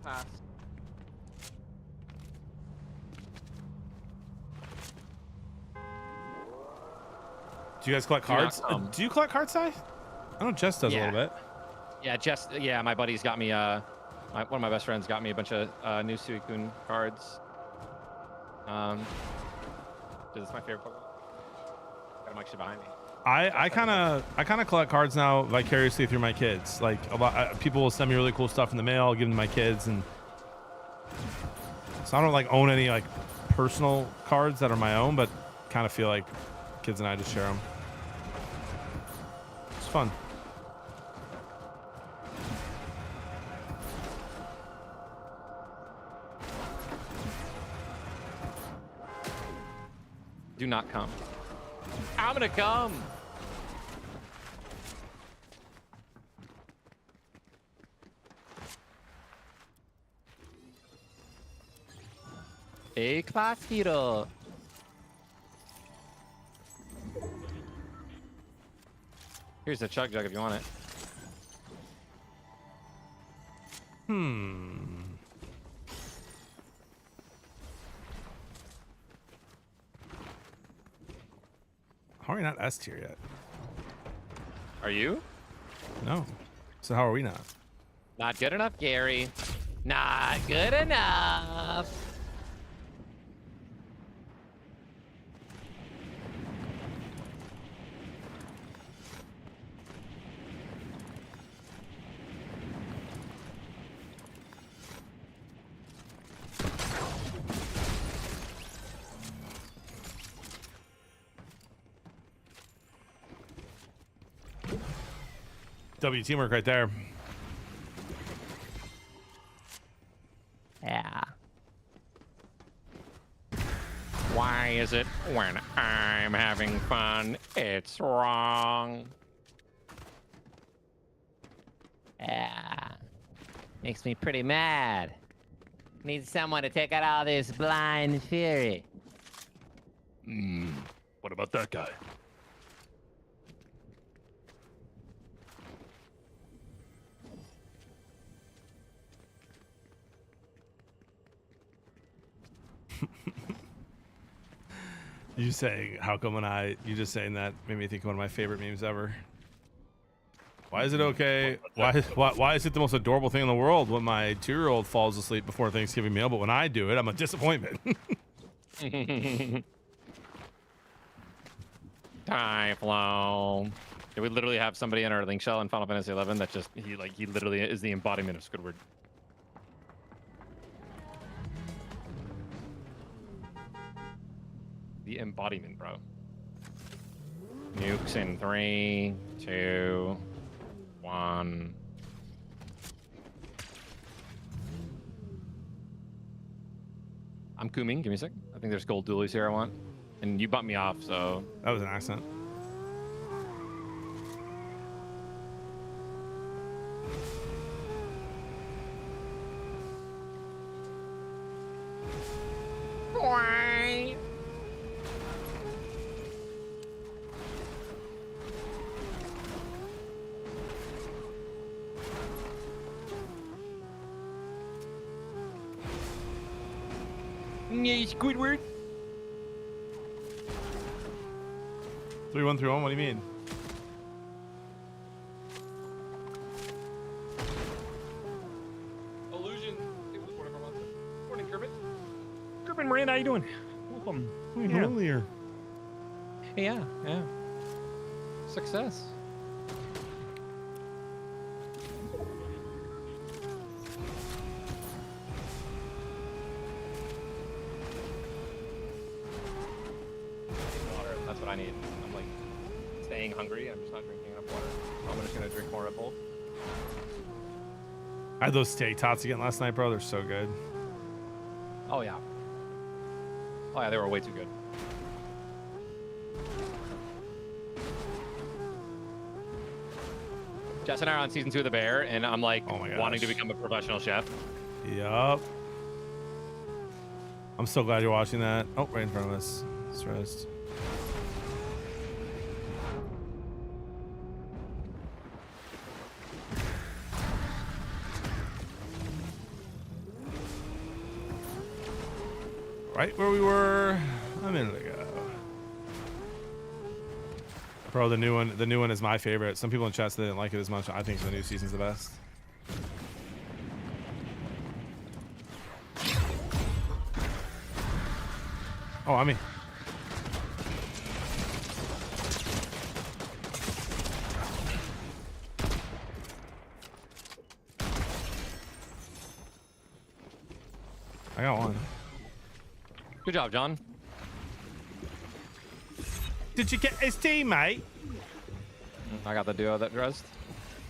pass. Do you guys collect cards? Do you collect cards, Ty? I know Jess does a little bit. Yeah, Jess. Yeah, my buddy's got me. One of my best friends got me a bunch of new Suicune cards. This is my favorite Pokemon. Got him actually behind me. I kind of collect cards now vicariously through my kids. Like a lot, people will send me really cool stuff in the mail, I'll give them to my kids, and so I don't like own any like personal cards that are my own, but kind of feel like kids and I just share them. It's fun. Do not come. I'm gonna come. A class hero. Here's a chug jug if you want it. How are we not S tier yet? Are you? No. So how are we not? Not good enough, Gary. Not good enough. W teamwork right there. Yeah. Why is it when I'm having fun, it's wrong? Yeah. Makes me pretty mad. Need someone to take out all this blind fury. What about that guy? You saying how come you just saying that made me think of one of my favorite memes ever. Why is it okay? Why is it the most adorable thing in the world when my 2-year-old falls asleep before Thanksgiving meal, but when I do it, I'm a disappointment. Typhloon. Yeah, we literally have somebody in our link shell in Final Fantasy 11 that just he literally is the embodiment of Squidward. The embodiment, bro. Nukes in 3, 2, 1. I'm Kuming. Give me a sec. I think there's gold dualies here I want. And you bumped me off, so... That was an accident. Why? Yeah, Squidward. 3131. What do you mean? Illusion. Morning, Kermit. Kermit, Miranda, how you doing? Welcome. Earlier. Yeah. Success. Water. That's what I need. I'm like staying hungry. I'm just not drinking enough water. So I'm just gonna drink more Red Bull. I had those steak tots again last night, bro. They're so good. Oh yeah. Oh yeah, they were way too good. Jess and I are on season 2 of The Bear, and I'm like wanting to become a professional chef. Yup. I'm so glad you're watching that. Oh, right in front of us. Stressed. Right where we were a minute ago. Bro, the new one is my favorite. Some people in chat said they didn't like it as much. I think the new season's the best. Oh, I mean. I got one. Good job, John. Did you get his teammate? I got the duo that dressed.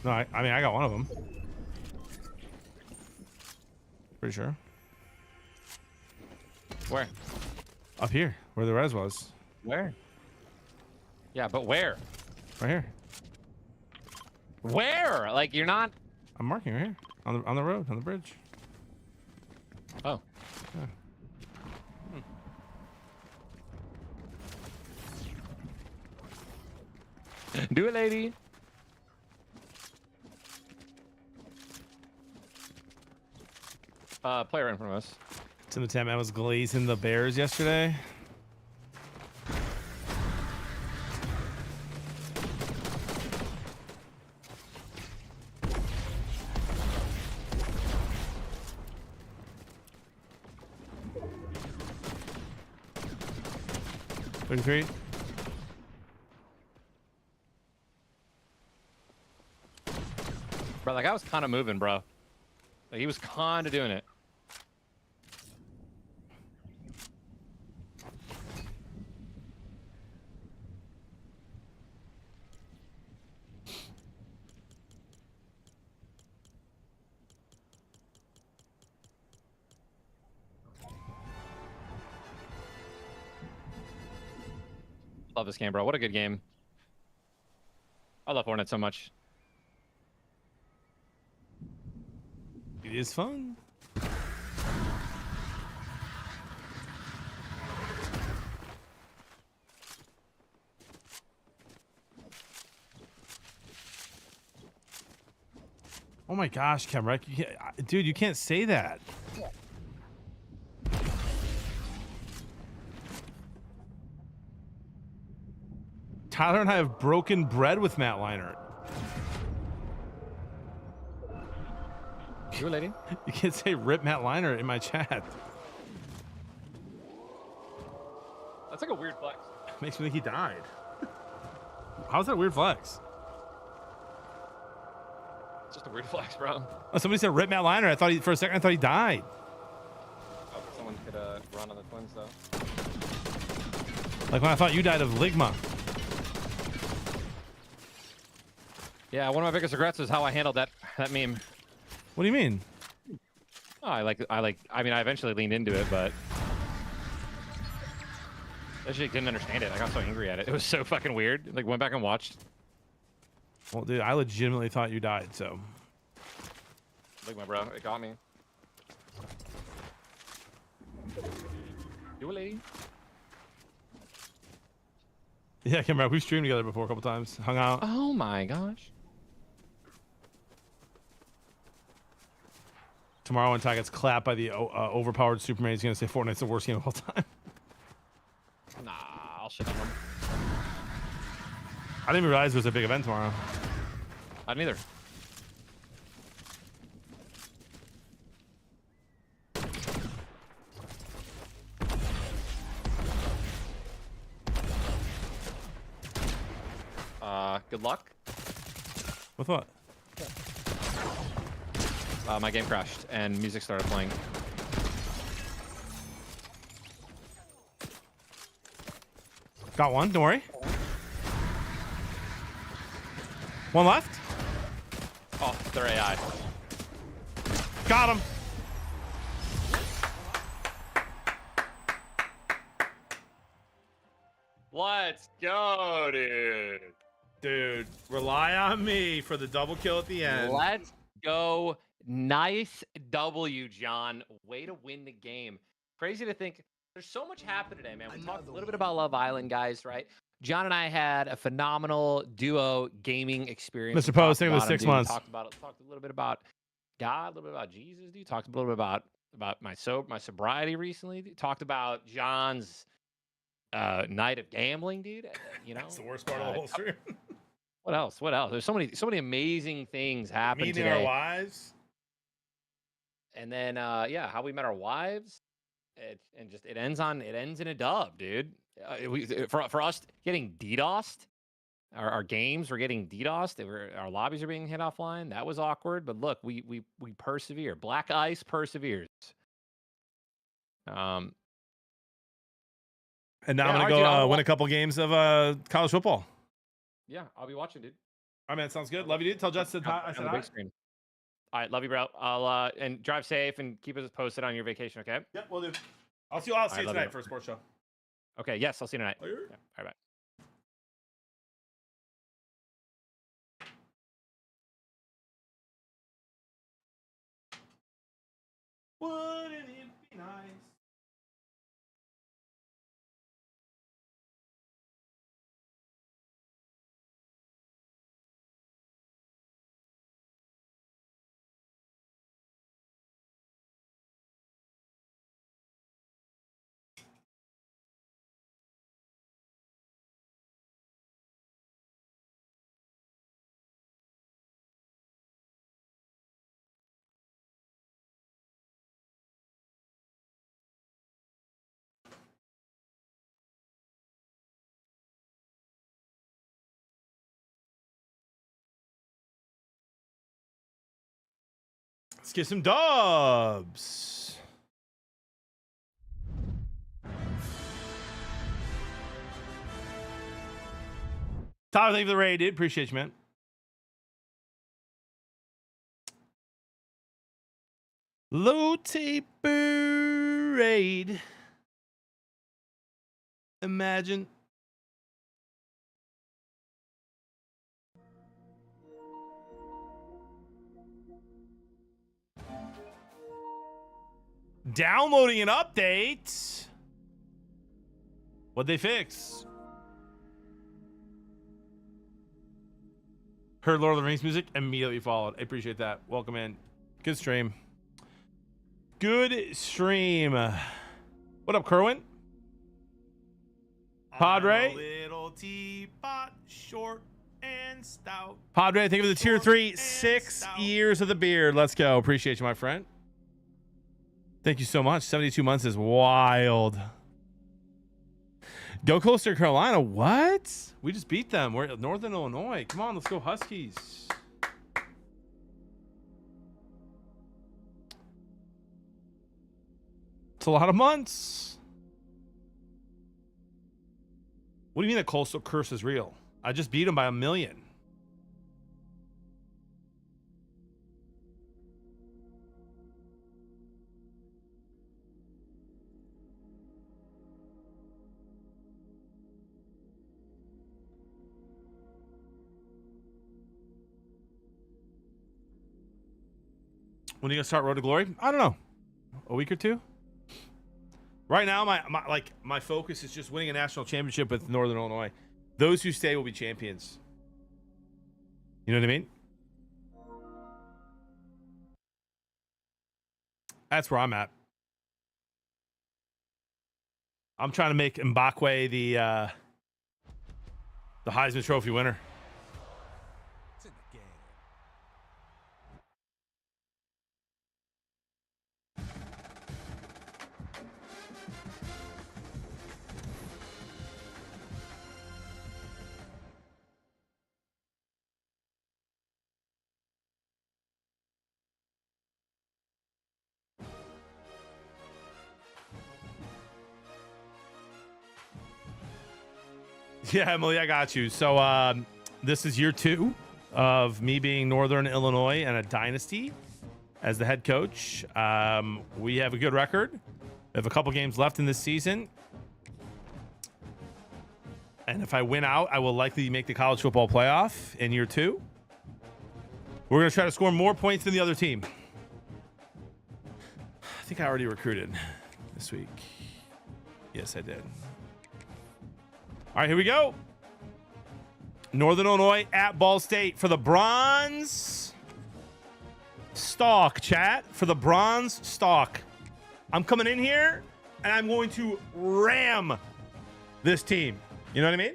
No, I mean, I got one of them. Pretty sure. Where? Up here, where the res was. Where? Yeah, but where? Right here. Where? Like, you're not... I'm marking right here. On the road, on the bridge. Oh. Yeah. Do it, lady. Player in front of us. Tim the Tam Man was glazing the Bears yesterday. Three. Bro, that guy was kind of moving, bro. Like, he was kind of doing it. Love this game, bro. What a good game. I love Fortnite so much. It is fun. Oh my gosh, Kemrek, dude, you can't say that. Tyler and I have broken bread with Matt Leinart. You lady? You can't say rip Matt Leinart in my chat. That's like a weird flex. Makes me think he died. How's that a weird flex? It's just a weird flex, bro. Oh, somebody said rip Matt Leinart. For a second I thought he died. Oh, someone could run on the Twins though. Like when I thought you died of Ligma. Yeah, one of my biggest regrets is how I handled that meme. What do you mean? Oh, I mean, I eventually leaned into it, but I actually didn't understand it. I got so angry at it. It was so fucking weird. Like, went back and watched. Well, dude, I legitimately thought you died, so. Look, my bro, it got me. You a lady? Yeah, Kim, we've streamed together before a couple times. Hung out. Oh my gosh. Tomorrow when Ty gets clapped by the overpowered Superman, he's going to say Fortnite's the worst game of all time. Nah, I'll shit on him. I didn't even realize there was a big event tomorrow. I didn't either. Good luck. With what? My game crashed and music started playing. Got one, don't worry. One left. Oh, they're AI. Got him. Let's go, dude. Dude, rely on me for the double kill at the end. Let's go. Nice W, John. Way to win the game. Crazy to think. There's so much happened today, man. We talked a little bit about Love Island, guys, right? John and I had a phenomenal duo gaming experience. Mr. Post, think of the 6 months. Talked a little bit about God, a little bit about Jesus, dude. Talked a little bit about my sobriety recently. Dude. Talked about John's night of gambling, dude. You know, That's the worst part of the whole stream. What else? There's so many amazing things happened Meeting today. our wives. And then how we met our wives. It ends in a dub, dude. For us getting DDoSed, our games were getting DDoSed. Our lobbies are being hit offline. That was awkward, but look, we persevere. Black Ice perseveres. And now I'm gonna go win a couple games of college football. Yeah, I'll be watching, dude. All right, man, sounds good. Love you, dude. Tell Justin I said on the big screen. All right, love you, bro. I'll and drive safe and keep us posted on your vacation, okay? Yep, we'll do. I'll see you tonight for a sports show. Okay, yes, I'll see you tonight. Later. Yeah, all right, bye. Wouldn't it be nice? Let's get some dubs. Tyler, thank you for the raid, dude. Appreciate you, man. Low taper raid. Imagine Downloading an update. What'd they fix? Heard Lord of the Rings music, immediately followed. I appreciate that. Welcome in. Good stream. Good stream. What up, Kerwin? Padre? I'm a little teapot, short and stout. Padre, thank you for the tier 3, 6 years of the beard. Let's go. Appreciate you, my friend. Thank you so much. 72 months is wild. Go Coastal Carolina. What? We just beat them. We're at Northern Illinois. Come on, let's go Huskies. It's a lot of months. What do you mean the Coastal curse is real? I just beat them by 1 million. When are you gonna start Road to Glory? I don't know. A week or two. Right now, my focus is just winning a national championship with Northern Illinois. Those who stay will be champions. You know what I mean? That's where I'm at. I'm trying to make Mbakwe the Heisman Trophy winner. Yeah, Emily, I got you. So this is year 2 of me being Northern Illinois and a dynasty as the head coach. We have a good record. We have a couple games left in this season. And if I win out, I will likely make the college football playoff in year 2. We're going to try to score more points than the other team. I think I already recruited this week. Yes, I did. All right, here we go. Northern Illinois at Ball State for the Bronze Stalk, chat. For the Bronze Stalk. I'm coming in here, and I'm going to ram this team. You know what I mean?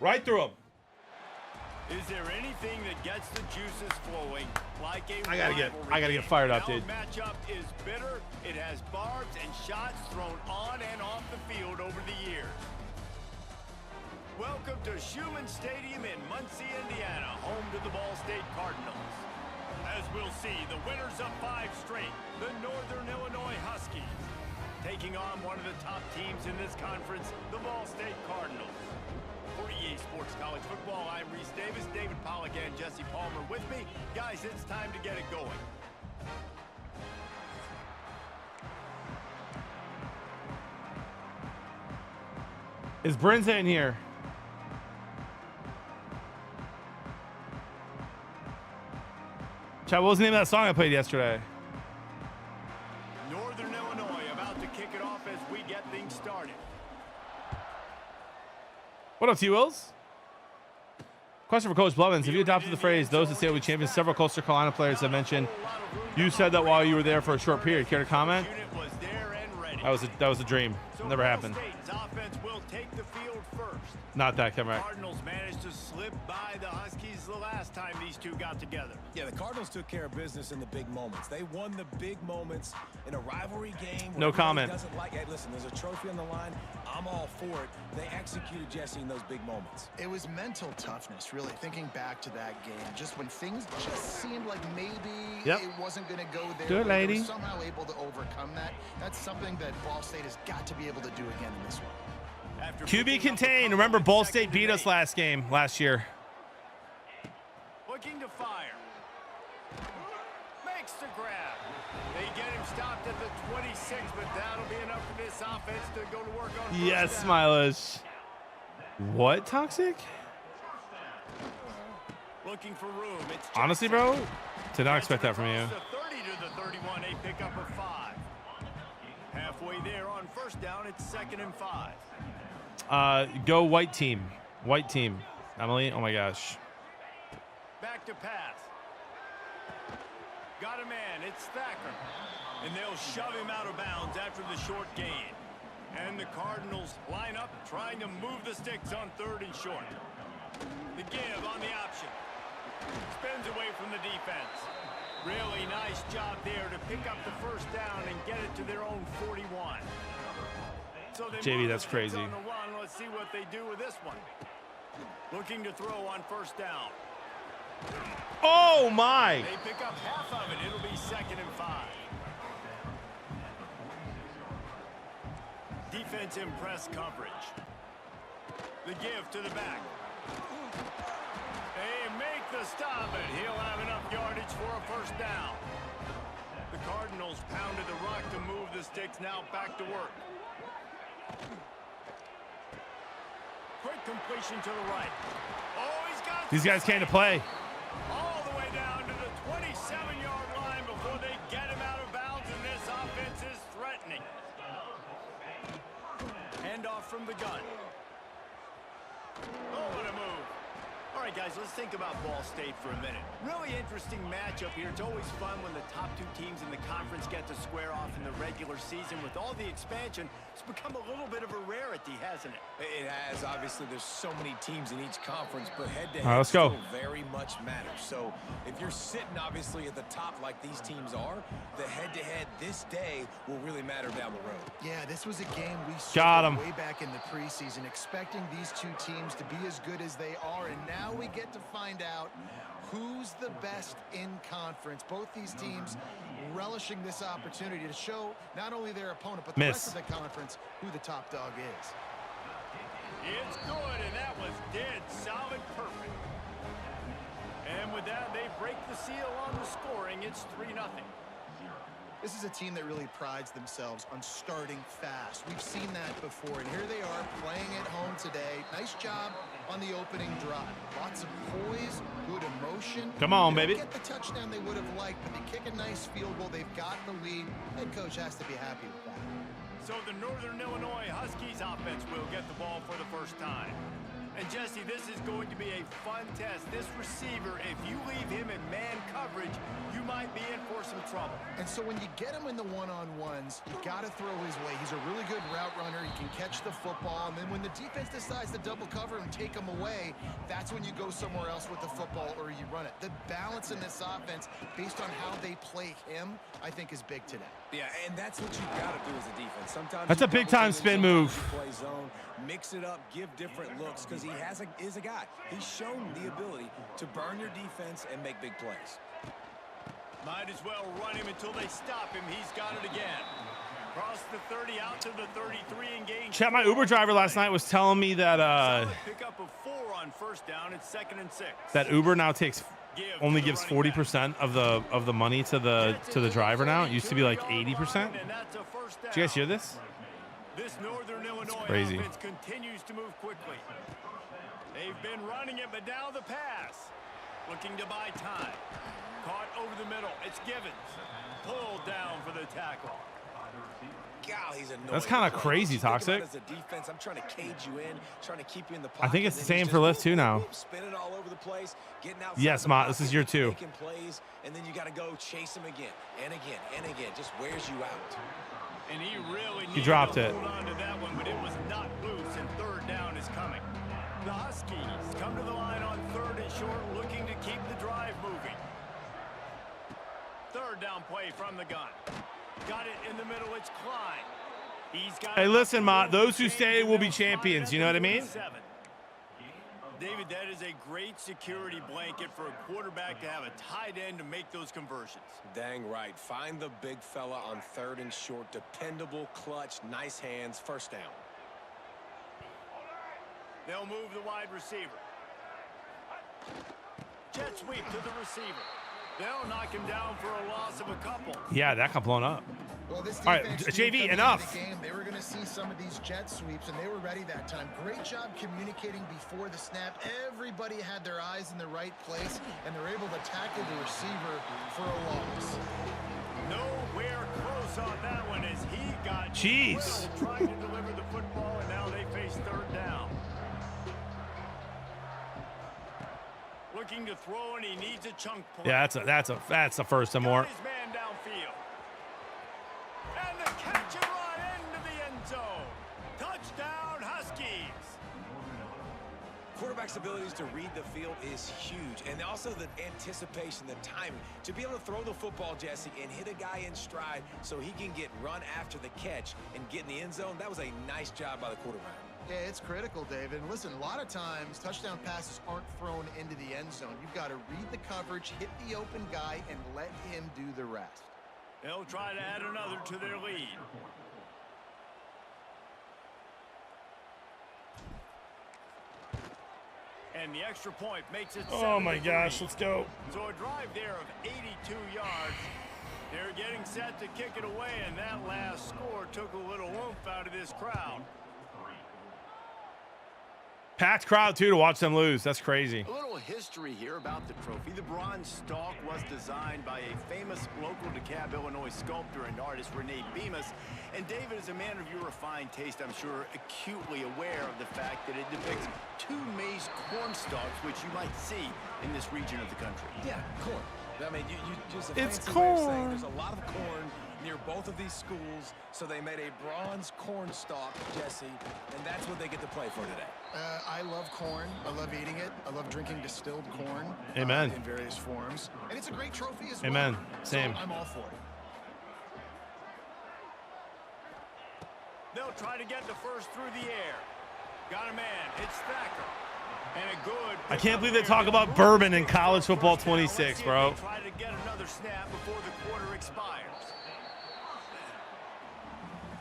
Right through them. Is there anything that gets the juices flowing like a I gotta get fired up, dude. Matchup is bitter. It has barbs and shots thrown on and off the field over the years. Welcome to Schumann Stadium in Muncie, Indiana, home to the Ball State Cardinals. As we'll see, the winners of 5 straight, the Northern Illinois Huskies, taking on one of the top teams in this conference, the Ball State Cardinals. For EA Sports College Football, I'm Reese Davis, David Pollack, and Jesse Palmer with me. Guys, it's time to get it going. Is Brinza in here? Chat, what was the name of that song I played yesterday? Northern Illinois about to kick it off as we get things started. What up, T-Wills? Question for Coach Blevins. Have you adopted the phrase, those that say will be champions? Several Coastal Carolina players have mentioned. You said that while you were there for a short period. Care to comment? That was a dream. Never happened. Not that, come right. Cardinals managed to slip by the Huskies the last time these two got together. Yeah, the Cardinals took care of business in the big moments. They won the big moments in a rivalry game. No comment. Doesn't like, hey, listen, there's a trophy on the line. I'm all for it. They executed, Jesse, in those big moments. It was mental toughness, really, thinking back to that game. Just when things just seemed like maybe it wasn't going to go there. Good lady. They were somehow able to overcome that. That's something that Ball State has got to be able to do again in this one. QB contained. Remember, Ball State beat us last year. Looking to fire. Makes the grab. They get him stopped at the 26, but that'll be enough for this offense to go to work on. Yes, Smilesh. What, Toxic? Looking for room. It's honestly, bro, did not expect that from you. pickup of 5. Halfway there on first down, it's 2nd and 5. Go white team. White team. Emily, oh my gosh. Back to pass. Got a man, it's Thacker. And they'll shove him out of bounds after the short gain. And the Cardinals line up, trying to move the sticks on 3rd and short. The give on the option. Spins away from the defense. Really nice job there to pick up the first down and get it to their own 41. So JV, that's crazy. On the run. Let's see what they do with this one. Looking to throw on first down. Oh my! They pick up half of it. It'll be 2nd and 5. Defense in press coverage. The give to the back. They make the stop, and he'll have enough yardage for a first down. The Cardinals pounded the rock to move the sticks, now back to work. Quick completion to the right. Oh, he's got These guys came to play. all the way down to the 27-yard line before they get him out of bounds, and this offense is threatening. Handoff from the gun. Oh, what a move. All right, guys, let's think about Ball State for a minute. Really interesting matchup here. It's always fun when the top 2 teams in the conference get to square off in the regular season. With all the expansion, it's become a little bit of a rarity, hasn't it? It has. Obviously, there's so many teams in each conference, but head-to-head All right, let's go. still very much matters. So if you're sitting, obviously, at the top like these teams are, the head-to-head this day will really matter down the road. Yeah, this was a game we Got saw 'em. way back in the preseason, expecting these 2 teams to be as good as they are, and now we get to find out who's the best in conference. Both these teams relishing this opportunity to show not only their opponent, but the rest of the conference who the top dog is. It's good, and that was dead solid perfect. And with that, they break the seal on the scoring. It's 3-0. This is a team that really prides themselves on starting fast. We've seen that before, and here they are playing at home today. Nice job on the opening drive. Lots of poise, good emotion. Come on, They don't baby. get the touchdown they would have liked, but they kick a nice field goal. They've got the lead. Head coach has to be happy with that. So the Northern Illinois Huskies offense will get the ball for the first time. And Jesse, this is going to be a fun test. This receiver, if you leave him in man coverage, you might be in for some trouble. And so when you get him in the one-on-ones, you got to throw his way. He's a really good route runner. He can catch the football. And then when the defense decides to double cover and take him away, that's when you go somewhere else with the football or you run it. The balance in this offense, based on how they play him, I think is big today. Yeah, and that's what you've got to do as a defense. Sometimes That's a big-time spin move. Play zone, mix it up, give different looks, because he is a guy. He's shown the ability to burn your defense and make big plays. Might as well run him until they stop him. He's got it again. Cross the 30 out to the 33 and gain. Chat, my Uber driver last night was telling me that pick up a 4 on first down. It's 2nd and 6. that Uber now only gives 40% of the money to the driver now. It used to be like 80%. Did you guys hear this? This Northern Illinois crazy. offense continues to move quickly. They've been running it, but now the pass. Looking to buy time. Caught over the middle. It's Givens. Pulled down for the tackle. God, he's annoying. That's kind of crazy, Toxic. As a defense, I'm trying to cage you in, trying to keep you in the pocket. I think it's the same for Lift too now. Spinning all over the place, getting outside Yes, the Mott, pocket, this is year 2. making plays, and then you got to go chase him again and again and again. Just wears you out. And he really He dropped to it. hold on to that one, but it was not loose, and 3rd down is coming. The Huskies come to the line on 3rd and short, looking to keep the drive moving. 3rd down play from the gun. Got it in the middle. It's Klein. He's got Hey, listen, Mott, those who stay will be champions. You know what I mean? David, that is a great security blanket for a quarterback to have a tight end to make those conversions. Dang right. Find the big fella on 3rd and short. Dependable, clutch, nice hands. First down. They'll move the wide receiver. Jet sweep to the receiver. They'll knock him down for a loss of a couple. Yeah, that got blown up. Well, this All right, defense JV, coming into enough. the game, they were going to see some of these jet sweeps, and they were ready that time. Great job communicating before the snap. Everybody had their eyes in the right place, and they're able to tackle the receiver for a loss. Nowhere saw that one as he got Jeez. drilled trying to deliver the football, and now they face third down. Looking to throw, and he needs a chunk play. Yeah, that's a first and more. Got his man downfield. And the catch and run into the end zone. Touchdown, Huskies. Quarterback's abilities to read the field is huge, and also the anticipation, the timing. To be able to throw the football, Jesse, and hit a guy in stride so he can get run after the catch and get in the end zone, that was a nice job by the quarterback. Yeah, it's critical, David. And listen, a lot of times touchdown passes aren't thrown into the end zone. You've got to read the coverage, hit the open guy, and let him do the rest. They'll try to add another to their lead. And the extra point makes it 7-3. Oh my gosh, let's go. So a drive there of 82 yards. They're getting set to kick it away, and that last score took a little oomph out of this crowd. Packed crowd too to watch them lose. That's crazy. A little history here about the trophy. The bronze stalk was designed by a famous local DeKalb, Illinois sculptor and artist, Renee Bemis. And David, as a man of your refined taste, I'm sure acutely aware of the fact that it depicts two maize corn stalks, which you might see in this region of the country. Yeah, corn. I mean, you just a It's fancy way of saying corn. there's a lot of corn near both of these schools, so they made a bronze corn stalk, Jesse, and that's what they get to play for today. I love corn. I love eating it. I love drinking distilled corn. Amen. In various forms. And it's a great trophy as Amen. well. Same. So I'm all for it. They'll try to get the first through the air. Got a man. It's Thacker. And a good. I can't believe they talk about bourbon in college football 26, bro. Try to get another snap before the quarter expires.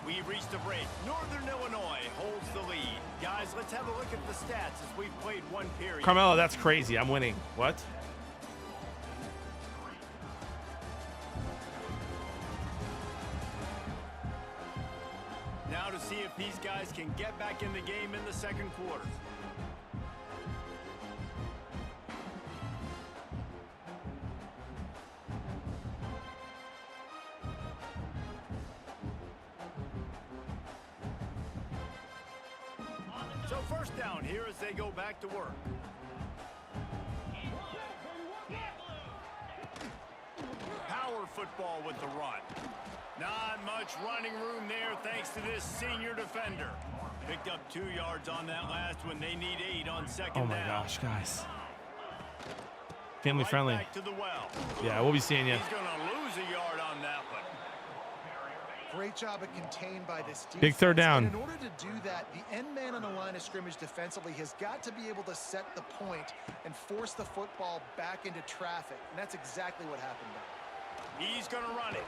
We've reached a break. Northern Illinois holds the lead. Guys, let's have a look at the stats as we've played one period. Carmelo, that's crazy. I'm winning. What? Now to see if these guys can get back in the game in the second quarter. So first down here as they go back to work. Power football with the run. Not much running room there thanks to this senior defender. Picked up 2 yards on that last one. They need 8 on second down. Oh my gosh, guys. Family friendly. Back to the well. Yeah, we'll be seeing you. He's going to lose a yard on that one. Great job at contained by this defense. Big third down. And in order to do that, the end man on the line of scrimmage defensively has got to be able to set the point and force the football back into traffic. And that's exactly what happened there. He's going to run it.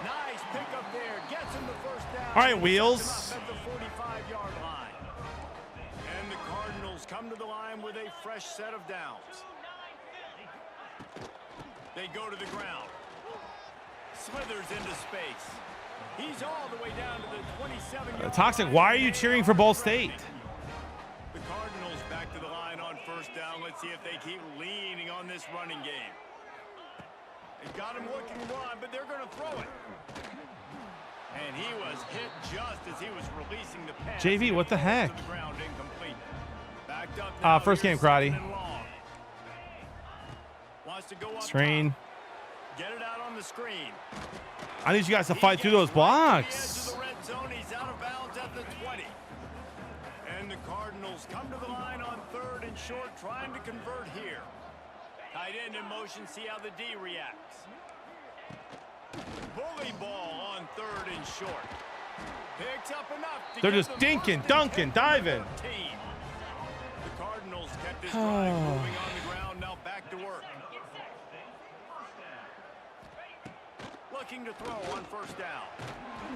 Nice pickup there. Gets him the first down. All right, Wheels. At the 45-yard line. And the Cardinals come to the line with a fresh set of downs. They go to the ground. Slithers into space. He's all the way down to the 27-yard Toxic, line. why are you cheering for Ball State? The Cardinals back to the line on first down. Let's see if they keep leaning on this running game. They've got him looking to run, but they're going to throw it. And he was hit just as he was releasing the pass. JV, what the heck? To the ground, incomplete. Backed up now, First game, here's karate. second and long. Wants to go up Screen. top. Get it out on the screen. I need you guys to fight through those blocks. To the red zone. He's out of bounds at the 20. And the Cardinals come to the line on third and short, trying to convert here. Tight end in motion, see how the D reacts. Bully ball on third and short. Picks up enough to They're get just them dinking, first and dunking, 10 diving. 13. The Cardinals kept this drive moving on the ground, now back to work. Looking to throw on first down.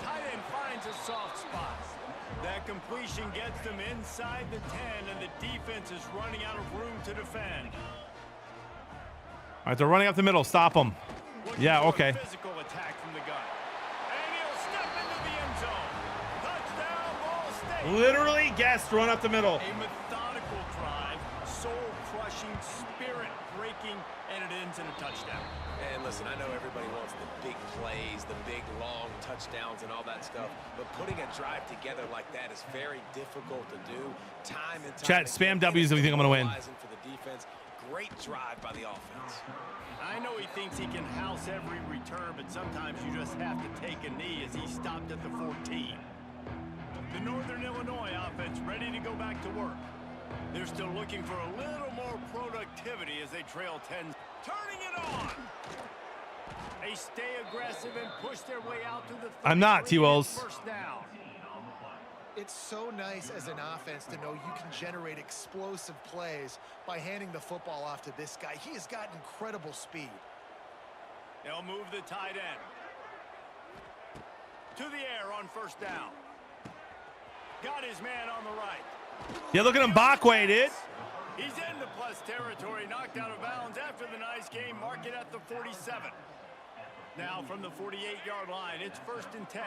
Tight end finds a soft spot. That completion gets them inside the 10, and the defense is running out of room to defend. All right, they're running up the middle. Stop them. Yeah, okay. Physical attack from the gun. And he'll step into the end zone. Touchdown, Ball State. Literally guessed run up the middle. A methodical drive, soul-crushing rushing, spirit-breaking, and it ends in a touchdown. And listen, I know everybody wants the big plays, the big, long touchdowns and all that stuff, but putting a drive together like that is very difficult to do. Time and time. Chat, spam W's if you think I'm going to win. For the defense, great drive by the offense. I know he thinks he can house every return, but sometimes you just have to take a knee as he stopped at the 14. The Northern Illinois offense ready to go back to work. They're still looking for a little more productivity as they trail 10. Turning it on. They stay aggressive and push their way out to the I'm not, T-Wells. first down. It's so nice as an offense to know you can generate explosive plays by handing the football off to this guy. He has got incredible speed. They'll move the tight end to the air on first down. Got his man on the right. Yeah, look at him Backway, dude. He's into plus territory, knocked out of bounds after the nice game. Mark it at the 47. Now from the 48-yard line, it's 1st and 10.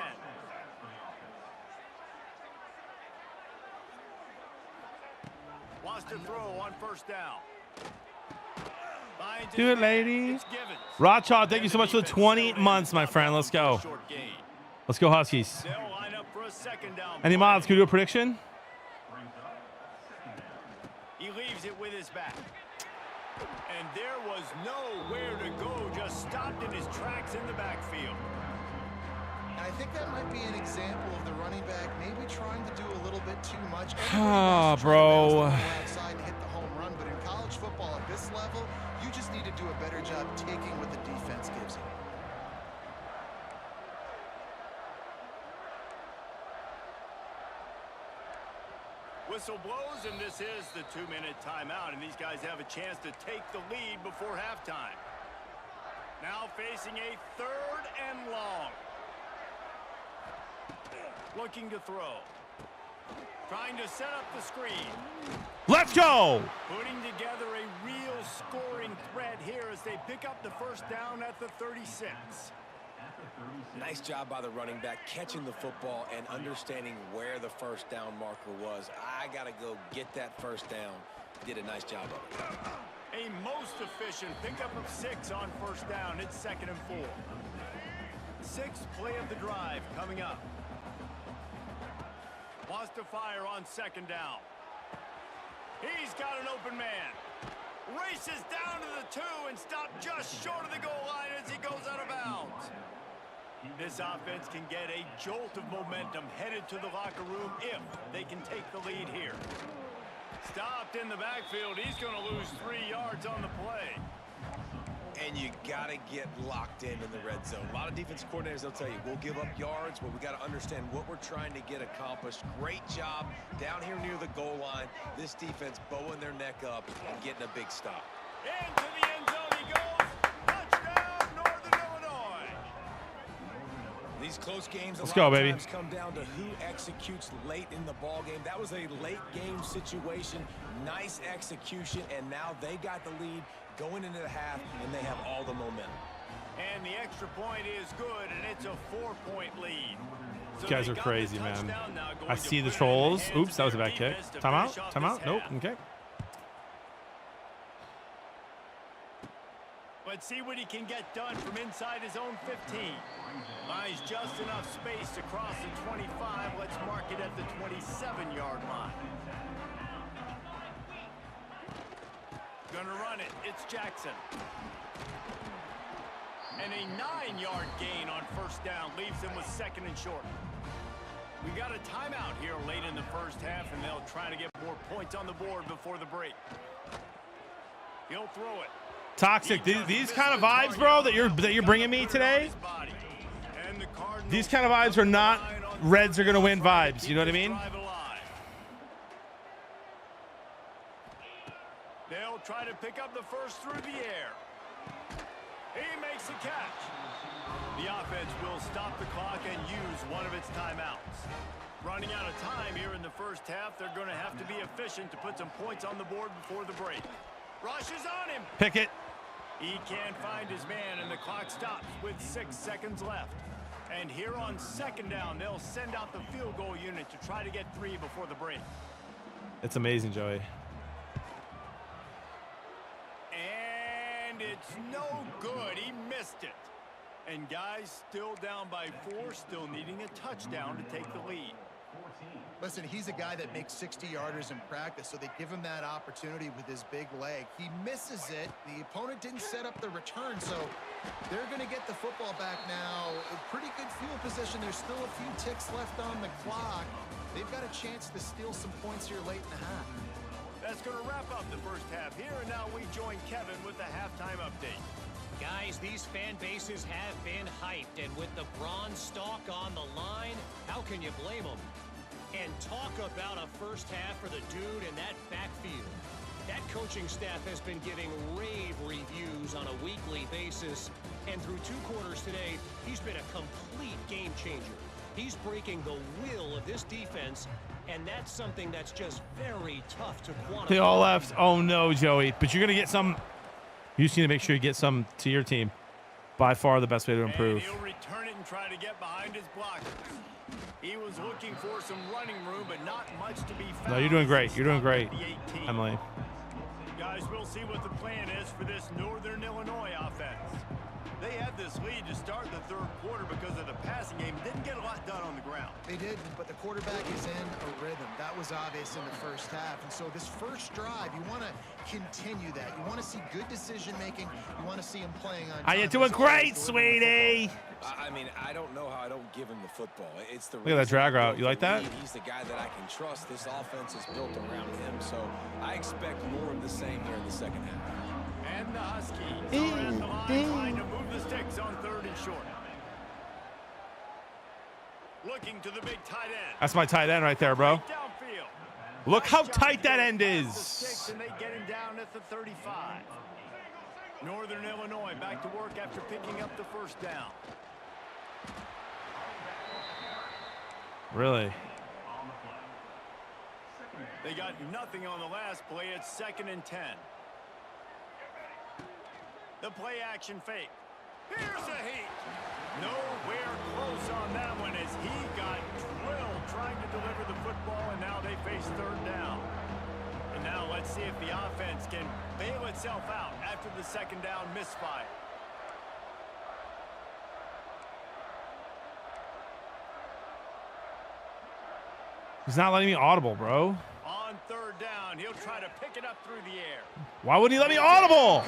Wants to throw on first down. Do it, lady. Rothschild, thank you so much for the 20 months, my friend. Let's go. Let's go, Huskies. Any mods? Can we do a prediction? He leaves it with his back. And there was nowhere to go, just stopped in his tracks in the backfield. I think that might be an example of the running back maybe trying to do a little bit too much. Ah, bro. Outside and hit the home run, but in college football at this level, you just need to do a better job taking what the defense gives you. Whistle blows, and this is the 2-minute timeout, and these guys have a chance to take the lead before halftime. Now facing a 3rd and long. Looking to throw. Trying to set up the screen. Let's go! Putting together a real scoring threat here as they pick up the first down at the 36. Nice job by the running back, catching the football and understanding where the first down marker was. I got to go get that first down. Did a nice job of it. A most efficient pickup of 6 on first down. It's 2nd and 4. 6th play of the drive coming up. Wants to fire on 2nd down. He's got an open man. Races down to the 2 and stopped just short of the goal line as he goes out of bounds. This offense can get a jolt of momentum headed to the locker room if they can take the lead here. Stopped in the backfield. He's going to lose 3 yards on the play. And you got to get locked in the red zone. A lot of defense coordinators, they'll tell you, we'll give up yards, but we got to understand what we're trying to get accomplished. Great job down here near the goal line. This defense bowing their neck up and getting a big stop. Into the end zone he goes. Touchdown, Northern Illinois. These close games, Let's go, baby. Come down to who executes late in the ball game. That was a late game situation. Nice execution, and now they got the lead going into the half, and they have all the momentum. And the extra point is good, and it's a 4-point lead. These guys are crazy, man. I see the trolls. Oops, that was a bad kick. Timeout? Timeout? Nope. Okay. Let's see what he can get done from inside his own 15. Buys just enough space to cross the 25. Let's mark it at the 27-yard line. Gonna run it. It's Jackson. And a 9-yard gain on first down leaves them with 2nd and short. We got a timeout here late in the first half, and they'll try to get more points on the board before the break. He'll throw it. Toxic. These kind of vibes, bro, that you're bringing me today. These kind of vibes are not Reds are gonna win vibes. You know what I mean? They'll try to pick up the first through the air. He makes the catch. The offense will stop the clock and use one of its timeouts. Running out of time here in the first half, they're going to have to be efficient to put some points on the board before the break. Rushes on him. Pickett. He can't find his man, and the clock stops with 6 seconds left. And here on 2nd down, they'll send out the field goal unit to try to get 3 before the break. It's amazing, Joey. and it's no good. He missed it. And guys, still down by 4, still needing a touchdown to take the lead. Listen, he's a guy that makes 60-yarders in practice, so they give him that opportunity with his big leg. He misses it. The opponent didn't set up the return, so they're going to get the football back now. A pretty good field position. There's still a few ticks left on the clock. They've got a chance to steal some points here late in the half. That's going to wrap up the first half here, and now we join Kevin with the halftime update. Guys, these fan bases have been hyped, and with the bronze stalk on the line, how can you blame them? And talk about a first half for the dude in that backfield. That coaching staff has been giving rave reviews on a weekly basis, and through 2 quarters today, he's been a complete game changer. He's breaking the will of this defense, and that's something that's just very tough to quantify. They all left. Oh no, Joey. But you're gonna get some. You just need to make sure you get some to your team. By far the best way to improve. And he'll return it and try to get behind his blockers. He was looking for some running room, but not much to be found. No, you're doing great. You're doing great, Emily. Guys, we'll see what the plan is for this Northern Illinois offense. They had this lead to start the 3rd quarter because of the passing game. Didn't get a lot done on the ground. They did, but the quarterback is in a rhythm. That was obvious in the first half. And so this first drive, you want to continue that. You want to see good decision-making. You want to see him playing on time. You're doing great, sweetie. I mean, I don't know how I don't give him the football. It's the Look at that drag route. You like that? He's the guy that I can trust. This offense is built around him, so I expect more of the same here in the second half. And the Huskies are at the line trying to move the sticks on 3rd and short. Looking to the big tight end. That's my tight end right there, bro. Downfield. Look how tight that end is. And they get him down at the 35. Northern Illinois back to work after picking up the first down. Really? They got nothing on the last play. It's 2nd and 10. The play action fake. Here's a heat. Nowhere close on that one as he got drilled trying to deliver the football, and now they face 3rd down. And now let's see if the offense can bail itself out after the 2nd down misfire. He's not letting me audible, bro. On 3rd down, he'll try to pick it up through the air. Why wouldn't he let me audible?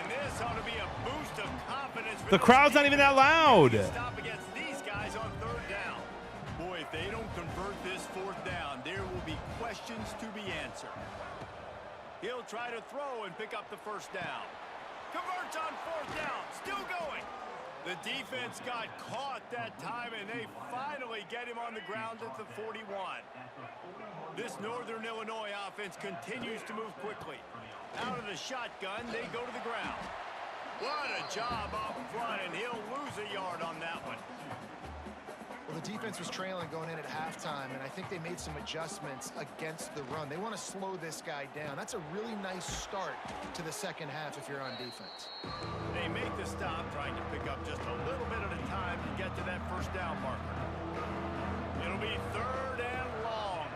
This ought to be a boost of confidence for The crowd's not even that loud. Stop against these guys on 3rd down. Boy, if they don't convert this 4th down, there will be questions to be answered. He'll try to throw and pick up the first down. Converts on 4th down, still going. The defense got caught that time, and they finally get him on the ground at the 41. This Northern Illinois offense continues to move quickly. Out of the shotgun, they go to the ground. What a job up front, and he'll lose a yard on that one. Well, the defense was trailing going in at halftime, and I think they made some adjustments against the run. They want to slow this guy down. That's a really nice start to the second half if you're on defense. They make the stop, trying to pick up just a little bit at a time to get to that first down marker. It'll be 3rd and long.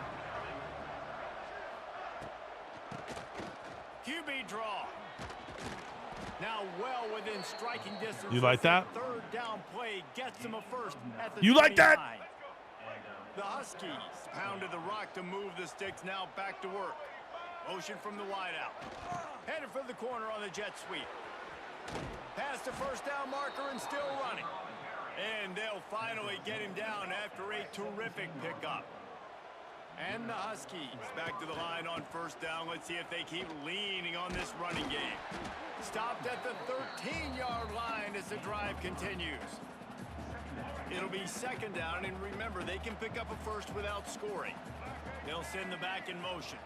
QB draw. Now well within striking distance. You like that? 3rd down play gets them a first at the You like that? 29. The Huskies pounded the rock to move the sticks, now back to work. Motion from the wideout. Headed for the corner on the jet sweep. Past the first down marker and still running. And they'll finally get him down after a terrific pickup. And the Huskies back to the line on 1st down. Let's see if they keep leaning on this running game. Stopped at the 13-yard line as the drive continues. It'll be 2nd down, and remember, they can pick up a first without scoring. They'll send the back in motion.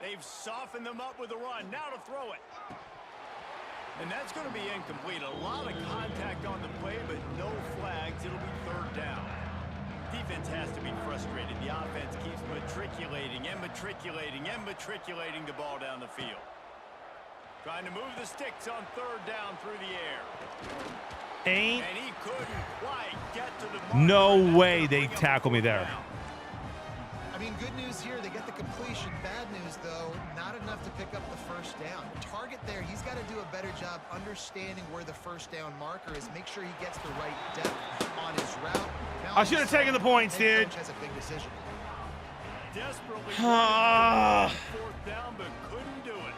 They've softened them up with a run. Now to throw it. And that's going to be incomplete. A lot of contact on the play, but no flags. It'll be 3rd down. Defense has to be frustrated. The offense keeps matriculating and matriculating and matriculating the ball down the field. Trying to move the sticks on 3rd down through the air. Ain't and he couldn't quite get to the no way they tackle me there. I I mean, good news here, they get the completion. Bad news, though, not enough to pick up the first down. Target there, he's got to do a better job understanding where the first down marker is. Make sure he gets the right depth on his route. Now, I should have taken the points, dude. Coach has a big decision. Desperately fourth down, but couldn't do it.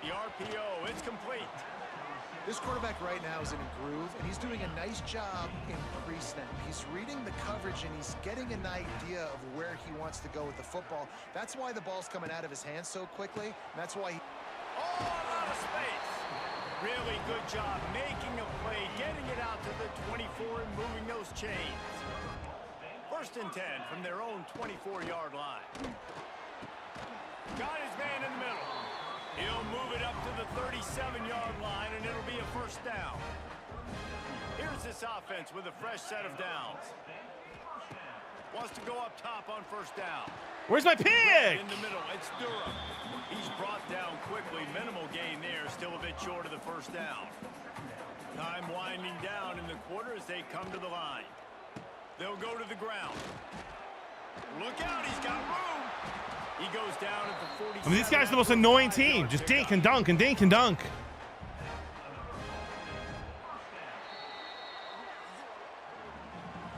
The RPO, it's complete. This quarterback right now is in a groove, and he's doing a nice job in pre-snap. He's reading the coverage, and he's getting an idea of where he wants to go with the football. That's why the ball's coming out of his hands so quickly, and that's why he... Oh, a lot of space. Really good job making a play, getting it out to the 24 and moving those chains. 1st and 10 from their own 24-yard line. Got his man in the middle. He'll move it up to the 37-yard line, and it'll be a first down. Here's this offense with a fresh set of downs. Wants to go up top on first down. Where's my pick? In the middle, it's Durham. He's brought down quickly. Minimal gain there, still a bit short of the first down. Time winding down in the quarter as they come to the line. They'll go to the ground. Look out, he's got room. He goes down at the 47. I mean, these guys are the most annoying team. Just dink and dunk and dink and dunk.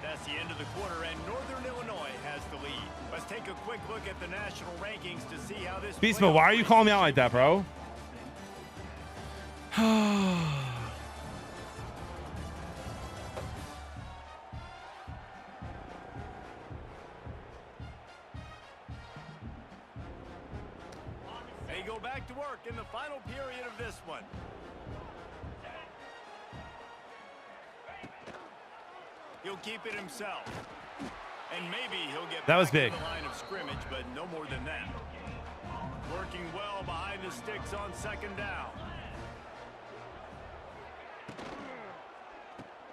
That's the end of the quarter, and Northern Illinois has the lead. Let's take a quick look at the national rankings to see how this... Beastmo, why are you calling me out like that, bro? They go back to work in the final period of this one. He'll keep it himself. And maybe he'll get that was back big. to the line of scrimmage, but no more than that. Working well behind the sticks on 2nd down.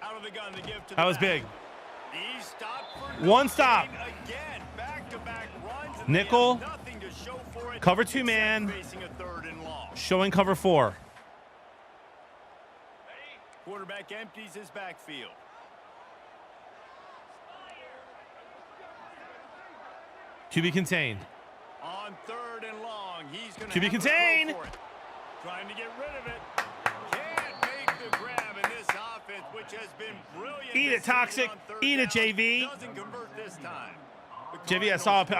Out of the gun to give to that was big. He stopped for one stop. Again, back-to-back runs, and nickel. Nothing to show for it. Cover 2 man. Facing a 3rd and long. Showing cover 4. Quarterback empties his backfield. QB contained. On 3rd and long, he's going QB contained. Trying to get rid of it. Can't make the grab in this offense, which has been brilliant. Eat it, Toxic. Eat it, JV. Doesn't convert this time. JV, I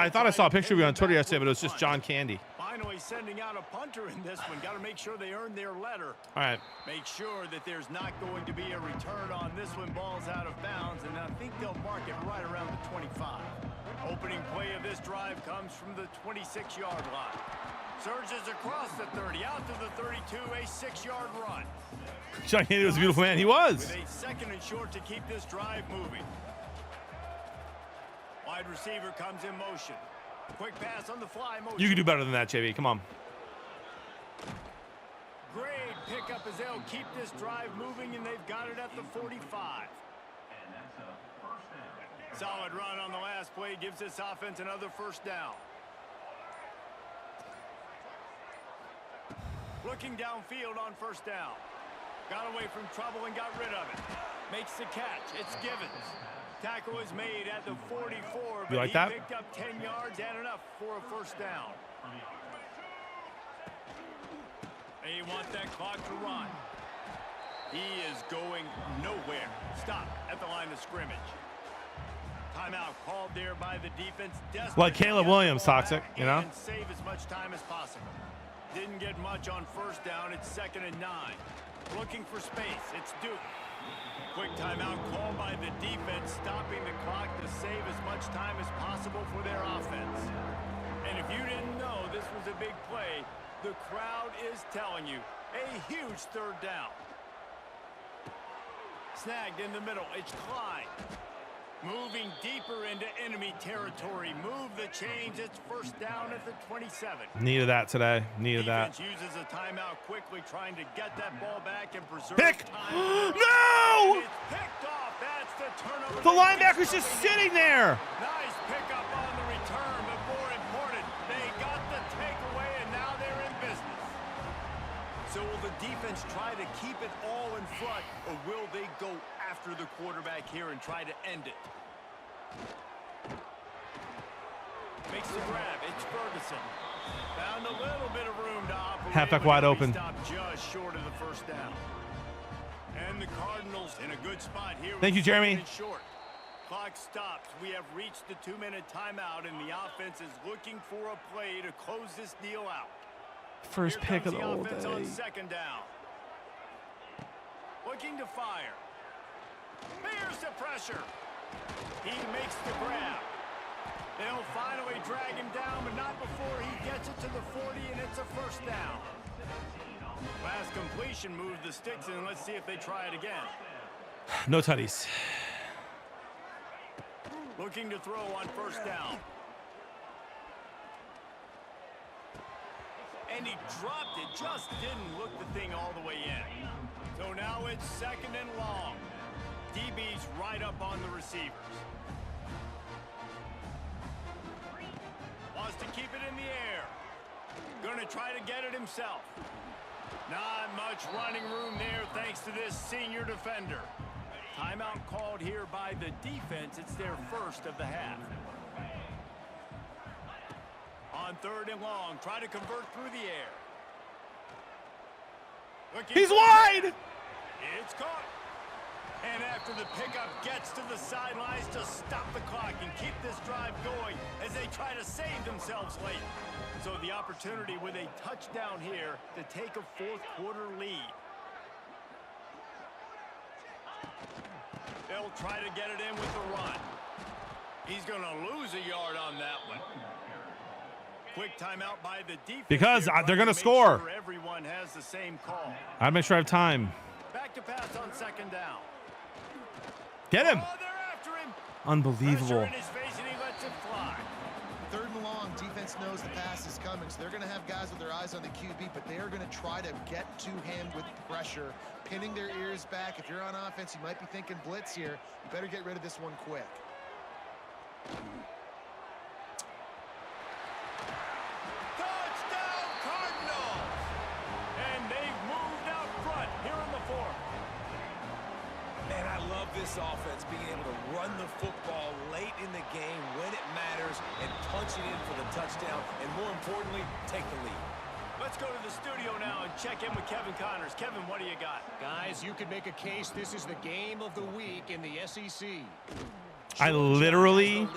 thought I saw a picture of you on Twitter yesterday, but it was just John Candy. Finally sending out a punter in this one. Got to make sure they earn their letter. All right. Make sure that there's not going to be a return on this one. Ball's out of bounds, and I think they'll mark it right around the 25. Opening play of this drive comes from the 26-yard line. Surges across the 30, out to the 32, a 6-yard run. John Candy was a beautiful man. He was. With a 2nd and short to keep this drive moving. Wide receiver comes in motion. Quick pass on the fly motion. You can do better than that, JV. Come on. Great pickup as they'll keep this drive moving, and they've got it at the 45. Solid run on the last play gives this offense another first down. Looking downfield on first down. Got away from trouble and got rid of it. Makes the catch. It's Givens. Tackle is made at the 44, but like he that? picked up 10 yards and enough for a first down. They want that clock to run. He is going nowhere. Stop at the line of scrimmage. Timeout called there by the defense. Like Caleb Williams, Toxic, you know? And save as much time as possible. Didn't get much on first down. It's 2nd and 9. Looking for space. It's Duke. Quick timeout called by the defense, stopping the clock to save as much time as possible for their offense. And if you didn't know this was a big play, the crowd is telling you a huge 3rd down. Snagged in the middle. It's Klein. Moving deeper into enemy territory. Move the chains. It's first down at the 27. Needed that today. Needed that. Defense uses a timeout quickly, trying to get that ball back and preserve Pick! time. No! It's picked off. That's the turnover. The linebacker's just sitting there. Nice pickup on the return, but more important, they got the takeaway, and now they're in business. So will the defense try to keep it all in front, or will they go after the quarterback here and try to end it. Makes the grab. It's Ferguson. Found a little bit of room to operate. Halfback wide open. Stopped just short of the first down. And the Cardinals in a good spot here. Thank you, Jeremy. Short. Clock stops. We have reached the 2-minute timeout, and the offense is looking for a play to close this deal out. First pick of the whole offense day. on second down. Looking to fire. Here's the pressure. He makes the grab. They'll finally drag him down, but not before he gets it to the 40, and it's a first down. Last completion moved the sticks, and let's see if they try it again. No tutties. Looking to throw on first down. And he dropped it, just didn't look the thing all the way in. So now it's second and long. DB's right up on the receivers. Wants to keep it in the air. Gonna try to get it himself. Not much running room there thanks to this senior defender. Timeout called here by the defense. It's their first of the half. On third and long, try to convert through the air. He's wide! It's caught. And after the pickup gets to the sidelines to stop the clock and keep this drive going as they try to save themselves late. So the opportunity with a touchdown here to take a fourth quarter lead. They'll try to get it in with the run. He's going to lose a yard on that one. Quick timeout by the defense. Because they're going to score. Sure everyone has the same call. I'd make sure I have time. Back to pass on second down. Get him. Oh, they're after him. Unbelievable. Pressure in his face and he lets it fly. Third and long, defense knows the pass is coming, so they're going to have guys with their eyes on the QB, but they are going to try to get to him with pressure, pinning their ears back. If you're on offense, you might be thinking blitz here. You better get rid of this one quick. Touchdown, Cardinals! And they've moved out front here in the fourth. Man, I love this offense, being able to run the football late in the game when it matters and punch it in for the touchdown, and more importantly, take the lead. Let's go to the studio now and check in with Kevin Connors. Kevin, what do you got? Guys, you could make a case this is the game of the week in the SEC. I literally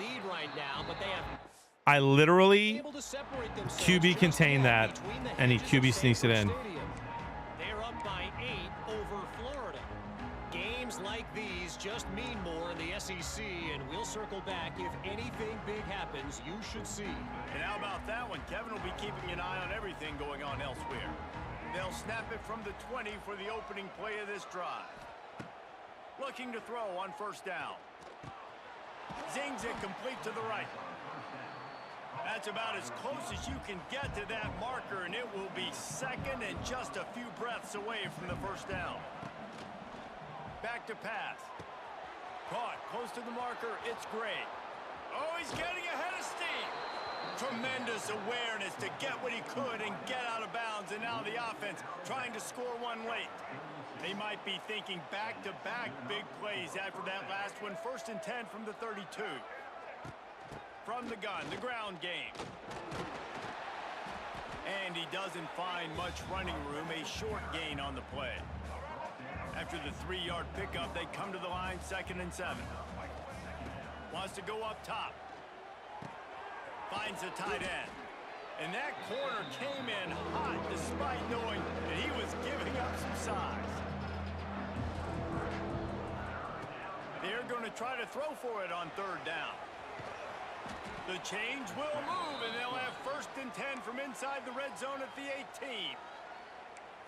QB contained that, and he QB sneaks it in. They're up by 8 over Florida. Games like these just mean more in the SEC, and we'll circle back. If anything big happens, you should see. And how about that one? Kevin will be keeping an eye on everything going on elsewhere. They'll snap it from the 20 for the opening play of this drive. Looking to throw on first down. Zings it complete to the right. That's about as close as you can get to that marker, and it will be second and just a few breaths away from the first down. Back to pass. Caught close to the marker. It's great. Oh, he's getting ahead of steam. Tremendous awareness to get what he could and get out of bounds, and now the offense trying to score one late. They might be thinking back-to-back big plays after that last one. First and 10 from the 32. From the gun, the ground game. And he doesn't find much running room, a short gain on the play. After the 3-yard pickup, they come to the line, 2nd and 7. Wants to go up top. Finds a tight end. And that corner came in hot despite knowing that he was giving up some size. They're going to try to throw for it on third down. The change will move, and they'll have 1st and 10 from inside the red zone at the 18.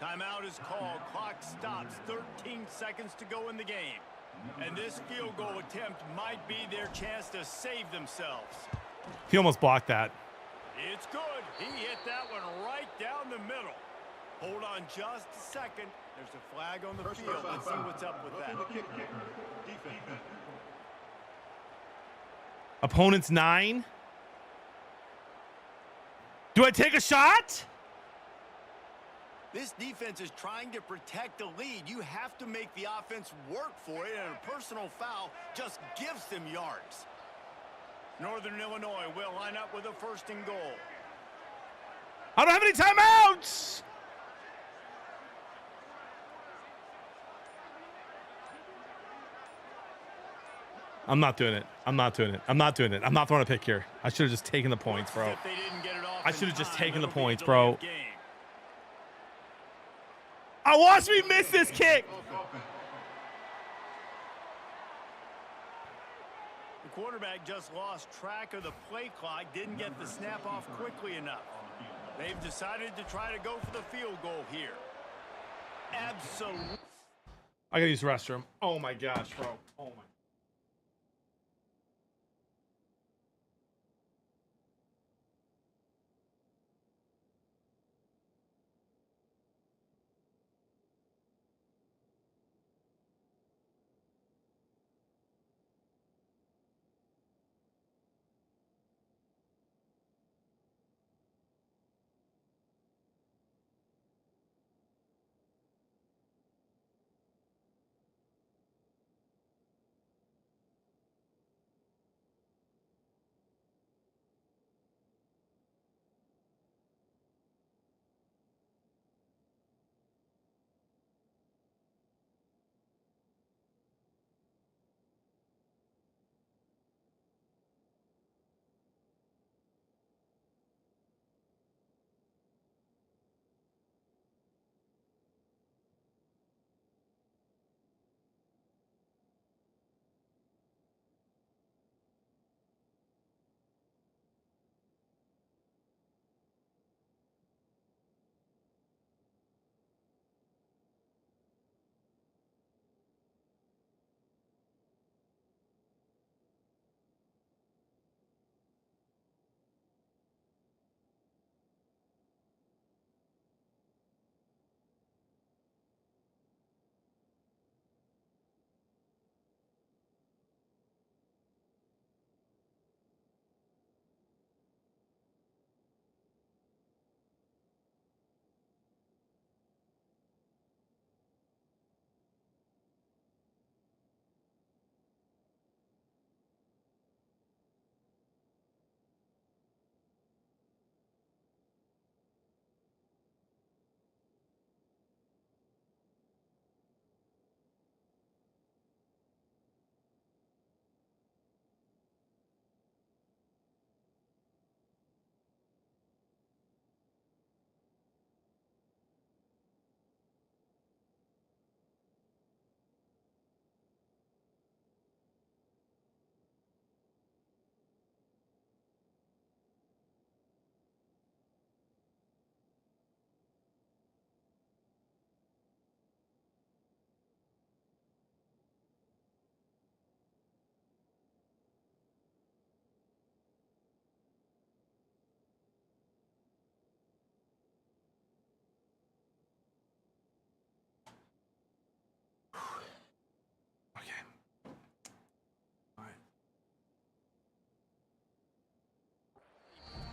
Timeout is called. Clock stops. 13 seconds to go in the game. And this field goal attempt might be their chance to save themselves. He almost blocked that. It's good. He hit that one right down the middle. Hold on just a second. There's a flag on the field. Let's see what's up with that. Opponent's 9. Do I take a shot? This defense is trying to protect the lead. You have to make the offense work for it, and a personal foul just gives them yards. Northern Illinois will line up with a 1st and goal. I don't have any timeouts. I'm not doing it. I'm not doing it. I'm not doing it. I'm not throwing a pick here. I should have just taken the points, bro. I should have just taken the points, bro. I watched me miss this kick. The quarterback just lost track of the play clock, didn't get the snap off quickly enough. They've decided to try to go for the field goal here. Absolutely. I gotta use the restroom. Oh my gosh, bro. Oh my.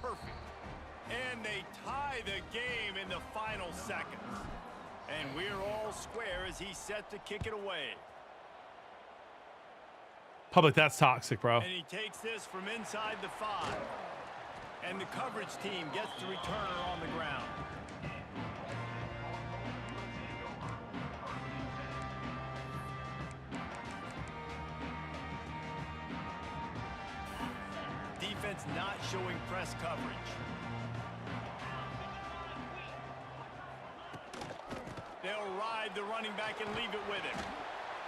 Perfect. And they tie the game in the final seconds. And we're all square as he's set to kick it away. Public, that's toxic, bro. And he takes this from inside the 5. And the coverage team gets the returner on the ground. Defense not showing press coverage. They'll ride the running back and leave it with him.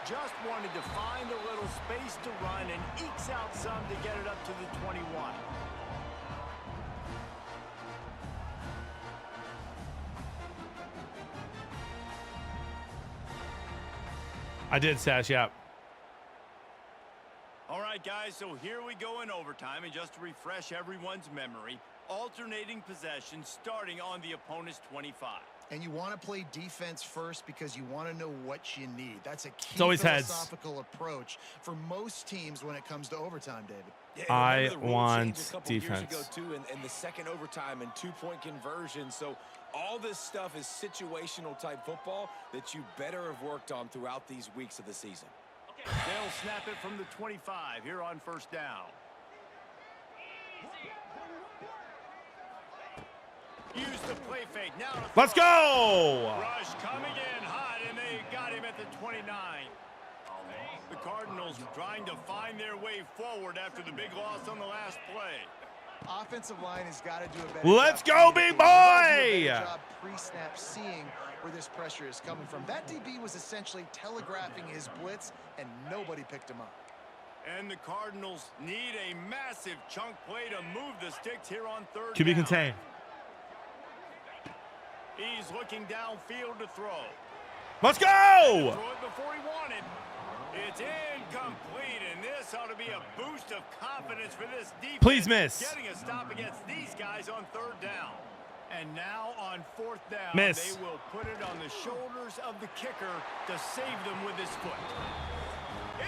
Just wanted to find a little space to run and ekes out some to get it up to the 21. I did, Sash, yeah. All right, guys, so here we go in overtime, and just to refresh everyone's memory, alternating possession starting on the opponent's 25. And you want to play defense first because you want to know what you need. That's a key always philosophical approach for most teams when it comes to overtime, David. Yeah, I the rule want changed a couple years defense. ago too, in the second overtime and 2-point conversion. So all this stuff is situational type football that you better have worked on throughout these weeks of the season. They'll snap it from the 25 here on first down. Use the play fake. Now let's go! Rush coming in hot, and they got him at the 29. The Cardinals trying to find their way forward after the big loss on the last play. Offensive line has got to do a better Let's job. go, big boy! Pre-snap seeing where this pressure is coming from. That DB was essentially telegraphing his blitz, and nobody picked him up. And the Cardinals need a massive chunk play to move the sticks here on third QB down. contain. He's looking downfield to throw. Let's go! Throw it before he wanted. It's incomplete, and this ought to be a boost of confidence for this defense. Please miss. Getting a stop against these guys on third down. And now on fourth down, miss. They will put it on the shoulders of the kicker to save them with his foot.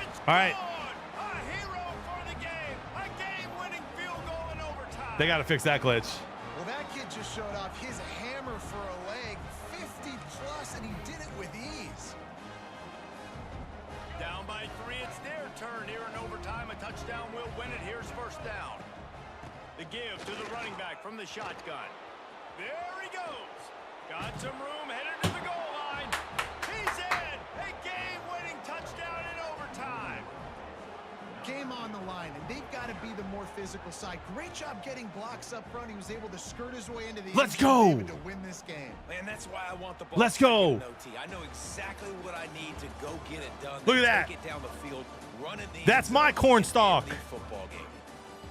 It's all right. A hero for the game. A game-winning field goal in overtime. They got to fix that glitch. Well, that kid just showed off his hammer for a leg, 50-plus, and he did it with ease. Down by 3, it's their turn here in overtime. A touchdown will win it. Here's first down. The give to the running back from the shotgun. There he goes. Got some room, headed to the goal line. He's in. A game-winning touchdown in overtime. Game on the line, and they've got to be the more physical side. Great job getting blocks up front. He was able to skirt his way into the Let's end zone go. to win this game. Man, that's why I want the ball. Let's go. OT. I know exactly what I need to go get it done. Look at that. Take it down the field, run it. That's my corn stalk. Football game.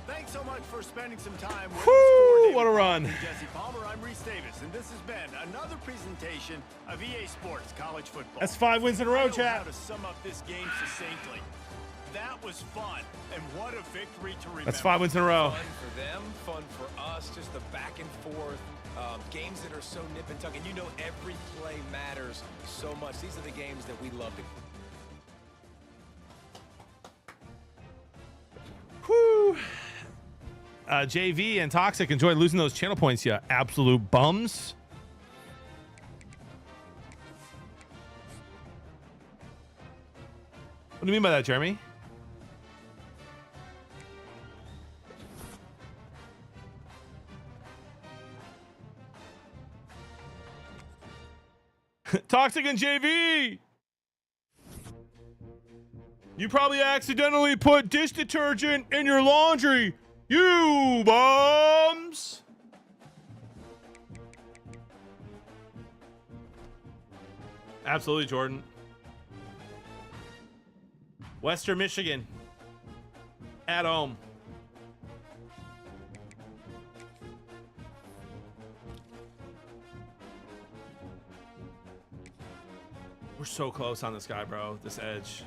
Thanks so much for spending some time with Woo, us. what a run. Jesse Palmer, I'm Reese Davis, and this has been another presentation of EA Sports College Football. That's 5 wins in a row, I know chat. how to sum up this game succinctly. That was fun, and what a victory to remember. That's 5 wins in a row. Fun for them, fun for us, just the back and forth, games that are so nip and tuck, and you know every play matters so much. These are the games that we love to. Whew. JV and Toxic enjoy losing those channel points, you absolute bums. What do you mean by that, Jeremy? Toxic and JV! You probably accidentally put dish detergent in your laundry. You bums! Absolutely, Jordan. Western Michigan. At home. We're so close on this guy, bro. This edge.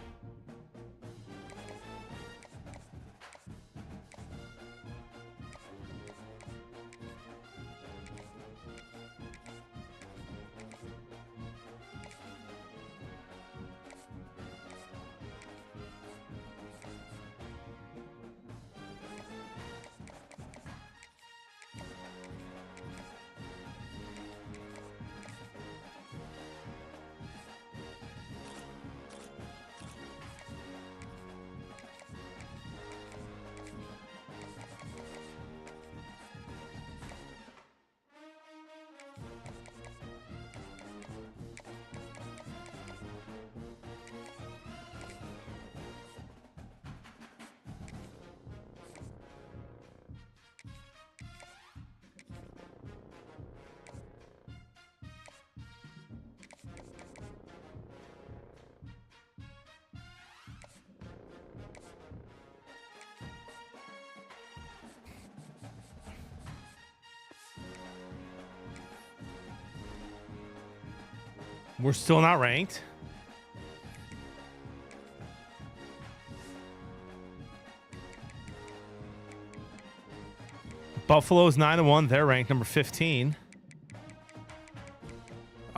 We're still not ranked. Buffalo's 9-1. They're ranked number 15.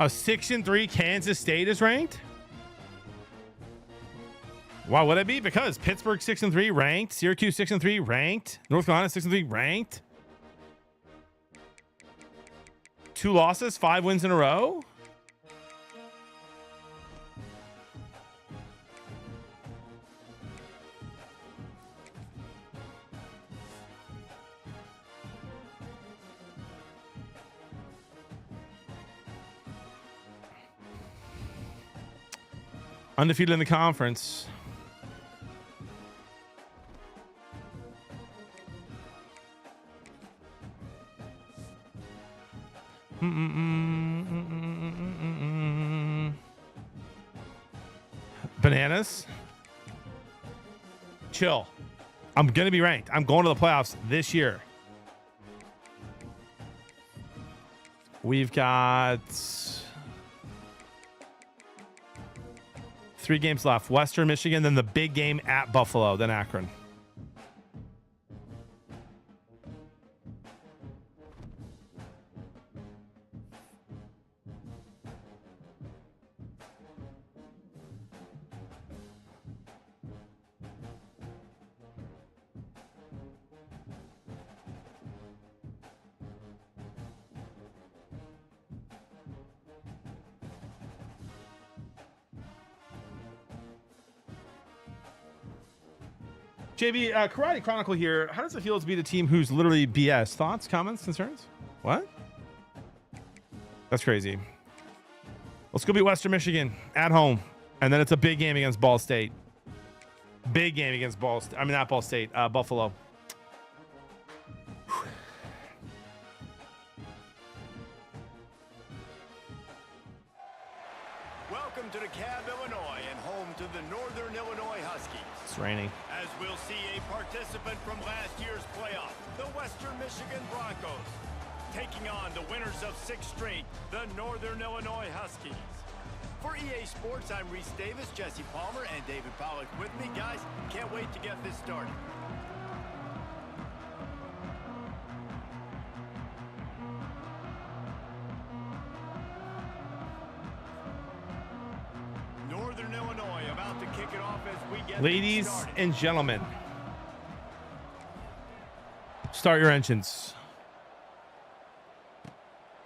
A 6-3 Kansas State is ranked. Why would it be? Because Pittsburgh 6-3 ranked, Syracuse 6-3 ranked, North Carolina 6-3 ranked. 2 losses, 5 wins in a row. Undefeated in the conference. Bananas. Chill. I'm going to be ranked. I'm going to the playoffs this year. We've got 3 games left. Western Michigan, then the big game at Buffalo, then Akron. JB, Karate Chronicle here. How does it feel to be the team who's literally BS? Thoughts, comments, concerns? What? That's crazy. Let's go beat Western Michigan at home. And then it's a big game against Ball State. Big game against Ball State. I mean, not Ball State, Buffalo. Welcome to DeKalb, Illinois, and home to the Northern Illinois Huskies. It's raining. As we'll see a participant from last year's playoff, the Western Michigan Broncos, taking on the winners of 6 straight, the Northern Illinois Huskies. For EA Sports, I'm Reese Davis, Jesse Palmer, and David Pollock with me. Guys, can't wait to get this started. Northern Illinois about to kick it off as we get Ladies and gentlemen, start your engines.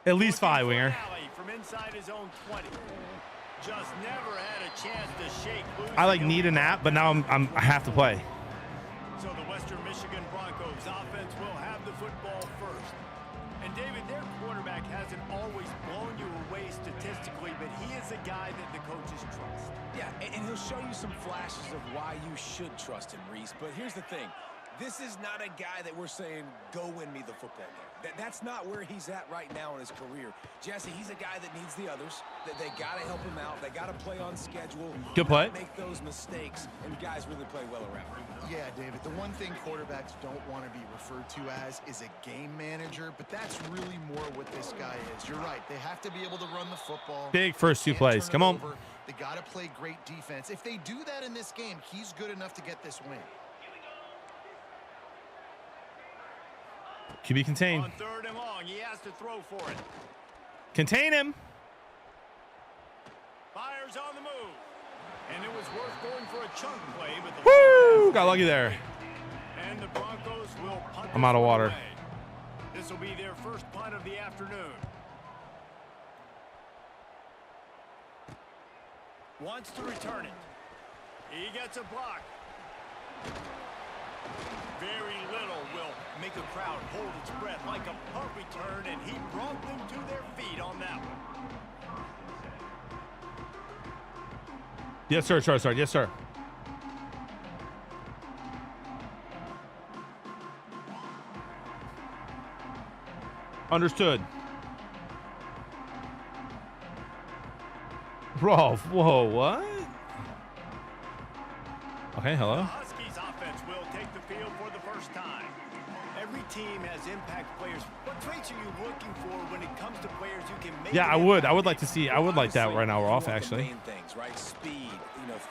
At least 5, Winger. From inside his own 20. Just never had a chance to shake loose. I need a nap, but now I have to play. So the Western Michigan Broncos offense will have the football first. And David, their quarterback hasn't always blown you away statistically, but he is a guy that the coaches trust. Yeah, and he'll show you some flashes of why you should trust him, Reese. But here's the thing. This is not a guy that we're saying, go win me the football game. That's not where he's at right now in his career. Jesse, he's a guy that needs the others. That they got to help him out. They got to play on schedule. Good play. Make those mistakes, and guys really play well around him. Yeah, David, the one thing quarterbacks don't want to be referred to as is a game manager, but that's really more what this guy is. You're right. They have to be able to run the football. Big first 2 plays. Come on. They got to play great defense. If they do that in this game, he's good enough to get this win. QB contained. On 3rd and long, he has to throw for it. Contain him. Fires on the move. And it was worth going for a chunk play, but the Woo! Got lucky there. And the Broncos will punt. I'm out of water. This will be their first punt of the afternoon. Wants to return it. He gets a block. Very little will make a crowd hold its breath like a punt return, and he brought them to their feet on that one. Yes, sir. Sorry. Yes, sir. Understood. Bro, whoa, what? Okay, hello. The Huskies offense will take the field for the first time. Every team has impact players. What traits are you looking for when it comes to players you can make? Yeah, I would like to see. I would like that right now. We're off, actually. Main things, right? Speed,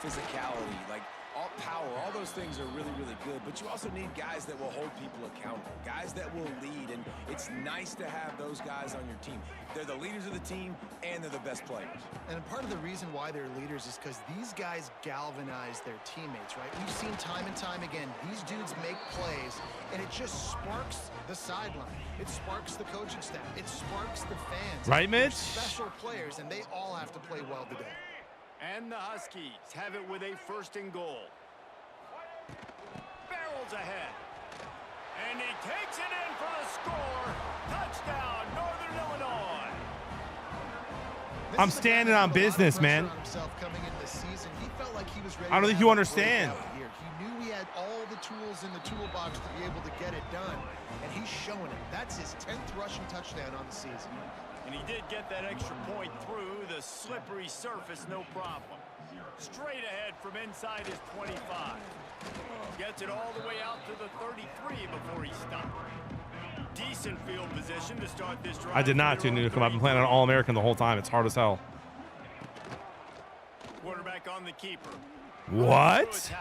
physicality, like all power, all those things are really, really good, but you also need guys that will hold people accountable, guys that will lead, and it's nice to have those guys on your team. They're the leaders of the team, and they're the best players. And part of the reason why they're leaders is because these guys galvanize their teammates, right? We've seen time and time again, these dudes make plays, and it just sparks the sideline. It sparks the coaching staff. It sparks the fans. Right, They're Mitch? special players, and they all have to play well today. And the Huskies have it with a 1st and goal. Barrels ahead. And he takes it in for the score. Touchdown, Northern Illinois. I'm standing on business, man. I don't think you understand. He knew he had all the tools in the toolbox to be able to get it done, and he's showing it. That's his 10th rushing touchdown on the season. And he did get that extra point through the slippery surface, no problem. Straight ahead from inside his 25. Gets it all the way out to the 33 before he stopped. Decent field position to start this drive. I did not tune in to come. I've been playing on All-American the whole time. It's hard as hell. Quarterback on the keeper. What?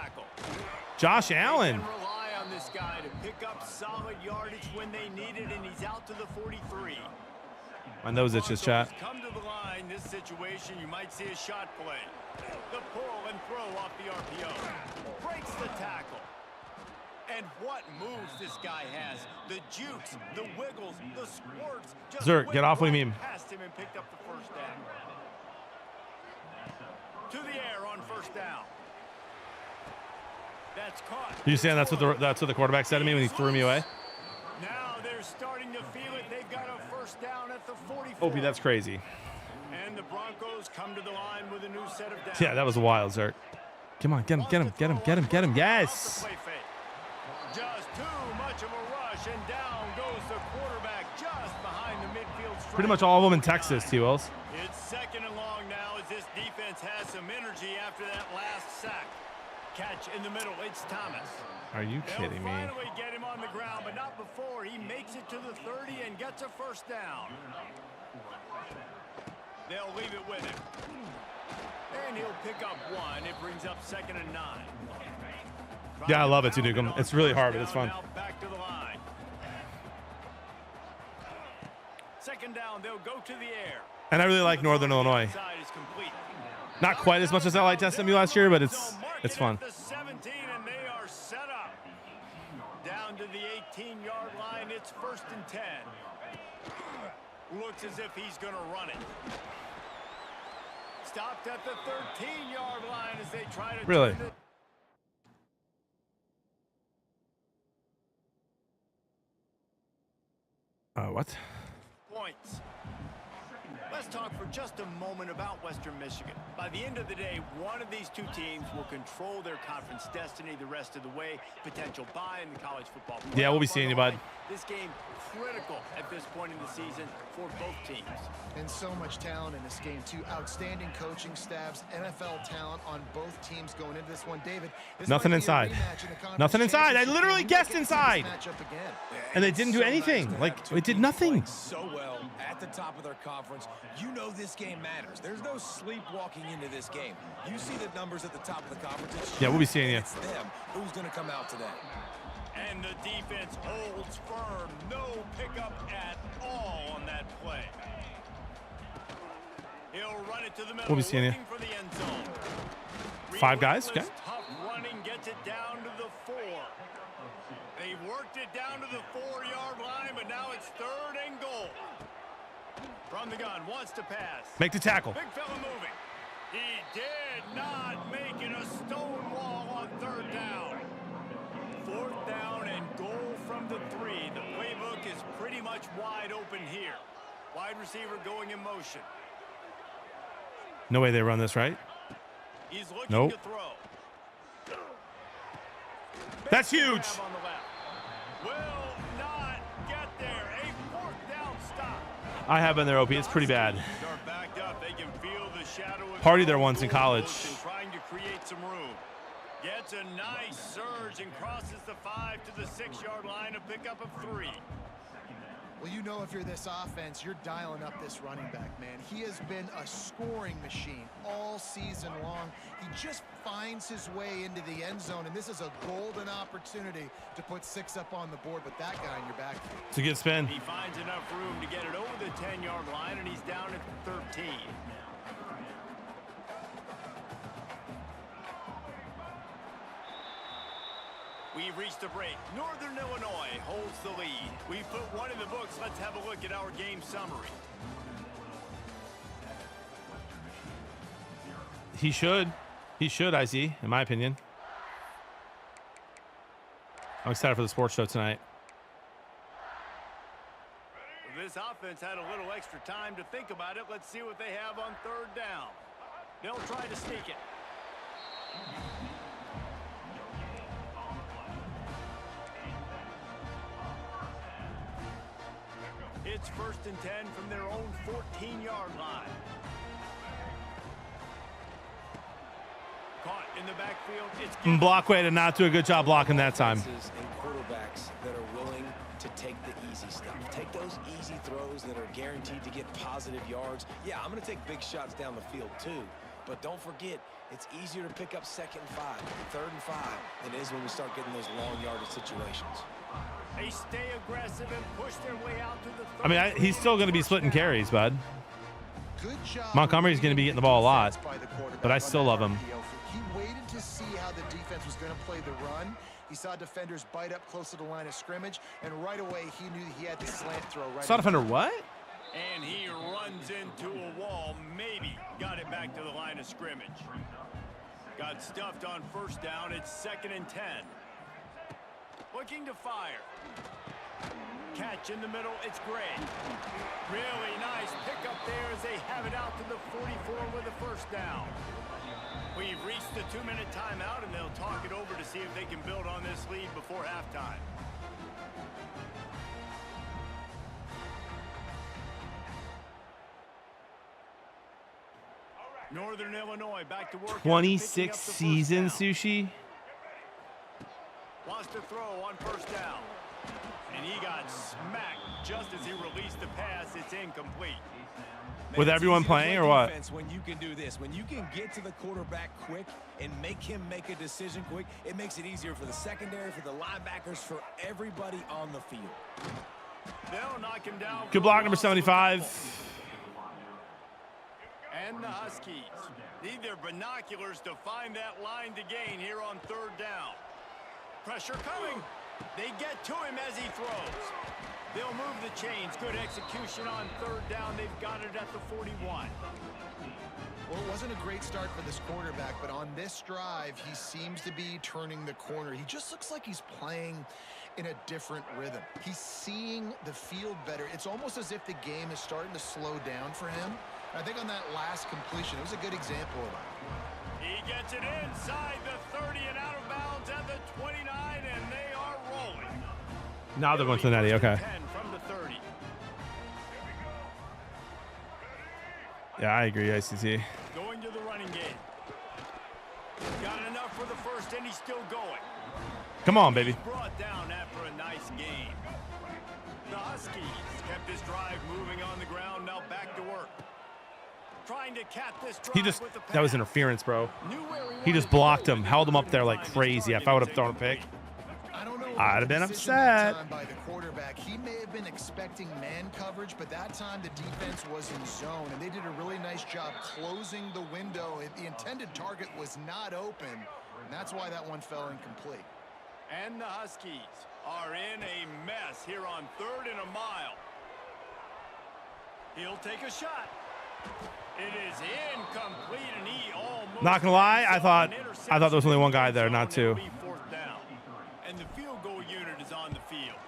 Josh Allen. Rely on this guy to pick up solid yardage when they need it, and he's out to the 43. My nose itches, chat. Come to the line. This situation, you might see a shot play. The pull and throw off the RPO. Breaks the tackle. And what moves this guy has. The jukes, the wiggles, the squirts. Zerk, get off with me. Past him and picked up the 1st down. To the air on 1st down. That's caught. You saying that's what the quarterback said to me when he threw me away? Now they're starting to feel it. They've got a 1st down at the 44. Opie, that's crazy. And the Broncos come to the line with a new set of downs. Yeah, that was wild, Zerk. Come on, get him, get him, get him, get him, get him. Yes. Just too much of a rush, and down goes the quarterback just behind the midfield stripe. Pretty much all of them in Texas, T-Wills. It's 2nd and long now as this defense has some energy after that last sack. Catch in the middle, it's Thomas. Are you kidding me? They'll finally get him on the ground, but not before he makes it to the 30 and gets a 1st down. They'll leave it with him. And he'll pick up 1. It brings up 2nd and 9. Yeah, I love it, Tunukum. It's really hard, but it's fun. Back to the line. 2nd down, they'll go to the air. And I really like Northern Illinois. Not quite as much as I liked SMU last year, but it's fun. The 17, and they are set up. Down to the 18-yard line, it's 1st and 10. Looks as if he's going to run it. Stopped at the 13-yard line as they try to really. What? Points. Let's talk for just a moment about Western Michigan. By the end of the day, one of these two teams will control their conference destiny the rest of the way. Potential bye in the college football playoff. Yeah, we'll be seeing you, bud. This game critical at this point in the season for both teams. And so much talent in this game, too. Outstanding coaching staffs, NFL talent on both teams going into this one. David, this nothing inside. Nothing inside. I literally guessed inside. And they didn't do anything. Like, it did nothing. So well at the top of their conference. You know this game matters. There's no sleepwalking into this game. You see the numbers at the top of the conference. Yeah, we'll be seeing you. It's them. Who's going to come out today? And the defense holds firm. No pickup at all on that play. He'll run it to the middle. We'll be seeing you. For the end zone. 5 guys, okay. Tough running gets it down to the 4. They worked it down to the 4-yard line, but now it's 3rd and goal. From the gun, wants to pass. Make the tackle. Big fella moving. He did not make it a stone wall on 3rd down. 4th down and goal from the 3. The playbook is pretty much wide open here. Wide receiver going in motion. No way they run this, right? He's looking nope. to throw. That's huge. Will not get there. A 4th down stop. I have been there, OP. It's pretty bad. Party there once in college. Trying to create some room. Gets a nice surge and crosses the 5 to the 6-yard line, a pickup of 3. Well, you know, if you're this offense, you're dialing up this running back, man. He has been a scoring machine all season long. He just finds his way into the end zone, and this is a golden opportunity to put 6 up on the board with that guy in your backfield. It's a good spin. He finds enough room to get it over the 10-yard line, and he's down at the 13. We've reached the break. Northern Illinois holds the lead. We've put one in the books. Let's have a look at our game summary. He should. He should, I see, in my opinion. I'm excited for the sports show tonight. This offense had a little extra time to think about it. Let's see what they have on 3rd down. They'll try to sneak it. It's 1st and 10 from their own 14-yard line. Caught in the backfield. It's Blockway did not do a good job blocking that time. And quarterbacks that are willing to take the easy stuff. Take those easy throws that are guaranteed to get positive yards. Yeah, I'm going to take big shots down the field too. But don't forget, it's easier to pick up 2nd and 5, 3rd and 5 than it is when we start getting those long yardage situations. They stay aggressive and push their way out to the I mean, he's still going to be splitting carries, bud. Good job. Montgomery's going to be getting the ball a lot, but I still love him. He waited to see how the defense was going to play the run. He saw defenders bite up close to the line of scrimmage, and right away he knew he had the slant throw. Right. Saw defender what? And he runs into a wall. Maybe got it back to the line of scrimmage. Got stuffed on 1st down. It's 2nd and 10. Looking to fire. Catch in the middle. It's Gray. Really nice pickup there as they have it out to the 44 with a 1st down. We've reached the 2-minute timeout, and they'll talk it over to see if they can build on this lead before halftime. Northern Illinois back to work. 26 seasons, Sushi. Wants to throw on 1st down. And he got smacked just as he released the pass. It's incomplete. With everyone playing or what? When you can do this, when you can get to the quarterback quick and make him make a decision quick, it makes it easier for the secondary, for the linebackers, for everybody on the field. They'll knock him down. Good block, number 75. And the Huskies need their binoculars to find that line to gain here on 3rd down. Pressure coming. They get to him as he throws. They'll move the chains. Good execution on 3rd down. They've got it at the 41. Well, it wasn't a great start for this quarterback, but on this drive, he seems to be turning the corner. He just looks like he's playing in a different rhythm. He's seeing the field better. It's almost as if the game is starting to slow down for him. I think on that last completion, it was a good example of that. He gets it inside the 30 and out of bounds at the 29, and they are rolling. Now they're going to the netty. Okay. 10 from the 30. Yeah, I agree, ICT. Going to the running game. Got enough for the 1st, and he's still going. Come on, baby. Brought down after a nice game. The Huskies kept this drive moving on the ground. Now back to work. Trying to cap this drive with the pass. That was interference, bro. He just blocked him, held him up there like crazy. If I would have thrown a pick, I'd have been upset. By the quarterback, he may have been expecting man coverage, but that time the defense was in zone, and they did a really nice job closing the window. The intended target was not open, and that's why that one fell incomplete. And the Huskies are in a mess here on 3rd and a mile. He'll take a shot. It is incomplete, and he almost. Not gonna lie, I thought there was only one guy there, not two. 4th down. And the field goal unit is on the field.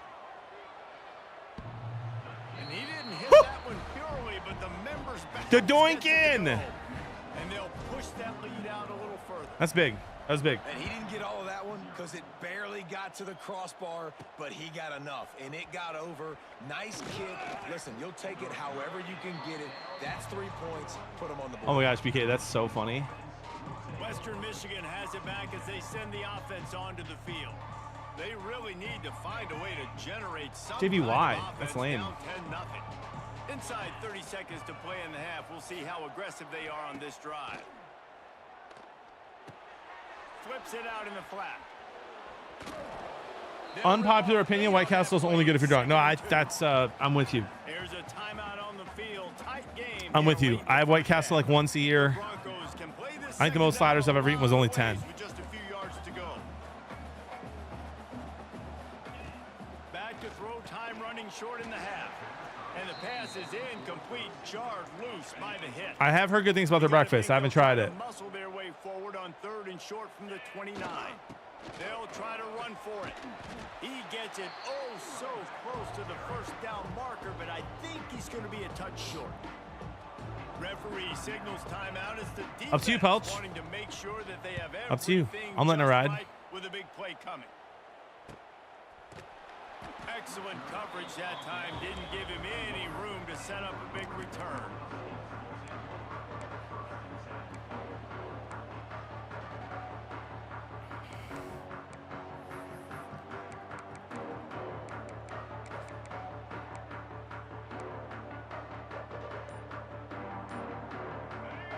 And he didn't hit that one purely, but the members back. The doink in. And they'll push that lead out a little further. That's big. That was big. And he didn't get all of that one because it barely got to the crossbar, but he got enough, and it got over. Nice kick. Listen, you'll take it however you can get it. That's 3 points. Put them on the board. Oh my gosh, BK, that's so funny. Western Michigan has it back as they send the offense onto the field. They really need to find a way to generate some JV kind of wide. offense That's lame. down 10-0. Inside 30 seconds to play in the half. We'll see how aggressive they are on this drive. Flips it out in the flat. Unpopular opinion: White Castle's only good if you're drunk. No, I'm with you. Here's a timeout on the field. Tight game. I'm with you. I have White Castle like once a year. I think the most sliders I've ever eaten was only 10. With just a few yards to go. Back to throw, time running short in the half. And the pass is incomplete, jarred loose by the hit. I have heard good things about their breakfast. I haven't tried it. Muscle their way forward on 3rd and short from the 29. They'll try to run for it. He gets it oh so close to the first down marker, but I think he's going to be a touch short. Referee signals timeout as the defense Up to you, Pelch. wanting to make sure that they have Up to you. everything I'm letting it just ride. right with a big play coming. Excellent coverage that time. Didn't give him any room to set up a big return.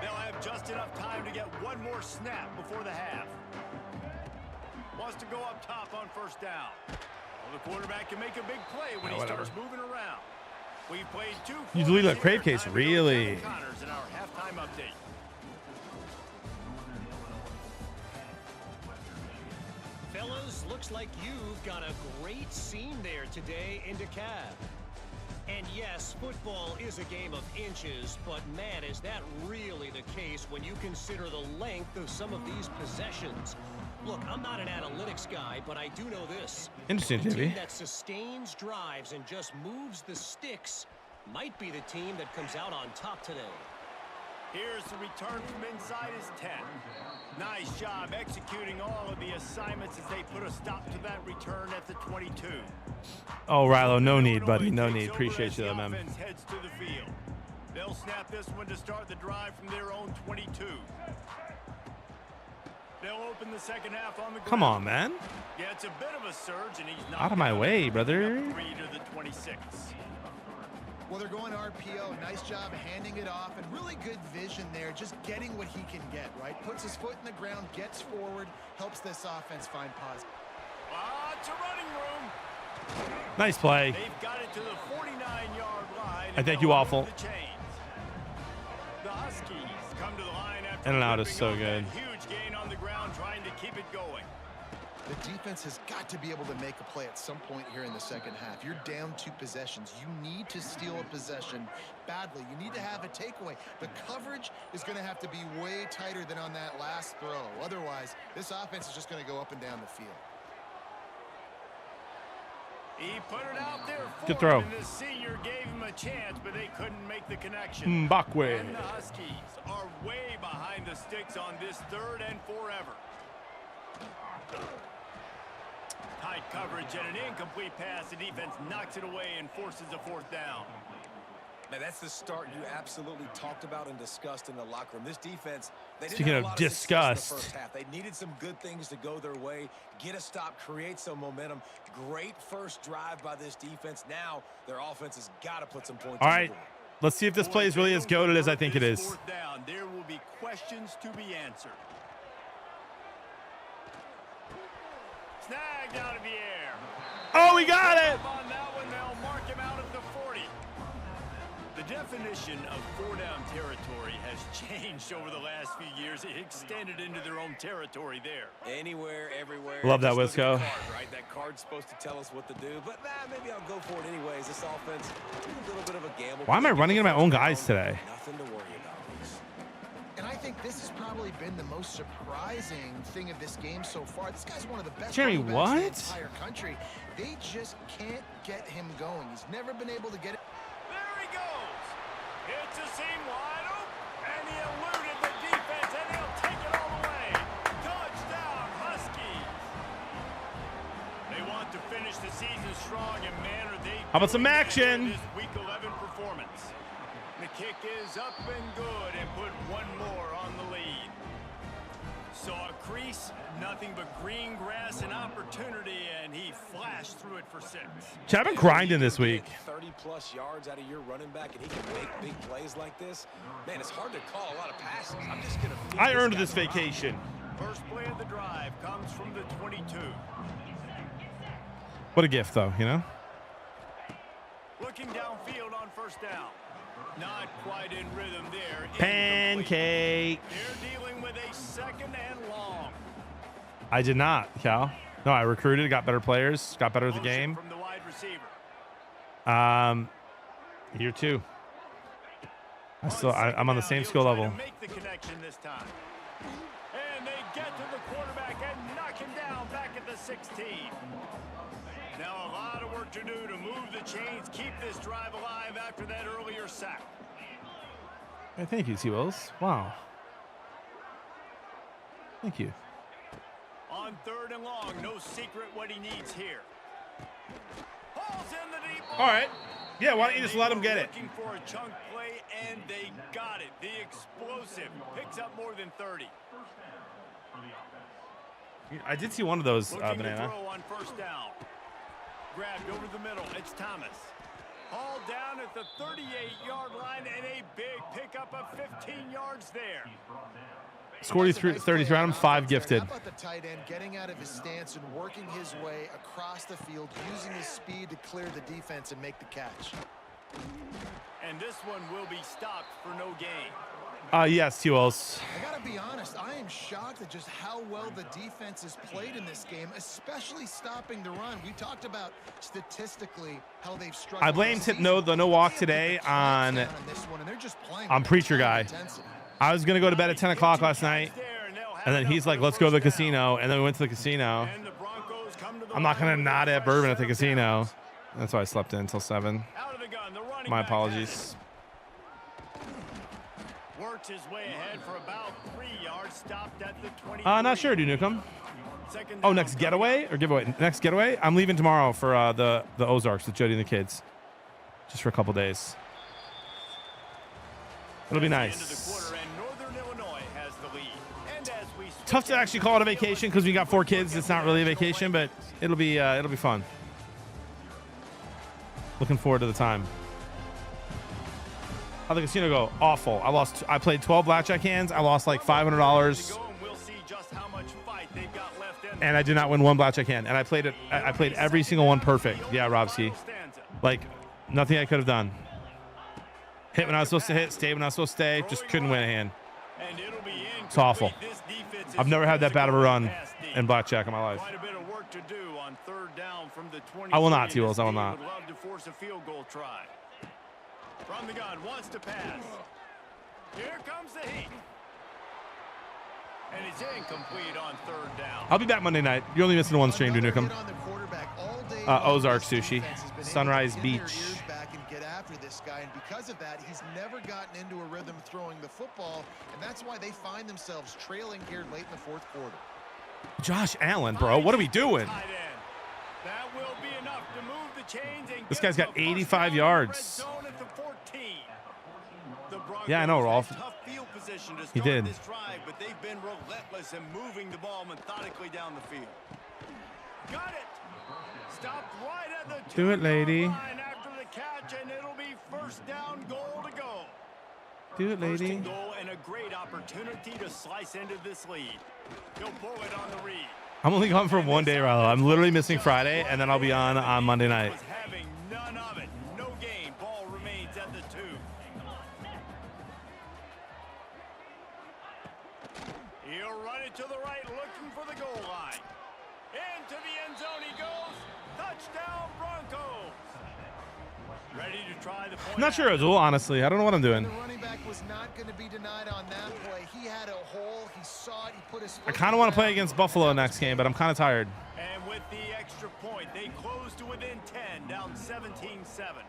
They'll have just enough time to get one more snap before the half. Wants to go up top on 1st down. Well, the quarterback can make a big play when he starts moving around. We've played 2 You deleted that crave quarters case, here. really? Connors in our halftime update. Fellas, looks like you've got a great scene there today in DeKalb. And yes, football is a game of inches, but man, is that really the case when you consider the length of some of these possessions. Look, I'm not an analytics guy, but I do know this. Interesting, The team JV. that sustains drives and just moves the sticks might be the team that comes out on top today. Here's the return from inside his 10. Nice job executing all of the assignments as they put a stop to that return at the 22. Oh, Rilo, no need, buddy. No need. Appreciate you, though, man. Offense heads to the field. They'll snap this one to start the drive from their own 22. They'll open the second half on the ground. Come on, man. Yeah, it's a bit of a surge, and he's not Out of my way, brother. 3 to the 26. Well, they're going RPO. Nice job handing it off, and really good vision there, just getting what he can get, right? Puts his foot in the ground, gets forward, helps this offense find positive. It's a running room. Nice play. They've got it to the 49-yard line. I thank you, Waffle. The chains. The Huskies come to the line after In and out is ripping so off good. that huge gain on the ground, trying to keep it going. The defense has got to be able to make a play at some point here in the second half. You're down 2 possessions. You need to steal a possession badly. You need to have a takeaway. The coverage is going to have to be way tighter than on that last throw. Otherwise, this offense is just going to go up and down the field. He put it out there for Good throw. him, and the senior gave him a chance, but they couldn't make the connection. Mbakwe. And the Huskies are way behind the sticks on this 3rd and forever. Tight coverage and an incomplete pass. The defense knocks it away and forces a 4th down. Man, that's the start you absolutely talked about and discussed in the locker room. This defense, they didn't Speaking have of a lot of success in the disgust. first half. They needed some good things to go their way, get a stop, create some momentum. Great first drive by this defense. Now their offense has got to put some points All on the right. board. Let's see if this play is really as goated as I think it is. 4th down. There will be questions to be answered. Snagged out of the air. Oh, we got it. On that one, they'll mark him out at the 40. The definition of 4-down territory has changed over the last few years. It extended into their own territory there. Anywhere, everywhere. Love that, Just look Wisco. at the card, right? That card's supposed to tell us what to do, but maybe I'll go for it anyways. This offense, a little bit of a gamble. Why am I running into my own guys today? Nothing to worry about. And I think this has probably been the most surprising thing of this game so far. This guy's one of the best Jeremy, running backs in the what? entire country. They just can't get him going. He's never been able to get it. There he goes. It's a seam wide open, and he eluded the defense, and he'll take it all the way. Touchdown, Huskies. They want to finish the season strong, and man, are they How about some doing that action? in this Week 11 performance. The kick is up and good, and put one more on the lead. Saw a crease, nothing but green grass and opportunity, and he flashed through it for 6. I've been grinding this week. 30-plus yards out of your running back, and he can make big plays like this. Man, it's hard to call a lot of passes. I'm just gonna. I earned this vacation. First play of the drive comes from the 22. What a gift, though, you know? Looking downfield on first down. Not quite in rhythm there. Pancake. They're dealing with a 2nd and long. I did not, Cal. No, I recruited, got better players, got better at the game. From the wide receiver. Year 2. I'm on the same skill level. Make the connection this time. And they get to the quarterback and knock him down back at the 16. Now a lot of work to do to move the chains, keep this drive alive after that earlier sack. Hey, thank you, T-Wills. Wow. Thank you. On 3rd and long, no secret what he needs here. Hauls in the deep ball. All right. Yeah, why don't you just let him get it? Looking for a chunk play, and they got it. The explosive picks up more than 30. I did see one of those, Looking to Banana. throw on first down. Grabbed over the middle. It's Thomas. Hauled down at the 38-yard line, and a big pickup of 15 yards there. Scored 33 on him, 5 gifted. How about the tight end getting out of his stance and working his way across the field, using his speed to clear the defense and make the catch? And this one will be stopped for no gain. Yes, T-Wills. I gotta be honest, I am shocked at just how well the defense has played in this game, especially stopping the run. We talked about statistically how they've struggled. I blame the no walk today on Preacher Guy. I was gonna go to bed at 10 o'clock last night, and then he's like, "Let's go to the casino," and then we went to the casino. I'm not gonna not have bourbon at the casino. That's why I slept in until 7. My apologies. Works his way ahead for about 3 yards, stopped at the 20. Not sure, dude, Newcomb. Oh, next getaway or giveaway? Next getaway? I'm leaving tomorrow for the Ozarks with Jody and the kids, just for a couple days. It'll be nice. Tough to actually call it a vacation because we got 4 kids. It's not really a vacation, but it'll be fun. Looking forward to the time. How'd the casino go? Awful. I played 12 blackjack hands. I lost like $500. And I did not win 1 blackjack hand. And I played every single one perfect. Yeah, Robski. Like nothing I could have done. Hit when I was supposed to hit, stay when I was supposed to stay. Just couldn't win a hand. It's awful. I've never had that bad of a run in blackjack in my life. I will not, T-Wills. I will not. From the gun, wants to pass. Here comes the heat. And it's incomplete on 3rd down. I'll be back Monday night. You're only missing 1 stream, Newcomb. Ozark Sushi. Sunrise Beach. Back and get after this guy, and because of that, he's never gotten into a rhythm throwing the football, and that's why they find themselves trailing here late in the 4th quarter. Josh Allen, bro, what are we doing? That will be enough to move the chains and this guy's got 85 yards. Yeah, I know, Rolf. He did. This drive, but they've been relentless in moving the ball methodically down the field. Got it. Stopped right at the do it, lady. Line after the catch, and it'll be 1st down, goal to go. Do it, lady. 1st and goal, and a great opportunity to slice into this lead. He'll pull it on the read. I'm only gone for 1 day, Rallo. I'm literally missing Friday, and then I'll be on Monday night. Having none of it. No gain. Ball remains at the 2. He'll run it to the right, looking for the goal line. Into the end zone he goes. Touchdown, Broncos. Ready to try the point. I'm not sure, Azul, honestly. I don't know what I'm doing. The running back was not going to be denied on that play. He had a hole. He saw it. He put his I kind of want to play against Buffalo next game, but I'm kind of tired. And with the extra point, they close to within 10, down 17-7.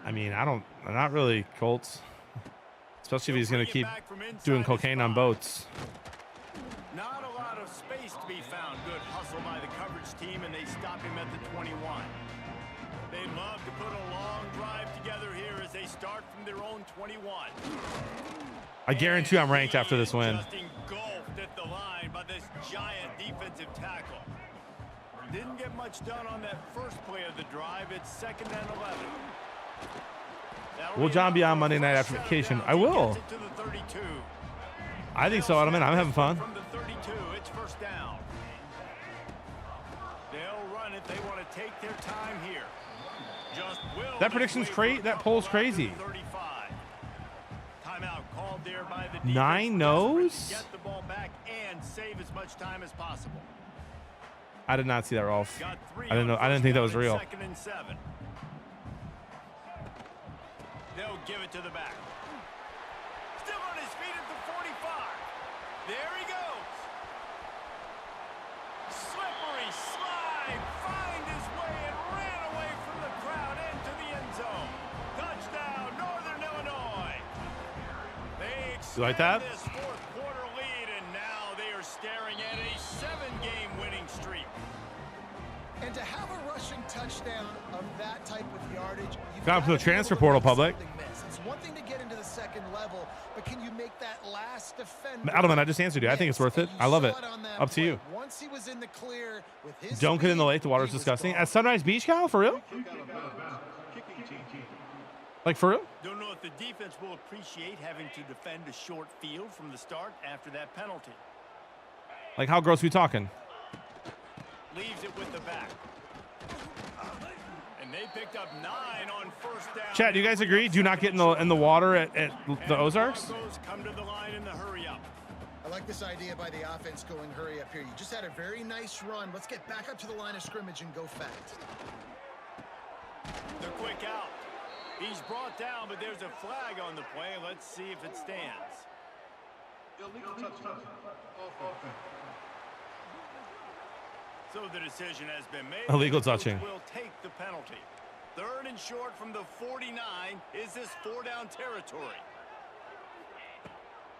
I mean, I'm not really Colts. Especially if he's going to keep doing cocaine on boats. Not a lot of space to be found. Good hustle by the coverage team, and they stop him at the 21. They love to put a long drive together here as they start from their own 21. I guarantee I'm ranked after this win. Just engulfed this giant defensive tackle. Didn't get much done on that first play of the drive. It's 2nd and 11. Will John be on Monday night after vacation? I will. I think so. I'm having fun. From the 32, it's 1st down. They'll run it. They want to take their time here. Just will That prediction's crazy. That poll's crazy. 35. Timeout called there by the 9 no's? Get the ball back and save as much time as possible. I did not see that, Rolf. I didn't know. I didn't think that was real. 2nd and 7. They'll give it to the back. Still on his feet at the 45. There he goes. Slippery slide. Find his way and ran away from the crowd into the end zone. Touchdown, Northern Illinois. They You like that? this 4th quarter lead, and now they are staring at a 7-game winning streak. And to have a rushing touchdown of that type of yardage, you've Got him from the to be able transfer to portal, make public. something miss. It's one thing to get into the 2nd level, but can you make that last defender? Adelman, I just answered you. I think it's worth it. I love it. Up to you. Once he was in the clear with his Don't get in the lake. The water's disgusting. At Sunrise Beach, Kyle? For real? Like, for real? Don't know if the defense will appreciate having to defend a short field from the start after that penalty. Like, how gross are we talking? Leaves it with the back. And they picked up 9 on 1st down. Chad, do you guys agree? Do not get in the water at the Ozarks? Broncos come to the line in the hurry up. I like this idea by the offense going hurry up here. You just had a very nice run. Let's get back up to the line of scrimmage and go fast. The quick out. He's brought down, but there's a flag on the play. Let's see if it stands. Illegal touchdown. So the decision has been made. Illegal touching. Will take the penalty. 3rd and short from the 49. Is this 4-down territory?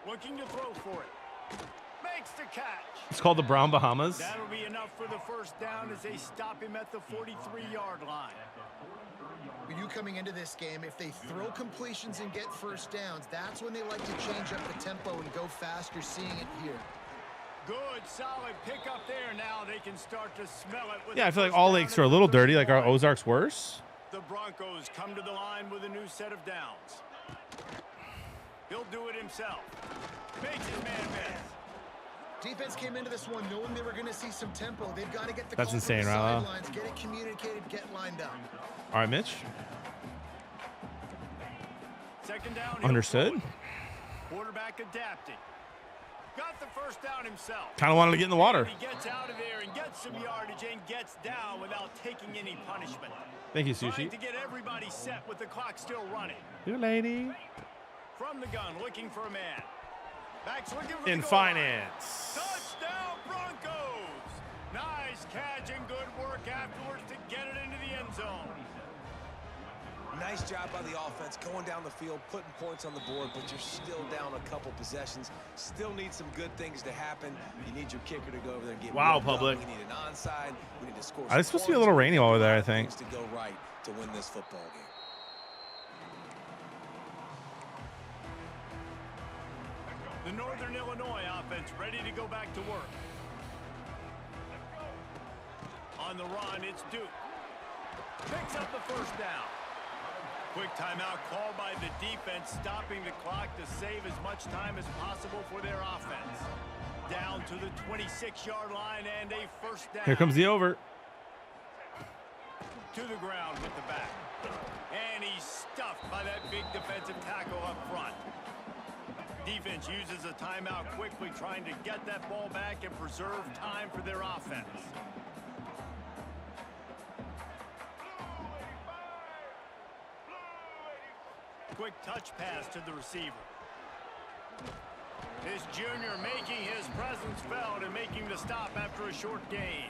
Looking to throw for it. Makes the catch. It's called the Brown Bahamas. That'll be enough for the 1st down as they stop him at the 43-yard line. When you coming into this game, if they throw completions and get 1st downs, that's when they like to change up the tempo and go fast. You're seeing it here. Good, solid pick up there. Now they can start to smell it. With Yeah, I feel like all lakes are a little dirty. Like, our Ozarks worse? The Broncos come to the line with a new set of downs. He'll do it himself. Makes his man miss. Defense came into this one knowing they were going to see some tempo. They've got to get the That's call insane, from the right? sidelines, get it communicated, get lined up. All right, Mitch. 2nd down. Understood. Quarterback adapting. Got the 1st down himself. Kind of wanted to get in the water. He gets out of there and gets some yardage and gets down without taking any punishment. Thank you, Trying Sushi. to get everybody set with the clock still running. You lady. From the gun, looking for a man. Back's looking for In the goal line. finance. Touchdown, Broncos! Nice catch and good work afterwards to get it into the end zone. Nice job by the offense going down the field, putting points on the board, but you're still down a couple possessions. Still need some good things to happen. You need your kicker to go over there and get Wow, public. We need an onside. We need to score. It's supposed to be a little rainy over there, I think. To go right to win this football game. The Northern Illinois offense ready to go back to work. On the run, it's Duke. Picks up the 1st down. Quick timeout called by the defense, stopping the clock to save as much time as possible for their offense. Down to the 26-yard line and a 1st down. Here comes the over. To the ground with the back. And he's stuffed by that big defensive tackle up front. Defense uses a timeout quickly, trying to get that ball back and preserve time for their offense. Quick touch pass to the receiver. This junior making his presence felt and making the stop after a short gain.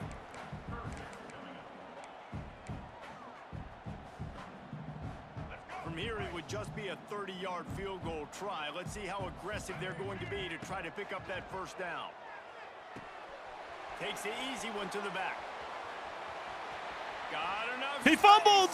From here, it would just be a 30-yard field goal try. Let's see how aggressive they're going to be to try to pick up that 1st down. Takes the easy one to the back. Got enough. He fumbled.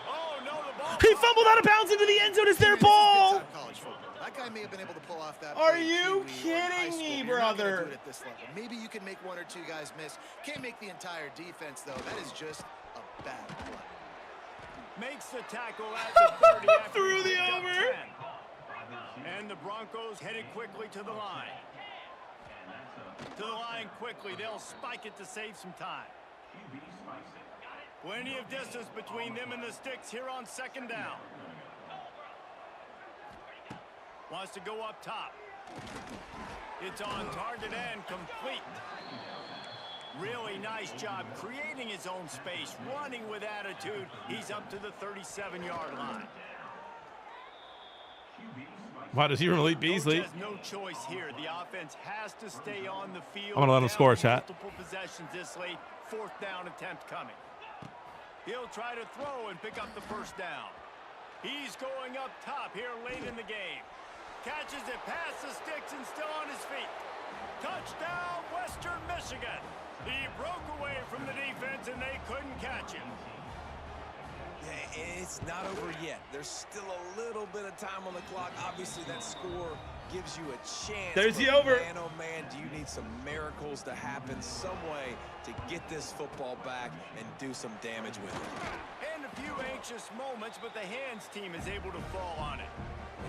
Oh, no, the ball. He fumbled out of bounds into the end zone. It's their ball. College football. That guy guy may have been able to pull off that. Are play in you Pee Wee or in high kidding school, me, but you're not gonna brother? do it at this level. Maybe you can make 1 or 2 guys miss. Can't make the entire defense, though. That is just a bad play. Makes the tackle at the 30 after Through he the picked up over. 10. And the Broncos headed quickly to the line. To the line quickly. They'll spike it to save some time. Plenty of distance between them and the sticks here on 2nd down. Wants to go up top. It's on target and complete. Really nice job creating his own space, running with attitude. He's up to the 37-yard line. Why does he release Beasley? Coach has no choice here. The offense has to stay on the field. I'm gonna let him score, chat. Multiple possessions this late. 4th down attempt coming. He'll try to throw and pick up the 1st down. He's going up top here late in the game. Catches it past the sticks and still on his feet. Touchdown, Western Michigan. He broke away from the defense and they couldn't catch him. Yeah, it's not over yet. There's still a little bit of time on the clock. Obviously, that score gives you a chance. There's the but over. Man, oh man, do you need some miracles to happen some way to get this football back and do some damage with it. And a few anxious moments, but the hands team is able to fall on it.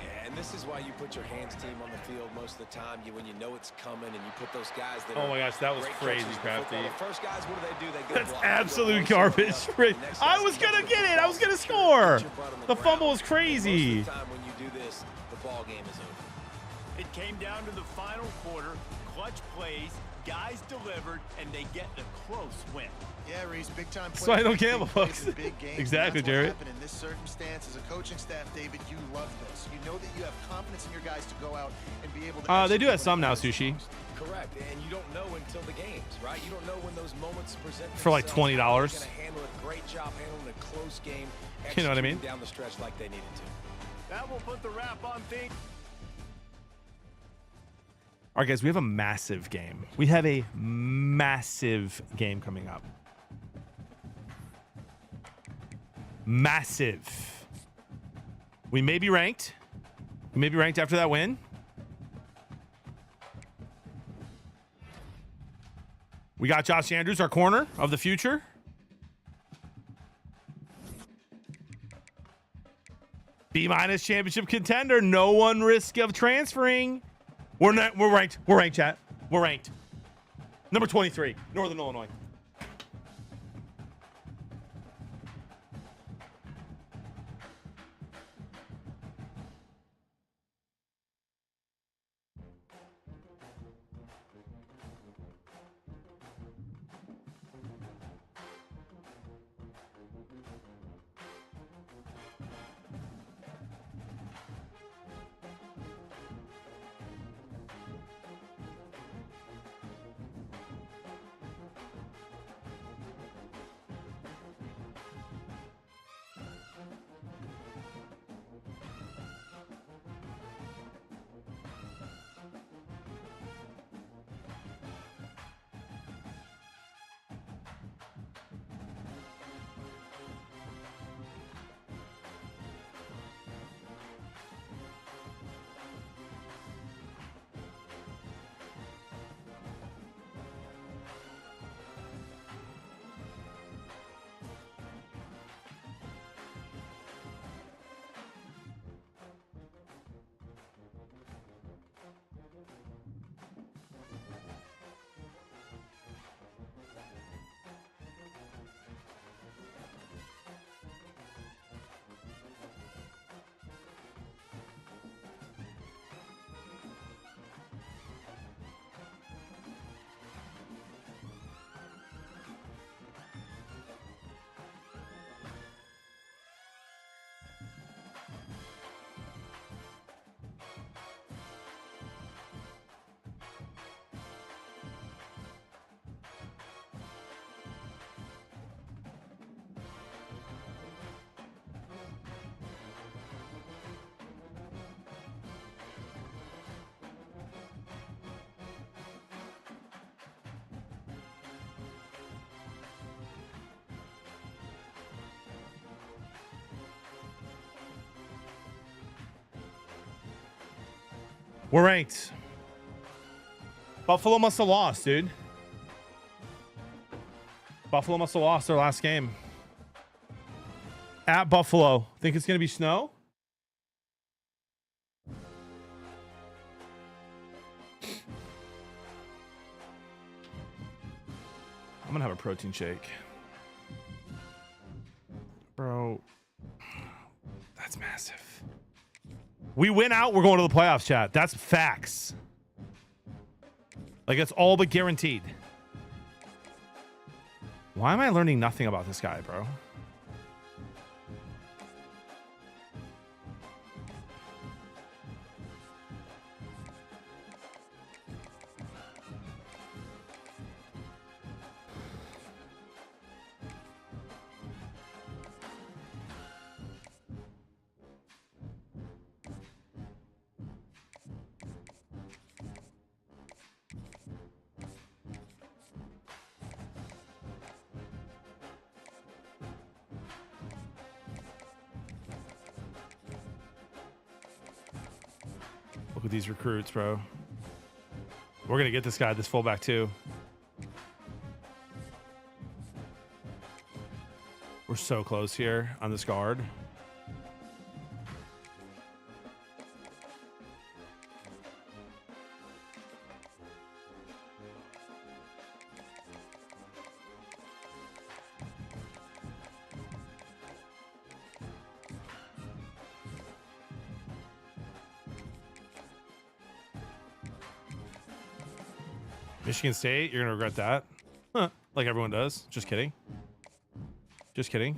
Yeah, and this is why you put your hands team on the field most of the time. When you know it's coming, and you put those guys that. Oh my gosh, that was great crazy, catchers in Crafty. football. The first guys, what do? They get That's blocked. absolute garbage. I was gonna get it. I was gonna score. The fumble was crazy. Most of the time when you do this, the ball game is over. It came down to the final quarter. Clutch plays, guys delivered, and they get a close win. Yeah, Reese, big time. So I don't gamble, folks. Big games. Exactly, That's Jared. What happened in this circumstance as a coaching staff, David, you love this. You know that you have confidence in your guys to go out and be able to. They do have some now, Sushi. Correct, and you don't know until the games, right? You don't know when those moments present For like themselves. $20. They're going to handle a great job handling a close game. You know what I mean? Down the stretch like they needed to. That will put the wrap on things. All right, guys, we have a massive game. We have a massive game coming up. Massive. We may be ranked. We may be ranked after that win. We got Josh Andrews, our corner of the future. B- championship contender. No one risk of transferring. We're ranked. We're ranked, chat. We're ranked. Number 23, Northern Illinois. We're ranked. Buffalo must have lost, dude. Buffalo must have lost their last game. At Buffalo. Think it's going to be snow? I'm going to have a protein shake. Bro. That's massive. We win out, we're going to the playoffs, chat. That's facts. Like, it's all but guaranteed. Why am I learning nothing about this guy, bro? Look at these recruits, bro. We're going to get this guy, this fullback, too. We're so close here on this guard. Michigan State, you're going to regret that. Huh. Like everyone does. Just kidding. Just kidding.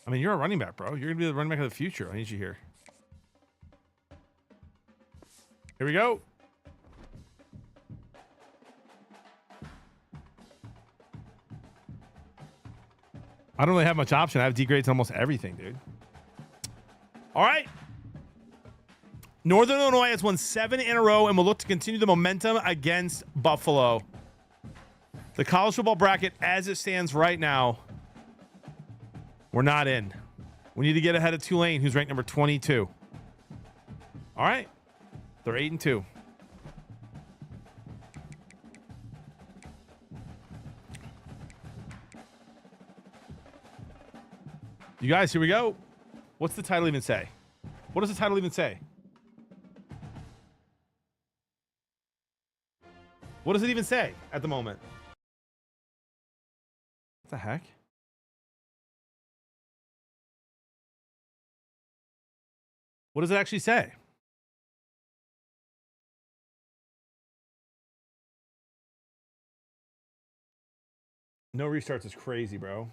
I mean, you're a running back, bro. You're going to be the running back of the future. I need you here. Here we go. I don't really have much option. I have D grades on almost everything, dude. All right. Northern Illinois has won 7 in a row and will look to continue the momentum against Buffalo. The college football bracket as it stands right now, we're not in. We need to get ahead of Tulane, who's ranked number 22. All right. They're 8-2. You guys, here we go. What's the title even say? What does the title even say? What does it even say at the moment? What the heck? What does it actually say? No restarts is crazy, bro.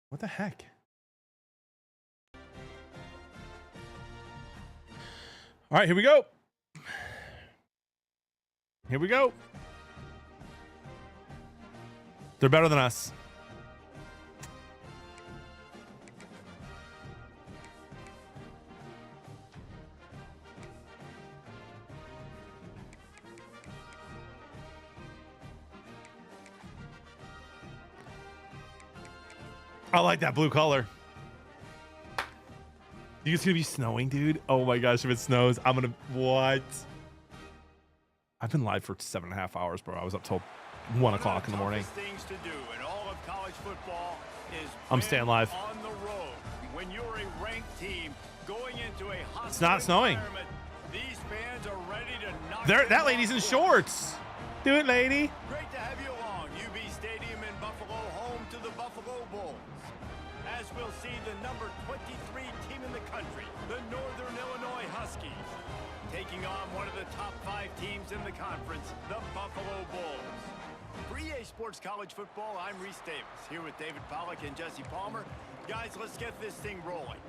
What the heck? All right, here we go. Here we go. They're better than us. I like that blue color. You think it's gonna be snowing, dude? Oh my gosh, if it snows, I'm gonna... What? I I've been live for 7.5 hours, bro. I was up till 1 o'clock in the morning. Things to do in all of college football is I'm staying live. on the road. When you're a ranked team going into a hostile It's not snowing. These fans are ready to knock That lady's in shorts. Do it, lady. Great to have you along. UB Stadium in Buffalo, home to the Buffalo Bulls. As we'll see the number 23 team in the country, the Northern Illinois Huskies, taking on one of the top 5 teams in the conference, the Buffalo Bulls. For EA Sports College Football, I'm Reese Davis, here with David Pollack and Jesse Palmer. Guys, let's get this thing rolling.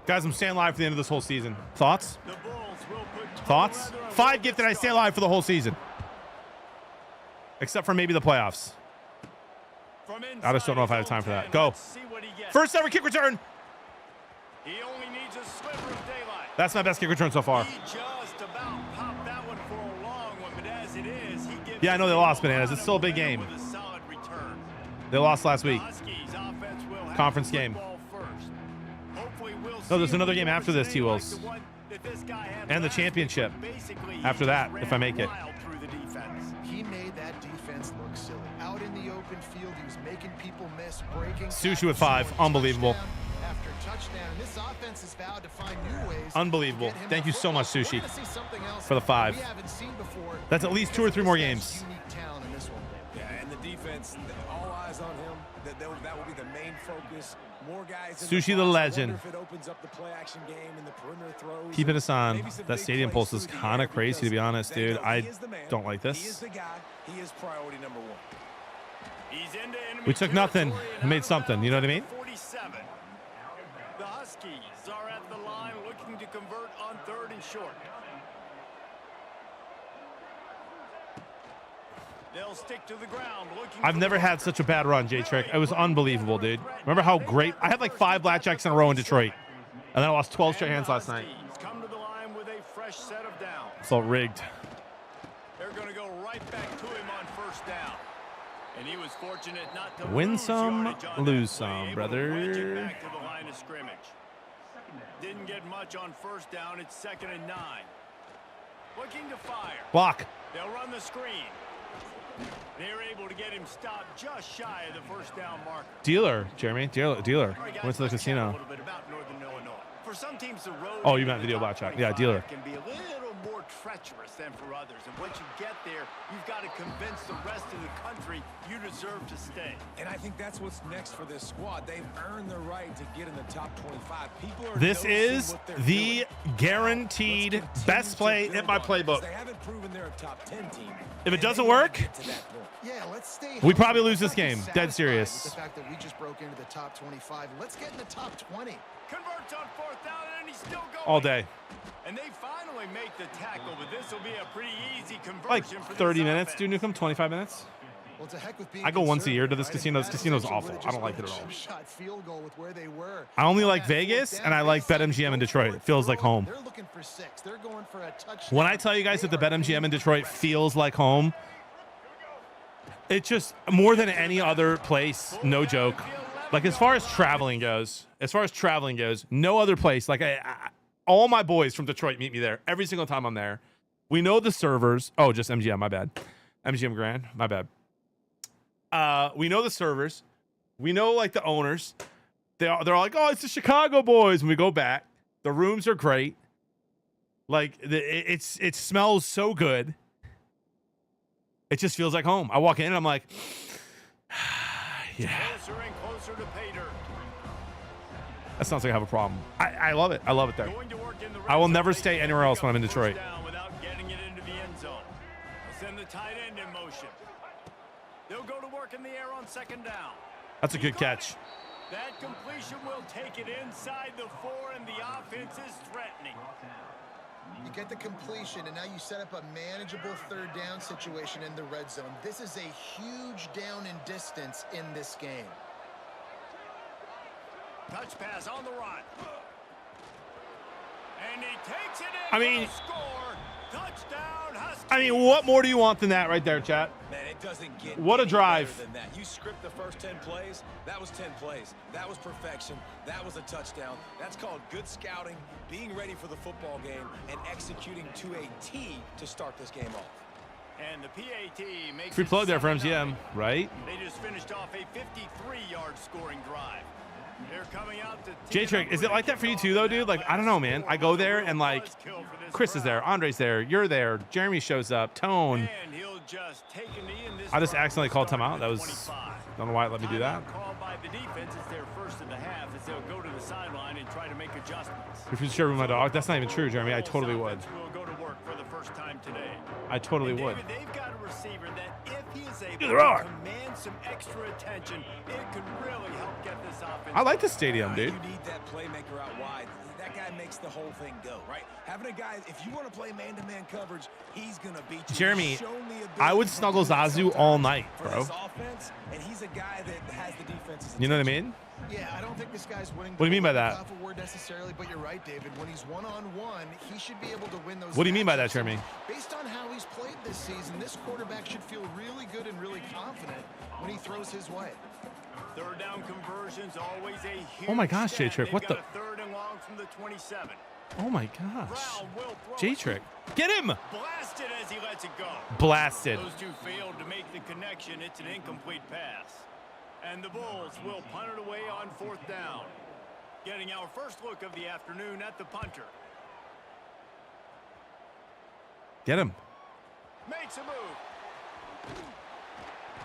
Guys, I'm staying live for the end of this whole season. Thoughts? Thoughts? 5 gifted. I stay live for the whole season. Except for maybe the playoffs. I just don't know if I have time for that. Go. First ever kick return. He only needs a sliver of daylight. That's my best kick return so far. He just about popped that one for a long one, but as it is, he gives Yeah, I know they lost, Bananas. It's still a big game. with a solid return. They lost last week. Huskies offense will have Conference the game. football first. Hopefully we'll No, there's see another a game after this, percentage T-Wills. like the one that this guy had And the last championship. week, but basically he After just that, ran if I make it. wild through the defense. He made that defense look silly. Out in the open field, he was making people miss, breaking. Sushi with 5. tackles, Unbelievable. touchdown after touchdown. And this offense has vowed to find new ways. Unbelievable. to get him Thank the you so much, football. Sushi, We're gonna see something else for the 5. we haven't seen before. That's at least 2 or 3 more games. Unique talent in this one. Yeah, and the defense, all eyes on him. That will be the main focus. More guys. in Sushi the box. I wonder legend. if it opens up the play action game and the perimeter throws. Keeping us on. Maybe some That big stadium plays pulse is through the kind air of crazy, to be because honest, they dude. know I he is the man. don't like He is this. the guy. He is priority number 1. He's into enemy We took nothing territory and made something. You know what I mean? 47. The Huskies are at the line looking to convert on 3rd and short. They'll stick to the ground looking I've for never had such a bad run, J-Trick. It was unbelievable, dude. Remember how great? I had like 5 blackjacks in a row in Detroit. And then I lost 12 straight hands last night. Huskies come to the line with a fresh set of downs. It's all rigged. They're going to go right back to him on 1st down. And he was fortunate not to Win lose some, yardage on lose that play, some, able to brother. wedge it back to the line of scrimmage. Didn't get much on 1st down. It's 2nd and 9. Looking to fire. Block. They'll run the screen. They're able to get him stopped just shy of the 1st down marker. Dealer, Jeremy. Dealer. All right, guys, Went to the let's chat casino. A little bit about Northern Illinois. For some teams, the road Oh, you to meant the video top blackjack. Yeah, 25 dealer. can be a little more treacherous than for others. And once you get there, you've got to convince the rest of the country you deserve to stay. And I think that's what's next for this squad. They've earned the right to get in the top 25. People are This noticing is what they're the doing. guaranteed Let's continue best to play build in my on it, 'cause playbook. They haven't proven they're a top 10 team. If it and doesn't they wanna work, get to that point. Yeah, let's stay we humble. probably lose this Let's not be game. satisfied Dead serious. with the fact that we just broke into the top 25. Let's get in the top 20. Converts on 4th down, and he's still going. All day. And they finally make the tackle, but this will be a pretty easy conversion Like for 30 this minutes, offense. dude, Newcomb. 25 minutes. Well, to heck with being I go once a year to conservative, this right? casino. This That casino's essentially awful. would've I don't just like it been at a all. chip shot field goal with where they were. I only On like that Vegas, 4th and I down, like they said, BetMGM in "Go Detroit. for It feels throw like home. They're looking for 6. They're going for a touchdown. When I tell you guys that the BetMGM in Detroit feels like home, it's just more than any other place. No joke. Like as far as traveling goes, no other place. Like all my boys from Detroit meet me there every single time I'm there. We know the servers. Oh, just MGM. My bad. MGM Grand. My bad. We know the servers. We know like the owners. They're like, oh, it's the Chicago boys. When we go back, the rooms are great. Like it smells so good. It just feels like home. I walk in and I'm like, yeah. Closer and closer to pay dirt. That sounds like I have a problem. I love it. I love it there. Going to work in the red I will zone. never They stay can't anywhere pick else when up I'm in first Detroit. down without getting it into the end zone. They'll send the tight end in motion. They'll go to work in the air on 2nd down. That's a good catch. That completion will take it inside the 4, and the offense is threatening. You get the completion, and now you set up a manageable 3rd down situation in the red zone. This is a huge down in distance in this game. Touch pass on the run. And he takes it in I mean- for a score. Touchdown, Huskies. I mean, what more do you want than that right there, chat? Man, It doesn't get What a any drive. better than that. You script the first 10 plays, that was 10 plays. That was perfection. That was a touchdown. That's called good scouting, being ready for the football game, and executing to a T to start this game off. And the PAT makes Free plug there for 7-0. MGM, right? They just finished off a 53-yard scoring drive. They're coming out to J-Trick, is it like that for you too, though, dude? Like, I don't know, man. I go there and, like, Chris is there, Andre's there, you're there, Jeremy shows up, Tone. And he'll just take a knee in this I just drive accidentally called timeout. That was, 25. don't know why it let me do that. Timeout called by the defense. It's their first of the half as they'll go to the sideline and try to make adjustments. If you're sure with my dog, that's not even true, Jeremy. I totally would. Will go to work for the first time today. I totally And would. David, they've got a receiver that if he is able Either or. to command some extra attention, it could really help get this offense. I like the stadium, dude. You need that playmaker out wide. That guy makes the whole thing go, right? Having a guy, if you want to play man-to-man coverage, he's going to beat you. Jeremy, He's shown the ability I would to snuggle do that Zazu all night, for bro. this offense, and he's a guy that has the defense's You know what I mean? Yeah, I don't think this guy's winning. What do you mean by that? Off a word necessarily, but you're right, David. When he's one-on-one, he should be able to win those. What do you mean by that, matchups. Jeremy? Based on how he's played this season, this quarterback should feel really good and really confident when he throws his way. Third down conversions always a huge Oh my gosh, stat. J-Trick, what They've the? got a third and long from the 27. Oh my gosh. Brown will throw it. J-Trick, get him! Blasted as he lets it go. Blasted. Those two failed to make the connection. It's an incomplete pass. And the Bulls will punt it away on fourth down. Getting our first look of the afternoon at the punter. Get him. Makes a move.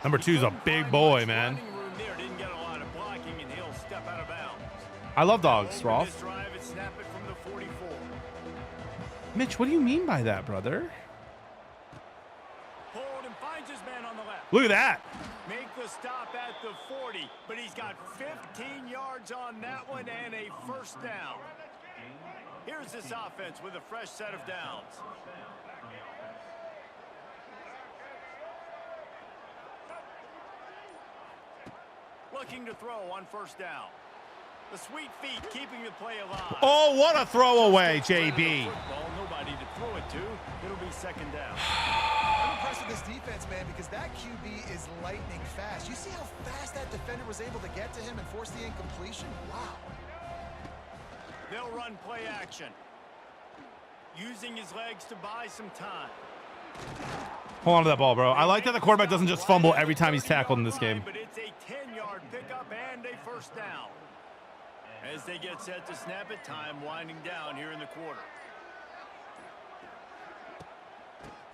Number two's a big boy, man. Running room there. Didn't get a lot of blocking, and he'll step out of bounds. I love dogs, Over Rolf. this drive and snap it from the 44. Mitch, what do you mean by that, brother? Pulled and finds his man on the left. Look at that. Make the stop at the 40, but he's got 15 yards on that one and a first down. Here's this offense with a fresh set of downs. Looking to throw on first down. The sweet feet keeping the play alive. Oh, what a throwaway, JB. Football, nobody to throw it to. It'll be second down. I'm impressed with this defense, man, because that QB is lightning fast. You see how fast that defender was able to get to him and force the incompletion? Wow. They'll run play action. Using his legs to buy some time. Hold on to that ball, bro. I like that the quarterback doesn't just fumble every time he's tackled in this game. But it's a 10-yard pickup and a first down. As they get set to snap it, time winding down here in the quarter.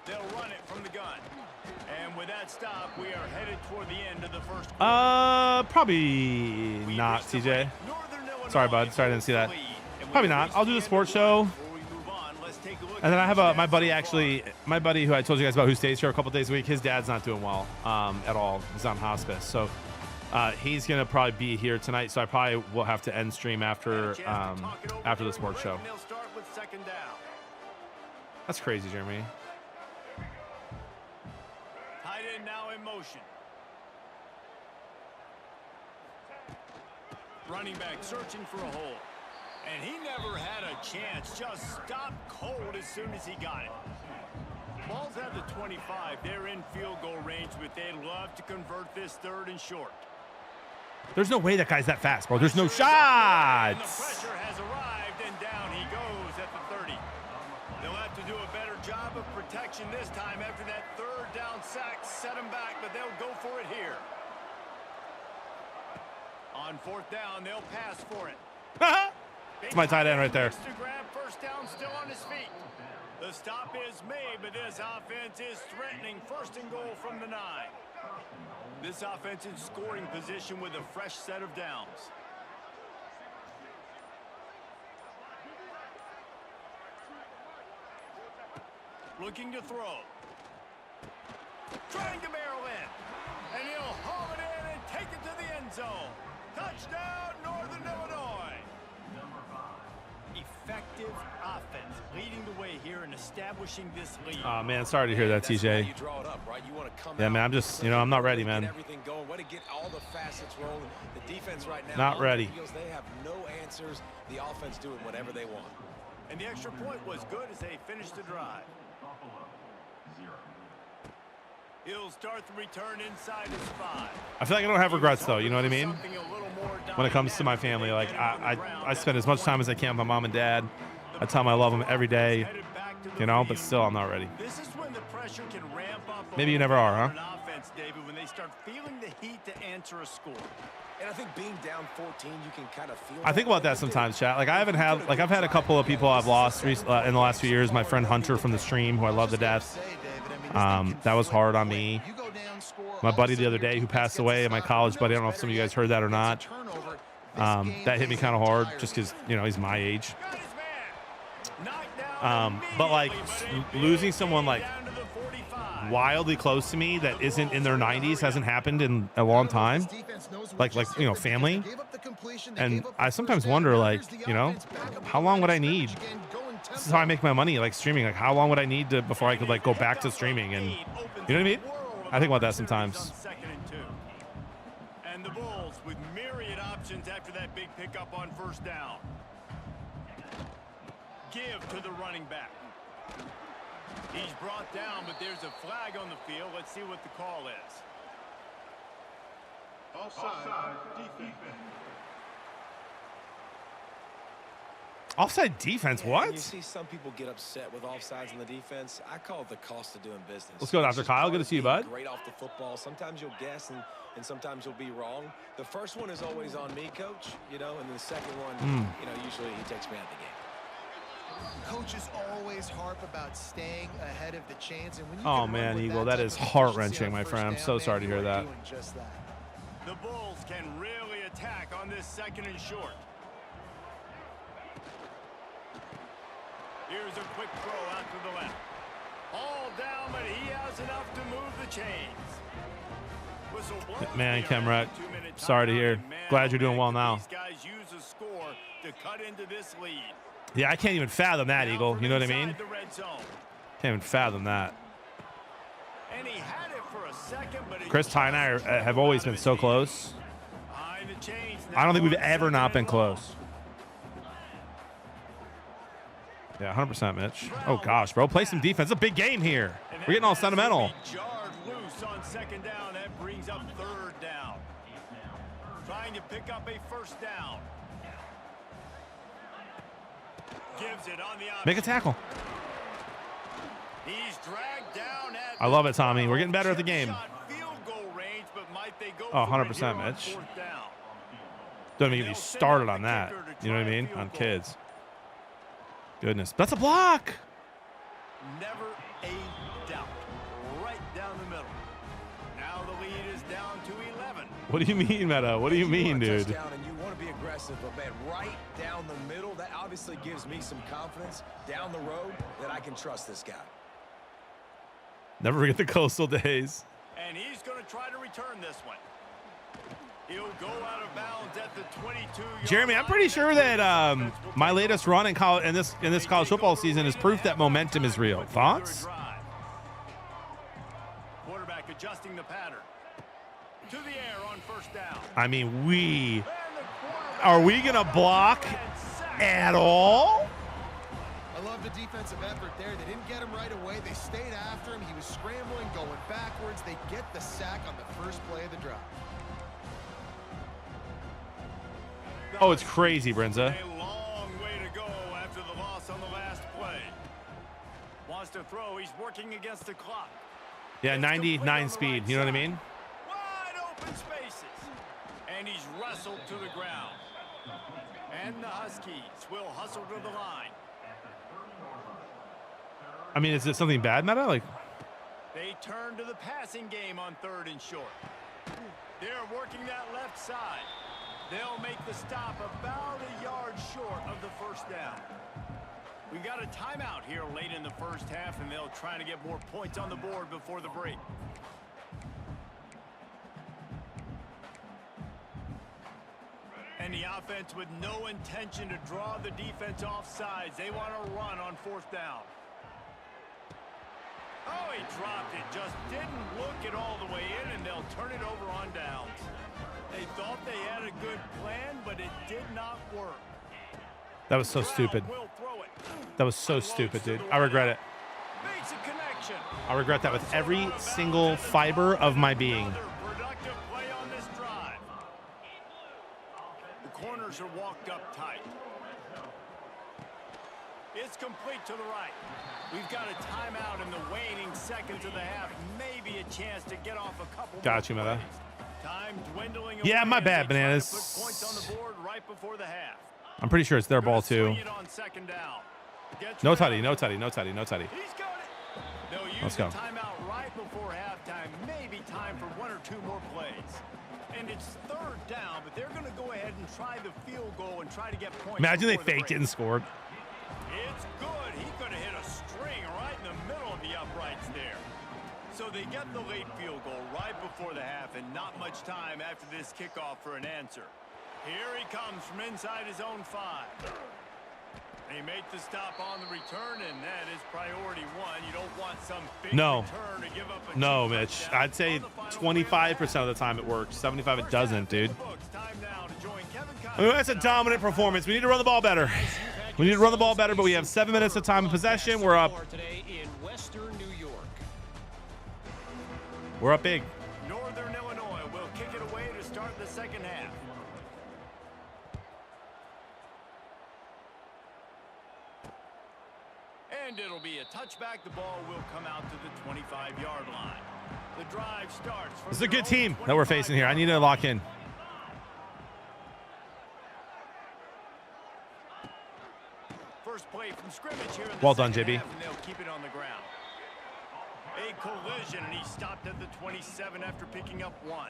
They'll run it from the gun. And with that stop, we are headed toward the end of the first quarter. Probably not, TJ. Sorry, bud. Sorry, I didn't see that. Probably not. I'll do the sports show. And then I have my buddy who I told you guys about who stays here a couple days a week. His dad's not doing well at all. He's on hospice. So he's going to probably be here tonight. So I probably will have to end stream after the sports show. That's crazy, Jeremy. Tight end now in motion. Running back searching for a hole. And he never had a chance. Just stopped cold as soon as he got it. Ball's at the 25. They're in field goal range, but they'd love to convert this third and short. There's no way that guy's that fast, bro. There's no shots. And the pressure has arrived, and down he goes at the 30. They'll have to do a better job of protection this time after that third down sack set him back, but they'll go for it here. On fourth down, they'll pass for it. It's my tight end right there. To grab first down, still on his feet. The stop is made, but this offense is threatening first and goal from the 9. This offense in scoring position with a fresh set of downs. Looking to throw. Trying to barrel in. And he'll haul it in and take it to the end zone. Touchdown, Northern Illinois. Effective offense leading the way here and establishing this lead. Oh, man, sorry to hear that, TJ. You draw it up, right? You want to come Yeah, man, I'm just, I'm not ready, man. Everything going. Want to get all the facets rolling. The defense right now. Not ready. They have no answers. The offense doing whatever they want. And the extra point was good as they finished the drive. He'll start the return inside his 5. I feel like I don't have regrets though. You know what I mean? When it comes to my family, like I spend as much time as I can with my mom and dad. I tell them I love them every day. You know, but still, I'm not ready. This is when the pressure can ramp up. Maybe you never are, huh? Offense, David, when they start feeling the heat to answer a score. And I think being down 14, you can kind of feel. I think about that sometimes, chat. Like I've had a couple of people I've lost in the last few years. My friend Hunter from the stream, who I love to death. That was hard on me. My buddy the other day who passed away, my college buddy. I don't know if some of you guys heard that or not. That hit me kind of hard, just because he's my age. But like losing someone like wildly close to me that isn't in their 90s hasn't happened in a long time. Like family. And I sometimes wonder, like, how long would I need? This is how I make my money, like streaming. Like, how long would I need before I could like go back to streaming? And you know what I mean? I think about that sometimes. And the Bulls with myriad options after that big pickup on first down. Give to the running back. He's brought down, but there's a flag on the field. Let's see what the call is. Offside defense. Offside defense, what? You see some people get upset with offsides in the defense. I call it the cost of doing business. Let's go, Dr. Kyle. Good to see you, bud. Great off the football. Sometimes you'll guess and sometimes you'll be wrong. The first one is always on me, coach, and the second one, usually he takes me out of the game. Coaches always harp about staying ahead of the chains. And when you oh man, Eagle, that is heart-wrenching, my friend. I'm so sorry to hear that. The Bulls can really attack on this second and short. Here's a quick throw out to the left. All down, but he has enough to move the chains. Whistle blows. Man, Kemrek, sorry to hear. Glad you're doing well now. These guys use a score to cut into this lead. Yeah, I can't even fathom that, Eagle. You know what I mean? Can't even fathom that. And he had it for a second, but Chris, Ty, and I have always been so close. I don't think we've ever not been close. Yeah, 100%, Mitch. Oh, gosh, bro. Play some defense. It's a big game here. We're getting all sentimental. Jarred loose on second down. That brings up third down. Trying to pick up a first down. Gives it on the outside. Make a tackle. He's dragged down at I love it, Tommy. We're getting better at the game. field goal range, but might they go Oh, for it 100%, here on Mitch. fourth down? Don't even get me started on that. You know what I mean? On kids. Goodness. That's a block. Never a doubt. Right down the middle. Now the lead is down to 11. What do you mean, Meta? What do you mean, dude? And you want to be aggressive, but man, right down the middle, that obviously gives me some confidence down the road that I can trust this guy. Never forget the coastal days. And he's going to try to return this one. He'll go out of bounds at the 22-yard Jeremy, I'm pretty sure that my latest run in college in this college football season is proof that momentum is real. Thoughts? Quarterback adjusting the pattern. To the air on first down. I mean, are we gonna block at all? I love the defensive effort there. They didn't get him right away. They stayed after him. He was scrambling, going backwards. They get the sack on the first play of the drive. Oh, it's crazy, Brenza. A long way to go after the loss on the last play. Wants to throw. He's working against the clock. Yeah, 99 speed. You know what I mean? Wide open spaces. And he's wrestled to the ground. And the Huskies will hustle to the line. I mean, is it something bad, Meta? Like, They turn to the passing game on third and short. They're working that left side. They'll make the stop about a yard short of the first down. We've got a timeout here late in the first half, and they'll try to get more points on the board before the break. And the offense with no intention to draw the defense off sides. They want to run on fourth down. Oh, he dropped it. Just didn't look it all the way in, and they'll turn it over on downs. They thought they had a good plan, but it did not work. that was so stupid. That was so stupid, dude. I regret it. Makes a connection. I regret that with every single fiber of my being. Another productive play on this drive. The corners are walked up tight. It's complete to the right. We've got a timeout in the waning seconds of the half. Maybe a chance to get off a couple. Got you, Meta. Time dwindling. Yeah, my bad, Bananas. Put points on the board right before the half. I'm pretty sure it's their ball too. No tutty, no tutty, no tutty, no tutty. He's got it. They'll use Let's go. the timeout right before halftime. Maybe time for 1 or 2 more plays. And it's 3rd down, but they're going to go ahead and try the field goal and try to get points. Imagine they before the faked it break. and scored. It's good. He could have hit a string right in the middle of the uprights there. So they get the late field goal right before the half, and not much time after this kickoff for an answer. Here he comes from inside his own 5. They make the stop on the return, and that is priority 1. You don't want some big return to give up a No, cheap Mitch. touchdown. I'd say 25% of the time it works. 75 it doesn't, dude. I mean, that's a dominant performance. We need to run the ball better. We need to run the ball better, but we have 7 minutes of time of possession. We're up. Today in Western New York. We're up big. Northern Illinois will kick it away to start the second half. And it'll be a touchback. The ball will come out to the 25-yard line. The drive starts. This is a good team that we're facing here. I need to lock in. First play from scrimmage here in the Well done, second JB. half, and they'll keep it on the ground. A collision, and he stopped at the 27 after picking up 1.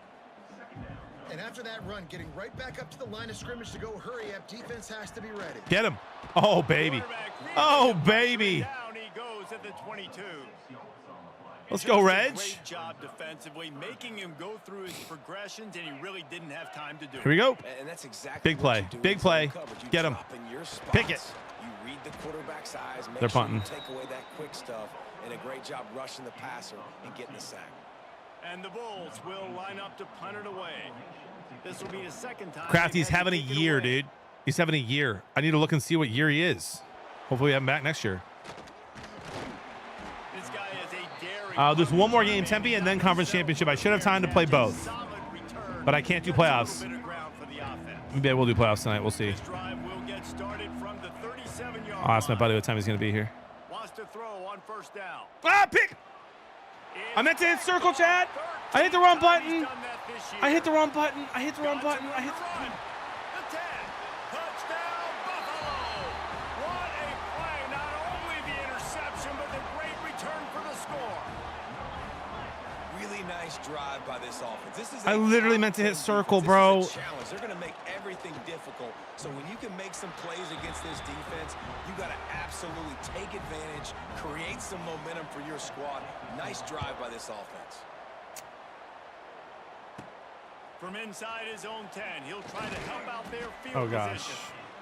And after that run, getting right back up to the line of scrimmage to go hurry up, defense has to be ready. Get him. Oh, baby. Oh, baby. Down he goes at the 22. Let's go, Reg. Great job defensively, making him go through his progressions, and he really didn't have time to do it. Here we go. And that's exactly Big play. Big play. Get him. Pick it. You read the quarterback's eyes. Make They're sure punting. you take away that quick stuff, and a great job rushing the passer and getting the sack. And the Bulls will line up to punt it away. This will be the second time. Crafty's having a year, dude. He's having a year. I need to look and see what year he is. Hopefully we have him back next year. This guy is a daring. There's one more game, Tempe, and then conference championship. I should have time to play both, but I can't do playoffs. Maybe I will do playoffs tonight. We'll see. This drive will get started from the 37-yard I'll ask my buddy what time he's going to be here. Wants to throw on first down. Ah, pick! I meant to hit circle, Chad. I hit the wrong button. I hit the wrong button. I hit the wrong button. I hit the wrong button. The 10. Touchdown, Buffalo. What a play. Not only the interception, but the great return for the score. Really nice drive by this offense. This is I literally meant to hit circle, bro. This is a challenge. They're going to make everything difficult. So when you can make some plays against this defense, you got to absolutely take advantage, create some momentum for your squad. Nice drive by this offense. From inside his own 10, he'll try to help out their field Oh, gosh. position.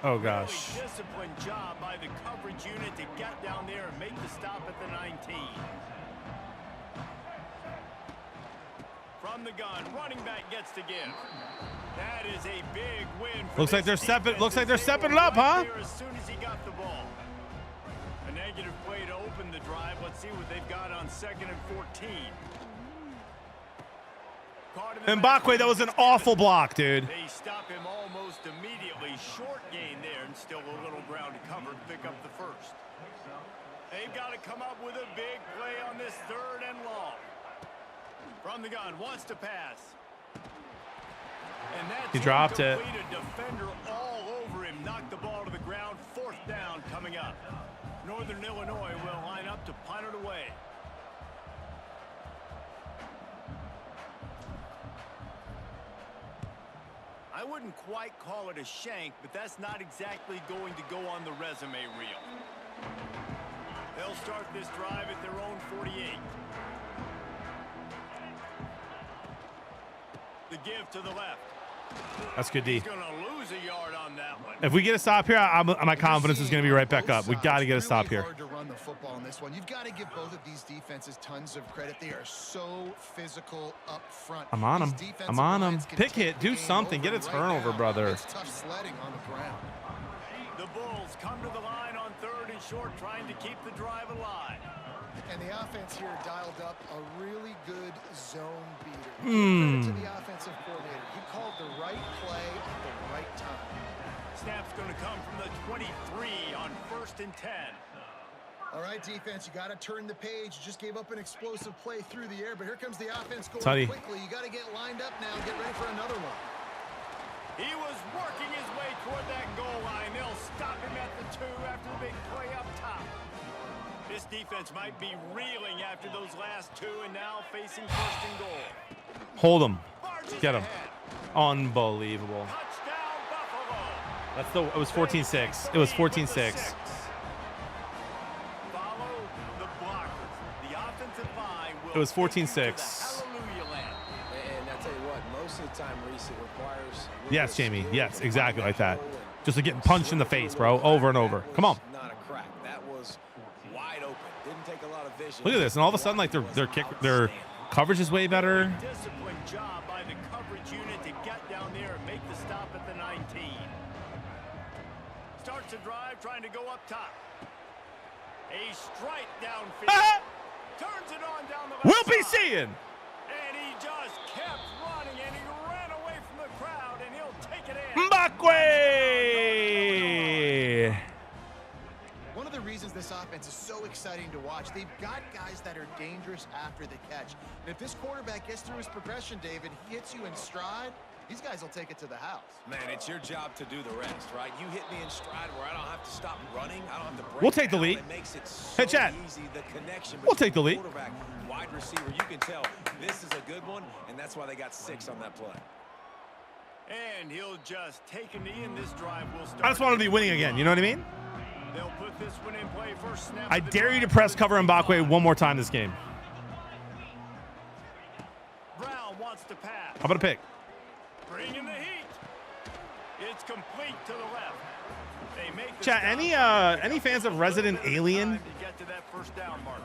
Oh, gosh. Really disciplined job by the coverage unit to get down there and make the stop at the 19. From the gun, running back gets to give. That is a big win. Looks like they're stepping. Looks like they're stepping it up, huh? As soon as he got the ball. A negative play to open the drive. Let's see what they've got on 2nd and 14. Mbakwe, that was an awful block, dude. They stop him almost immediately. Short gain there, and still a little ground to cover to pick up the first. They've got to come up with a big play on this 3rd and long. From the gun, wants to pass. And that's He dropped it. A defender all over him, knocked the ball to the ground. 4th down coming up. Northern Illinois will line up to punt it away. I wouldn't quite call it a shank, but that's not exactly going to go on the resume reel. They'll start this drive at their own 48. The give to the left. That's good, D. He's going to lose a yard on that one. If we get a stop here, my confidence is going to be right back up. We got to get a stop here. Hard to run the football in this one. You've got to give both of these defenses tons of credit. They are so physical up front. I'm on him. I'm on him. Pick it. Do game something. over Get a right turnover, now. brother. It's tough sledding on the ground. The Bulls come to the line on 3rd and short, trying to keep the drive alive. And the offense here dialed up a really good zone beater. Credit to the offensive coordinator. He called the right play at the right time. Snap's going to come from the 23 on 1st and 10. All right, defense, you got to turn the page. You just gave up an explosive play through the air, but here comes the offense going quickly. You got to get lined up now and get ready for another one. He was working his way toward that goal line. They'll stop him at the 2 after the big play up top. This defense might be reeling after those last 2 and now facing 1st and goal. Hold him. Get him. Unbelievable. Touchdown, Buffalo. That's the. It was 14-6. It was 14-6. Follow the blockers. The offensive line will It was 14-6. hallelujah land. And I tell you what, most of the time, Reese, it requires. Yes, Jamie. Yes, exactly like that. Just like getting punched in the face, bro, over and over. Come on. Not a crack. That was wide open. Didn't take a lot of vision. Look at this, and all of a sudden, like their coverage is way better. Disciplined job by the coverage unit to get down there and make the stop at the 19. Starts a drive trying to go up top. A strike downfield. Turns it on down the left We'll be side. seeing. And he just kept running, and he ran away from the crowd, and he'll take it in. Mbakwe. One of the reasons this offense is so exciting to watch, they've got guys that are dangerous after the catch. And if this quarterback gets through his progression, David, he hits you in stride, these guys will take it to the house. Man, it's your job to do the rest, right? You hit me in stride where I don't have to stop running. I don't have to break. We'll take the down. lead. It makes it so Hey, Chad. easy, the connection We'll take the between lead. Quarterback, wide receiver, you can tell this is a good one, and that's why they got 6 on that play. And he'll just take a knee, and this drive will start. I just want to be winning again. You know what I mean? They'll put this one in play first snap. I dare you to press cover Mbakwe one more time this game. Brown wants to pass. How about a pick? Bring in the heat. It's complete to the left. They make the Chat, stop. any fans of Resident Alien To get to that first down marker.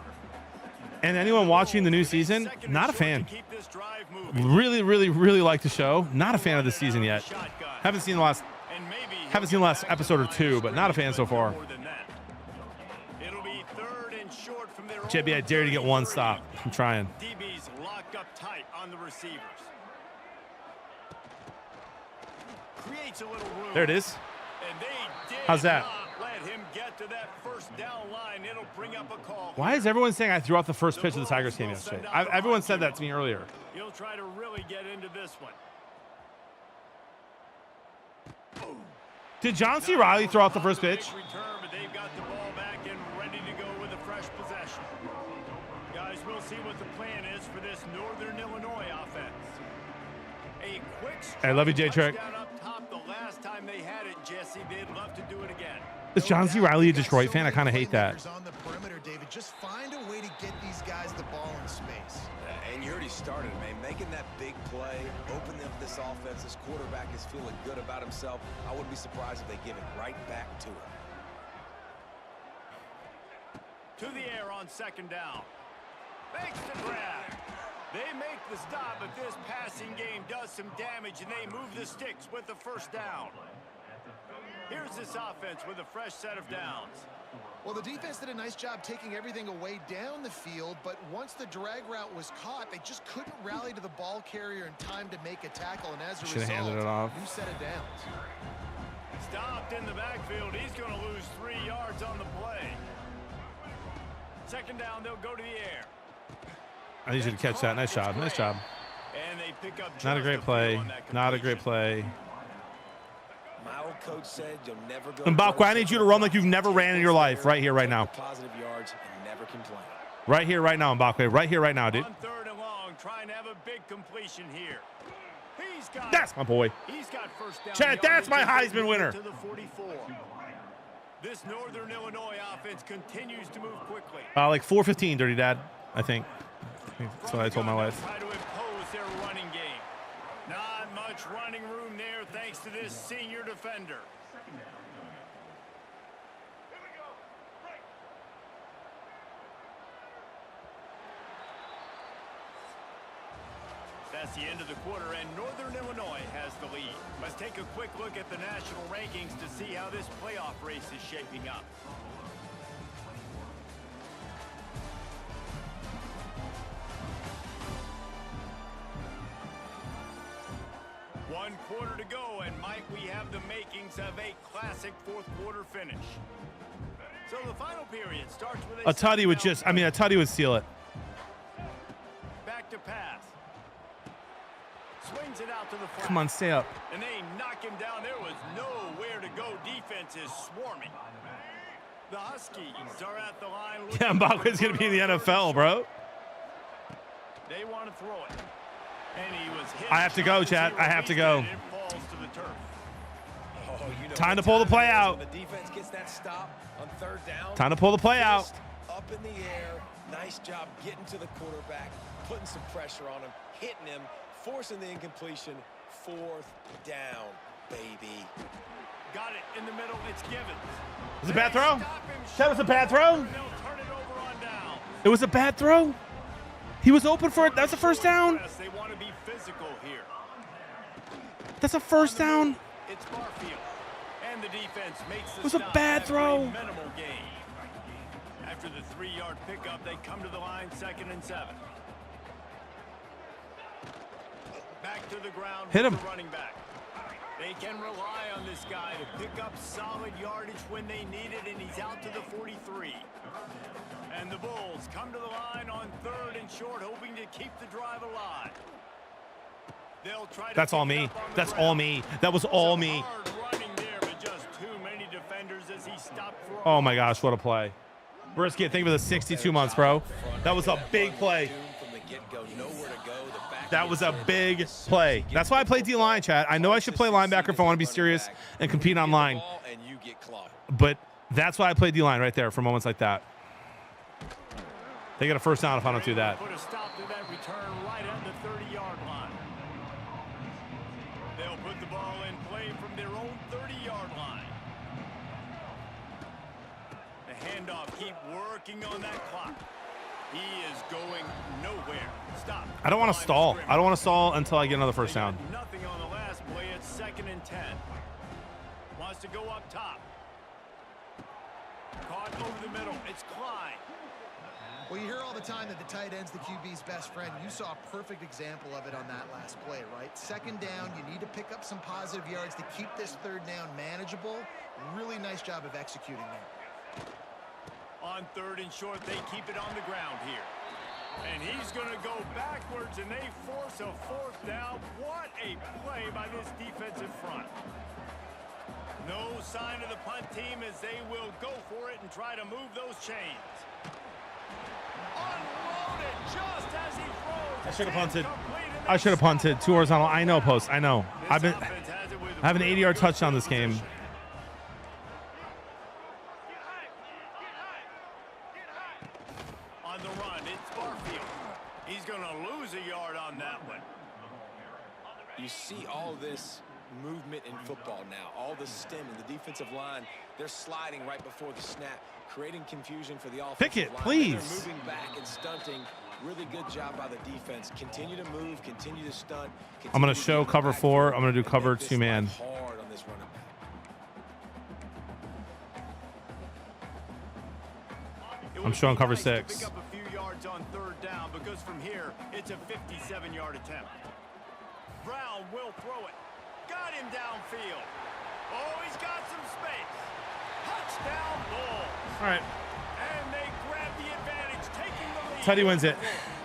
and anyone watching the new season? Not a fan. Keep this drive moving. Really, really, really like the show. Not a fan of the season yet. Shotgun. Haven't seen the last episode or 2, but not a fan so far. More than that. It'll be 3rd and short from their JB, I own dare you to get one 30. stop. I'm trying. DB's locked up tight on the receivers. Creates a little room. There it is. And they did How's that? not let him get to that first down line. It'll bring up a call. Why is everyone saying I threw out the first pitch of the Tigers game yesterday? Everyone said that to me earlier. He'll try to really get into this one. Did John C. Riley throw out the first pitch? Return, but they've got the ball back and ready to go with a fresh possession. Guys, we'll see what the plan is for this Northern Illinois offense. A quick I love you, J-Trick. touchdown up top. The last time they had it, Jesse, they'd love to do it again. Is John C. Riley a Detroit fan? I kind of hate that. On the perimeter, David, just find a way to get these guys the ball in space. And you already started, man. Making that big play, opening up this offense. This quarterback is feeling good about himself. I wouldn't be surprised if they give it right back to him. To the air on 2nd down. Makes the grab. They make the stop, but this passing game does some damage, and they move the sticks with the first down. Here's this offense with a fresh set of downs. Well, the defense did a nice job taking everything away down the field, but once the drag route was caught, they just couldn't rally to the ball carrier in time to make a tackle, and as a Should've result, handed it off. new set of downs. Stopped in the backfield. He's going to lose 3 yards on the play. 2nd down, they'll go to the air. I need you to catch that. Nice job. Nice job. And they pick up Not a just great few play. on that Not a great completion. play. My old coach said you'll never go. Mbakwe, I need you to run like you've never ran in your life. Right here, right now. Positive yards and never complain. Right here, right now, Mbakwe. Right here, right now, dude. On 3rd and long, trying to have a big completion here. He's got That's my boy. He's got first down. Chad, that's my Heisman winner. To the 44. This Northern Illinois offense continues to move quickly. Like 4:15, Dirty Dad, I think. That's what I told my wife. Try to impose their running game. Not much running room there thanks to this senior defender. That's the end of the quarter, and Northern Illinois has the lead. Let's take a quick look at the national rankings to see how this playoff race is shaping up. 1 quarter to go, and Mike, we have the makings of a classic fourth quarter finish. So the final period starts with a Tutty would just, I mean, a Tutty would seal it. Back to pass. Swings it out to the flat. Come on, stay up. And they knock him down. There was nowhere to go. Defense is swarming. The Huskies are at the line. Yeah, Mbakwe's going to be in the NFL, bro. They want to throw it. And he was hit. I have to go, Chad. I have to go. And it falls to the turf. Oh, you know, time to pull the play out. The defense gets that stop on 3rd down. Time to pull the play out. Up in the air. Nice job getting to the quarterback, putting some pressure on him, hitting him, forcing the incompletion. 4th down, baby. Got it in the middle. It's Givens. Was it a bad throw? That was a bad throw? It was a bad throw? He was open for it. That's a first down. They want to be physical here. That's a first down. It's Barfield. And the defense makes the It was a bad throw. Minimal gain. After the 3-yard pickup, they come to the line, 2nd and 7. Back to the ground. Hit him. The running back. They can rely on this guy to pick up solid yardage when they need it, and he's out to the 43. And the Bulls come to the line on 3rd and short, hoping to keep the drive alive. They'll try to That's all me. That's all me. That was all me. hard running there, but just too many defenders as he stopped throwing. Oh my gosh, what a play. Brisket, think of the 62 months, bro. That was a big play. That was a big play. That's why I play D-line, chat. I know I should play linebacker if I want to be serious and compete online. But that's why I play D-line right there for moments like that. They get a first down if I don't do that. Put a stop to that return right at the 30-yard line. They'll put the ball in play from their own 30-yard line. The handoff, keep working on that clock. He is going nowhere. Stop. I don't want to stall. I don't want to stall until I get another first down. Nothing on the last play. It's 2nd and 10. Wants to go up top. Caught over the middle. It's Klein. Well, you hear all the time that the tight end's the QB's best friend. You saw a perfect example of it on that last play, right? 2nd down, you need to pick up some positive yards to keep this 3rd down manageable. Really nice job of executing there. On 3rd and short, they keep it on the ground here. And he's going to go backwards, and they force a 4th down. What a play by this defensive front. No sign of the punt team as they will go for it and try to move those chains. Unloaded just as he throws. I should have punted. I should have punted. 2 horizontal. I know, post. I know. I have an 80-yard touchdown this game. On the run, it's Barfield. He's going to lose a yard on that one. You see all this movement in football now, all the stemming, the defensive line, they're sliding right before the snap, creating confusion for the offense. Pick it, line. please. They're moving back and stunting. Really good job by the defense. Continue to move, continue to stunt. I'm going to show cover 4. I'm going to do cover 2 man. Hard on this running back. I'm showing cover 6. Pick up a few yards on 3rd down because from here it's a 57-yard attempt. Brown will throw it. Got him downfield. Oh, he's got some space. Touchdown Bulls. All right. And they grab the advantage, taking the lead. Teddy wins it.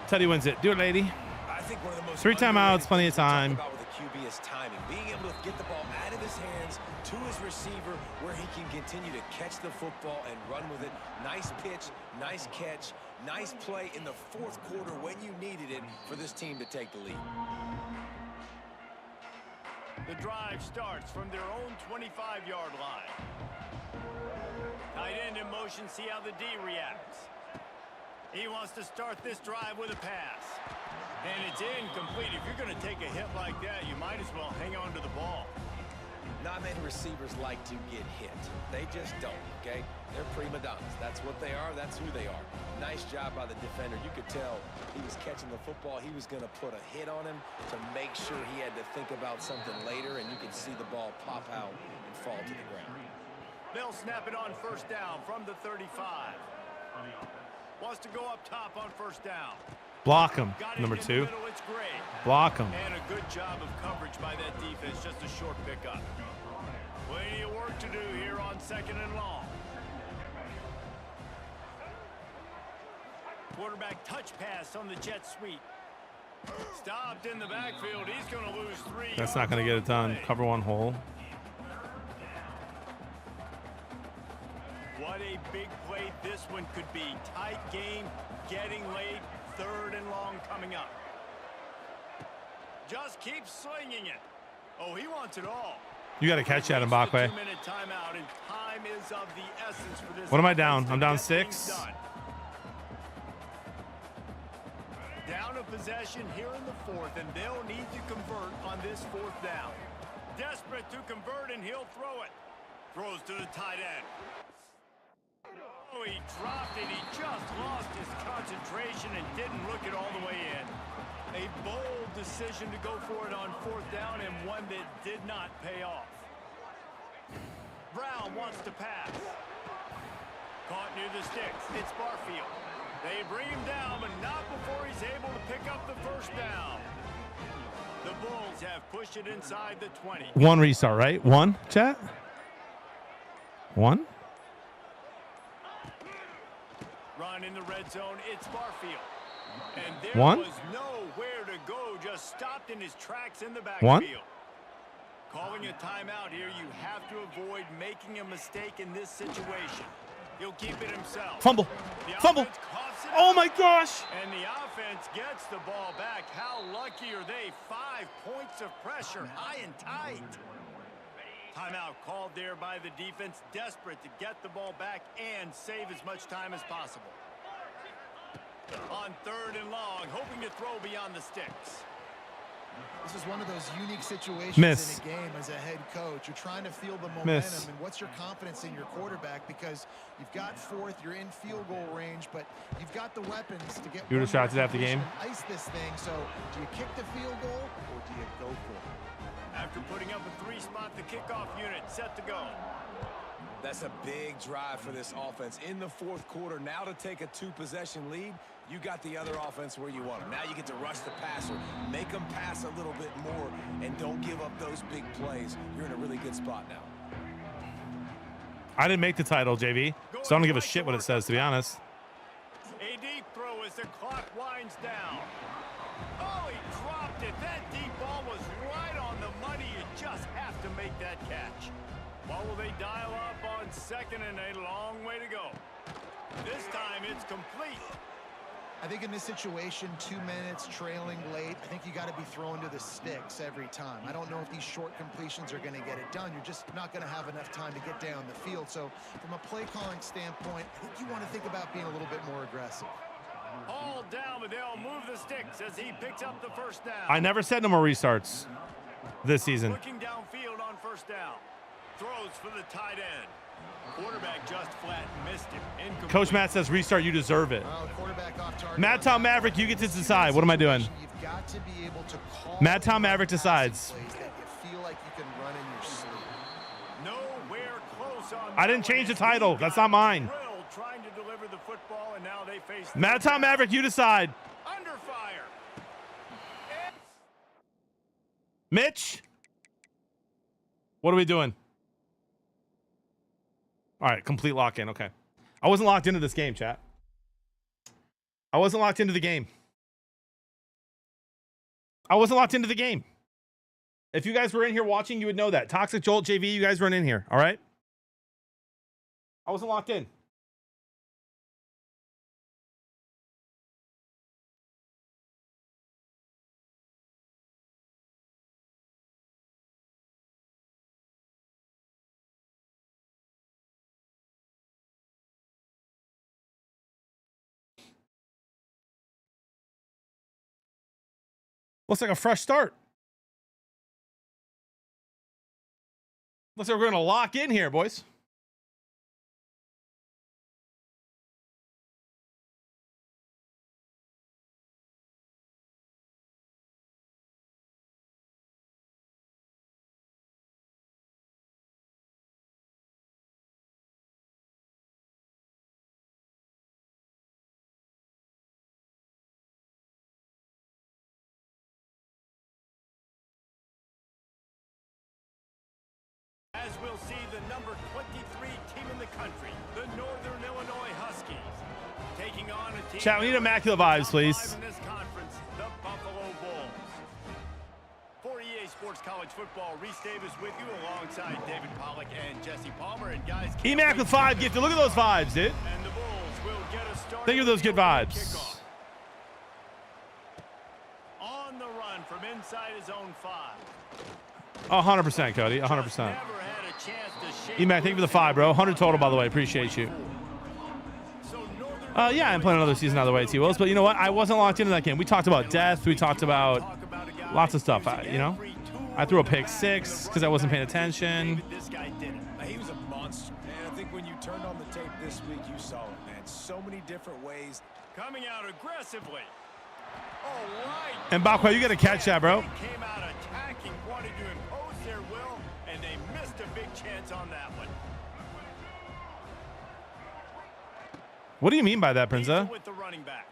Teddy wins it. Do it, lady. I think one of the most 3 timeouts, plenty of time. About with the QB is timing, being able to get the ball out of his hands to his receiver where he can continue to catch the football and run with it. Nice pitch, nice catch, nice play in the 4th quarter when you needed it for this team to take the lead. The drive starts from their own 25-yard line. Tight end in motion, see how the D reacts. He wants to start this drive with a pass. And it's incomplete. If you're going to take a hit like that, you might as well hang on to the ball. Not many receivers like to get hit. They just don't, okay? They're prima donnas. That's what they are. That's who they are. Nice job by the defender. You could tell he was catching the football. He was going to put a hit on him to make sure he had to think about something later, and you could see the ball pop out and fall to the ground. They'll snap it on 1st down from the 35. Wants to go up top on 1st down. Block him. Number 2. Block him. And a good job of coverage by that defense. Just a short pickup. Plenty of work to do here on 2nd and long. Quarterback touch pass on the jet sweep. Stopped in the backfield. He's going to lose 3. That's not going to get it done. Cover 1 hole. What a big play this one could be. Tight game, getting late, 3rd and long coming up. Just keep slinging it. Oh, he wants it all. You got to catch that, Mbakwe. 2-minute timeout, and time is of the essence for this. What am I down? I'm down 6. Down a possession here in the 4th, and they'll need to convert on this 4th down. Desperate to convert, and he'll throw it. Throws to the tight end. Oh, he dropped it. He just lost his concentration and didn't look it all the way in. A bold decision to go for it on 4th down, and one that did not pay off. Brown wants to pass. Caught near the sticks. It's Barfield. They bring him down, but not before he's able to pick up the 1st down. The Bulls have pushed it inside the 20. 1 restart, right? 1, chat? 1? Run in the red zone. It's Barfield. And there 1? was nowhere to go. Just stopped in his tracks in the 1? backfield. Calling a timeout here. You have to avoid making a mistake in this situation. He'll keep it himself. Fumble. Fumble. Oh my gosh. And the offense gets the ball back. How lucky are they? 5 points of pressure, high and tight. Timeout called there by the defense, desperate to get the ball back and save as much time as possible. On 3rd and long, hoping to throw beyond the sticks. This is one of those unique situations Miss. in a game as a head coach. You're trying to feel the momentum, Miss. and what's your confidence in your quarterback? Because you've got 4th, you're in field goal range, but you've got the weapons to get You would have one shots more it after the game? completion and ice this thing. So do you kick the field goal or do you go for it? After putting up a 3-spot, the kickoff unit set to go. That's a big drive for this offense in the 4th quarter. Now to take a 2-possession lead, you got the other offense where you want them. Now you get to rush the passer, make them pass a little bit more, and don't give up those big plays. You're in a really good spot now. I didn't make the title, JV, so I don't give a shit what it says, to be honest. A deep throw as the clock winds down. Oh, he dropped it. That deep ball was right on the money. You just have to make that catch. What will they dial up on 2nd and a long way to go? This time it's complete. I think in this situation, 2 minutes, trailing late, I think you got to be throwing to the sticks every time. I don't know if these short completions are going to get it done. You're just not going to have enough time to get down the field. So from a play calling standpoint, I think you want to think about being a little bit more aggressive. All down, but they'll move the sticks as he picks up the 1st down. I never said no more restarts this season. Looking downfield on 1st down. Throws for the tight end. Quarterback just flat missed him. Incomplete. Coach Matt says restart, you deserve it. Quarterback off target. Mad Tom Maverick, you get to decide. What am I doing? You've got to be able to call Mad Tom Maverick decides. plays that you feel like you can run in your sleep. Nowhere close on I didn't change the title. That's not mine. Trying to deliver the football, and now they face Mad Tom Maverick, you decide. under fire. Mitch, what are we doing? All right, complete lock-in. Okay. I wasn't locked into this game, chat. I wasn't locked into the game. I wasn't locked into the game. If you guys were in here watching, you would know that. Toxic Jolt, JV, you guys weren't in here. All right? I wasn't locked in. Looks like a fresh start. Looks like we're going to lock in here, boys. we'll see the number 23 team in the country, the Northern Illinois Huskies, taking on a team. Chat, we need immaculate vibes, please. In this conference, the Buffalo Bulls. For EA Sports College Football, Reese Davis with you alongside David Pollack and Jesse Palmer. And guys, EMAC with 5 gifted. Look at those vibes, dude. And the Bulls will get a start. Think of those good vibes. Kickoff. On the run from inside his own 5. 100%, Cody. 100%. EMAC, thank you for the 5, bro. 100 total, by the way. Appreciate you. Yeah, I'm playing another season out of the way, T-Wills. But you know what? I wasn't locked into that game. We talked about death. We talked about lots of stuff. You know, I threw a pick 6 because I wasn't paying attention. He was a monster. And I think when you turned on the tape this week, you saw it, man. So many different ways. Coming out aggressively. All right. And Bakwa, you got to catch that, bro. Came out attacking, wanted to impose their will, and they missed a big chance on that one. What do you mean by that, Prinza? With the running back.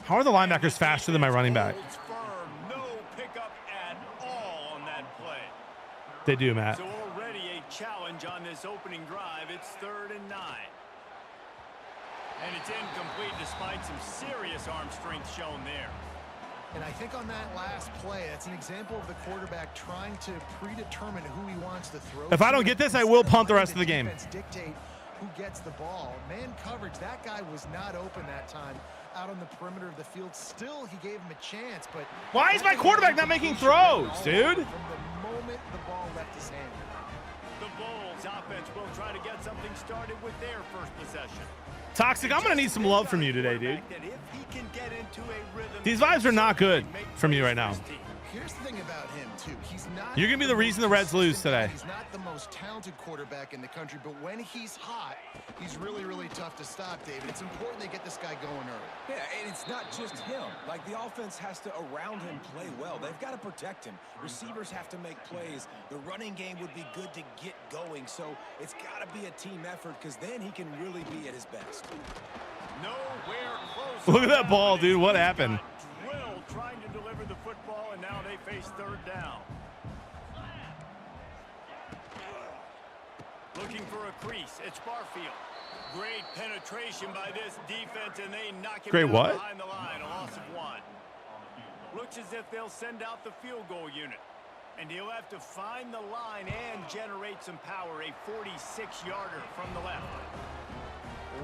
How are the linebackers faster than my running back? No pickup at all on that play. They do, Matt. So already a challenge on this opening drive. It's 3rd and 9. And it's incomplete despite some serious arm strength shown there. And I think on that last play, that's an example of the quarterback trying to predetermine who he wants to throw. If I don't get this, I will punt the rest of the game. Dictate who gets the ball. Man coverage, that guy was not open that time out on the perimeter of the field. Still, he gave him a chance, but why is my quarterback not making throws, dude? From the moment the ball left his hand. The Bulls offense will try to get something started with their first possession. Toxic, I'm going to need some love from you today, dude. These vibes are not good from you right now. Here's the thing about him, too. He's not. You're going to be the reason the Reds lose today. He's not the most talented quarterback in the country, but when he's hot, he's really, really tough to stop, David. It's important they get this guy going early. Yeah, and it's not just him. Like, the offense has to, around him, play well. They've got to protect him. Receivers have to make plays. The running game would be good to get going. So it's got to be a team effort because then he can really be at his best. Nowhere close. Look at that ball, dude. What happened? Drill trying to deliver the football, and now they face 3rd down. Looking for a crease. It's Barfield. Great penetration by this defense, and they knock him down behind the line. A loss of 1. Looks as if they'll send out the field goal unit. And he'll have to find the line and generate some power. A 46-yarder from the left.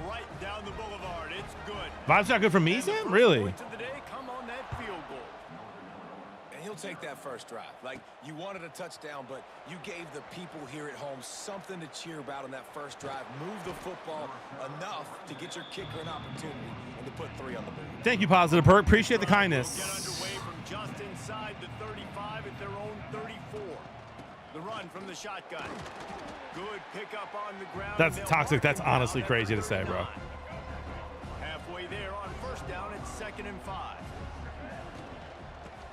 Right down the boulevard. It's good. Vibes not good for me, Sam? Really? Points of the day come on that field goal. And he'll take that first drive. Like, you wanted a touchdown, but you gave the people here at home something to cheer about on that first drive. Move the football enough to get your kicker an opportunity and to put 3 on the board. Thank you, Positive Perk. Appreciate the kindness. Get underway from just inside the 35 at their own 34. The run from the shotgun. Good pickup on the ground. That's toxic. That's honestly crazy to say, bro. Halfway there on 1st down, it's 2nd and 5.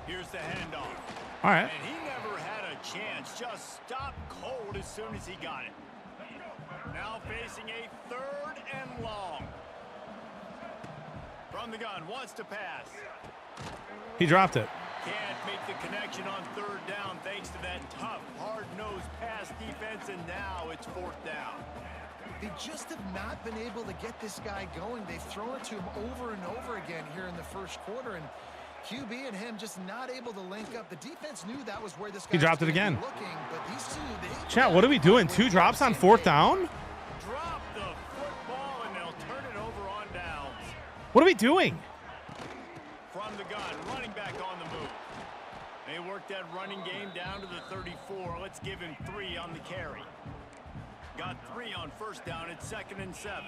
Here's the handoff. All right. And he never had a chance. Just stopped cold as soon as he got it. Now facing a 3rd and long. From the gun, wants to pass. He dropped it. Can't make the connection on 3rd down thanks to that tough, hard-nosed pass defense, and now it's 4th down. They just have not been able to get this guy going. They've thrown it to him over and over again here in the first quarter, and QB and him just not able to link up. The defense knew that was where this guy He dropped it again. Looking, but these two, Chat, what are we doing? 2 drops on 4th down? Drop the football, and they'll turn it over on downs. What are we doing? From the gun, running back on the move. They work that running game down to the 34. Let's give him 3 on the carry. Got 3 on 1st down. It's 2nd and 7.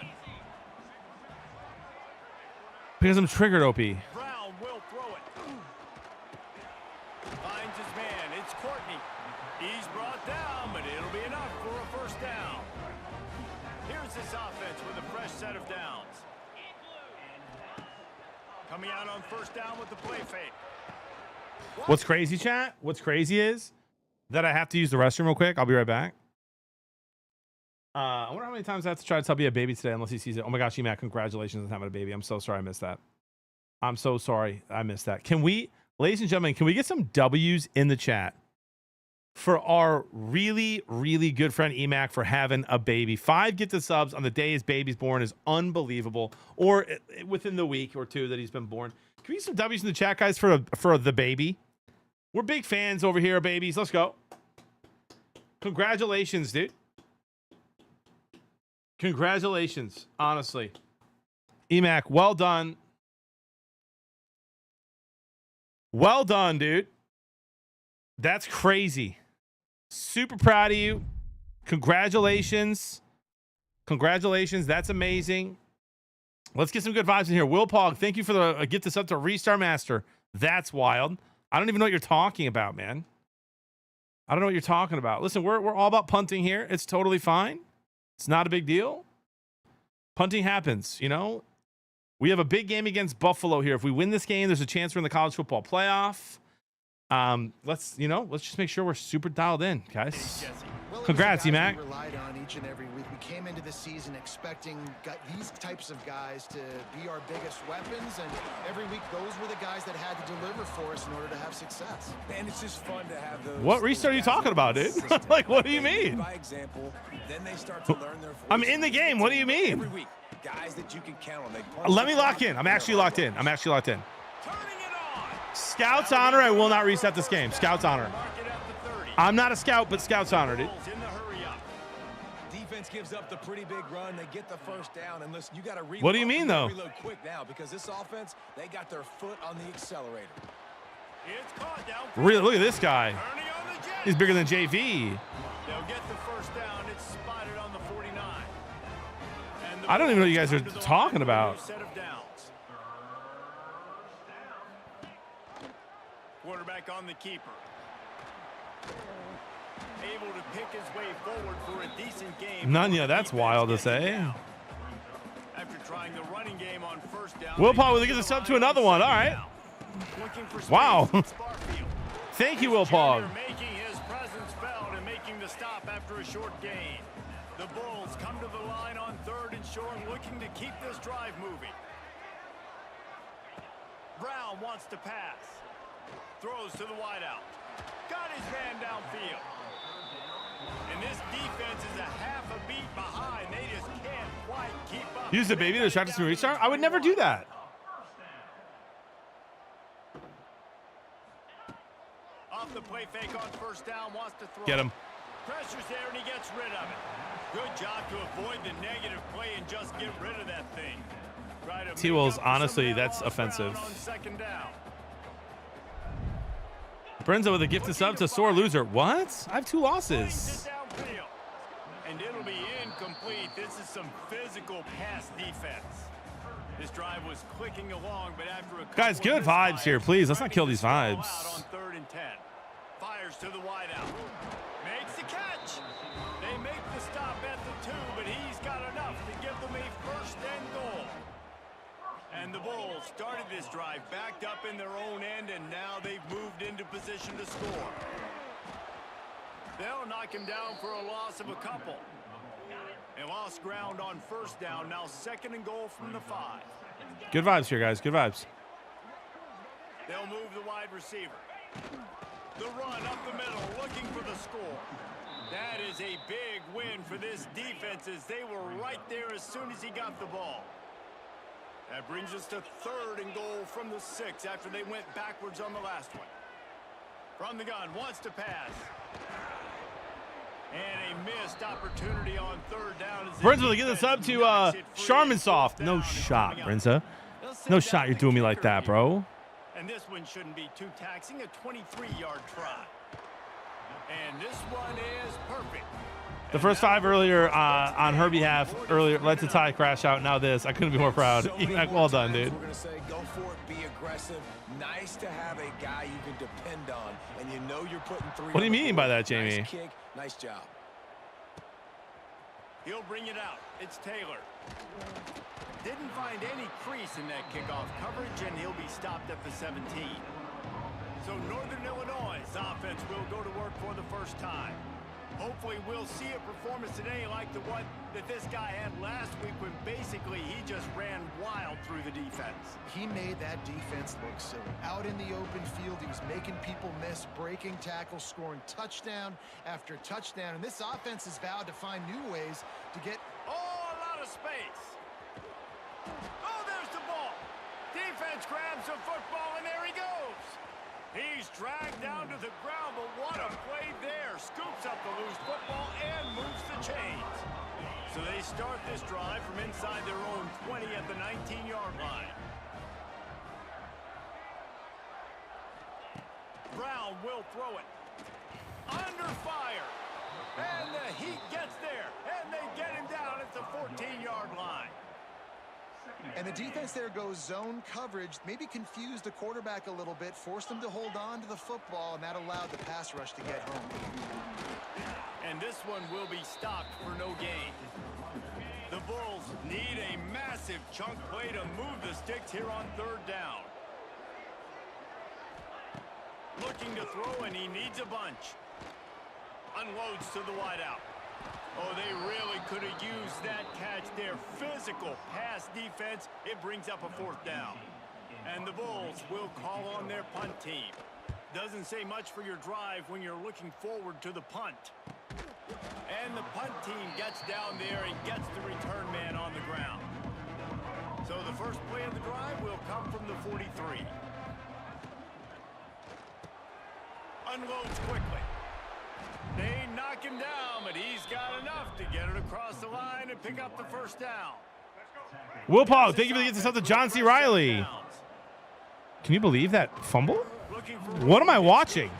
Because I'm triggered, OP. Brown will throw it. Finds his man. It's Courtney. He's brought down, but it'll be enough for a 1st down. Here's this offense with a fresh set of downs. Coming out on 1st down with the play fake. What's crazy, chat? What's crazy is that I have to use the restroom real quick. I'll be right back. I wonder how many times I have to try to tell you a baby today unless he sees it. Oh my gosh, Matt, congratulations on having a baby. I'm so sorry I missed that. I'm so sorry I missed that. Can we, ladies and gentlemen, can we get some W's in the chat? for our really, really good friend Emac for having a baby. 5 gifted subs on the day his baby's born is unbelievable. Or within the week or two that he's been born. Can we get some W's in the chat, guys, for the baby? We're big fans over here, babies. Let's go. Congratulations, dude. Congratulations, honestly. Emac, well done. Well done, dude. That's crazy. Super proud of you. Congratulations. Congratulations. That's amazing. Let's get some good vibes in here. Will Pog, thank you for the gift us up to Restart Master. That's wild. I don't even know what you're talking about, man. I don't know what you're talking about. Listen, we're all about punting here. It's totally fine. It's not a big deal. Punting happens, you know. We have a big game against Buffalo here. If we win this game, there's a chance we're in the college football playoff. Let's just make sure we're super dialed in, guys. Well, congrats, Emac. We relied on each and every week. We came into the season expecting these types of guys to be our biggest weapons, and every week those were the guys that had to deliver for us in order to have success. And it's just fun to have those. What restart are you talking about, dude? Like, what do you mean? By example, then they start to learn their I'm in the game. What do you mean? Every week, guys that you can count on. Let me lock in. I'm actually locked in. Scout's honor, I will not reset this game. Scout's honor. I'm not a scout, but Scout's honor, dude. Defense gives up the pretty big run. They get the first down. And listen, you got to reload. What do you mean, though? Reload quick now because this offense, they got their foot on the accelerator. Really, look at this guy. He's bigger than JV. They'll get the first down. It's spotted on the 49. I don't even know what you guys are talking about. Quarterback on the keeper. Able to pick his way forward for a decent game. Nanya, that's wild to say. After trying the running game on first down. Will Paul will get this up to another one. All right. Wow. Thank you, Will Paul. Making his presence felt and making the stop after a short gain. The Bulls come to the line on 3rd and short, looking to keep this drive moving. Brown wants to pass. Throws to the wideout. Got his man downfield. And this defense is a half a beat behind. They just can't quite keep up. Use the baby to try to restart? I would never do that. Off the play fake on first down, wants to throw. Get him. Pressure's there and he gets rid of it. Good job to avoid the negative play and just get rid of that thing. T-Wolves, honestly, that's offensive. On second down. Brenzo with a gifted sub to sore loser. What? I have 2 losses. And it'll be incomplete. This is some physical pass defense. This drive was clicking along, but after a guys, good vibes here, please. Let's not kill these vibes. On 3rd and 10. Fires to the wideout. Makes the catch. They make the stop at the 2, but he's got enough to give them a first and goal. And the Bulls started this drive backed up in their own end, and now they've moved into position to score. They'll knock him down for a loss of a couple. They lost ground on first down, now 2nd and goal from the 5. Good vibes here, guys. Good vibes. They'll move the wide receiver. The run up the middle, looking for the score. That is a big win for this defense, as they were right there as soon as he got the ball. That brings us to 3rd and goal from the 6 after they went backwards on the last one. From the gun, wants to pass. And a missed opportunity on 3rd down. Brenza will get this up to Charmin Soft. No shot, Brenza. No shot you're doing me like that, bro. And this one shouldn't be too taxing, a 23-yard try. And this one is perfect. The first 5 earlier on her behalf earlier led to Ty crash out. Now this. I couldn't be more proud. Well done, dude. We're going to say go for it, be aggressive. Nice to have a guy you can depend on, and you know you're putting 3. What do you mean by that, Jamie? Nice kick, nice job. He'll bring it out. It's Taylor. Didn't find any crease in that kickoff coverage, and he'll be stopped at the 17. So Northern Illinois' offense will go to work for the first time. Hopefully we'll see a performance today like the one that this guy had last week when basically he just ran wild through the defense. He made that defense look silly. Out in the open field, he was making people miss, breaking tackles, scoring touchdown after touchdown. And this offense has vowed to find new ways to get... Oh, a lot of space. Oh, there's the ball. Defense grabs the football, and there he goes. He's dragged down to the ground, but what a play there. Scoops up the loose football and moves the chains. So they start this drive from inside their own 20 at the 19-yard line. Brown will throw it. Under fire. And the Heat gets there. And they get him down at the 14-yard line. And the defense there goes zone coverage, maybe confused the quarterback a little bit, forced him to hold on to the football, and that allowed the pass rush to get home. And this one will be stopped for no gain. The Bulls need a massive chunk play to move the sticks here on third down. Looking to throw, and he needs a bunch. Unloads to the wideout. Oh, they really could have used that catch there. Physical pass defense. It brings up a fourth down. And the Bulls will call on their punt team. Doesn't say much for your drive when you're looking forward to the punt. And the punt team gets down there and gets the return man on the ground. So the first play of the drive will come from the 43. Unloads quickly. They knock him down, but he's got enough to get it across the line and pick up the first down. Will Paul, thank you for the gift of John C. Riley. Can you believe that fumble? What am I watching?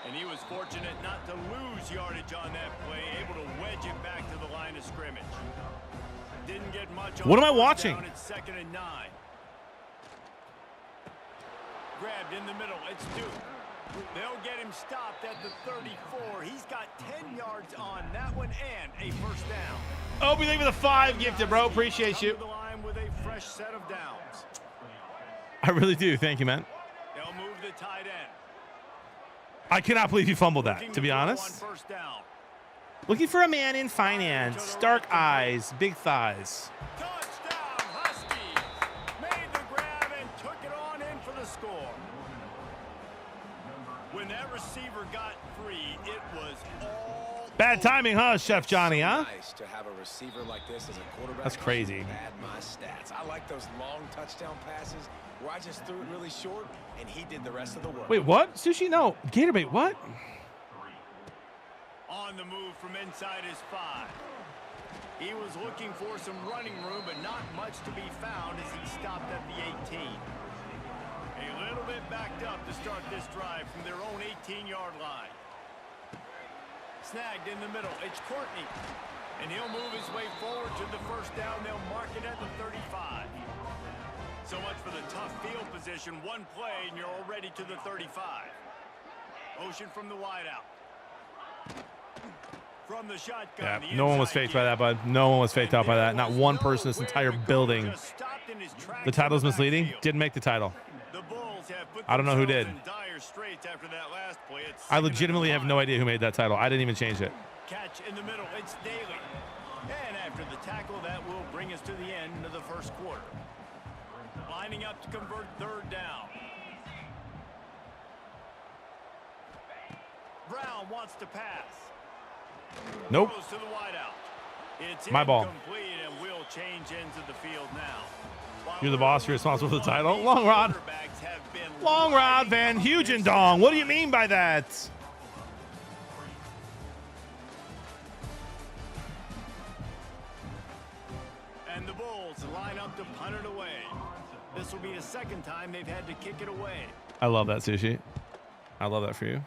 And he was fortunate not to lose yardage on that play, able to wedge it back to the line of scrimmage. Didn't get much on what am I watching? It's 2nd and 9. Grabbed in the middle. It's Duke. They'll get him stopped at the 34. He's got 10 yards on that one and a first down. Oh, we leave with a 5 gifted, bro. Appreciate you. The line with a fresh set of downs. I really do. Thank you, man. They'll move the tight end. I cannot believe you fumbled that, to be honest. First down. Looking for a man in finance. Dark eyes, big thighs. Touchdown, Huskies. Made the grab and took it on in for the score. When that receiver got free, it was all bad timing, huh, Chef Johnny, huh? Nice to have a receiver like this as a quarterback. That's crazy. Add my stats. I like those long touchdown passes where I just threw it really short and he did the rest of the work. Wait, what? Sushi? No. Gatorbait, what? On the move from inside his 5. He was looking for some running room, but not much to be found as he stopped at the 18. A little bit backed up to start this drive from their own 18-yard line. Snagged in the middle. It's Courtney. And he'll move his way forward to the first down. They'll mark it at the 35. So much for the tough field position. One play, and you're already to the 35. Motion from the wideout. From the shotgun. Yeah, no one was faked by that, bud. No one was faked out by that. Not one person in this entire building. The title's misleading. Didn't make the title. I don't know who did. I legitimately have no idea who made that title. I didn't even change it. Catch in the middle. It's Daly. And after the tackle, that will bring us to the end of the first quarter. Lining up to convert third down. Brown wants to pass. Nope. Goes to the wideout. It's my ball. And we'll change ends of the field now. You're the boss. You're responsible for the title. Long Rod. Long Rod Van Hugendong. What do you mean by that? And the Bulls line up to punt it away. This will be the second time they've had to kick it away. I love that, Sushi. I love that for you.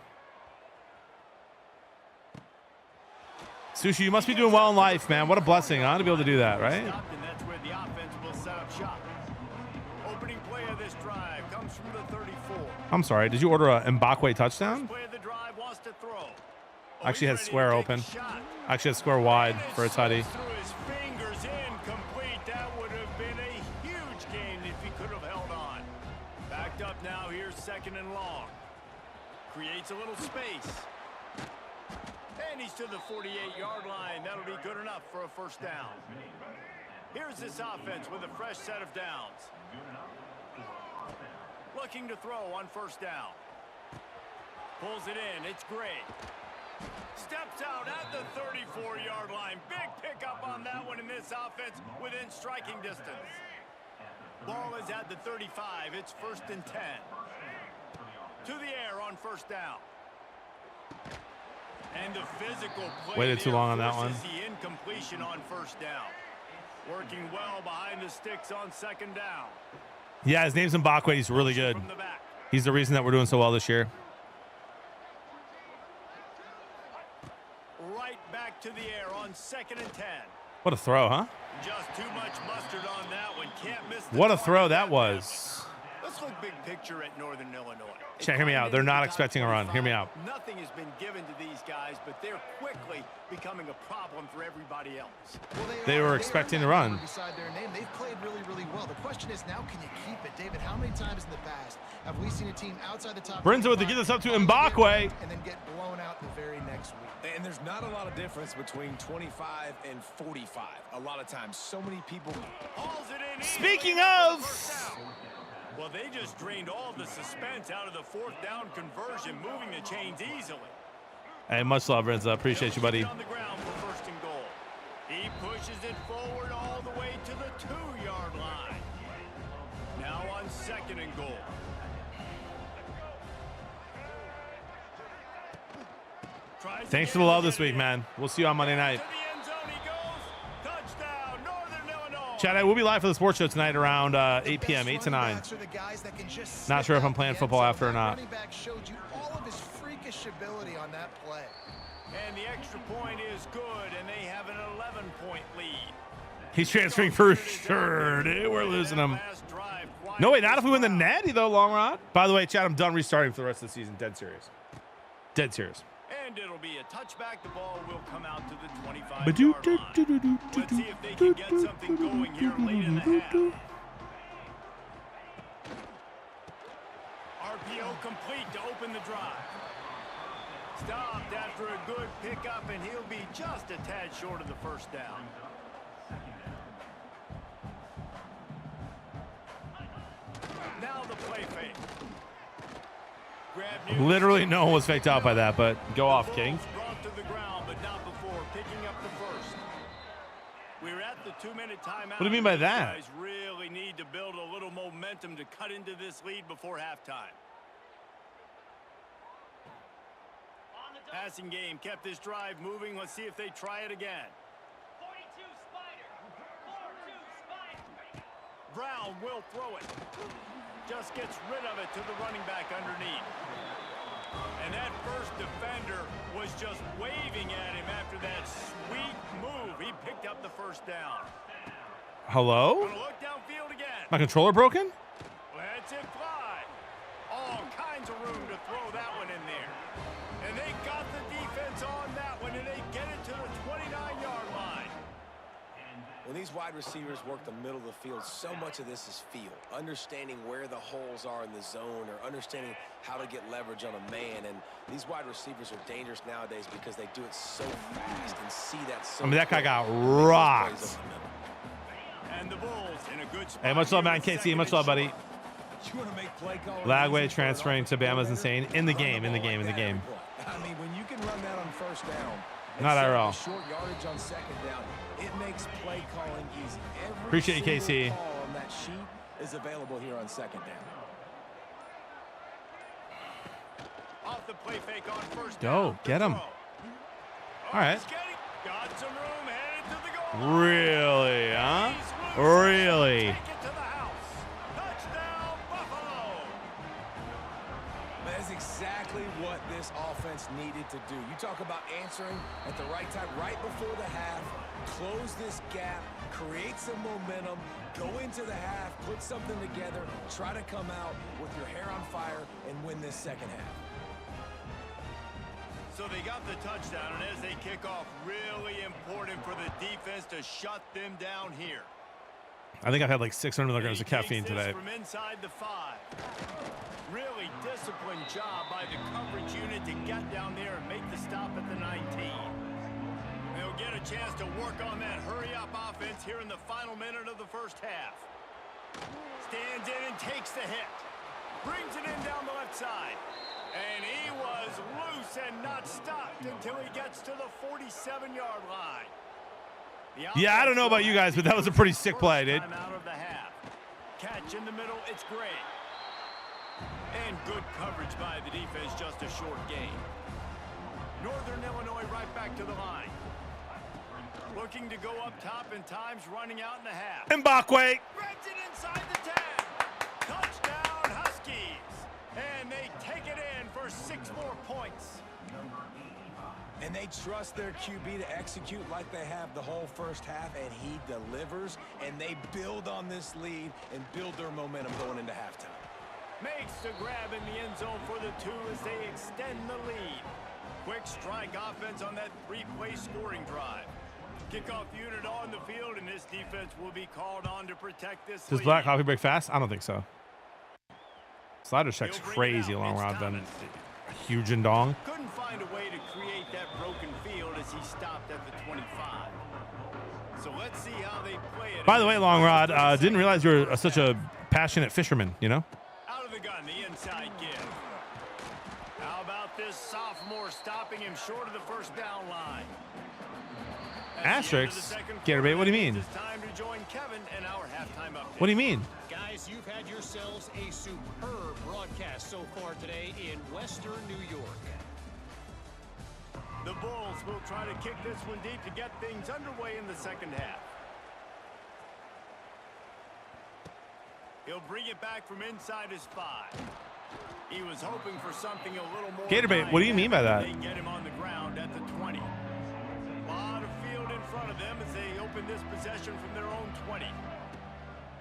Sushi, you must be doing well in life, man. What a blessing, huh, to be able to do that, right? And that's where the offense will set up shop. Opening play of this drive comes from the 34. I'm sorry. Did you order a Mbakwe touchdown? Play of the drive wants to throw. I actually had square open. I actually had square wide for a tutty. Through his fingers, incomplete. That would have been a huge gain if he could have held on. Backed up now. Here's 2nd and long. Creates a little space. And he's to the 48-yard line. That'll be good enough for a first down. Here's this offense with a fresh set of downs. Looking to throw on first down. Pulls it in. It's great. Steps out at the 34-yard line. Big pickup on that one in this offense within striking distance. Ball is at the 35. It's 1st and 10. To the air on first down. And the physical play waited too long on that one. The incompletion on first down. Working well behind the sticks on second down. Yeah, his name's Mbakwe. He's really good. He's the reason that we're doing so well this year. Right back to the air on 2nd and 10. What a throw, huh? Just too much mustard on that one. Can't miss the What a throw that was. Let's look big picture at Northern Illinois. Chat, hear me out. They're not expecting a run. Hear me out. Nothing has been given to these guys, but they're quickly becoming a problem for everybody else. Well, They were expecting to run. Beside their name, they've played really, really well. The question is now, can you keep it? David, how many times in the past have we seen a team outside the top Brenzo with to get this up to Mbakwe. and then get blown out the very next week? And there's not a lot of difference between 25 and 45. A lot of times, so many people. Speaking of. Well, they just drained all the suspense out of the 4th down conversion, moving the chains easily. Hey, much love, Brenzo. Appreciate you, buddy. On the ground for 1st and goal. He pushes it forward all the way to the 2-yard line. Now on 2nd and goal. Thanks for the love this week, man. We'll see you on Monday night. Chad, I will be live for the sports show tonight around 8 p.m., 8 to 9. Not sure if I'm playing football after or not. Running back showed you all of his freakish ability on that play. And the extra point is good, and they have an 11-point lead. He's transferring for sure, dude. We're losing him. No, wait, not if we win the natty, though, long rod. By the way, Chad, I'm done restarting for the rest of the season. Dead serious. Dead serious. And it'll be a touchback. The ball will come out to the 25-yard line. Let's see if they can get something going here late in the half. RPO complete to open the drive. Stopped after a good pickup, and he'll be just a tad short of the first down. Now the play fake. Literally no one was faked out by that, but go off, King. Brought to the ground, but not before picking up the first. We're at the 2-minute timeout. What do you mean by that? Guys really need to build a little momentum to cut into this lead before halftime. Passing game kept this drive moving. Let's see if they try it again. 42 Spider. 42 Spider. Brown will throw it. Just gets rid of it to the running back underneath. And that first defender was just waving at him after that sweet move. He picked up the first down. Hello? Gonna look downfield again. My controller broken? Let's it fly. All kinds of room to throw that one in there. And they got the defense on that one, and they get it to the 29-yard line. When these wide receivers work the middle of the field, so much of this is feel. Understanding where the holes are in the zone or understanding how to get leverage on a man. And these wide receivers are dangerous nowadays because they do it so fast and see that so I mean, that guy got rocked. And the Bulls in a good spot. Hey, much love, man. KC, much love, buddy. You want to make play calling Lagway transferring to Bama is insane. In the game. I mean, when you can run that on first down. Not IRL. Short yardage on second down. It makes play calling easy. Every Appreciate you, KC. call on that sheet is available here on second down. Off the play fake on first Go, down. get him. All right. Got some room, headed to the goal. Really, huh? Really? Take it to the house. Touchdown, Buffalo. That is exactly what this offense needed to do. You talk about answering at the right time, right before the half, close this gap, create some momentum, go into the half, put something together, try to come out with your hair on fire and win this second half. So they got the touchdown, and as they kick off, really important for the defense to shut them down here. I think I've had like 600 milligrams of caffeine Takes this today. From inside the 5. Really disciplined job by the coverage unit to get down there and make the stop at the 19. They'll get a chance to work on that hurry-up offense here in the final minute of the first half. Stands in and takes the hit. Brings it in down the left side. And he was loose and not stopped until he gets to the 47-yard line. Yeah, I don't know about you guys, but that was a pretty sick play, dude. Out of the half. Catch in the middle, it's great. And good coverage by the defense, just a short gain. Northern Illinois right back to the line. Looking to go up top, and time's running out in the half. Mbakwe. Threads it inside the 10. Touchdown, Huskies. And they take it in for 6 more points. And they trust their QB to execute like they have the whole first half, and he delivers, and they build on this lead and build their momentum going into halftime. Makes the grab in the end zone for the 2 as they extend the lead. Quick strike offense on that 3-play scoring drive. Kickoff unit on the field, and this defense will be called on to protect this Does lead. Black Coffee break fast? I don't think so. Slider check's crazy long rod than huge and dong. Couldn't find a way to create that broken field as he stopped at the 25. So let's see how they play it. By the way, Long Rod, didn't realize you were such a passionate fisherman, you know? Out of the gun, the inside give. How about this sophomore stopping him short of the first down line? Asterix? Gatorade, what do you mean? It's time to join Kevin and our halftime update. What do you mean? Guys, you've had yourselves a superb broadcast so far today in Western New York. The Bulls will try to kick this one deep to get things underway in the second half. He'll bring it back from inside his 5. He was hoping for something a little more. Gatorade, what do you mean by that? They get him on the ground at the 20. A lot of field in front of them as they open this possession from their own 20.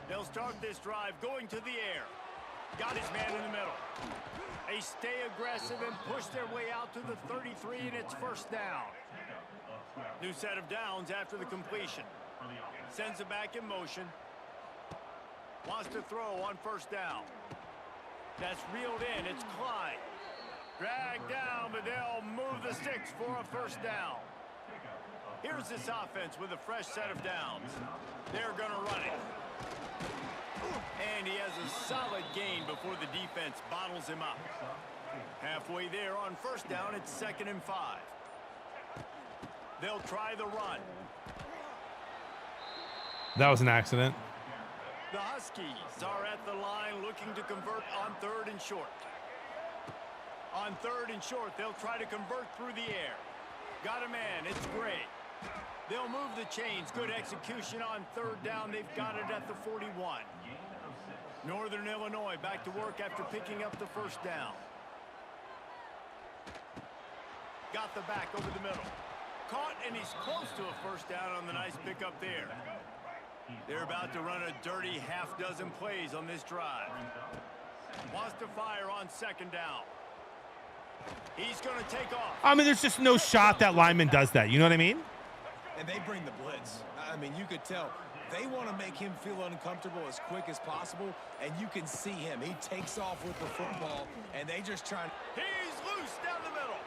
They'll start this drive going to the air. Got his man in the middle. They stay aggressive and push their way out to the 33, and it's first down. New set of downs after the completion. Sends it back in motion. Wants to throw on first down. That's reeled in. It's Clyde. Dragged down, but they'll move the sticks for a first down. Here's this offense with a fresh set of downs. They're going to run it. And he has a solid gain before the defense bottles him up. Halfway there on first down, it's 2nd and 5. They'll try the run. That was an accident. The Huskies are at the line looking to convert on 3rd and short. On 3rd and short, they'll try to convert through the air. Got a man, it's great. They'll move the chains. Good execution on 3rd down. They've got it at the 41. Northern Illinois back to work after picking up the first down. Got the back over the middle. Caught, and he's close to a first down on the nice pickup there. They're about to run a dirty half-dozen plays on this drive. Wants to fire on 2nd down. He's going to take off. I mean, there's just no shot that lineman does that. You know what I mean? And they bring the blitz. I mean, you could tell they want to make him feel uncomfortable as quick as possible, and you can see him. He takes off with the football, and they just try. He's loose down the middle.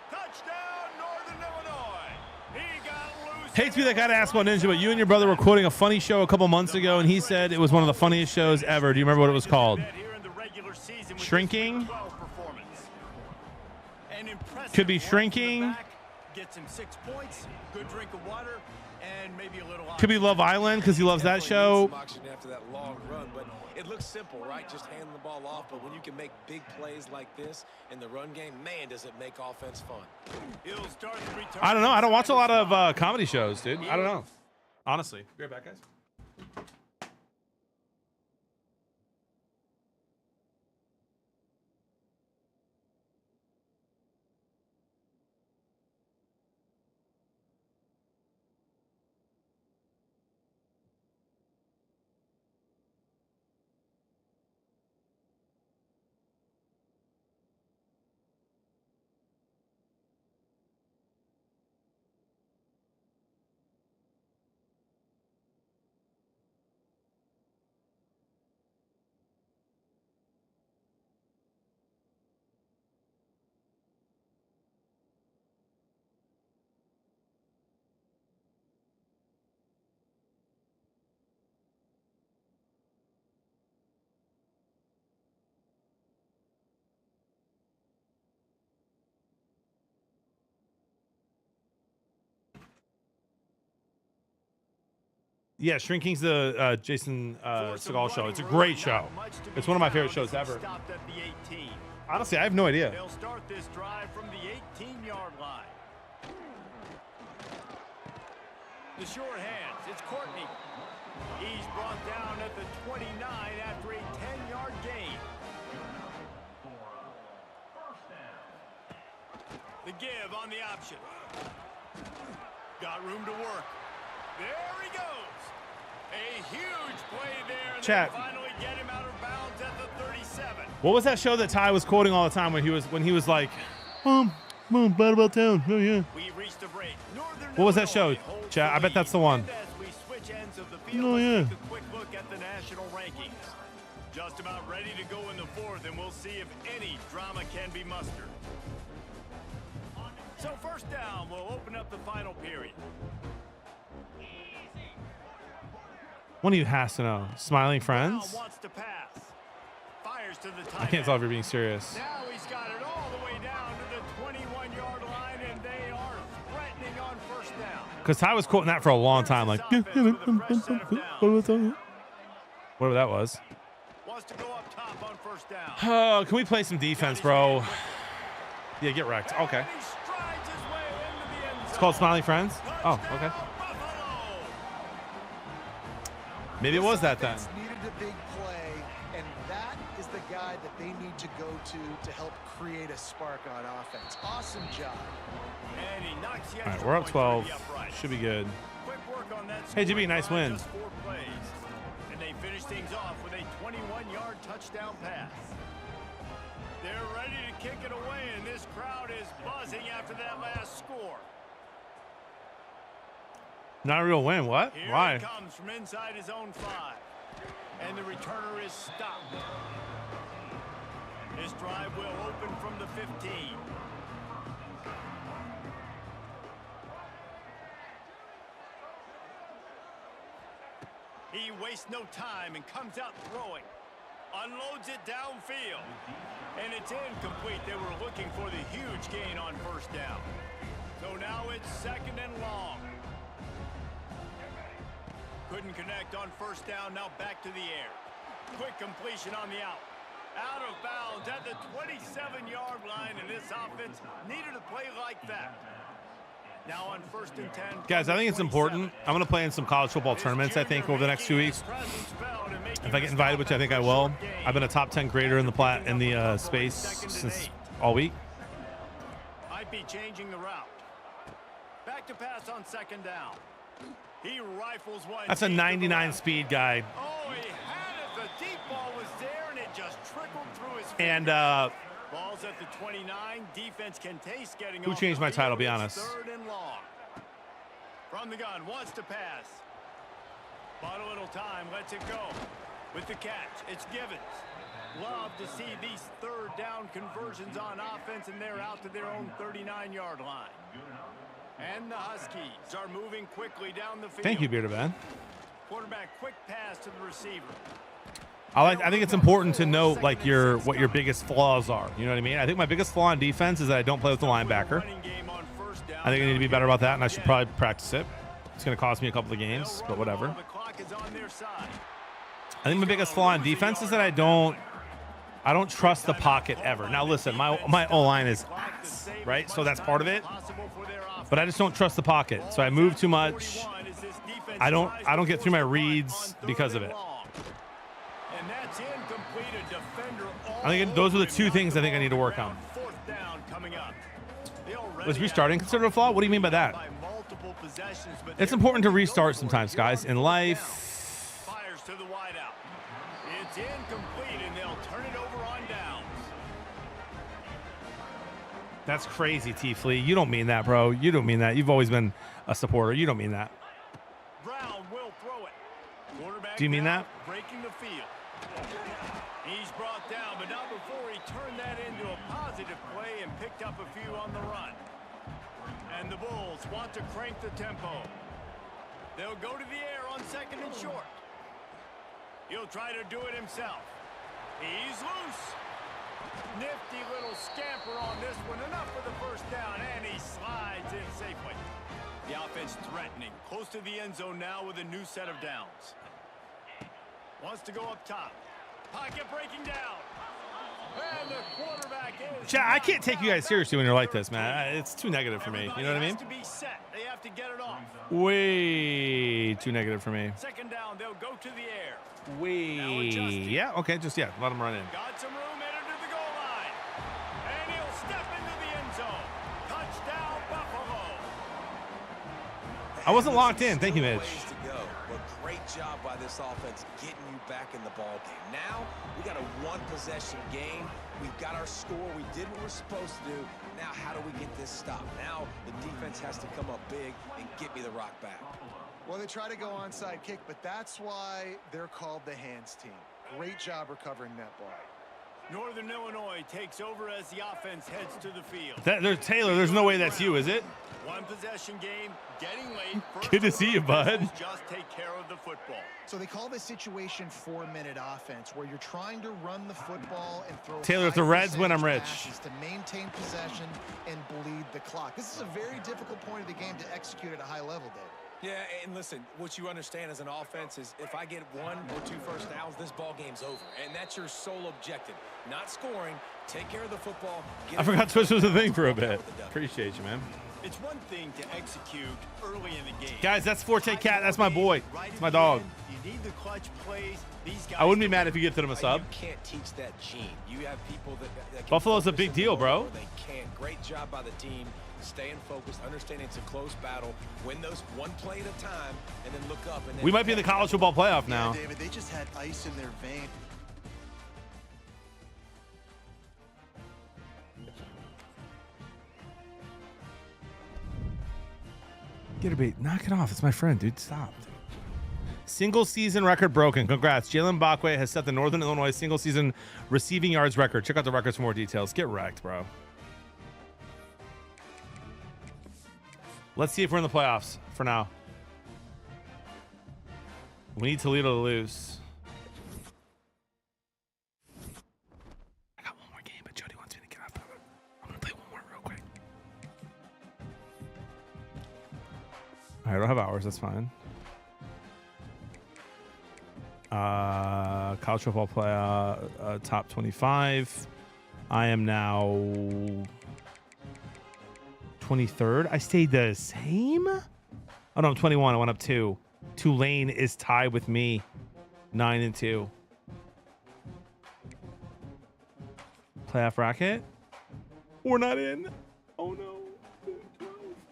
Touchdown, Northern Illinois. He got loose. Hate to be that guy to ask about Ninja, but you and your brother were quoting a funny show a couple months ago, and he said it was one of the funniest shows ever. Do you remember what it was called? Shrinking? Could be Shrinking. Gets him 6 points, good drink of water, and maybe a little. Could be Love Island because he loves that show. After that long run, but it looks simple, right? Just handing the ball off. But when you can make big plays like this in the run game, man, does it make offense fun. He'll start the return. I don't know. I don't watch a lot of comedy shows, dude. I don't know. Honestly. Be right back, guys. Yeah, Shrinking's the Jason Segal show. It's a great show. It's one of my favorite shows ever. Honestly, I have no idea. They'll start this drive from the 18-yard line. The short hands, it's Courtney. He's brought down at the 29 after a 10-yard gain. The give on the option. Got room to work. There he goes. A huge play there. And Chat. they finally get him out of bounds at the 37. What was that show that Ty was quoting all the time when he was like, bad about town. Oh yeah. We reached the break. What was that show? Chat. I bet that's the one. As we switch ends of the field, Oh yeah. let's take a quick look at the national rankings. Just about ready to go in the fourth, and we'll see if any drama can be mustered. So first down, we'll open up the final period. One of you has to know. Smiling Friends? Wants to pass. Fires to the I can't tell if you're being serious. Now he's got it all the way down to the 21-yard line, and they are threatening on first down. Because Ty was quoting that for a long time. Like, whatever that was. Wants to go up top on first down. Oh, can we play some defense, bro? Yeah, get wrecked. Okay. It's called Smiling Friends? Oh, okay. Maybe it was that then. Needed a big play, and that is the guy that they need to go to help create a spark on offense. Awesome job. And he knocks the All right, extra we're up point 12. through the upright. Should be good. Quick work on that Hey, GB, scoring nice drive, win. just 4 plays. And they finish things off with a 21-yard touchdown pass. They're ready to kick it away, and this crowd is buzzing after that last score. Not a real win. What? Here Why? he comes from inside his own 5. And the returner is stopped. This drive will open from the 15. He wastes no time and comes out throwing. Unloads it downfield. And it's incomplete. They were looking for the huge gain on first down. So now it's second and long. Couldn't connect on first down. Now back to the air. Quick completion on the out. Out of bounds at the 27-yard line. And this offense needed a play like that. Now on first and 10. Guys, I think it's important. I'm going to play in some college football tournaments, I think, over the next 2 weeks. If I get invited, which I think I will. I've been a top 10 grader in the space since all week. Might be changing the route. Back to pass on second down. He rifles one. That's a 99 speed guy. Oh, he had it. The deep ball was there, and it just trickled through his And balls at the 29. Defense can taste getting who off changed the my field. title, be It's honest? Third and long. From the gun, wants to pass. Bought a little time, lets it go. With the catch, it's Givens. Love to see these third down conversions on offense, and they're out to their own 39-yard line. And the Huskies are moving quickly down the field. Thank you, Bearded Man. Quarterback, quick pass to the receiver. I think it's important to know like what your biggest flaws are. You know what I mean? I think my biggest flaw on defense is that I don't play with the linebacker. I think I need to be better about that, and I should probably practice it. It's going to cost me a couple of games, but whatever. I think my biggest flaw on defense is that I don't trust the pocket ever. Now listen, my O-line is ass, right? So that's part of it. But I just don't trust the pocket. So I move too much. I don't get through my reads because of it. I think those are the two things I think I need to work on. Was restarting considered a flaw? What do you mean by that? It's important to restart sometimes, guys, in life. Fires to the wideout. It's incomplete, and they'll turn it over on downs. That's crazy, T. Flea. You don't mean that, bro. You don't mean that. You've always been a supporter. You don't mean that. Brown will throw it. Quarterback Do you mean that? Breaking the field. He's brought down, but not before he turned that into a positive play and picked up a few on the run. And the Bulls want to crank the tempo. They'll go to the air on second and short. He'll try to do it himself. He's loose. Nifty little scamper on this one. Enough for the first down, and he slides in safely. The offense threatening, close to the end zone now with a new set of downs. Wants to go up top. Pocket breaking down. And the quarterback is... Chat, I can't take you guys seriously when you're like this, man. It's too negative for me. You know what I mean? To be set. They have to get it off. Way too negative for me. Second down, they'll go to the air. Yeah, okay, just, yeah, let him run in. Got some room, headed to the goal line. And he'll step into the end zone. Touchdown, Buffalo. I wasn't locked in. Thank you, Mitch. Ways to go, but great job by this offense getting you back in the ball game. Now we got a one-possession game. We've got our score. We did what we're supposed to do. Now how do we get this stopped? Now the defense has to come up big and get me the rock back. Well, they try to go onside kick, but that's why they're called the hands team. Great job recovering that ball. Northern Illinois takes over as the offense heads to the field. Taylor, there's no way that's you, is it? One possession game, getting late. Good to see you, bud. Just take care of the football. So they call this situation 4-minute offense, where you're trying to run the football and throw. Taylor, if the Reds win, I'm rich. To maintain possession and bleed the clock. This is a very difficult point of the game to execute at a high level, Dave. Yeah, and listen, what you understand as an offense is if I get 1 or 2 first downs, this ball game's over. And that's your sole objective. Not scoring, take care of the football. I forgot Twitch was a thing for a bit. Appreciate you, man. It's one thing to execute early in the game. Guys, that's Forte Cat. That's my boy. It's my dog. You need the clutch plays. These guys I wouldn't be mad if you get them a sub. You can't teach that gene. You have people that can Buffalo's a big deal, bro. They can't. Great job by the team. Staying focused, understanding it's a close battle. Win those one play at a time, and then look up. And then We might be in the college football playoff now. Yeah, David, they just had ice in their vein. Get a beat. Knock it off. It's my friend, dude. Stop. Single season record broken. Congrats. Jalen Bakwe has set the Northern Illinois single season receiving yards record. Check out the records for more details. Get wrecked, bro. Let's see if we're in the playoffs for now. We need Toledo to lose. I got one more game, but Jody wants me to get up. I'm going to play one more real quick. All right, I don't have hours. That's fine. College football play, top 25. I am now 23rd. I stayed the same? Oh, no, I'm 21. I went up 2. Tulane is tied with me. 9-2. Playoff bracket? We're not in. Oh, no.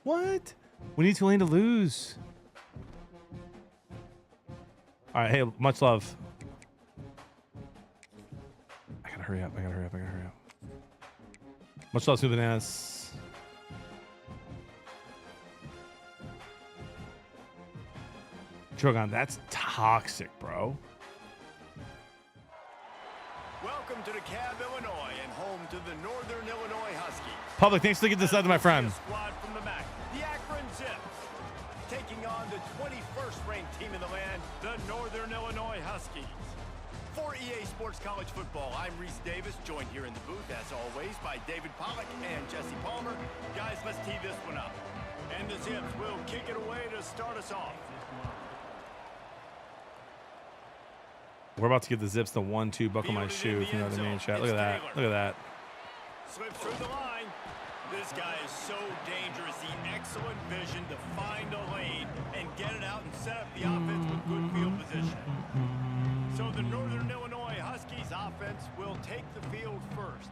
What? We need Tulane to lose. All right, hey, much love. I gotta hurry up. Much love to the Nas. Drogon, that's toxic, bro. Welcome to DeKalb, Illinois, and home to the Northern Illinois Huskies. Public, thanks for getting this out to my friend. Squad from the MAC, the Akron Zips, taking on the 21st ranked team in the land, the Northern Illinois Huskies. For EA Sports College Football, I'm Reese Davis, joined here in the booth, as always, by David Pollack and Jesse Palmer. Guys, let's tee this one up. And the Zips will kick it away to start us off. We're about to give the Zips the 1-2 buckle my shoe, if you know what I mean, chat. Look at that. Look at that. Slips through the line. This guy is so dangerous. The excellent vision to find a lane and get it out and set up the offense with good field position. So the Northern Illinois Huskies offense will take the field first.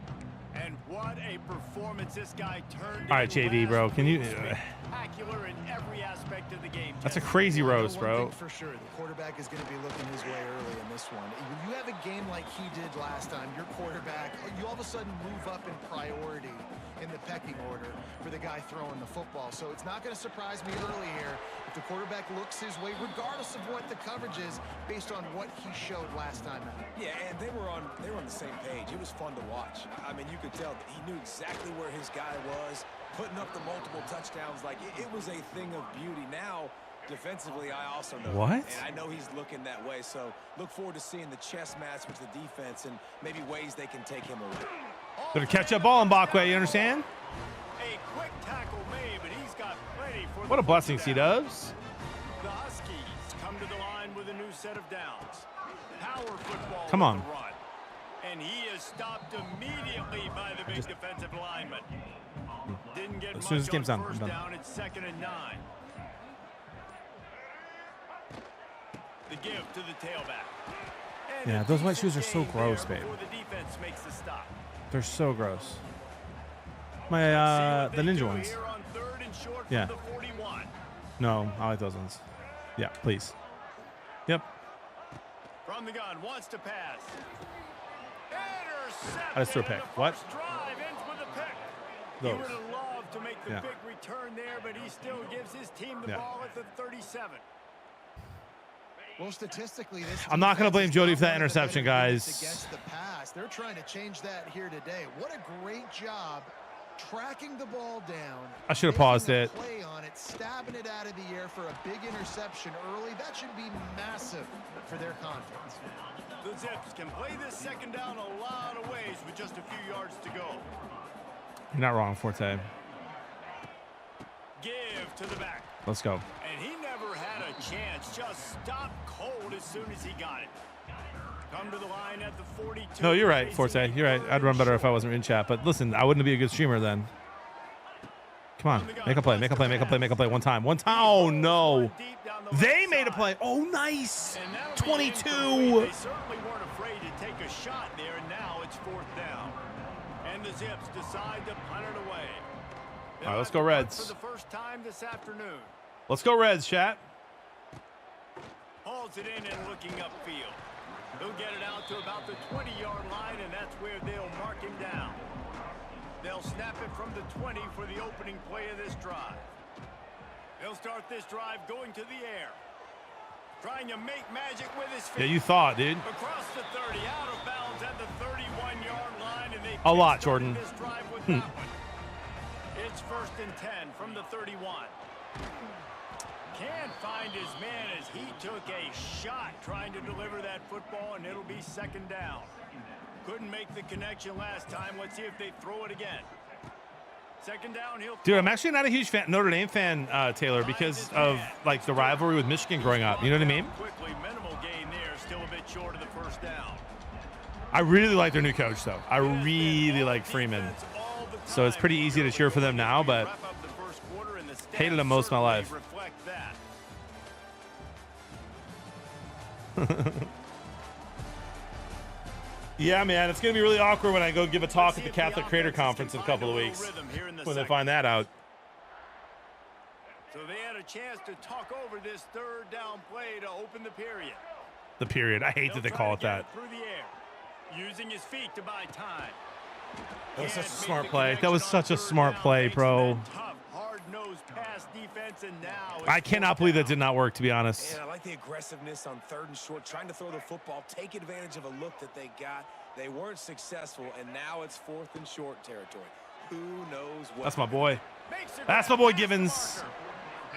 And what a performance this guy turned. All right, JV, bro. Can you... Spectacular in every aspect of the game. That's a crazy roast, bro. For sure, the quarterback is going to be looking his way early in this one. When you have a game like he did last time, your quarterback, you all of a sudden move up in priority in the pecking order for the guy throwing the football. So it's not going to surprise me early here if the quarterback looks his way, regardless of what the coverage is, based on what he showed last time out. Yeah, and they were on the same page. It was fun to watch. I mean, you could tell that he knew exactly where his guy was, putting up the multiple touchdowns. Like, it was a thing of beauty. Now, defensively, I also know. What? And I know he's looking that way. So look forward to seeing the chess match with the defense and maybe ways they can take him away. Better catch up ball in Bakwe, you understand? A quick tackle made, but he's got plenty for What the a blessing, first C down. Dubs. The Huskies come to the line with a new set of downs. Power football Come with on. the run. And he is stopped immediately by the big defensive lineman. Didn't get As soon as much this game's on done, I'm first done. down. It's 2nd and 9. The give to the tailback. And Yeah, a those white decent shoes are so gain gross, there babe. before the defense makes the stop. They're so gross. My the ninja ones. Here on 3rd and short Yeah. from the 41. No, I like those ones. Yeah, please. Yep. From the gun, wants to pass. I just threw a pick. What? Drive ends with a pick. Those. He would have loved to make the Yeah. big return there, but he still gives his team the Yeah. ball at the 37. Well, statistically, this I'm not gonna blame defense is Jody not for that one of the better interception, units guys. Against the pass, they're trying to change that here today. What a great job tracking the ball down. I should have making paused a it. Play on it, stabbing it out of the air for a big interception early. That should be massive for their confidence. The Zips can play this 2nd down a lot of ways with just a few yards to go. You're not wrong, Forte. Give to the back. Let's go. And he never had a chance. Just stopped cold as soon as he got it. Come to the line at the 42. No, you're right, Forte. You're right. I'd run better if I wasn't in chat. But listen, I wouldn't be a good streamer then. Come on. Make a play. Make a play. Make a play. Make a play. One time. One time. Oh, no. They made a play. Oh, nice. 22. They certainly weren't afraid to take a shot there, and now it's 4th down. And the Zips decide to punt it away. All right, let's go Reds. For the first time this afternoon. Let's go Reds, chat. Hauls it in and looking upfield. He'll get it out to about the 20-yard line, and that's where they'll mark him down. They'll snap it from the 20 for the opening play of this drive. They'll start this drive going to the air. Trying to make magic with his feet. Yeah, you thought, dude. Across the 30, out of bounds at the 31-yard line, and they A lot, Jordan. this drive with that one. It's 1st and 10 from the 31. Can't find his man as he took a shot trying to deliver that football, and it'll be 2nd down. Couldn't make the connection last time. Let's see if they throw it again. 2nd down, he'll Dude, I'm actually not a huge Notre Dame fan, Taylor, because of like the rivalry with Michigan growing up. You know what I mean? quickly. Minimal gain there, still a bit short of the 1st down. I really like their new coach, though. I really like Freeman. So it's pretty easy to cheer for them now, but hated them most of my life. Yeah, man, it's going to be really awkward when I go give a talk at the Catholic Creator Conference in a couple of weeks when they find that out. So they had a chance to talk over this 3rd down play to open the period. The period. I hate that they call it that. Through the air, using his feet to buy time. That was such a smart play. That was such a smart play, bro. I cannot believe that did not work, to be honest. And I like the aggressiveness on 3rd and short, trying to throw the football, take advantage of a look that they got. They weren't successful, and now it's 4th and short territory. Who knows what? That's my boy. That's my boy Givens.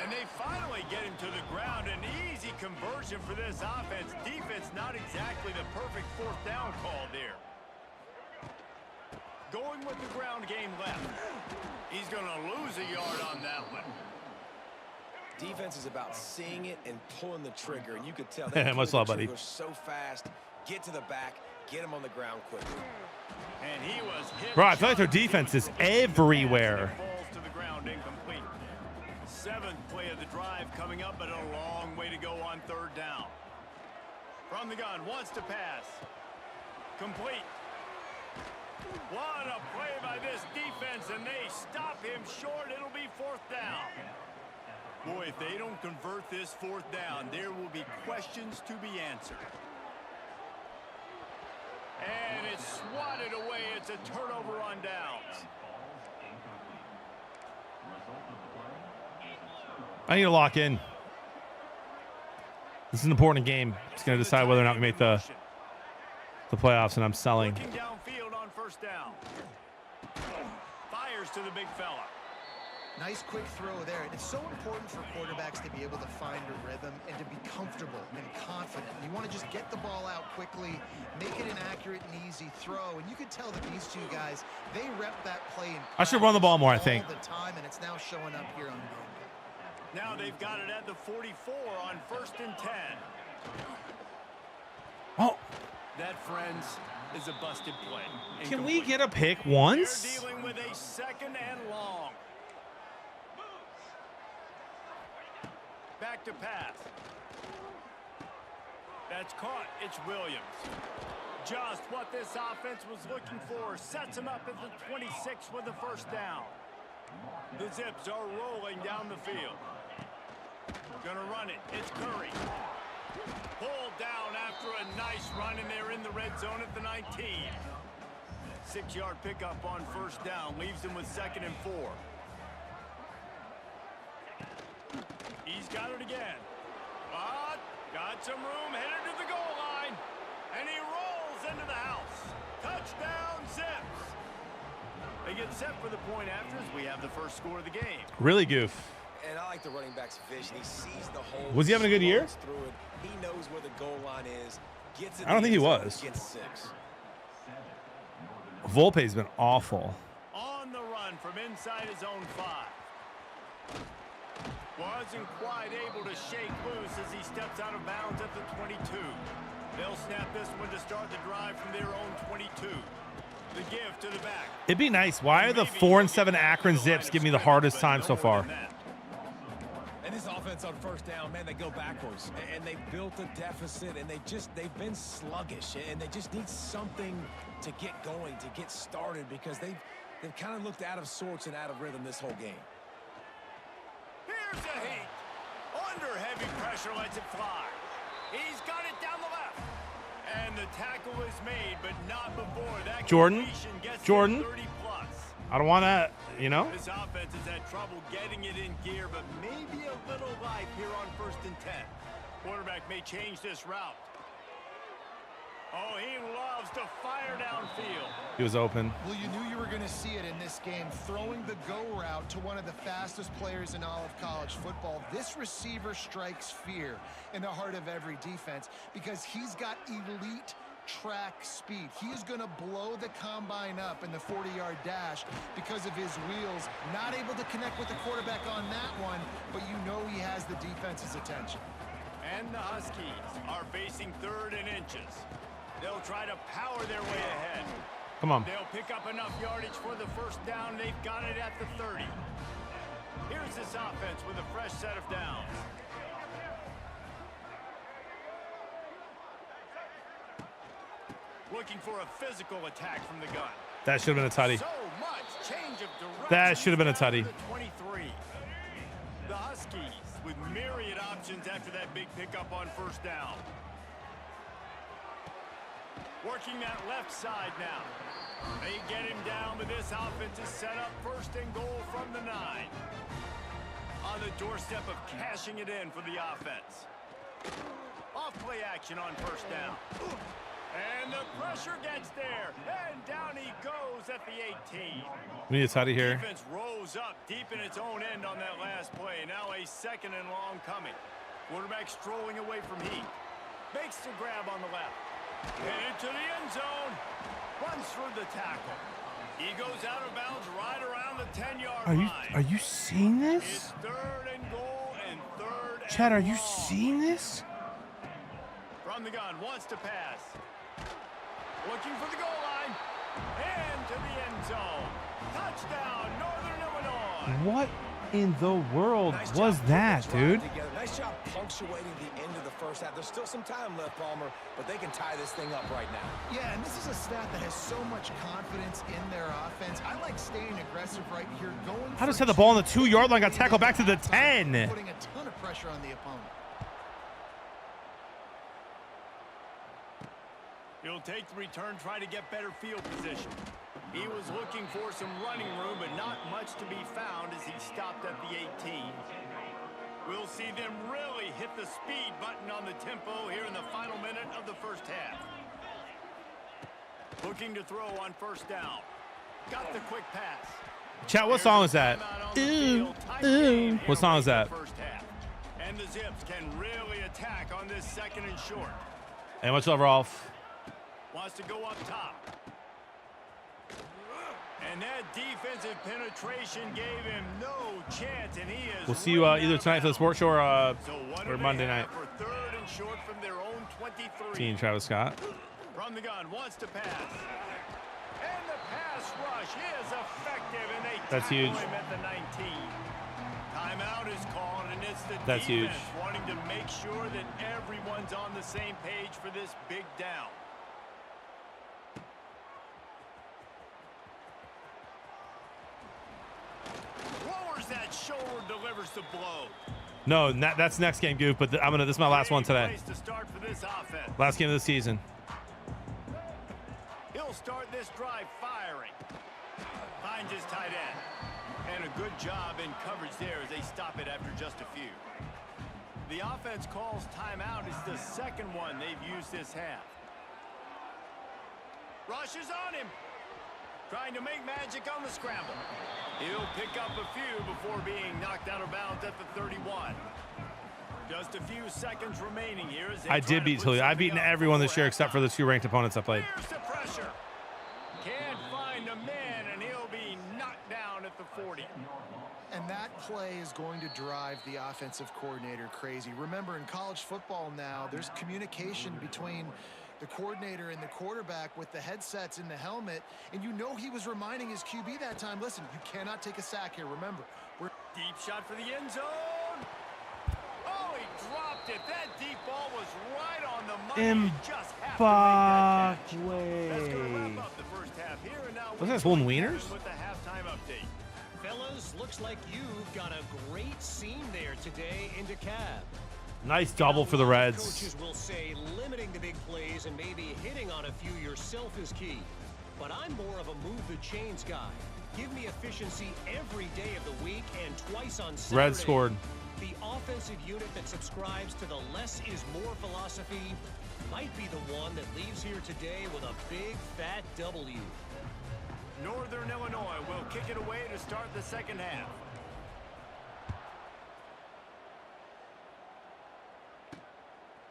And they finally get him to the ground. An easy conversion for this offense. Defense not exactly the perfect 4th down call there. Going with the ground game left. He's going to lose a yard on that one. Defense is about seeing it and pulling the trigger, and you could tell Much love, buddy. So fast, get to the back, get him on the ground quickly. And he was hit. Bro, I feel like their defense is everywhere. Falls to the ground, incomplete. 7th play of the drive coming up, but a long way to go on 3rd down. From the gun, wants to pass. Complete. What a play by this defense, and they stop him short. It'll be 4th down. Boy, if they don't convert this 4th down, there will be questions to be answered. And it's swatted away. It's a turnover on downs. I need to lock in. This is an important game. It's going to decide whether or not we make the playoffs, and I'm selling. Looking downfield on 1st down. Fires to the big fella. Nice quick throw there. And it's so important for quarterbacks to be able to find a rhythm and to be comfortable and confident. You want to just get the ball out quickly, make it an accurate and easy throw. And you can tell that these two guys, they rep that play in I should run the ball more, I think. all the time, and it's now showing up here on game day. Now they've got it at the 44 on 1st and 10. Oh. That, friends, is a busted play. Can we get a pick once? They're dealing with a 2nd and long. Back to pass. That's caught. It's Williams. Just what this offense was looking for. Sets him up at the 26 with the 1st down. The Zips are rolling down the field. Gonna run it. It's Curry. Pulled down after a nice run, and they're in the red zone at the 19. 6-yard pickup on 1st down. Leaves them with 2nd and 4. He's got it again. But got some room, headed to the goal line. And he rolls into the house. Touchdown, Zips. They get set for the point after as we have the first score of the game. Really goof. And I like the running back's vision. He sees the hole. Was he having a good year? Through it. He knows where the goal line is. Gets it. I don't think he was. Gets 6. Volpe's been awful. On the run from inside his own 5. Wasn't quite able to shake loose as he steps out of bounds at the 22. They'll snap this one to start the drive from their own 22. The give to the back. It'd be nice. Why are the 4 and 7 Akron Zips giving me the hardest time so far? And this offense on 1st down, man, they go backwards. And they've built a deficit, and they've been sluggish. And they just need something to get going, to get started, because they've kind of looked out of sorts and out of rhythm this whole game. Here's a heat. Under heavy pressure, lets it fly. He's got it down the left. And the tackle is made, but not before that. Jordan. Gets 30 plus. I don't want to, you know. This offense has had trouble getting it in gear, but maybe a little life here on 1st and 10. Quarterback may change this route. Oh, he loves to fire downfield. He was open. Well, you knew you were going to see it in this game, throwing the go route to one of the fastest players in all of college football. This receiver strikes fear in the heart of every defense because he's got elite track speed. He is going to blow the combine up in the 40-yard dash because of his wheels. Not able to connect with the quarterback on that one, but you know he has the defense's attention. And the Huskies are facing 3rd and inches. They'll try to power their way ahead. Come on. They'll pick up enough yardage for the 1st down. They've got it at the 30. Here's this offense with a fresh set of downs. Looking for a physical attack from the gun. That should have been a tutty. So much change of direction. That should have been a tutty. 23. The Huskies with myriad options after that big pickup on 1st down. Working that left side now. They get him down, but this offense is set up 1st and goal from the 9. On the doorstep of cashing it in for the offense. Off play action on 1st down. And the pressure gets there. And down he goes at the 18. We need a tutty here. Defense rolls up deep in its own end on that last play. Now a 2nd and long coming. Quarterback strolling away from Heat. Makes the grab on the left. Headed to the end zone. Runs through the tackle. He goes out of bounds right around the 10-yard line. Are you seeing this? It's 3rd and goal and 3rd. Chad, are you seeing this? From the gun, wants to pass. Looking for the goal line. And to the end zone. Touchdown, Northern Illinois. What in the world was that, dude? Nice job punctuating the end of the 1st half. There's still some time left, Palmer, but they can tie this thing up right now. Yeah, and this is a staff that has so much confidence in their offense. I like staying aggressive right here. I just had the ball on the 2-yard line, got tackled back to the 10. Putting a ton of pressure on the opponent. He'll take the return, try to get better field position. He was looking for some running room, but not much to be found as he stopped at the 18. We'll see them really hit the speed button on the tempo here in the final minute of the 1st half. Looking to throw on 1st down. Got the quick pass. Chat, what song is that? Ooh, ooh. What song is that? And the Zips can really attack on this 2nd and short. Hey, much love, Rolf. Wants to go up top. And And that defensive penetration gave him no chance, and he is. We'll see you either tonight for the sports show or Monday night. For 3rd and short from their own 23. Team Travis Scott. From the gun, wants to pass. And the pass rush is effective, and they That's huge. him at the 19. Timeout is called, and it's the That's defense huge. wanting to make sure that everyone's on the same page for this big down. Lowers that shoulder, delivers the blow. No, that's next game, Goof. But this is my last one today. Place to start for this offense. Last game of the season. He'll start this drive firing. Finds his tight end. And a good job in coverage there as they stop it after just a few. The offense calls timeout. It's the second one they've used this half. Rushes on him. Trying to make magic on the scramble. He'll pick up a few before being knocked out of bounds at the 31. Just a few seconds remaining here. As I did beat Tulio. I've beaten everyone this year except for the 2 ranked opponents I played. Here's the pressure. Can't find a man, and he'll be knocked down at the 40. And that play is going to drive the offensive coordinator crazy. Remember, in college football now, there's communication between the coordinator and the quarterback with the headsets in the helmet, and you know he was reminding his QB that time, listen, you cannot take a sack here. Remember, we're deep shot for the end zone. Oh, he dropped it. That deep ball was right on the money. You just have to make that catch. That's going to wrap up the first half here, and now Wasn't that holding wieners? with the halftime update. Fellas, looks like you've got a great scene there today in DeKalb. Nice double for the Reds. Coaches will say limiting the big plays and maybe hitting on a few yourself is key. But I'm more of a move the chains guy. Give me efficiency every day of the week and twice on Saturday. Reds scored. The offensive unit that subscribes to the less is more philosophy might be the one that leaves here today with a big fat W. Northern Illinois will kick it away to start the second half.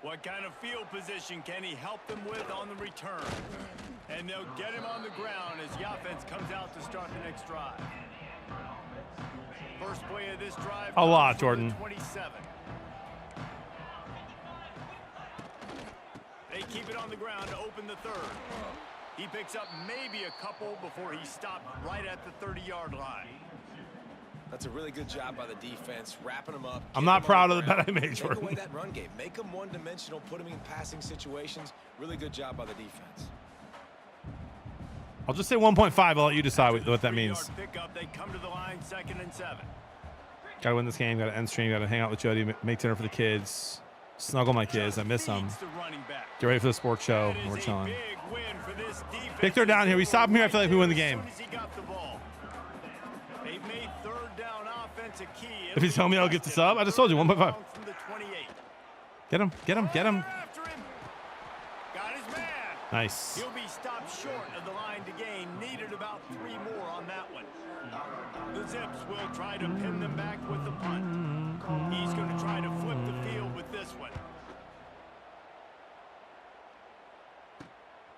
What kind of field position can he help them with on the return? And they'll get him on the ground as the offense comes out to start the next drive. First play of this drive. A lot, Jordan. 27. They keep it on the ground to open the third. He picks up maybe a couple before he stopped right at the 30-yard line. That's a really good job by the defense, wrapping them up. I'm not proud of the bet I made, Take Jordan. away that run game. Make them one-dimensional, put them in passing situations. Really good job by the defense. I'll just say 1.5. I'll let you decide what that means. Pickup, they come to the line, 2nd and 7. Got to win this game. Got to end stream. Got to hang out with Jody. Make dinner for the kids. Snuggle my kids. I miss them. Get ready for the sports show. We're chilling. Big third down here. We stop him here. I feel like we win the game. If you tell me I'll get the sub, I just told you 1.5. Get him. Get him. Get him. Nice. He'll be stopped short of the line to gain. Needed about 3 more on that one. The Zips will try to pin them back with the punt. He's going to try to flip the field with this one.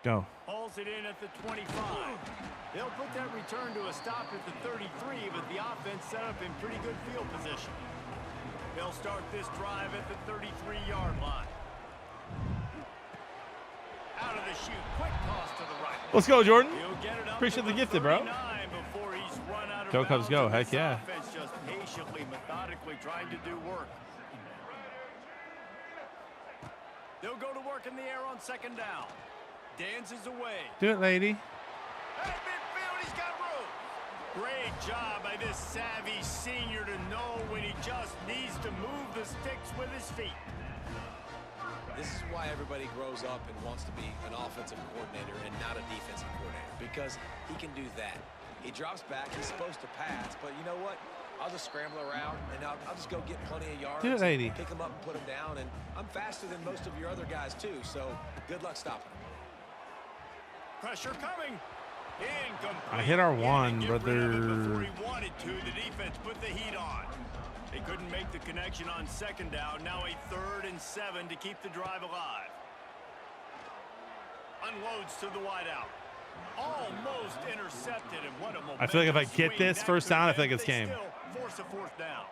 Go. Hauls it in at the 25. They'll put that return to a stop at the 33, but the offense set up in pretty good field position. They'll start this drive at the 33-yard line. Out of the chute, quick toss to the right. Let's go, Jordan. Appreciate the gifted, bro. Go Cubs, go. Heck yeah. Offense just patiently, methodically trying to do work. They'll go to work in the air on 2nd down. Dances away. Do it, lady. At midfield, he's got room. Great job by this savvy senior to know when he just needs to move the sticks with his feet. This is why everybody grows up and wants to be an offensive coordinator and not a defensive coordinator, because he can do that. He drops back. He's supposed to pass, but you know what? I'll just scramble around, and I'll just go get plenty of yards. Do it, lady. Pick him up and put him down, and I'm faster than most of your other guys, too, so good luck stopping him. Pressure coming. Incomplete. I hit our one, brother. Before he wanted to, the defense put the heat on. They couldn't make the connection on 2nd down. Now a 3rd and 7 to keep the drive alive. Unloads to the wideout. Almost intercepted. intercepted, and what a I feel like if I momentous get swing this that first could down, I have feel like been. it's They game. still force a fourth down.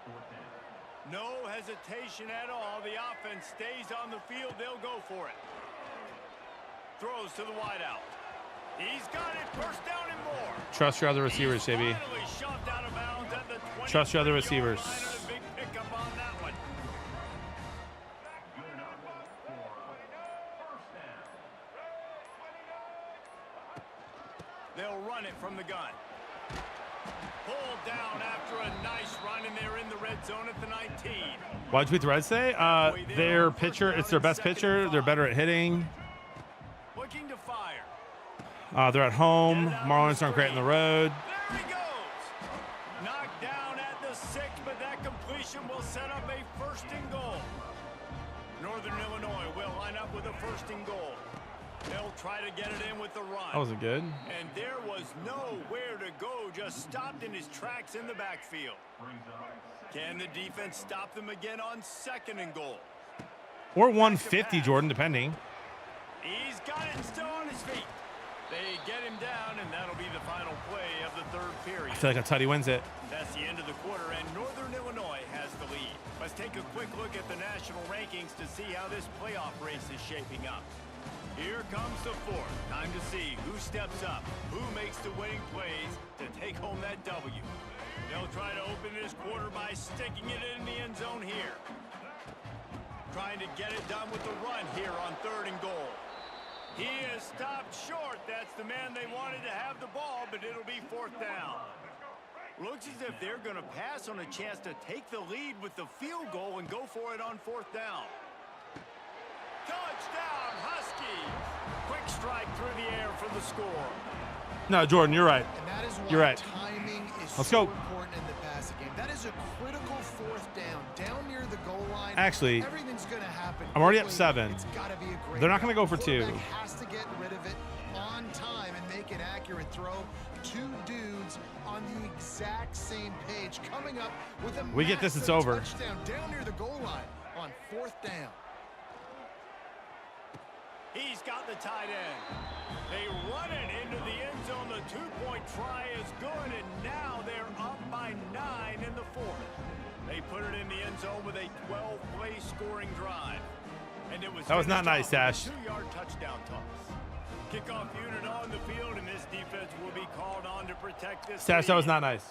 No hesitation at all. The offense stays on the field. They'll go for it. Throws to the wideout. He's got it. First down and more. Trust your other receivers, JB. Finally shoved out of bounds at the Trust your other 23-yard receivers. line, and a big pickup on that one. They'll run it from the gun. Pulled down after a nice run, and they're in the red zone at the 19. Why'd you beat the Reds today? Their pitcher, it's their best pitcher. They're better at hitting. Looking to fire. They're at home. Marlins aren't great on the road. There he goes. Knocked down at the 6, but that completion will set up a first and goal. Northern Illinois will line up with a first and goal. They'll try to get it in with the run. That wasn't good. And there was nowhere to go, just stopped in his tracks in the backfield. Can the defense stop them again on second and goal? Or 150, Jordan, depending. He's got it and still on his feet. They get him down, and that'll be the final play of the third period. I feel like Tutty wins it. That's the end of the quarter, and Northern Illinois has the lead. Let's take a quick look at the national rankings to see how this playoff race is shaping up. Here comes the fourth. Time to see who steps up, who makes the winning plays to take home that W. They'll try to open this quarter by sticking it in the end zone here. Trying to get it done with the run here on third and goal. He is stopped short. That's the man they wanted to have the ball, but it'll be fourth down. Looks as if they're going to pass on a chance to take the lead with the field goal and go for it on fourth down. Touchdown, Huskies! Quick strike through the air for the score. No, Jordan, you're right. And that is why You're right. timing is Let's so go. important in the passing game. That is a critical fourth down near the goal line. Actually, everything's going to happen. I'm already up quickly. 7. It's got to be a great They're not going to go for 2. Quarterback has to get rid of it on time and make an accurate throw. Two dudes on the exact same page coming up with a We get this, it's massive over. touchdown down near the goal line on fourth down. He's got the tight end. They run it into the end zone. The two-point try is good, and now they're up by 9 in the fourth. They put it in the end zone with a 12-play scoring drive. And it was That was not nice, Dash. 2-yard touchdown toss. Kickoff unit on the field, and this defense will be called on to protect this Stash, that was lead. not nice.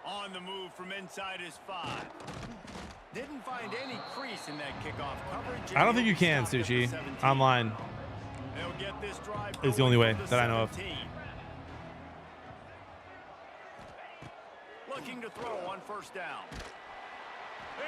On the move from inside his 5. Didn't find any crease in that kickoff coverage. I don't think you can, Sushi. Online They'll get this drive is the only way going from the that I know of. 17. Looking to throw on first down.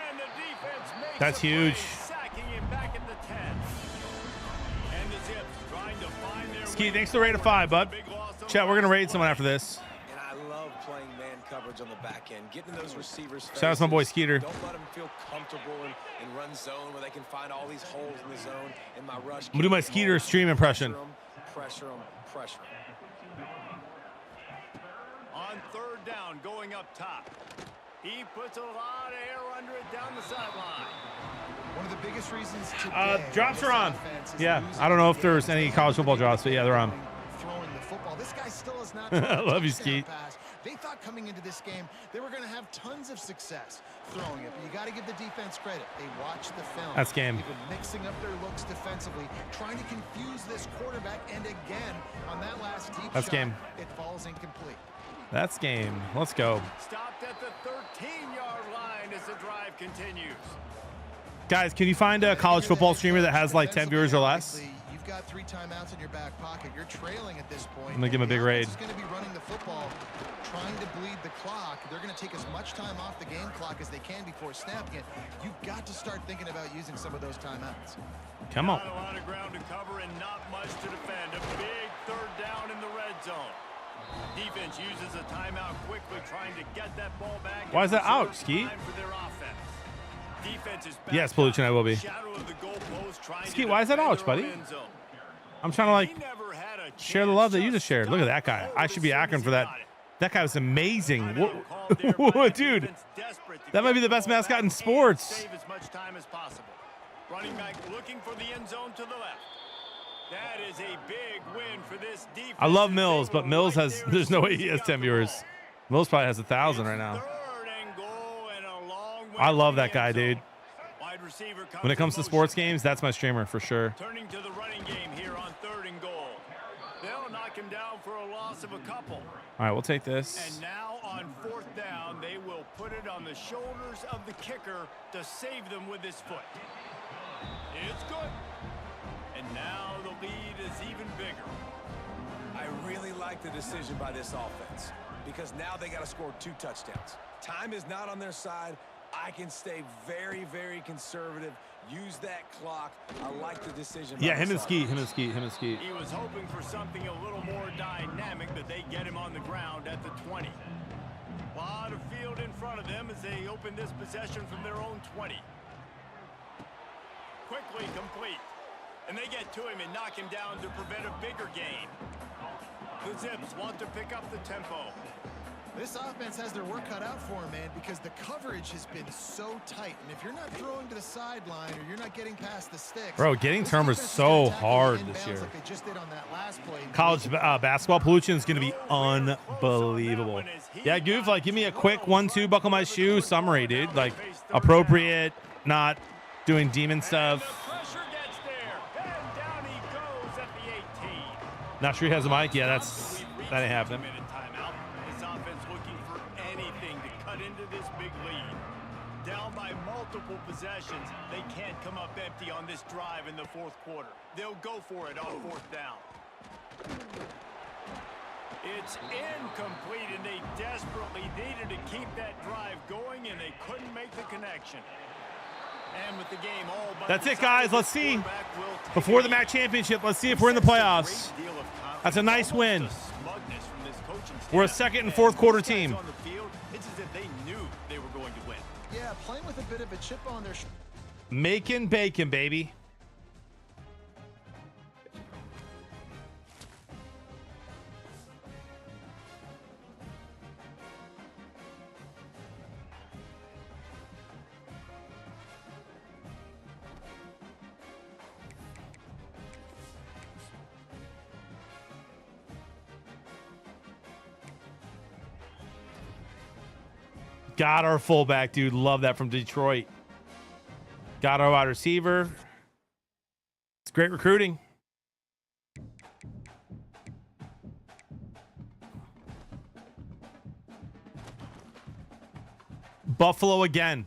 And the defense makes That's a play, huge. sacking him back at the 10. And the Zips trying to find their Ski, way thanks for the rate of 5, bud. Big loss on Chat, the we're going to last raid someone play. after this. And I love playing man coverage on the back end, getting those receivers. Shout out to my boy Skeeter. Don't let them feel comfortable in run zone where they can find all these holes in the zone. In my rush, I'm going to do my Skeeter stream impression. Pressure them, pressure them. On third down, going up top. He puts a lot of air under it down the sideline. One of the biggest reasons today. Drops are on. offense is Yeah, losing I don't know if the there's game. any college football drops, but yeah, they're on. Throwing the football. This guy still has not. I love you, Skeet. Pass. They thought coming into this game they were going to have tons of success throwing it, but you got to give the defense credit. They watched the film. That's game. Even mixing up their looks defensively, trying to confuse this quarterback, and again on that last deep That's shot, game. it falls incomplete. That's game. Let's go. Stopped at the 13-yard line as the drive continues. Guys, can you find a college football streamer that has like 10 viewers or less? You've got 3 timeouts in your back pocket. You're trailing at this point. I'm going to give him a big raid. He's going to be running the football, trying to bleed the clock. They're going to take as much time off the game clock as they can before snapping it. You've got to start thinking about using some of those timeouts. Come on. Not a lot of ground to cover and not much to defend. A big third down in the red zone. Defense uses a timeout quickly, trying to get that ball back. Why is that out, Ski? Ski? For their offense. Defense is back Yes, Pollution, I will be. shadow of the goalpost, trying Ski, to why is that defend out, their buddy? own end zone. I'm trying to like He never had a share the chance, love that you just just shared. Look at that guy. stopped I should be as soon Akron as for he that. got it. That guy was amazing. Timeout called there by Whoa, the dude. defense, desperate to That might get be the the best ball mascot back in and sports. Save as much time as possible. Running back looking for the end zone to the left. That is a big win for this defense. I love Mills, but Mills has, there's no way he has 10 viewers. Mills probably has 1,000 right now. I love that guy, dude. When it comes to sports games, that's my streamer for sure. Turning to the running game here on 3rd and goal. They'll knock him down for a loss of a couple. All right, we'll take this. And now on 4th down, they will put it on the shoulders of the kicker to save them with his foot. It's good. And now the lead is even bigger. I really like the decision by this offense because now they got to score 2 touchdowns. Time is not on their side. I can stay very, very conservative. Use that clock. I like the decision. Yeah, him and Skeet, him and Skeet, him and Skeet. He was hoping for something a little more dynamic, but they get him on the ground at the 20. A lot of field in front of them as they open this possession from their own 20. Quickly complete. And they get to him and knock him down to prevent a bigger gain. The Zips want to pick up the tempo. This offense has their work cut out for them, man, because the coverage has been so tight. And if you're not throwing to the sideline or you're not getting past the sticks. Bro, getting turnovers so hard this year. Like they just did on that last play. College basketball pollution is going to be unbelievable. Yeah, Goof, like, give me a quick 1-2 buckle my shoe summary, dude. Like, appropriate, not doing demon stuff. Not sure he has a mic. Yeah, that ain't happening. Multiple possessions, they can't come up empty on this drive in the 4th quarter. They'll go for it on 4th down. It's incomplete, and they desperately needed to keep that drive going, and they couldn't make the connection. And with the game all but that's it, guys. Let's see. Before the MAC championship, let's see if we're in the playoffs. That's a nice win. We're a 2nd and 4th quarter team. It's as if they knew they were going to win. Yeah, playing with a bit of a chip on their Making bacon, baby. Got our fullback, dude. Love that from Detroit. Got our wide receiver. It's great recruiting. Buffalo again.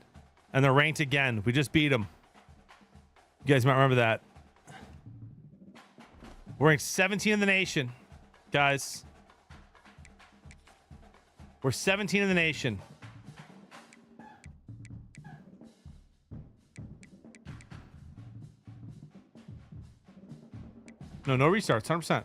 And they're ranked again. We just beat them. You guys might remember that. We're ranked 17 in the nation, guys. We're 17 in the nation. No restarts, 100%.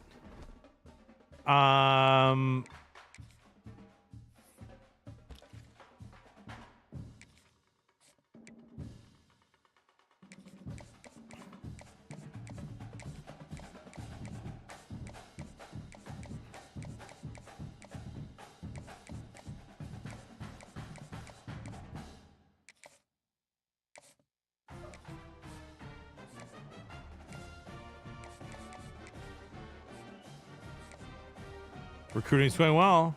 Recruiting's going well.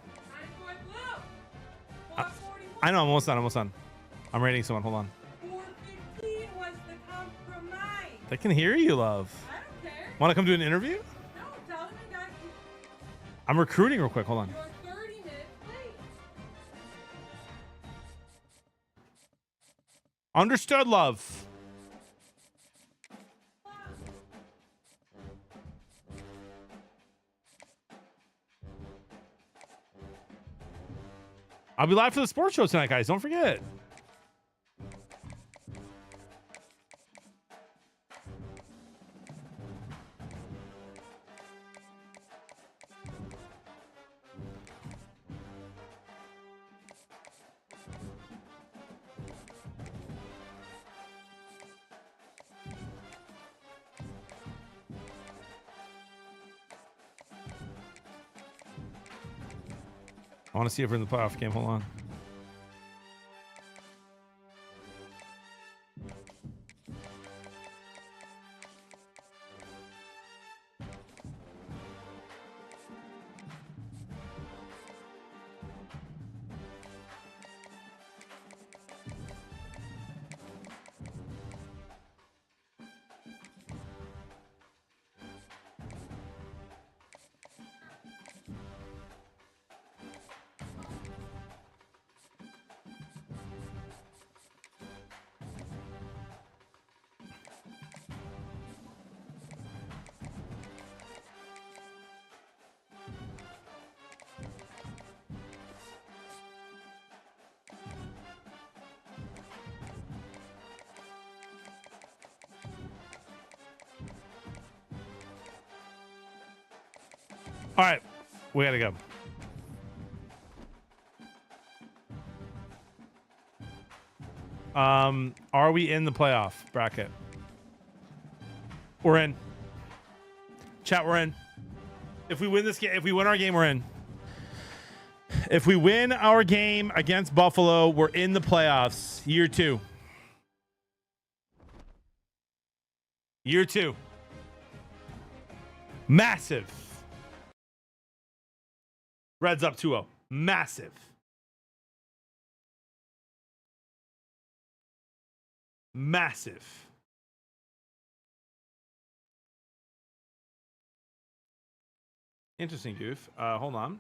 I know, I'm almost done. I'm rating someone. Hold on. 415 was the compromise. They can hear you, love. I don't care. Want to come do an interview? No, tell them you got. I'm recruiting real quick. Hold on. You're 30 minutes late. Understood, love. I'll be live for the sports show tonight, guys. Don't forget. I want to see if we're in the playoff game. Hold on. All right, we gotta go. Are we in the playoff bracket? We're in. Chat, we're in. If we win this game, if we win our game, we're in. If we win our game against Buffalo, we're in the playoffs. Year 2. Year 2. Massive. Reds up 2-0. Massive. Massive. Interesting, Goof. Hold on.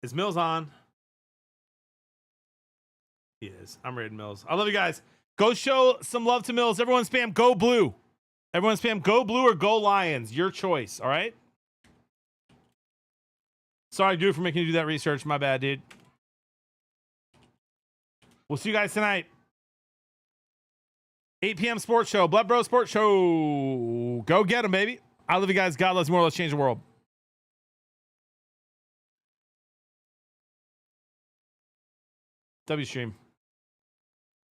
Is Mills on? He is. I'm raiding Mills. I love you guys. Go show some love to Mills. Everyone spam go blue. Everyone spam go blue or go Lions. Your choice. All right? Sorry, dude, for making you do that research. My bad, dude. We'll see you guys tonight. 8 p.m. sports show. Blood Bro Sports Show. Go get them, baby. I love you guys. God loves you more. Let's change the world. W stream.